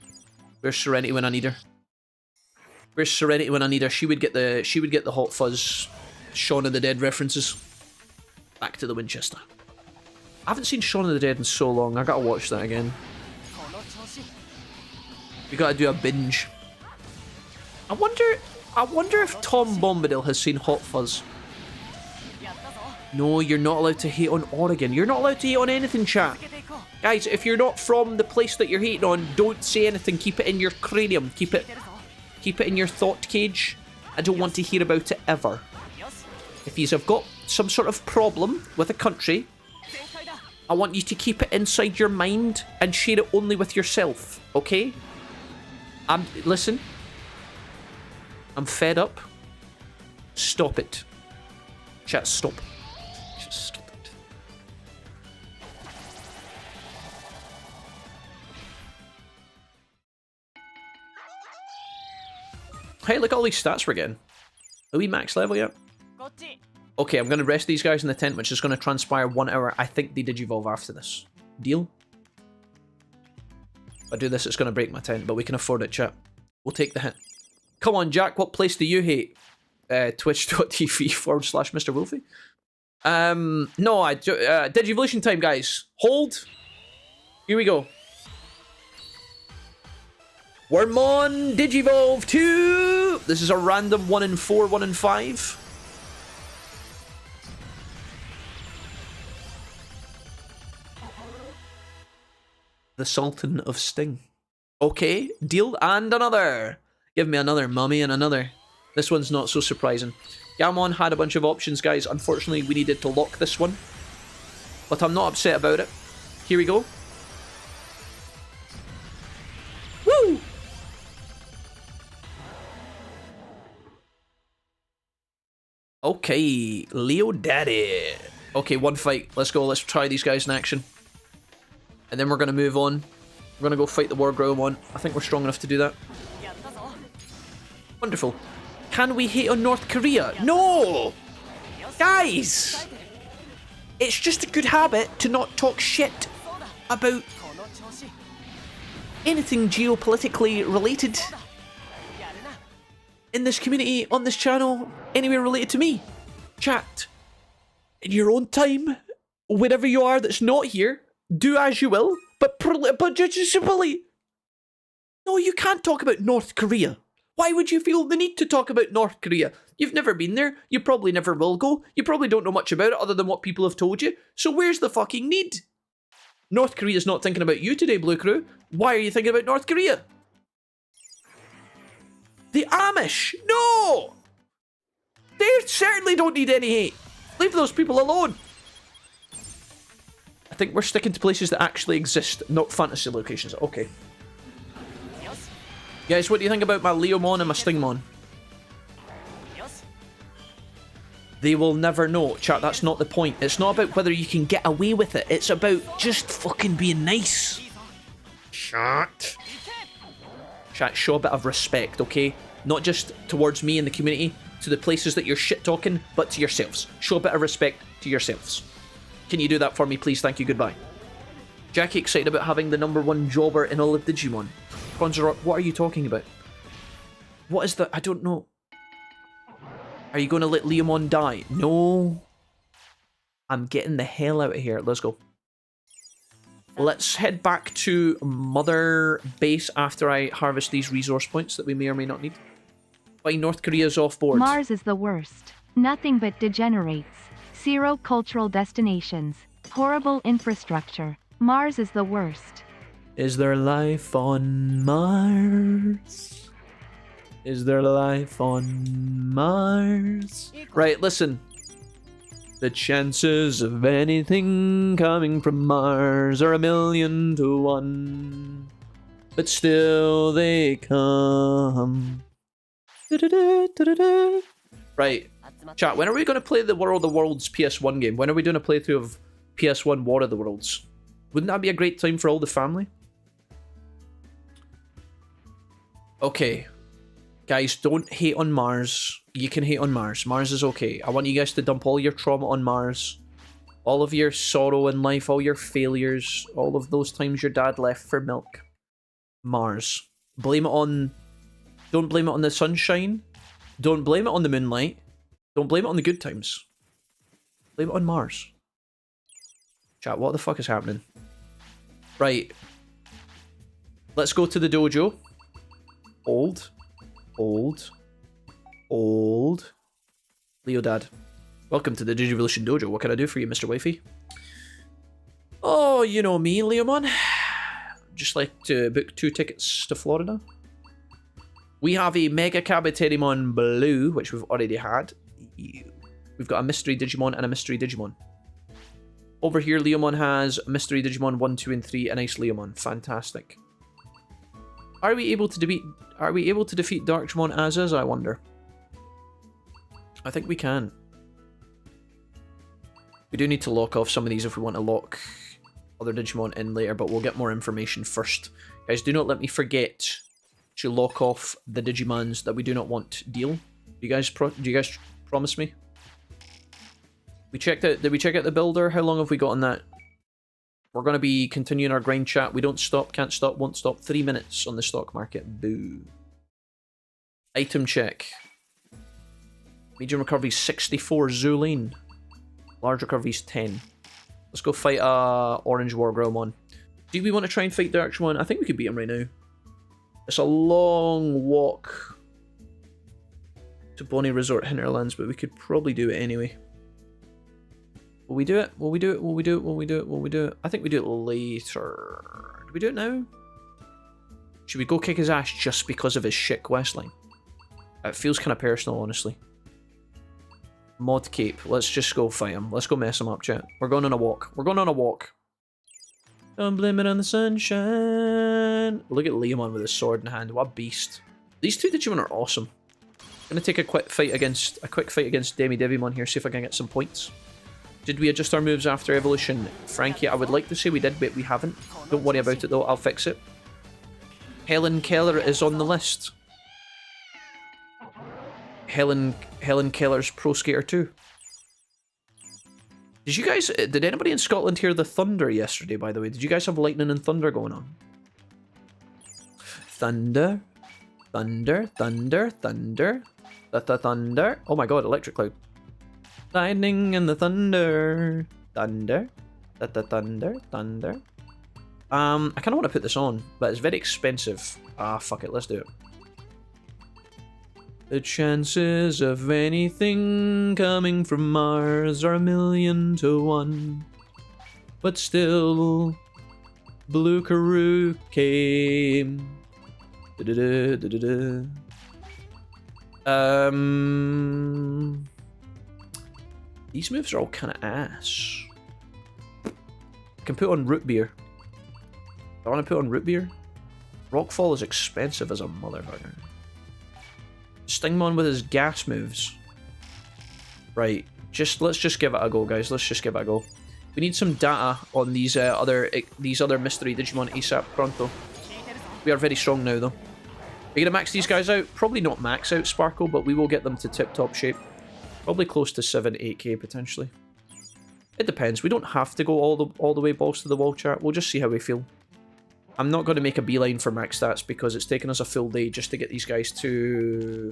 Where's Serenity when I need her? Where's Serenity when I need her? She would get the Hot Fuzz Shaun of the Dead references. Back to the Winchester. I haven't seen Shaun of the Dead in so long. I gotta watch that again. We gotta do a binge. I wonder if Tom Bombadil has seen Hot Fuzz. No, you're not allowed to hate on Oregon. You're not allowed to hate on anything, chat. Guys, if you're not from the place that you're hating on, don't say anything. Keep it in your cranium. Keep it in your thought cage. I don't want to hear about it ever. If you have got some sort of problem with a country, I want you to keep it inside your mind and share it only with yourself, okay? Listen. I'm fed up. Stop it. Chat, stop. Just stop it. Hey, look at all these stats we're getting. Are we max level yet? Okay, I'm going to rest these guys in the tent, which is going to transpire 1 hour. I think they digivolve after this. Deal? If I do this, it's going to break my tent, but we can afford it, chat. We'll take the hit. Come on, Jack, what place do you hate? Twitch.tv/Mr. Wolfie. No, Digivolution time, guys. Hold. Here we go. Wormmon Digivolve 2. This is a random 1 in 4, 1 in 5. The Sultan of Sting. Okay, deal, and another. Give me another mummy and another. This one's not so surprising. Gamon had a bunch of options, guys. Unfortunately, we needed to lock this one. But I'm not upset about it. Here we go. Woo! Okay, Leo Daddy. Okay, one fight. Let's go. Let's try these guys in action. And then we're going to move on. We're going to go fight the War Growlmon. I think we're strong enough to do that. Wonderful. Can we hate on North Korea? No! Guys! It's just a good habit to not talk shit about anything geopolitically related in this community, on this channel, anywhere related to me. Chat. In your own time, wherever you are that's not here, do as you will, but just simply... No, you can't talk about North Korea. Why would you feel the need to talk about North Korea? You've never been there, you probably never will go, you probably don't know much about it other than what people have told you, so where's the fucking need? North Korea's not thinking about you today, Blue Crew. Why are you thinking about North Korea? The Amish! No! They certainly don't need any hate. Leave those people alone. I think we're sticking to places that actually exist, not fantasy locations. Okay. Guys, what do you think about my Leomon and my Stingmon? They will never know. Chat, that's not the point. It's not about whether you can get away with it. It's about just fucking being nice. Chat. Chat, show a bit of respect, okay? Not just towards me and the community, to the places that you're shit-talking, but to yourselves. Show a bit of respect to yourselves. Can you do that for me, please? Thank you, goodbye. Jackie excited about having the #1 jobber in all of Digimon. Conjuror, what are you talking about? What is the... I don't know. Are you going to let Leomon die? No. I'm getting the hell out of here. Let's go. Let's head back to Mother Base after I harvest these resource points that we may or may not need. Why North Korea's off board. Mars is the worst. Nothing but degenerates. Zero cultural destinations. Horrible infrastructure. Mars is the worst. Is there life on Mars? Is there life on Mars? Right, listen. The chances of anything coming from Mars are 1,000,000 to 1. But still they come. Right. Chat, when are we going to play the War of the Worlds PS1 game? When are we doing a playthrough of PS1 War of the Worlds? Wouldn't that be a great time for all the family? Okay. Guys, don't hate on Mars. You can hate on Mars. Mars is okay. I want you guys to dump all your trauma on Mars. All of your sorrow in life, all your failures, all of those times your dad left for milk. Mars. Blame it on... Don't blame it on the sunshine. Don't blame it on the moonlight. Don't blame it on the good times. Blame it on Mars. Chat, what the fuck is happening? Right. Let's go to the dojo. Old. Leo Dad. Welcome to the Digivolution Dojo. What can I do for you, Mr. Wifey? Oh, you know me, Leomon. Just like to book 2 tickets to Florida. We have a Mega Kabuterimon Blue, which we've already had. We've got a Mystery Digimon and a Mystery Digimon. Over here, Leomon has Mystery Digimon 1, 2, and 3, and Ice Leomon. Fantastic. Are we able to defeat Darkmon as is, I wonder? I think we can. We do need to lock off some of these if we want to lock other Digimon in later, but we'll get more information first. Guys, do not let me forget to lock off the Digimons that we do not want. Deal? Do you guys promise me? Did we check out the builder? How long have we got on that? We're going to be continuing our grind chat. We don't stop, can't stop, won't stop. 3 minutes on the stock market. Boo. Item check. Medium recovery 64 Zulene. Large recovery is 10. Let's go fight Orange Wargrowmon. Do we want to try and fight Darkmon? I think we could beat him right now. It's a long walk to Bonnie Resort Hinterlands, but we could probably do it anyway. Will we do it? Will we do it? Will we do it? Will we do it? Will we do it? I think we do it later. Do we do it now? Should we go kick his ass just because of his shit questline? It feels kind of personal, honestly. Mod Cape. Let's just go fight him. Let's go mess him up, chat. We're going on a walk. We're going on a walk. Don't blame it on the sunshine. Look at Leomon with his sword in hand. What a beast. These 2 Digimon are awesome. I'm going to take a quick fight against Demi Devimon here, see if I can get some points. Did we adjust our moves after evolution? Frankie, I would like to say we did, but we haven't. Don't worry about it though, I'll fix it. Helen Keller is on the list. Helen Keller's Pro Skater 2. Did anybody in Scotland hear the thunder yesterday, by the way? Did you guys have lightning and thunder going on? Thunder. Thunder. Thunder. Thunder. Thunder. Oh my god, electric cloud. Lightning and the thunder. Thunder. Thunder. Thunder. I kind of want to put this on, but it's very expensive. Ah, fuck it, let's do it. The chances of anything coming from Mars are 1,000,000 to 1. But still, Blue Karoo came. Da-da-da, da-da-da. These moves are all kind of ass. I can put on root beer. Do I want to put on root beer? Rockfall is expensive as a motherfucker. Stingmon with his gas moves. Right, let's just give it a go, guys. Let's just give it a go. We need some data on these other mystery Digimon ASAP pronto. We are very strong now, though. Are you gonna max these guys out? Probably not max out Sparkle, but we will get them to tip-top shape. Probably close to 7-8k potentially. It depends. We don't have to go all the way balls to the wall, chat. We'll just see how we feel. I'm not going to make a beeline for max stats because it's taken us a full day just to get these guys to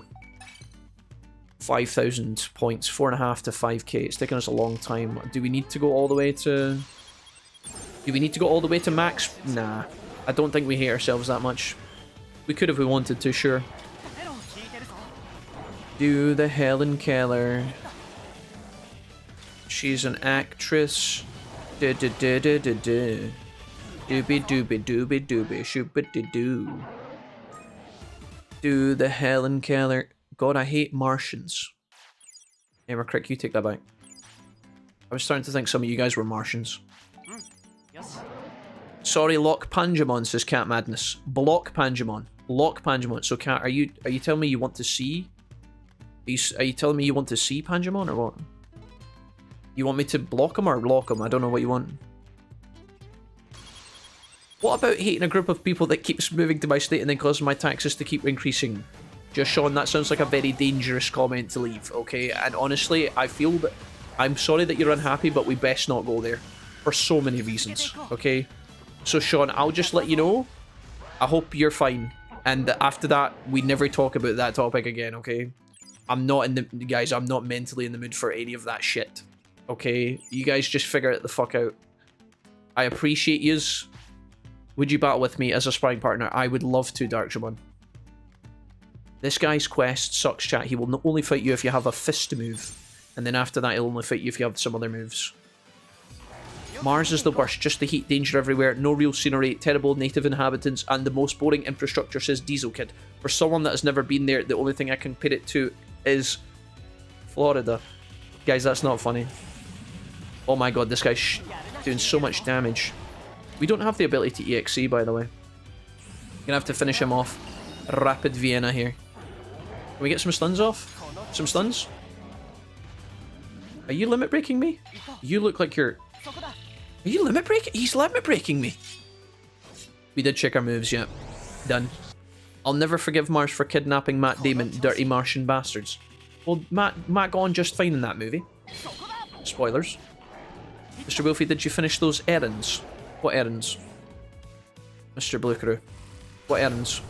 5,000 points, 4.5 to 5k. It's taken us a long time. Do we need to go all the way to... Do we need to go all the way to max? Nah. I don't think we hate ourselves that much. We could if we wanted to, sure. Do the Helen Keller. She's an actress. Doobie doobie doobie doobie shoopity doo. Do the Helen Keller. God, I hate Martians. Hammer Crick, you take that back. I was starting to think some of you guys were Martians. Sorry, Lock Panjamon, says Cat Madness. Block Panjamon. Lock Panjamon. So, Cat, are you telling me you want to see? Are you telling me you want to see Panjamon or what? You want me to block him or lock him? I don't know what you want. What about hating a group of people that keeps moving to my state and then causing my taxes to keep increasing? Just Sean, that sounds like a very dangerous comment to leave, okay? And honestly, I feel that... I'm sorry that you're unhappy, but we best not go there. For so many reasons, okay? So Sean, I'll just let you know. I hope you're fine. And after that, we never talk about that topic again, okay? I'm not in the... Guys, I'm not mentally in the mood for any of that shit. Okay? You guys just figure it the fuck out. I appreciate yous. Would you battle with me as a sparring partner? I would love to, Darkjamon. This guy's quest sucks, chat. He will only fight you if you have a fist move. And then after that, he'll only fight you if you have some other moves. Mars is the worst. Just the heat, danger everywhere, no real scenery, terrible native inhabitants, and the most boring infrastructure, says Diesel Kid. For someone that has never been there, the only thing I can compare it to is Florida. Guys, that's not funny. Oh my god, this guy's doing so much damage. We don't have the ability to EXE, by the way. Gonna have to finish him off. Rapid Vienna here. Can we get some stuns off? Some stuns? Are you limit breaking me? You look like you're... Are you limit breaking? He's limit breaking me. We did check our moves, yeah. Done. I'll never forgive Mars for kidnapping Matt Damon, dirty Martian bastards. Well, Matt got on just fine in that movie. Spoilers. Mr. Wolfie, did you finish those errands? What errands? Mr. Blue Crew. What errands?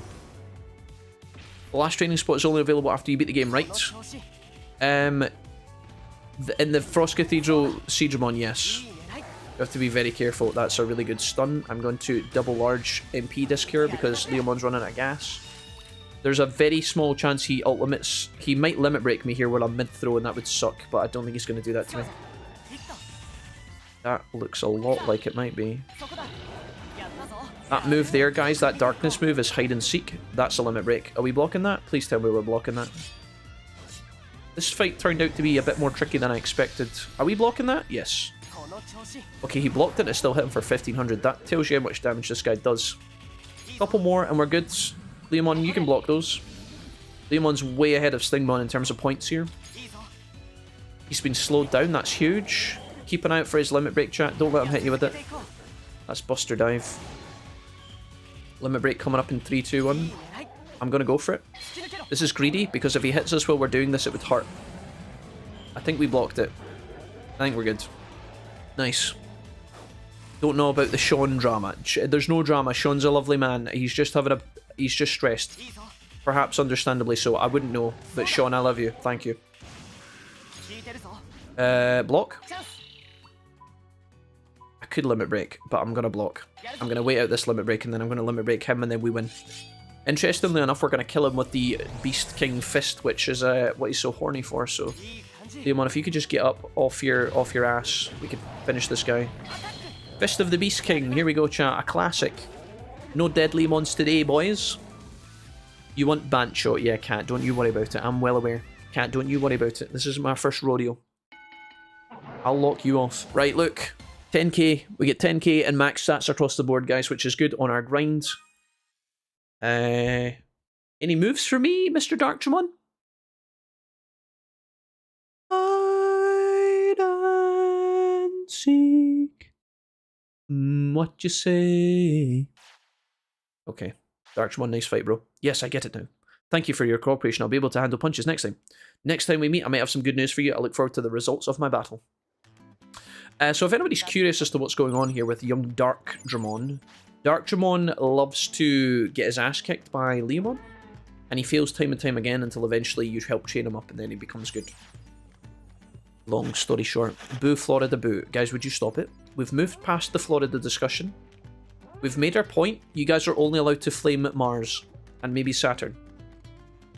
The last training spot is only available after you beat the game, right? In the Frost Cathedral Jijimon, yes. You have to be very careful. That's a really good stun. I'm going to double large MP disc here because Leomon's running out of gas. There's a very small chance he ult-limits. He might limit break me here while I'm mid-throw and that would suck, but I don't think he's going to do that to me. That looks a lot like it might be. That move there, guys, that darkness move is hide and seek. That's a limit break. Are we blocking that? Please tell me we're blocking that. This fight turned out to be a bit more tricky than I expected. Are we blocking that? Yes. Okay, he blocked it. It still hit him for 1500. That tells you how much damage this guy does. Couple more and we're good. Leomon, you can block those. Leomon's way ahead of Stingmon in terms of points here. He's been slowed down. That's huge. Keep an eye out for his limit break, chat. Don't let him hit you with it. That's Buster Dive. Limit break coming up in 3, 2, 1. I'm going to go for it. This is greedy, because if he hits us while we're doing this, it would hurt. I think we blocked it. I think we're good. Nice. Don't know about the Sean drama. There's no drama. Sean's a lovely man. He's just having a... He's just stressed. Perhaps understandably so. I wouldn't know. But Sean, I love you. Thank you. Block. I could limit break, but I'm going to block. I'm going to wait out this limit break and then I'm going to limit break him and then we win. Interestingly enough, we're going to kill him with the Beast King Fist, which is what he's so horny for, so... Digimon, if you could just get up off your ass, we could finish this guy. Fist of the Beast King, here we go, chat. A classic. No deadly mons today, boys. You want Bancho? Yeah, Cat, don't you worry about it. I'm well aware. Cat, don't you worry about it. This isn't my first rodeo. I'll lock you off. Right, look. 10k. We get 10k and max stats across the board, guys, which is good on our grind. Any moves for me, Mr. Darkdramon? Hide and seek. What you say? Okay. Darkdramon, nice fight, bro. Yes, I get it now. Thank you for your cooperation. I'll be able to handle punches next time. Next time we meet, I might have some good news for you. I look forward to the results of my battle. So if anybody's curious as to what's going on here with young Darkdramon, Darkdramon loves to get his ass kicked by Leomon, and he fails time and time again until eventually you help train him up and then he becomes good. Long story short. Boo Florida boo. Guys, would you stop it? We've moved past the Florida discussion. We've made our point. You guys are only allowed to flame Mars and maybe Saturn.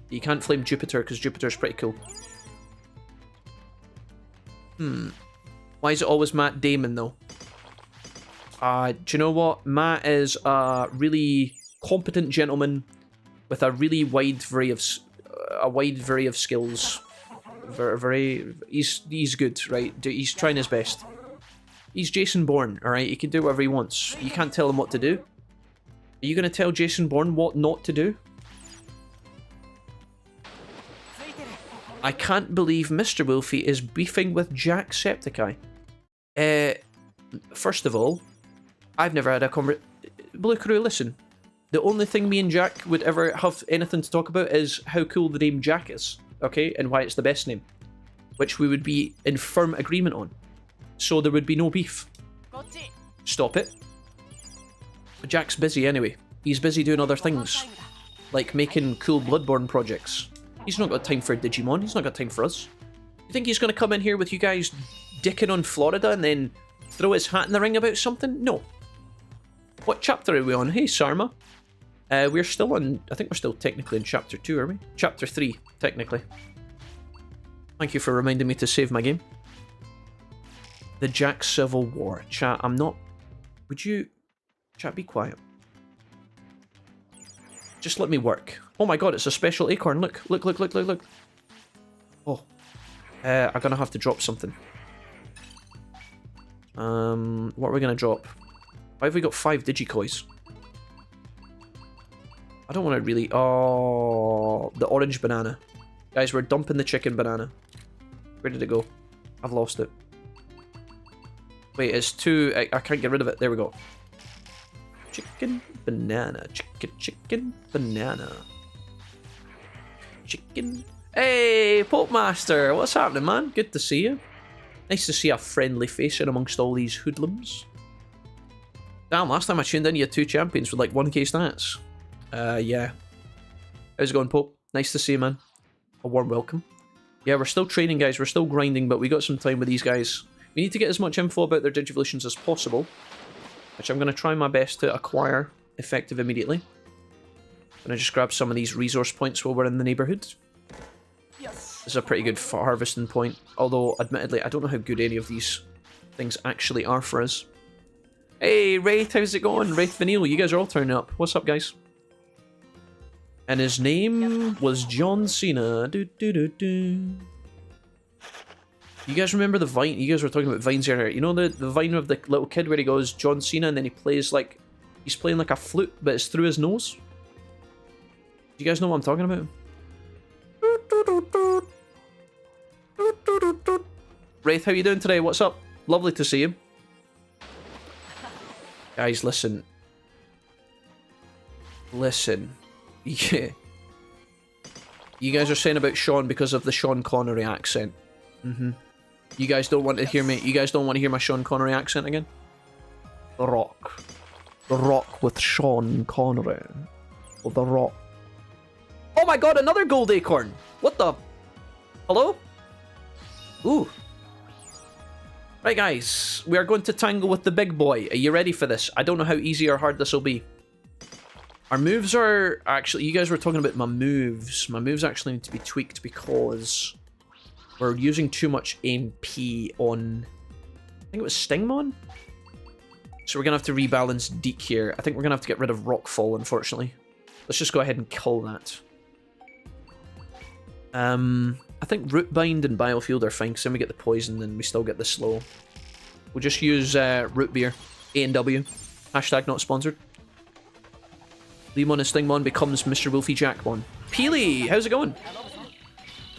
You can't flame Jupiter because Jupiter's pretty cool. Why is it always Matt Damon though? Do you know what? Matt is a really competent gentleman with a really wide array of skills. He's good, right? He's trying his best. He's Jason Bourne, all right? He can do whatever he wants. You can't tell him what to do. Are you going to tell Jason Bourne what not to do? I can't believe Mr. Wolfie is beefing with Jacksepticeye. First of all, I've never had a conversation. Blue Crew, listen. The only thing me and Jack would ever have anything to talk about is how cool the name Jack is, okay? And why it's the best name. Which we would be in firm agreement on. So there would be no beef. Stop it. Jack's busy anyway. He's busy doing other things. Like making cool Bloodborne projects. He's not got time for Digimon. He's not got time for us. You think he's going to come in here with you guys dicking on Florida and then throw his hat in the ring about something? No. What chapter are we on? Hey, Sarma. We're still on... I think we're still technically in chapter 2, are we? Chapter 3, technically. Thank you for reminding me to save my game. The Jack Civil War. Chat, I'm not... Would you... Chat, be quiet. Just let me work. Oh my god, it's a special acorn. Look. Oh. I'm gonna have to drop something. What are we gonna drop? Why have we got 5 Digicoins? I don't want to really... Oh, the orange banana. Guys, we're dumping the chicken banana. Where did it go? I've lost it. Wait, it's 2... I can't get rid of it. There we go. Chicken, banana. Chicken, banana. Chicken... Hey, Pope Master! What's happening, man? Good to see you. Nice to see a friendly face in amongst all these hoodlums. Damn, last time I tuned in, you had 2 champions with like 1k stats. Yeah. How's it going, Pope? Nice to see you, man. A warm welcome. Yeah, we're still training, guys. We're still grinding, but we got some time with these guys. We need to get as much info about their Digivolutions as possible, which I'm going to try my best to acquire effective immediately. I'm going to just grab some of these resource points while we're in the neighborhood. This is a pretty good harvesting point, although, admittedly, I don't know how good any of these things actually are for us. Hey, Wraith, how's it going? Wraith Vanille, you guys are all turning up. What's up, guys? And his name was John Cena. You guys remember the Vine? You guys were talking about Vines earlier. You know the Vine of the little kid where he goes, John Cena, and then he plays like... He's playing like a flute, but it's through his nose? Do you guys know what I'm talking about? Wraith, how you doing today? What's up? Lovely to see you. Guys, listen. Listen. Yeah. You guys are saying about Sean because of the Sean Connery accent. You guys don't want to hear me. You guys don't want to hear my Sean Connery accent again? The Rock. The Rock with Sean Connery. Oh, The Rock. Oh my god, another gold acorn! What the... Hello? Ooh. Right, guys. We are going to tangle with the big boy. Are you ready for this? I don't know how easy or hard this will be. Our moves are actually... You guys were talking about my moves. My moves actually need to be tweaked because we're using too much MP on... I think it was Stingmon? So we're going to have to rebalance Deke here. I think we're going to have to get rid of Rockfall, unfortunately. Let's just go ahead and kill that. I think Root Bind and Biofield are fine, because then we get the poison and we still get the slow. We'll just use Root Beer. A&W. Hashtag not sponsored. Leemon and Stingmon becomes Mr. Wolfie Jackmon. Peely, how's it going?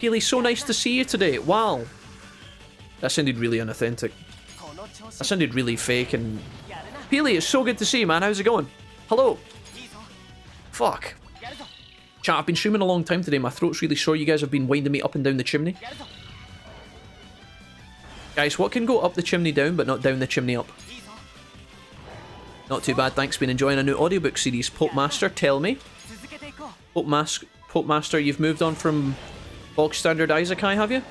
Peely, so nice to see you today. Wow. That sounded really unauthentic. That sounded really fake and... Peely, it's so good to see you, man. How's it going? Hello. Fuck. Chat, I've been streaming a long time today. My throat's really sore. You guys have been winding me up and down the chimney. Guys, what can go up the chimney down, but not down the chimney up? Not too bad, thanks. Been enjoying a new audiobook series. Pope Master, tell me. Pope Master, you've moved on from bog standard Isekai, have you?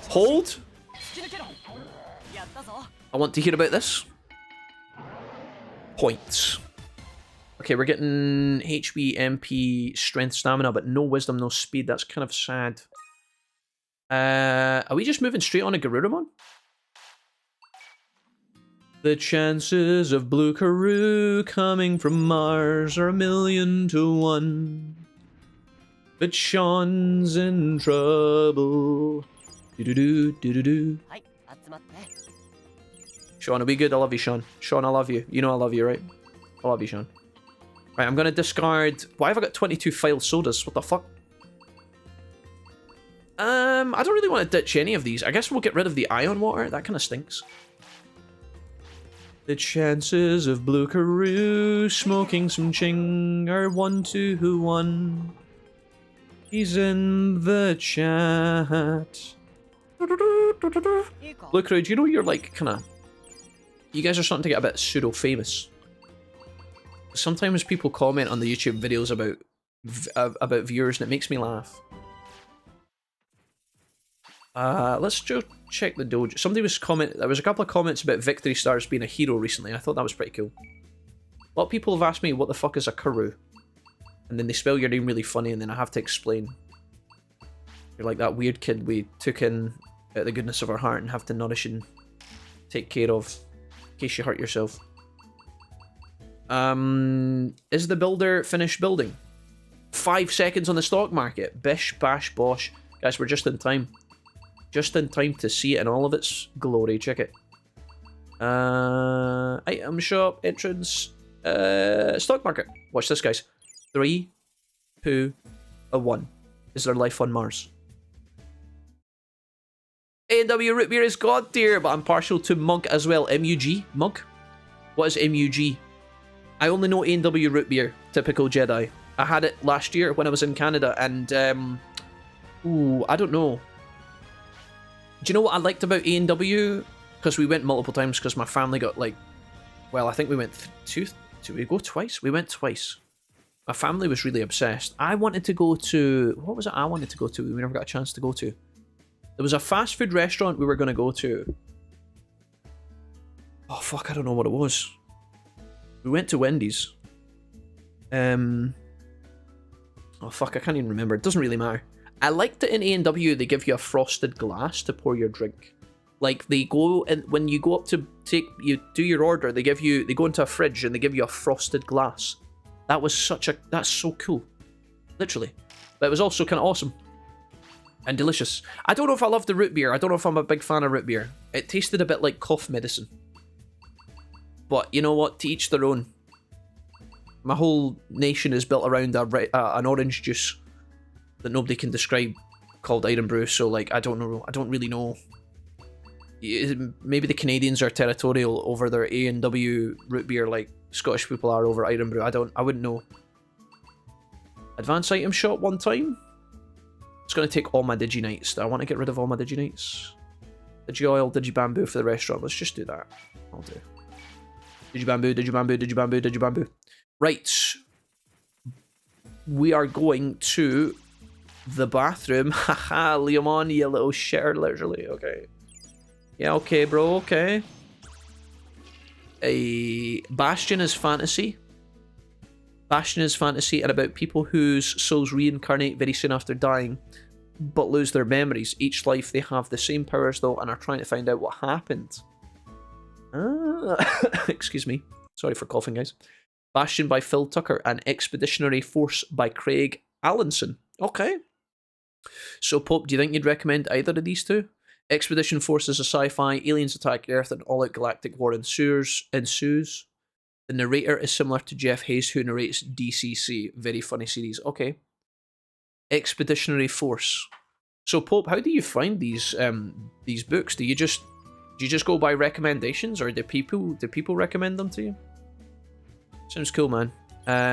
Hold? I want to hear about this. Points. Okay, we're getting HB, MP, Strength, Stamina, but no Wisdom, no Speed. That's kind of sad. Are we just moving straight on a Garurumon? The chances of Blue Karoo coming from Mars are 1,000,000 to 1. But Sean's in trouble. Do-do-do, Sean, are we good? I love you, Sean. Sean, I love you. You know I love you, right? I love you, Sean. Right, I'm gonna discard... Why have I got 22 failed sodas? What the fuck? I don't really want to ditch any of these. I guess we'll get rid of the ion water. That kind of stinks. The chances of Blue Karoo smoking some ching are 1 to 1. He's in the chat. Blue Karoo, do you know you're like kind of... You guys are starting to get a bit pseudo-famous. Sometimes people comment on the YouTube videos about viewers and it makes me laugh. Let's just check the dojo. Somebody was there was a couple of comments about Victory Stars being a hero recently. I thought that was pretty cool. A lot of people have asked me what the fuck is a Karoo, and then they spell your name really funny, and then I have to explain. You're like that weird kid we took in out of the goodness of our heart and have to nourish and take care of in case you hurt yourself. Is the builder finished building? 5 seconds on the stock market. Bish, bash, bosh. Guys, we're just in time. Just in time to see it in all of its glory. Check it. Item shop, entrance, stock market. Watch this, guys. 3, 2, 1. Is there life on Mars? A&W Root Beer is god tier, but I'm partial to Mug as well. MUG? Mug? What is MUG? I only know A&W Root Beer. Typical Jedi. I had it last year when I was in Canada, and ooh, I don't know. Do you know what I liked about A&W? Because we went multiple times because my family got like... Well, I think we went did we go twice? We went twice. My family was really obsessed. I wanted to go to... What was it I wanted to go to? We never got a chance to go to. There was a fast food restaurant we were going to go to. Oh, fuck, I don't know what it was. We went to Wendy's. Oh, fuck, I can't even remember. It doesn't really matter. I liked it in A&W, they give you a frosted glass to pour your drink. Like, they go, and when you go up to do your order, they go into a fridge and they give you a frosted glass. That was that's so cool. Literally. But it was also kind of awesome. And delicious. I don't know if I love the root beer. I don't know if I'm a big fan of root beer. It tasted a bit like cough medicine. But you know what? To each their own. My whole nation is built around an orange juice that nobody can describe called Iron Brew. So, like, I don't know. I don't really know. Maybe the Canadians are territorial over their A&W root beer like Scottish people are over Iron Brew. I wouldn't know. Advanced item shop one time. It's going to take all my Digi-Nights. I want to get rid of all my Digi-Nights. Digi-Oil, Digi-Bamboo for the restaurant. Let's just do that. I'll do. Digi-Bamboo, Digi-Bamboo, Digi-Bamboo, Digi-Bamboo. Right. We are going to the bathroom. Haha, Leomon, you little shitter, literally. Okay. Yeah, okay, bro, okay. A Bastion is fantasy. Bastion is fantasy and about people whose souls reincarnate very soon after dying, but lose their memories. Each life they have the same powers though and are trying to find out what happened. Excuse me. Sorry for coughing, guys. Bastion by Phil Tucker and Expeditionary Force by Craig Allenson. Okay. So, Pope, do you think you'd recommend either of these two? Expedition Force is a sci-fi, aliens attack Earth, and all-out galactic war ensues. The narrator is similar to Jeff Hayes, who narrates DCC. Very funny series. Okay. Expeditionary Force. So, Pope, how do you find these books? Do you just go by recommendations, or do people recommend them to you? Sounds cool, man.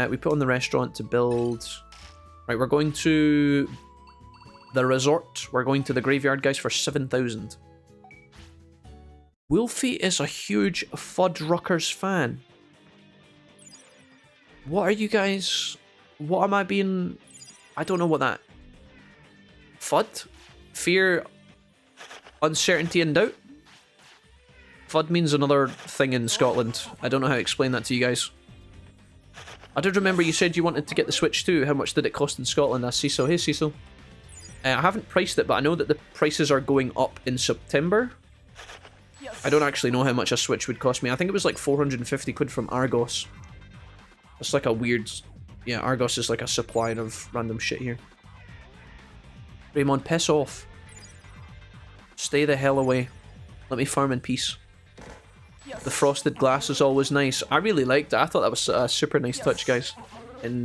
We put on the restaurant to build. Right, we're going to the resort. We're going to the graveyard, guys, for 7,000. Wolfie is a huge Fuddruckers fan. What are you guys... What am I being... I don't know what that... FUD? Fear, uncertainty and doubt? FUD means another thing in Scotland. I don't know how to explain that to you guys. I did remember you said you wanted to get the Switch too. How much did it cost in Scotland? That's Cecil. Hey, Cecil. I haven't priced it, but I know that the prices are going up in September. I don't actually know how much a Switch would cost me. I think it was like 450 quid from Argos. It's like a weird... Yeah, Argos is like a supplier of random shit here. Raymond, piss off. Stay the hell away. Let me farm in peace. The frosted glass is always nice. I really liked it. I thought that was a super nice touch, guys. In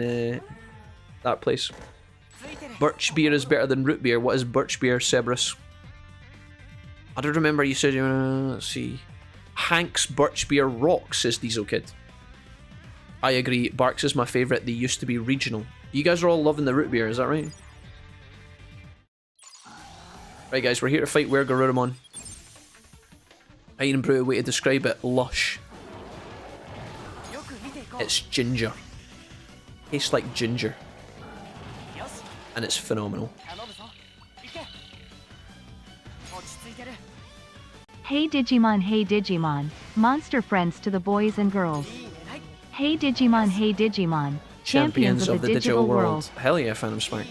that place. Birch beer is better than root beer. What is birch beer, Cerberus? I don't remember you said... let's see. Hank's birch beer rocks, says Diesel Kid. I agree. Barks is my favourite. They used to be regional. You guys are all loving the root beer, is that right? Right, guys, we're here to fight Wergarurumon. Iron Brew, way to describe it. Lush. It's ginger. Tastes like ginger. And it's phenomenal. Hey Digimon, monster friends to the boys and girls. Hey Digimon, champions of the digital world. Hell yeah, Phantom Spark.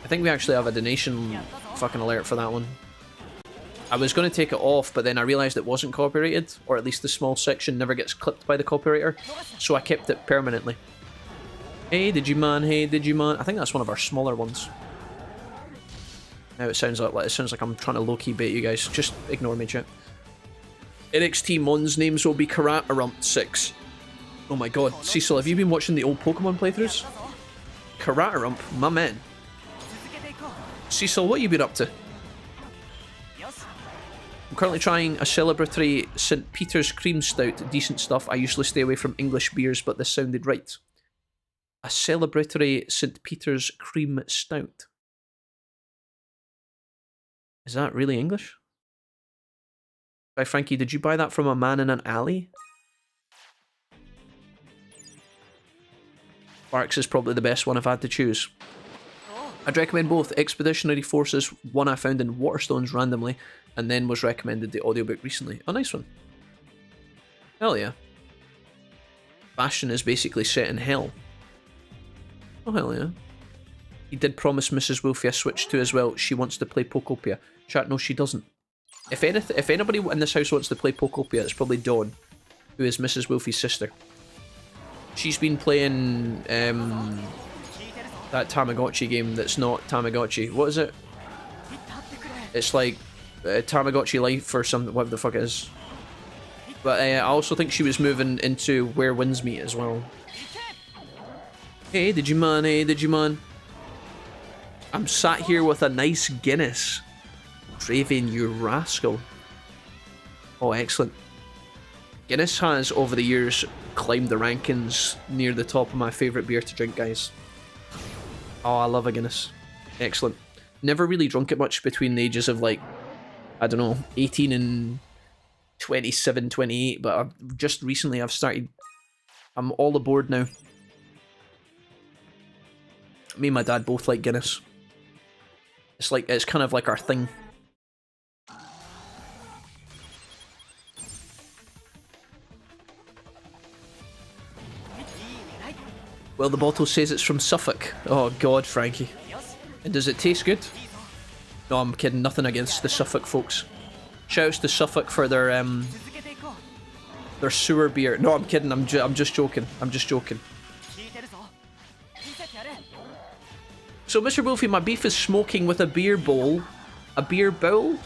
I think we actually have a donation fucking alert for that one. I was going to take it off, but then I realised it wasn't copyrighted, or at least the small section never gets clipped by the copywriter, so I kept it permanently. Hey Digimon, I think that's one of our smaller ones. Now it sounds like I'm trying to low-key bait you guys. Just ignore me, chat. NXT Mons names will be Karatarump 6. Oh my god, Cecil, have you been watching the old Pokemon playthroughs? Karatarump, my man. Cecil, what have you been up to? I'm currently trying a celebratory St. Peter's Cream Stout. Decent stuff. I usually stay away from English beers, but this sounded right. A celebratory St. Peter's Cream Stout. Is that really English? By Frankie, did you buy that from a man in an alley? Barks is probably the best one I've had to choose. I'd recommend both. Expeditionary Forces, one I found in Waterstones randomly, and then was recommended the audiobook recently. A nice one. Hell yeah. Bastion is basically set in hell. Oh hell yeah. He did promise Mrs. Wolfie a Switch too as well. She wants to play Pokopia. Chat, no she doesn't. If anybody in this house wants to play Pokopia, it's probably Dawn, who is Mrs. Wolfie's sister. She's been playing that Tamagotchi game that's not Tamagotchi. What is it? It's like Tamagotchi Life or something, whatever the fuck it is. But I also think she was moving into Where Winds Meet as well. Hey Digimon. I'm sat here with a nice Guinness. Draven, you rascal. Oh, excellent. Guinness has, over the years, climbed the rankings near the top of my favourite beer to drink, guys. Oh, I love a Guinness. Excellent. Never really drunk it much between the ages of, like, I don't know, 18 and 27, 28, but just recently I've started... I'm all aboard now. Me and my dad both like Guinness. It's kind of like our thing. Well, the bottle says it's from Suffolk. Oh god, Frankie. And does it taste good? No, I'm kidding. Nothing against the Suffolk folks. Shouts to Suffolk for their sewer beer. No, I'm kidding. I'm just joking. I'm just joking. So, Mr. Wolfie, my beef is smoking with a beer bowl. A beer bowl?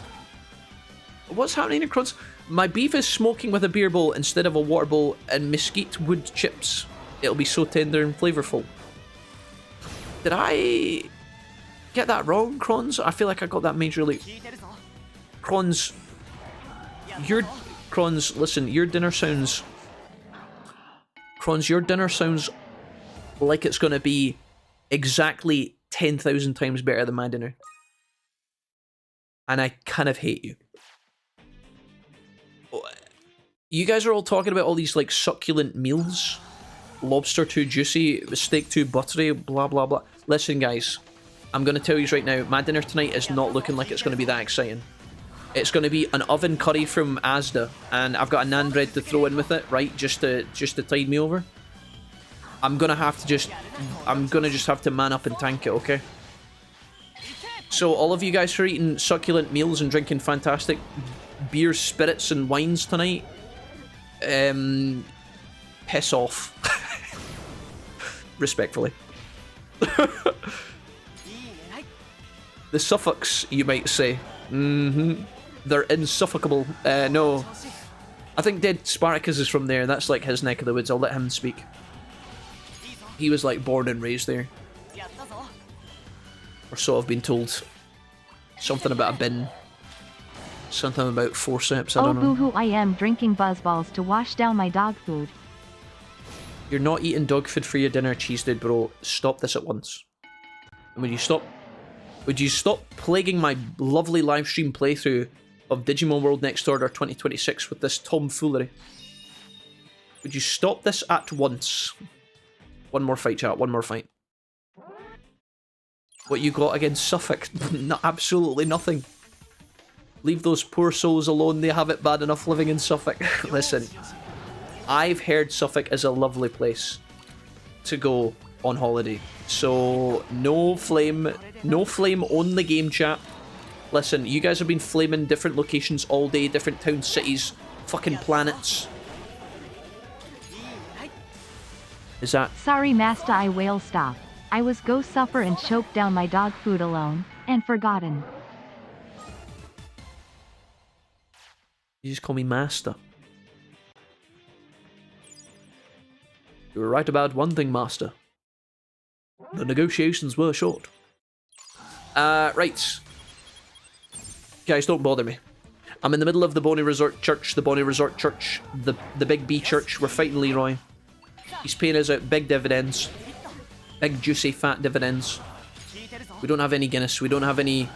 What's happening in Crons? My beef is smoking with a beer bowl instead of a water bowl and mesquite wood chips. It'll be so tender and flavorful. Did I get that wrong, Crons? I feel like I got that majorly. Crons, listen, your dinner sounds... Crons, your dinner sounds like it's going to be exactly 10,000 times better than my dinner. And I kind of hate you. You guys are all talking about all these, like, succulent meals. Lobster too juicy, steak too buttery, blah, blah, blah. Listen, guys. I'm going to tell you right now, my dinner tonight is not looking like it's going to be that exciting. It's going to be an oven curry from Asda, and I've got a naan bread to throw in with it, right? Just to tide me over. I'm going to just have to man up and tank it, okay? So all of you guys who are eating succulent meals and drinking fantastic beers, spirits, and wines tonight, piss off. Respectfully. The Suffolks, you might say. They're insufferable. No. I think Dead Spartacus is from there. That's like his neck of the woods. I'll let him speak. He was like born and raised there. Or so I've been told. Something about a bin. Something about forceps, I don't know. Oh boo-hoo, I am drinking buzzballs to wash down my dog food. You're not eating dog food for your dinner, cheese dude, bro. Stop this at once. And would you stop plaguing my lovely live stream playthrough of Digimon World Next Order 2026 with this tomfoolery? Would you stop this at once? One more fight, chat. One more fight. What you got against Suffolk? No, absolutely nothing. Leave those poor souls alone. They have it bad enough living in Suffolk. Listen, I've heard Suffolk is a lovely place to go on holiday. So no flame on the game, chat. Listen, you guys have been flaming different locations all day, different towns, cities, fucking planets. Is that... Sorry Master, I will stop. I was go suffer and choke down my dog food alone, and forgotten. You just call me Master. You were right about one thing, Master. The negotiations were short. Right. Guys, don't bother me. I'm in the middle of the Bonnie Resort Church, the Big B Church. We're fighting Leroy. He's paying us out big dividends. Big, juicy, fat dividends. We don't have any Guinness. We don't have any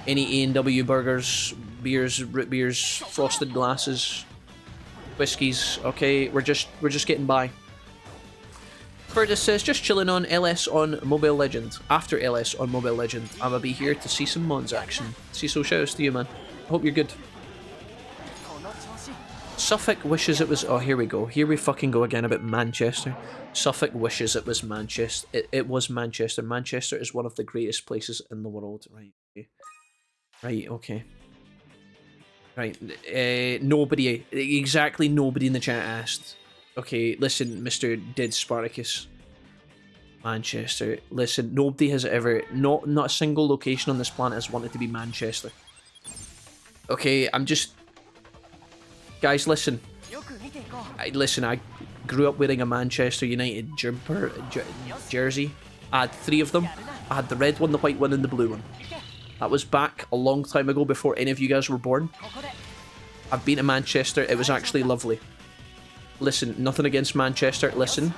A&W burgers, beers, root beers, frosted glasses, whiskies. Okay, we're just getting by. Fergus says, just chilling on LS on Mobile Legend. After LS on Mobile Legend, I'ma be here to see some Mons action. See, so shoutouts to you, man. Hope you're good. Suffolk wishes it was... Oh, here we go. Here we fucking go again about Manchester. Suffolk wishes it was Manchester. It was Manchester. Manchester is one of the greatest places in the world. Right. Okay. Right, okay. Right. Nobody... Exactly nobody in the chat asked. Okay, listen, Mr. Dead Spartacus. Manchester. Listen, nobody has ever... Not a single location on this planet has wanted to be Manchester. Okay, I'm just... Guys, listen. I grew up wearing a Manchester United jersey. I had 3 of them. I had the red one, the white one, and the blue one. That was back a long time ago before any of you guys were born. I've been to Manchester. It was actually lovely. Listen, nothing against Manchester. Listen.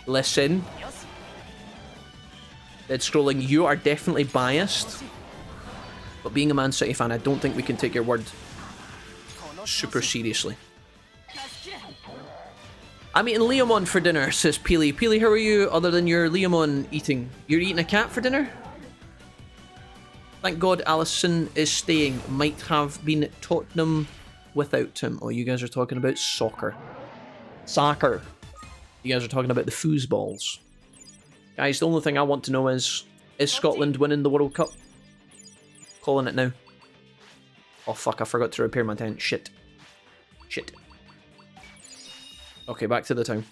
Listen. Dead scrolling, you are definitely biased. But being a Man City fan, I don't think we can take your word super seriously. I'm eating Leomon for dinner, says Peely. Peely, how are you other than your Leomon eating? You're eating a cat for dinner? Thank God Allison is staying. Might have been Tottenham without him. Oh, you guys are talking about soccer. Soccer. You guys are talking about the foosballs. Guys, the only thing I want to know is Scotland winning the World Cup? Calling it now. Oh fuck, I forgot to repair my tent. Shit. Shit. Okay, back to the town.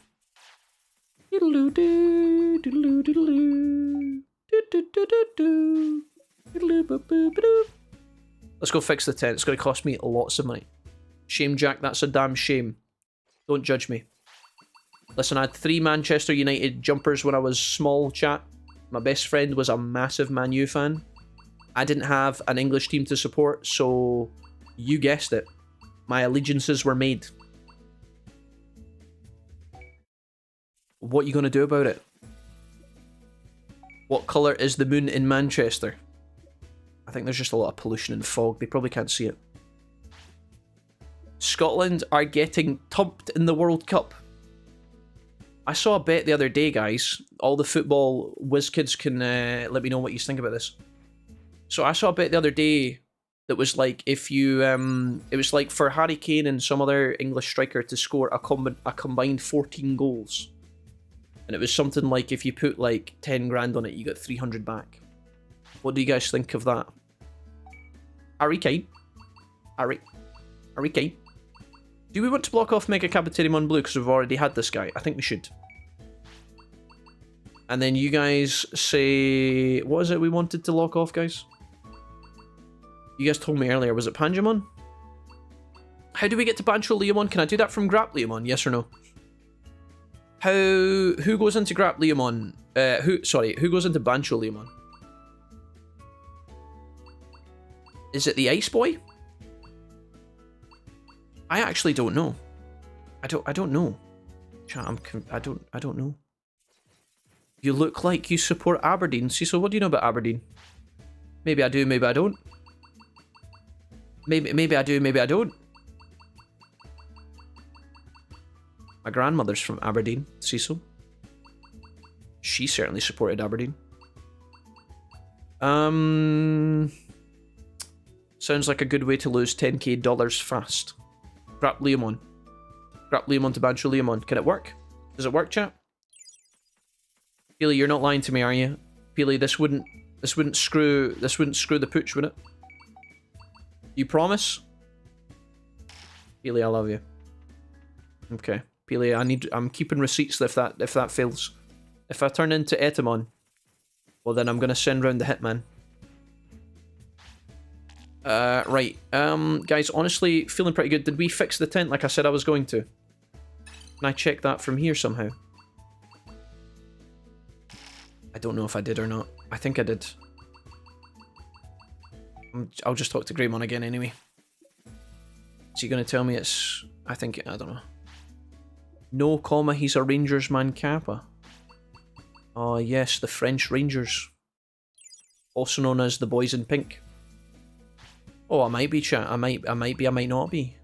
Let's go fix the tent. It's going to cost me lots of money. Shame, Jack. That's a damn shame. Don't judge me. Listen, I had 3 Manchester United jumpers when I was small, chat. My best friend was a massive Man U fan. I didn't have an English team to support, so you guessed it. My allegiances were made. What are you going to do about it? What colour is the moon in Manchester? I think there's just a lot of pollution and fog. They probably can't see it. Scotland are getting thumped in the World Cup. I saw a bet the other day, guys. All the football whiz kids can let me know what you think about this. So I saw a bet the other day that was like if you... it was like for Harry Kane and some other English striker to score a combined 14 goals. And it was something like if you put like 10 grand on it, you get 300 back. What do you guys think of that? Harry Kane? Harry Kane? Do we want to block off Mega Digimon Blue because we've already had this guy? I think we should. And then you guys say... What is it we wanted to lock off, guys? You guys told me earlier. Was it Panjamon? How do we get to Bancho Leomon? Can I do that from Grap Leomon? Yes or no? Who goes into Grap Leomon? Who goes into Bancho Leomon? Is it the Ice Boy? I actually don't know. I don't know. Chat, I don't know. You look like you support Aberdeen. See, so what do you know about Aberdeen? Maybe I do, maybe I don't. Maybe I do, maybe I don't. My grandmother's from Aberdeen, Cecil. She certainly supported Aberdeen. Sounds like a good way to lose $10k fast. Grap Leomon. Grap Leomon to Bancho Leomon. Can it work? Does it work, chat? Peely, you're not lying to me, are you? Peely, this wouldn't screw the pooch, would it? You promise? Peely, I love you. Okay. Peely, I'm keeping receipts if that fails. If I turn into Etamon, well then I'm gonna send round the hitman. Right. Guys, honestly, feeling pretty good. Did we fix the tent like I said I was going to? Can I check that from here somehow? I don't know if I did or not. I think I did. I'll just talk to Greymon again anyway. Is he going to tell me it's... I don't know. No, comma, he's a Rangers man Kappa. Oh yes, the French Rangers. Also known as the Boys in Pink. Oh, I might be, chat. I might be, I might not be.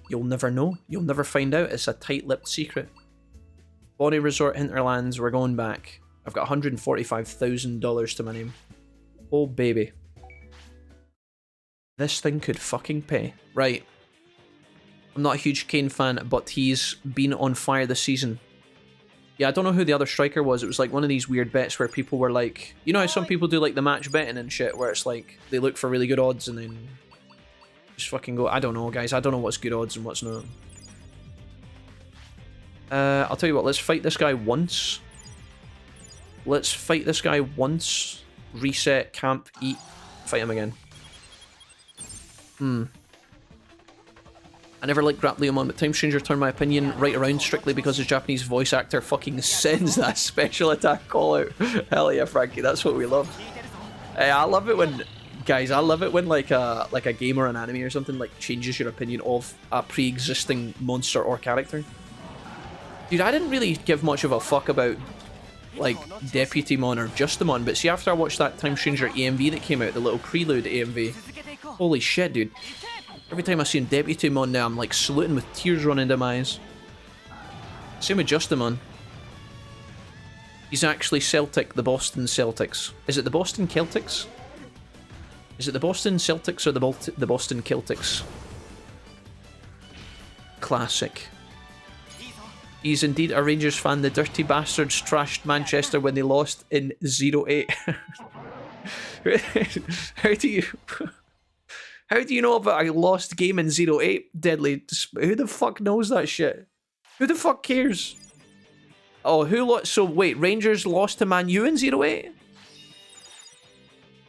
You'll never know. You'll never find out. It's a tight-lipped secret. Bonnie Resort Hinterlands, we're going back. I've got $145,000 to my name. Oh, baby. This thing could fucking pay. Right. I'm not a huge Kane fan, but he's been on fire this season. Yeah, I don't know who the other striker was. It was like one of these weird bets where people were like... You know how some people do like the match betting and shit, where it's like they look for really good odds and then just fucking go... I don't know, guys. I don't know what's good odds and what's not. I'll tell you what. Let's fight this guy once. Let's fight this guy once. Reset, camp, eat. Fight him again. I never liked Grap Leomon, but Time Stranger turned my opinion right around strictly because his Japanese voice actor fucking sends that special attack call out. Hell yeah, Frankie, that's what we love. I love it when, guys, I love it when like a game or an anime or something like changes your opinion of a pre-existing monster or character. Dude, I didn't really give much of a fuck about like Deputymon or Justimon, but see, after I watched that Time Stranger AMV that came out, the little prelude AMV, holy shit, dude. Every time I see Deputymon now, I'm like saluting with tears running down my eyes. Same with Justimon. He's actually Celtic, the Boston Celtics. Is it the Boston Celtics? Is it the Boston Celtics or the Boston Celtics? Classic. He's indeed a Rangers fan. The dirty bastards trashed Manchester when they lost in 0-8. How do you know about a lost game in 0-8, Deadly? Who the fuck knows that shit? Who the fuck cares? Oh, who lost? So wait, Rangers lost to Man U in 0-8?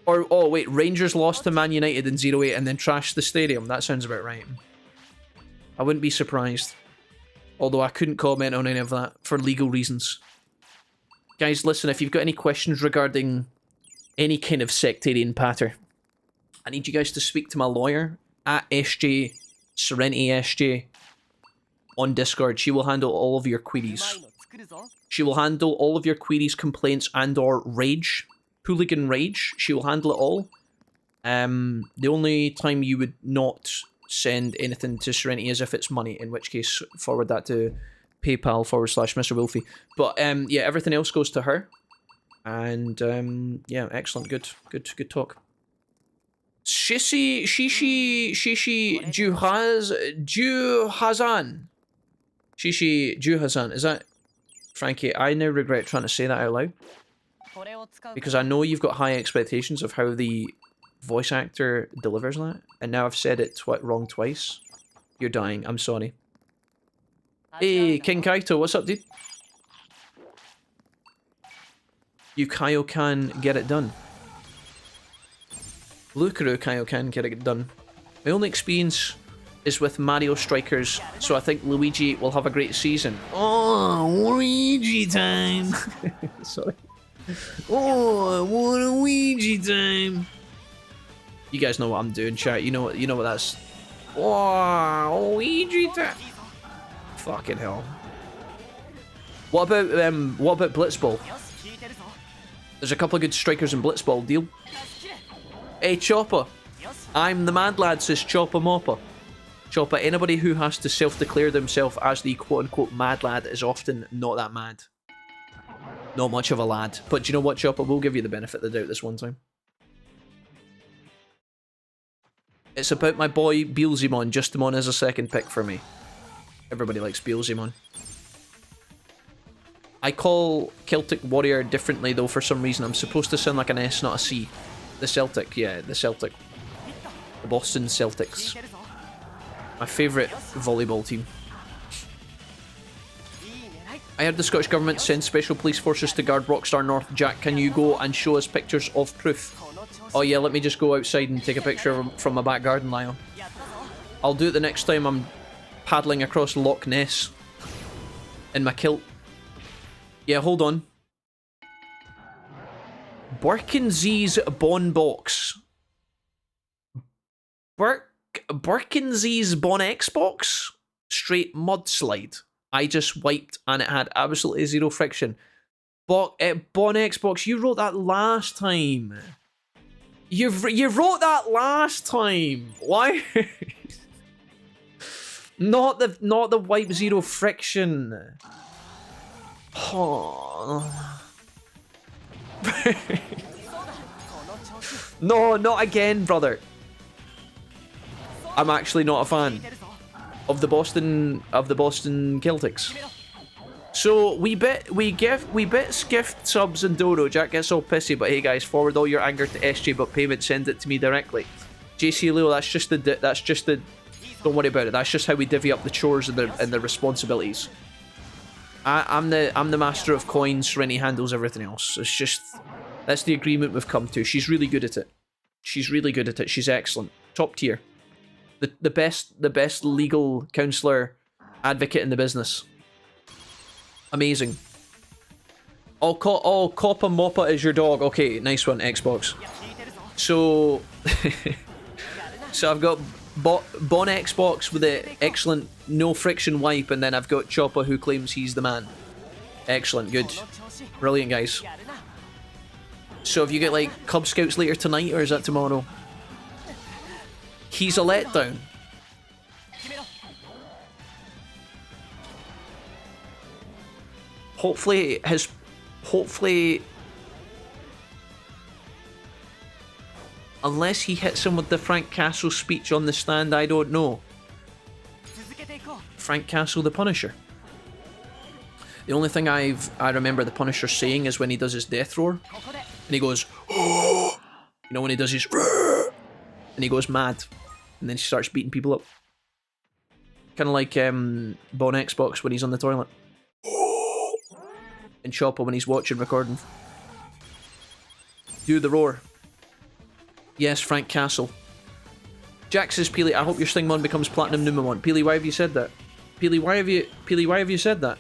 Or, oh wait, Rangers lost to Man United in 0-8 and then trashed the stadium. That sounds about right. I wouldn't be surprised. Although I couldn't comment on any of that for legal reasons. Guys, listen, if you've got any questions regarding any kind of sectarian patter, I need you guys to speak to my lawyer at SJ, Serenity SJ, on Discord. She will handle all of your queries. She will handle all of your queries, complaints, and or rage. Hooligan rage. She will handle it all. The only time you would not send anything to Serenity is if it's money, in which case forward that to PayPal /Mr. Wolfie. But yeah, everything else goes to her. And yeah, excellent, good talk. Shishi Juhazan. Shishi Juhazan, is that Frankie? I now regret trying to say that out loud because I know you've got high expectations of how the voice actor delivers that, and now I've said it wrong twice. You're dying. I'm sorry. Hey, King Kaito, what's up, dude? You Kaioken get it done. Lukaru Kaioken get it done. My only experience is with Mario Strikers, so I think Luigi will have a great season. Oh, Luigi time! Sorry. Oh, I want a Luigi time! You guys know what I'm doing, chat. You know what that's. Oh, Luigi time! Fucking hell. What about Blitzball? There's a couple of good strikers in Blitzball, deal. Hey, Chopper. I'm the mad lad, says Chopper Mopper. Chopper, anybody who has to self-declare themselves as the quote-unquote mad lad is often not that mad. Not much of a lad. But do you know what, Chopper? We'll give you the benefit of the doubt this one time. It's about my boy Beelzemon. Justimon is a second pick for me. Everybody likes Beelzemon. I call Celtic Warrior differently though for some reason. I'm supposed to sound like an S, not a C. The Celtic, yeah, the Celtic. The Boston Celtics. My favourite volleyball team. I heard the Scottish Government sends special police forces to guard Rockstar North. Jack, can you go and show us pictures of proof? Oh yeah, let me just go outside and take a picture from my back garden, Lyle. I'll do it the next time I'm paddling across Loch Ness in my kilt. Yeah, hold on. Birkenzee's Bon Box. Birkenzee's Bon Xbox? Straight mudslide. I just wiped and it had absolutely zero friction. Bon Xbox, you wrote that last time. You wrote that last time. Why? not the wipe zero friction. Oh. No, not again, brother. I'm actually not a fan of the Boston Celtics. So we bit skiffed subs and dodo. Jack gets all pissy, but hey guys, forward all your anger to SJ, but payment send it to me directly. JC Leo, that's just the. Don't worry about it. That's just how we divvy up the chores and the responsibilities. I'm the master of coins. Rennie handles everything else. It's just that's the agreement we've come to. She's really good at it. She's really good at it. She's excellent. Top tier. The best legal counselor advocate in the business. Amazing. Oh, Coppa Moppa is your dog. Okay, nice one, Xbox. So, so I've got Bon Xbox with the excellent no friction wipe, and then I've got Chopper who claims he's the man. Excellent, good. Brilliant, guys. So have you got like Cub Scouts later tonight, or is that tomorrow? He's a letdown. Hopefully unless he hits him with the Frank Castle speech on the stand, I don't know. Frank Castle the Punisher. The only thing I remember the Punisher saying is when he does his death roar, and he goes, oh! You know, when he does his, and he goes mad, and then he starts beating people up. Kind of like Bon Xbox when he's on the toilet. And Chopper when he's watching recording. Do the roar. Yes, Frank Castle. Jack says, Peely, I hope your Stingmon becomes Platinum Numamon. Peely, why have you said that? Peely, why have you said that?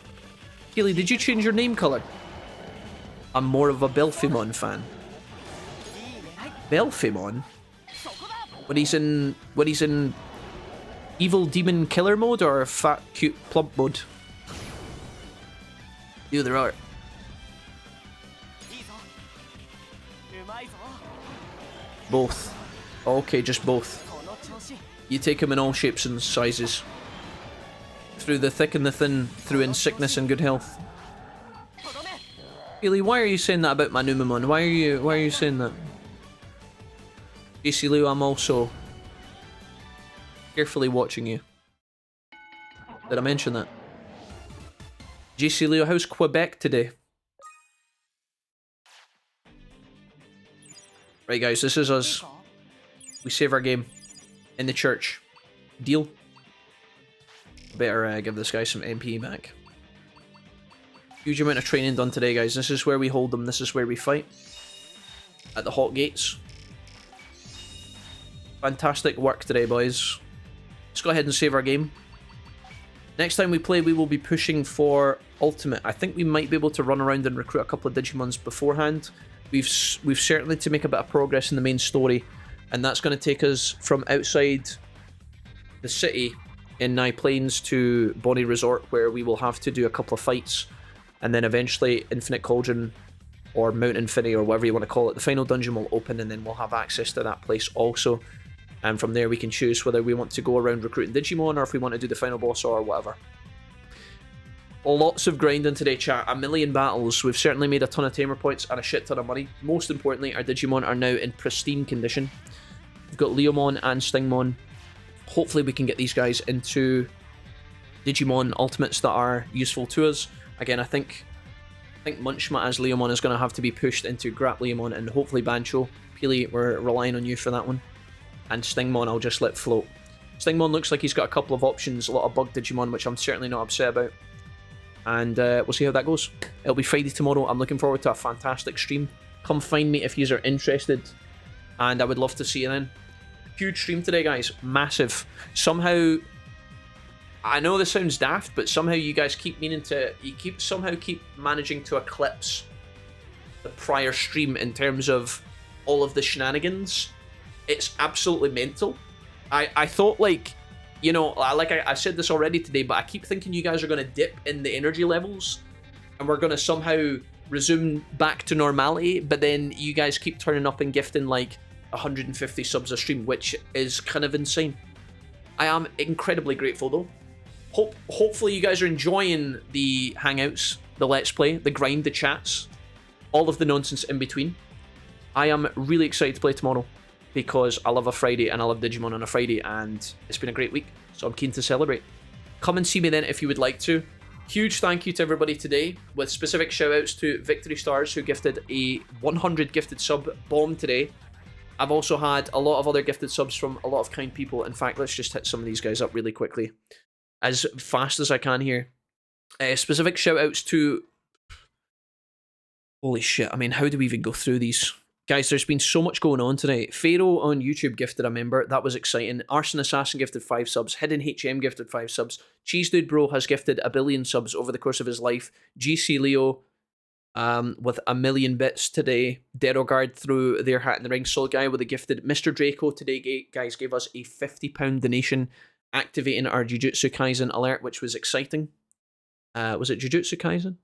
Peely, did you change your name colour? I'm more of a Belphimon fan. Belphimon? When he's in evil demon killer mode or fat cute plump mode? Do the roar. Both. Okay, just both. You take him in all shapes and sizes. Through the thick and the thin, through in sickness and good health. Peely, why are you saying that about my Numamon? Why are you saying that? JC Leo, I'm also carefully watching you. Did I mention that? JC Leo, how's Quebec today? Right guys, this is us. We save our game. In the church. Deal? Better give this guy some MP back. Huge amount of training done today, guys. This is where we hold them. This is where we fight. At the Hot Gates. Fantastic work today, boys. Let's go ahead and save our game. Next time we play, we will be pushing for Ultimate. I think we might be able to run around and recruit a couple of Digimons beforehand. We've certainly to make a bit of progress in the main story. And that's going to take us from outside the city in Nye Plains to Bonnie Resort, where we will have to do a couple of fights. And then eventually Infinite Cauldron or Mount Infinity or whatever you want to call it, the final dungeon will open and then we'll have access to that place also. And from there we can choose whether we want to go around recruiting Digimon or if we want to do the final boss or whatever. Lots of grinding today, chat. 1,000,000 battles. We've certainly made a ton of tamer points and a shit ton of money. Most importantly, our Digimon are now in pristine condition. We've got Leomon and Stingmon. Hopefully we can get these guys into Digimon Ultimates that are useful to us. Again, I think Munchma as Leomon is going to have to be pushed into Grap Leomon and hopefully Bancho. Peely, we're relying on you for that one. And Stingmon I'll just let float. Stingmon looks like he's got a couple of options, a lot of bug Digimon, which I'm certainly not upset about. And we'll see how that goes. It'll be Friday tomorrow. I'm looking forward to a fantastic stream. Come find me if you are interested. And I would love to see you then. Huge stream today, guys. Massive. Somehow, I know this sounds daft, but somehow you guys keep meaning to... You keep managing to eclipse the prior stream in terms of all of the shenanigans. It's absolutely mental. I thought, like... You know, like I said this already today, but I keep thinking you guys are going to dip in the energy levels and we're going to somehow resume back to normality, but then you guys keep turning up and gifting like 150 subs a stream, which is kind of insane. I am incredibly grateful though. Hopefully you guys are enjoying the hangouts, the let's play, the grind, the chats, all of the nonsense in between. I am really excited to play tomorrow, because I love a Friday and I love Digimon on a Friday and it's been a great week, so I'm keen to celebrate. Come and see me then if you would like to. Huge thank you to everybody today, with specific shoutouts to Victory Stars, who gifted a 100 gifted sub bomb today. I've also had a lot of other gifted subs from a lot of kind people. In fact, let's just hit some of these guys up really quickly, as fast as I can here. Specific shoutouts to... Holy shit, I mean, how do we even go through these? Guys, there's been so much going on tonight. Pharaoh on YouTube gifted a member. That was exciting. Arson Assassin gifted 5 subs. Hidden HM gifted 5 subs. Cheese Dude Bro has gifted 1 billion subs over the course of his life. GC Leo with 1,000,000 bits today. Derogard threw their hat in the ring. Soul Guy with a gifted. Mr. Draco today, guys, gave us a £50 donation, activating our Jujutsu Kaisen alert, which was exciting. Was it Jujutsu Kaisen?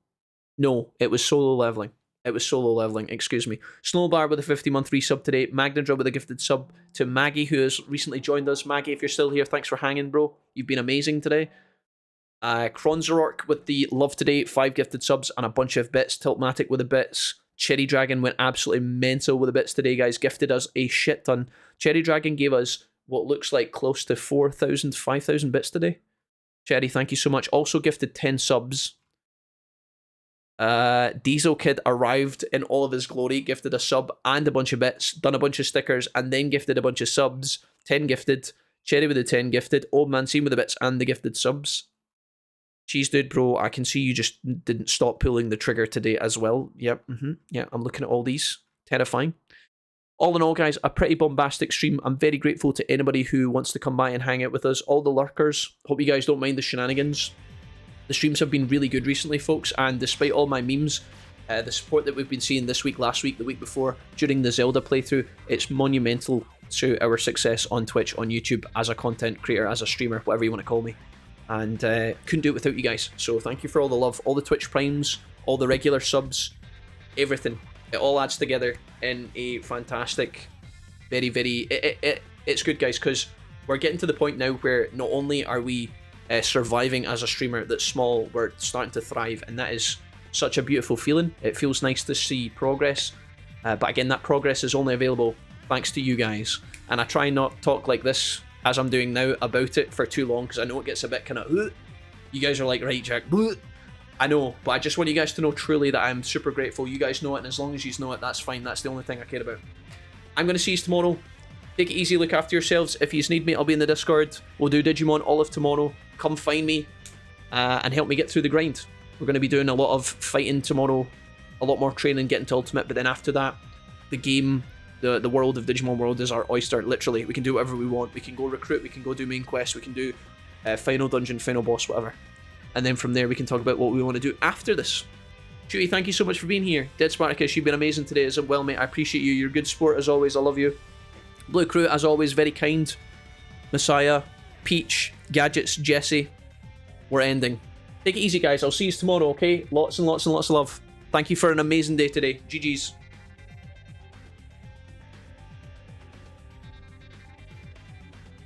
No, it was solo leveling. It was solo leveling, excuse me. Snowbar with a 50-month resub today. Magnadra with a gifted sub to Maggie, who has recently joined us. Maggie, if you're still here, thanks for hanging, bro. You've been amazing today. Kronzorok with the love today. 5 gifted subs and a bunch of bits. Tiltmatic with the bits. Cherry Dragon went absolutely mental with the bits today, guys. Gifted us a shit ton. Cherry Dragon gave us what looks like close to 4,000, 5,000 bits today. Cherry, thank you so much. Also gifted 10 subs. Diesel Kid arrived in all of his glory, gifted a sub and a bunch of bits, done a bunch of stickers, and then gifted a bunch of subs. 10 gifted. Cherry with the 10 gifted. Old Man Scene with the bits and the gifted subs. Cheese Dude, bro, I can see you just didn't stop pulling the trigger today as well. Yep, yeah, I'm looking at all these. Terrifying. All in all, guys, a pretty bombastic stream. I'm very grateful to anybody who wants to come by and hang out with us. All the lurkers. Hope you guys don't mind the shenanigans. The streams have been really good recently, folks, and despite all my memes, the support that we've been seeing this week, last week, the week before, during the Zelda playthrough, it's monumental to our success on Twitch, on YouTube, as a content creator, as a streamer, whatever you want to call me. And couldn't do it without you guys. So thank you for all the love, all the Twitch primes, all the regular subs, everything. It all adds together in a fantastic, very, very... It's good, guys, because we're getting to the point now where not only are we surviving as a streamer that's small, we're starting to thrive, and that is such a beautiful feeling. It feels nice to see progress, but again, that progress is only available thanks to you guys. And I try not talk like this, as I'm doing now, about it for too long, because I know it gets a bit kind of... You guys are like, right, Jack, I know, but I just want you guys to know truly that I'm super grateful. You guys know it, and as long as you know it, that's fine. That's the only thing I care about. I'm going to see you tomorrow. Take it easy, look after yourselves. If you need me, I'll be in the Discord. We'll do Digimon all of tomorrow. Come find me and help me get through the grind. We're going to be doing a lot of fighting tomorrow, a lot more training, getting to Ultimate, but then after that, the game, the world of Digimon World is our oyster, literally. We can do whatever we want. We can go recruit, we can go do main quests, we can do final dungeon, final boss, whatever. And then from there, we can talk about what we want to do after this. Chewy, thank you so much for being here. Dead Spartacus, you've been amazing today as well, mate. I appreciate you. You're a good sport as always. I love you. Blue Crew, as always, very kind. Messiah, Peach, Gadgets, Jesse. We're ending. Take it easy, guys. I'll see you tomorrow, okay? Lots and lots and lots of love. Thank you for an amazing day today. GG's.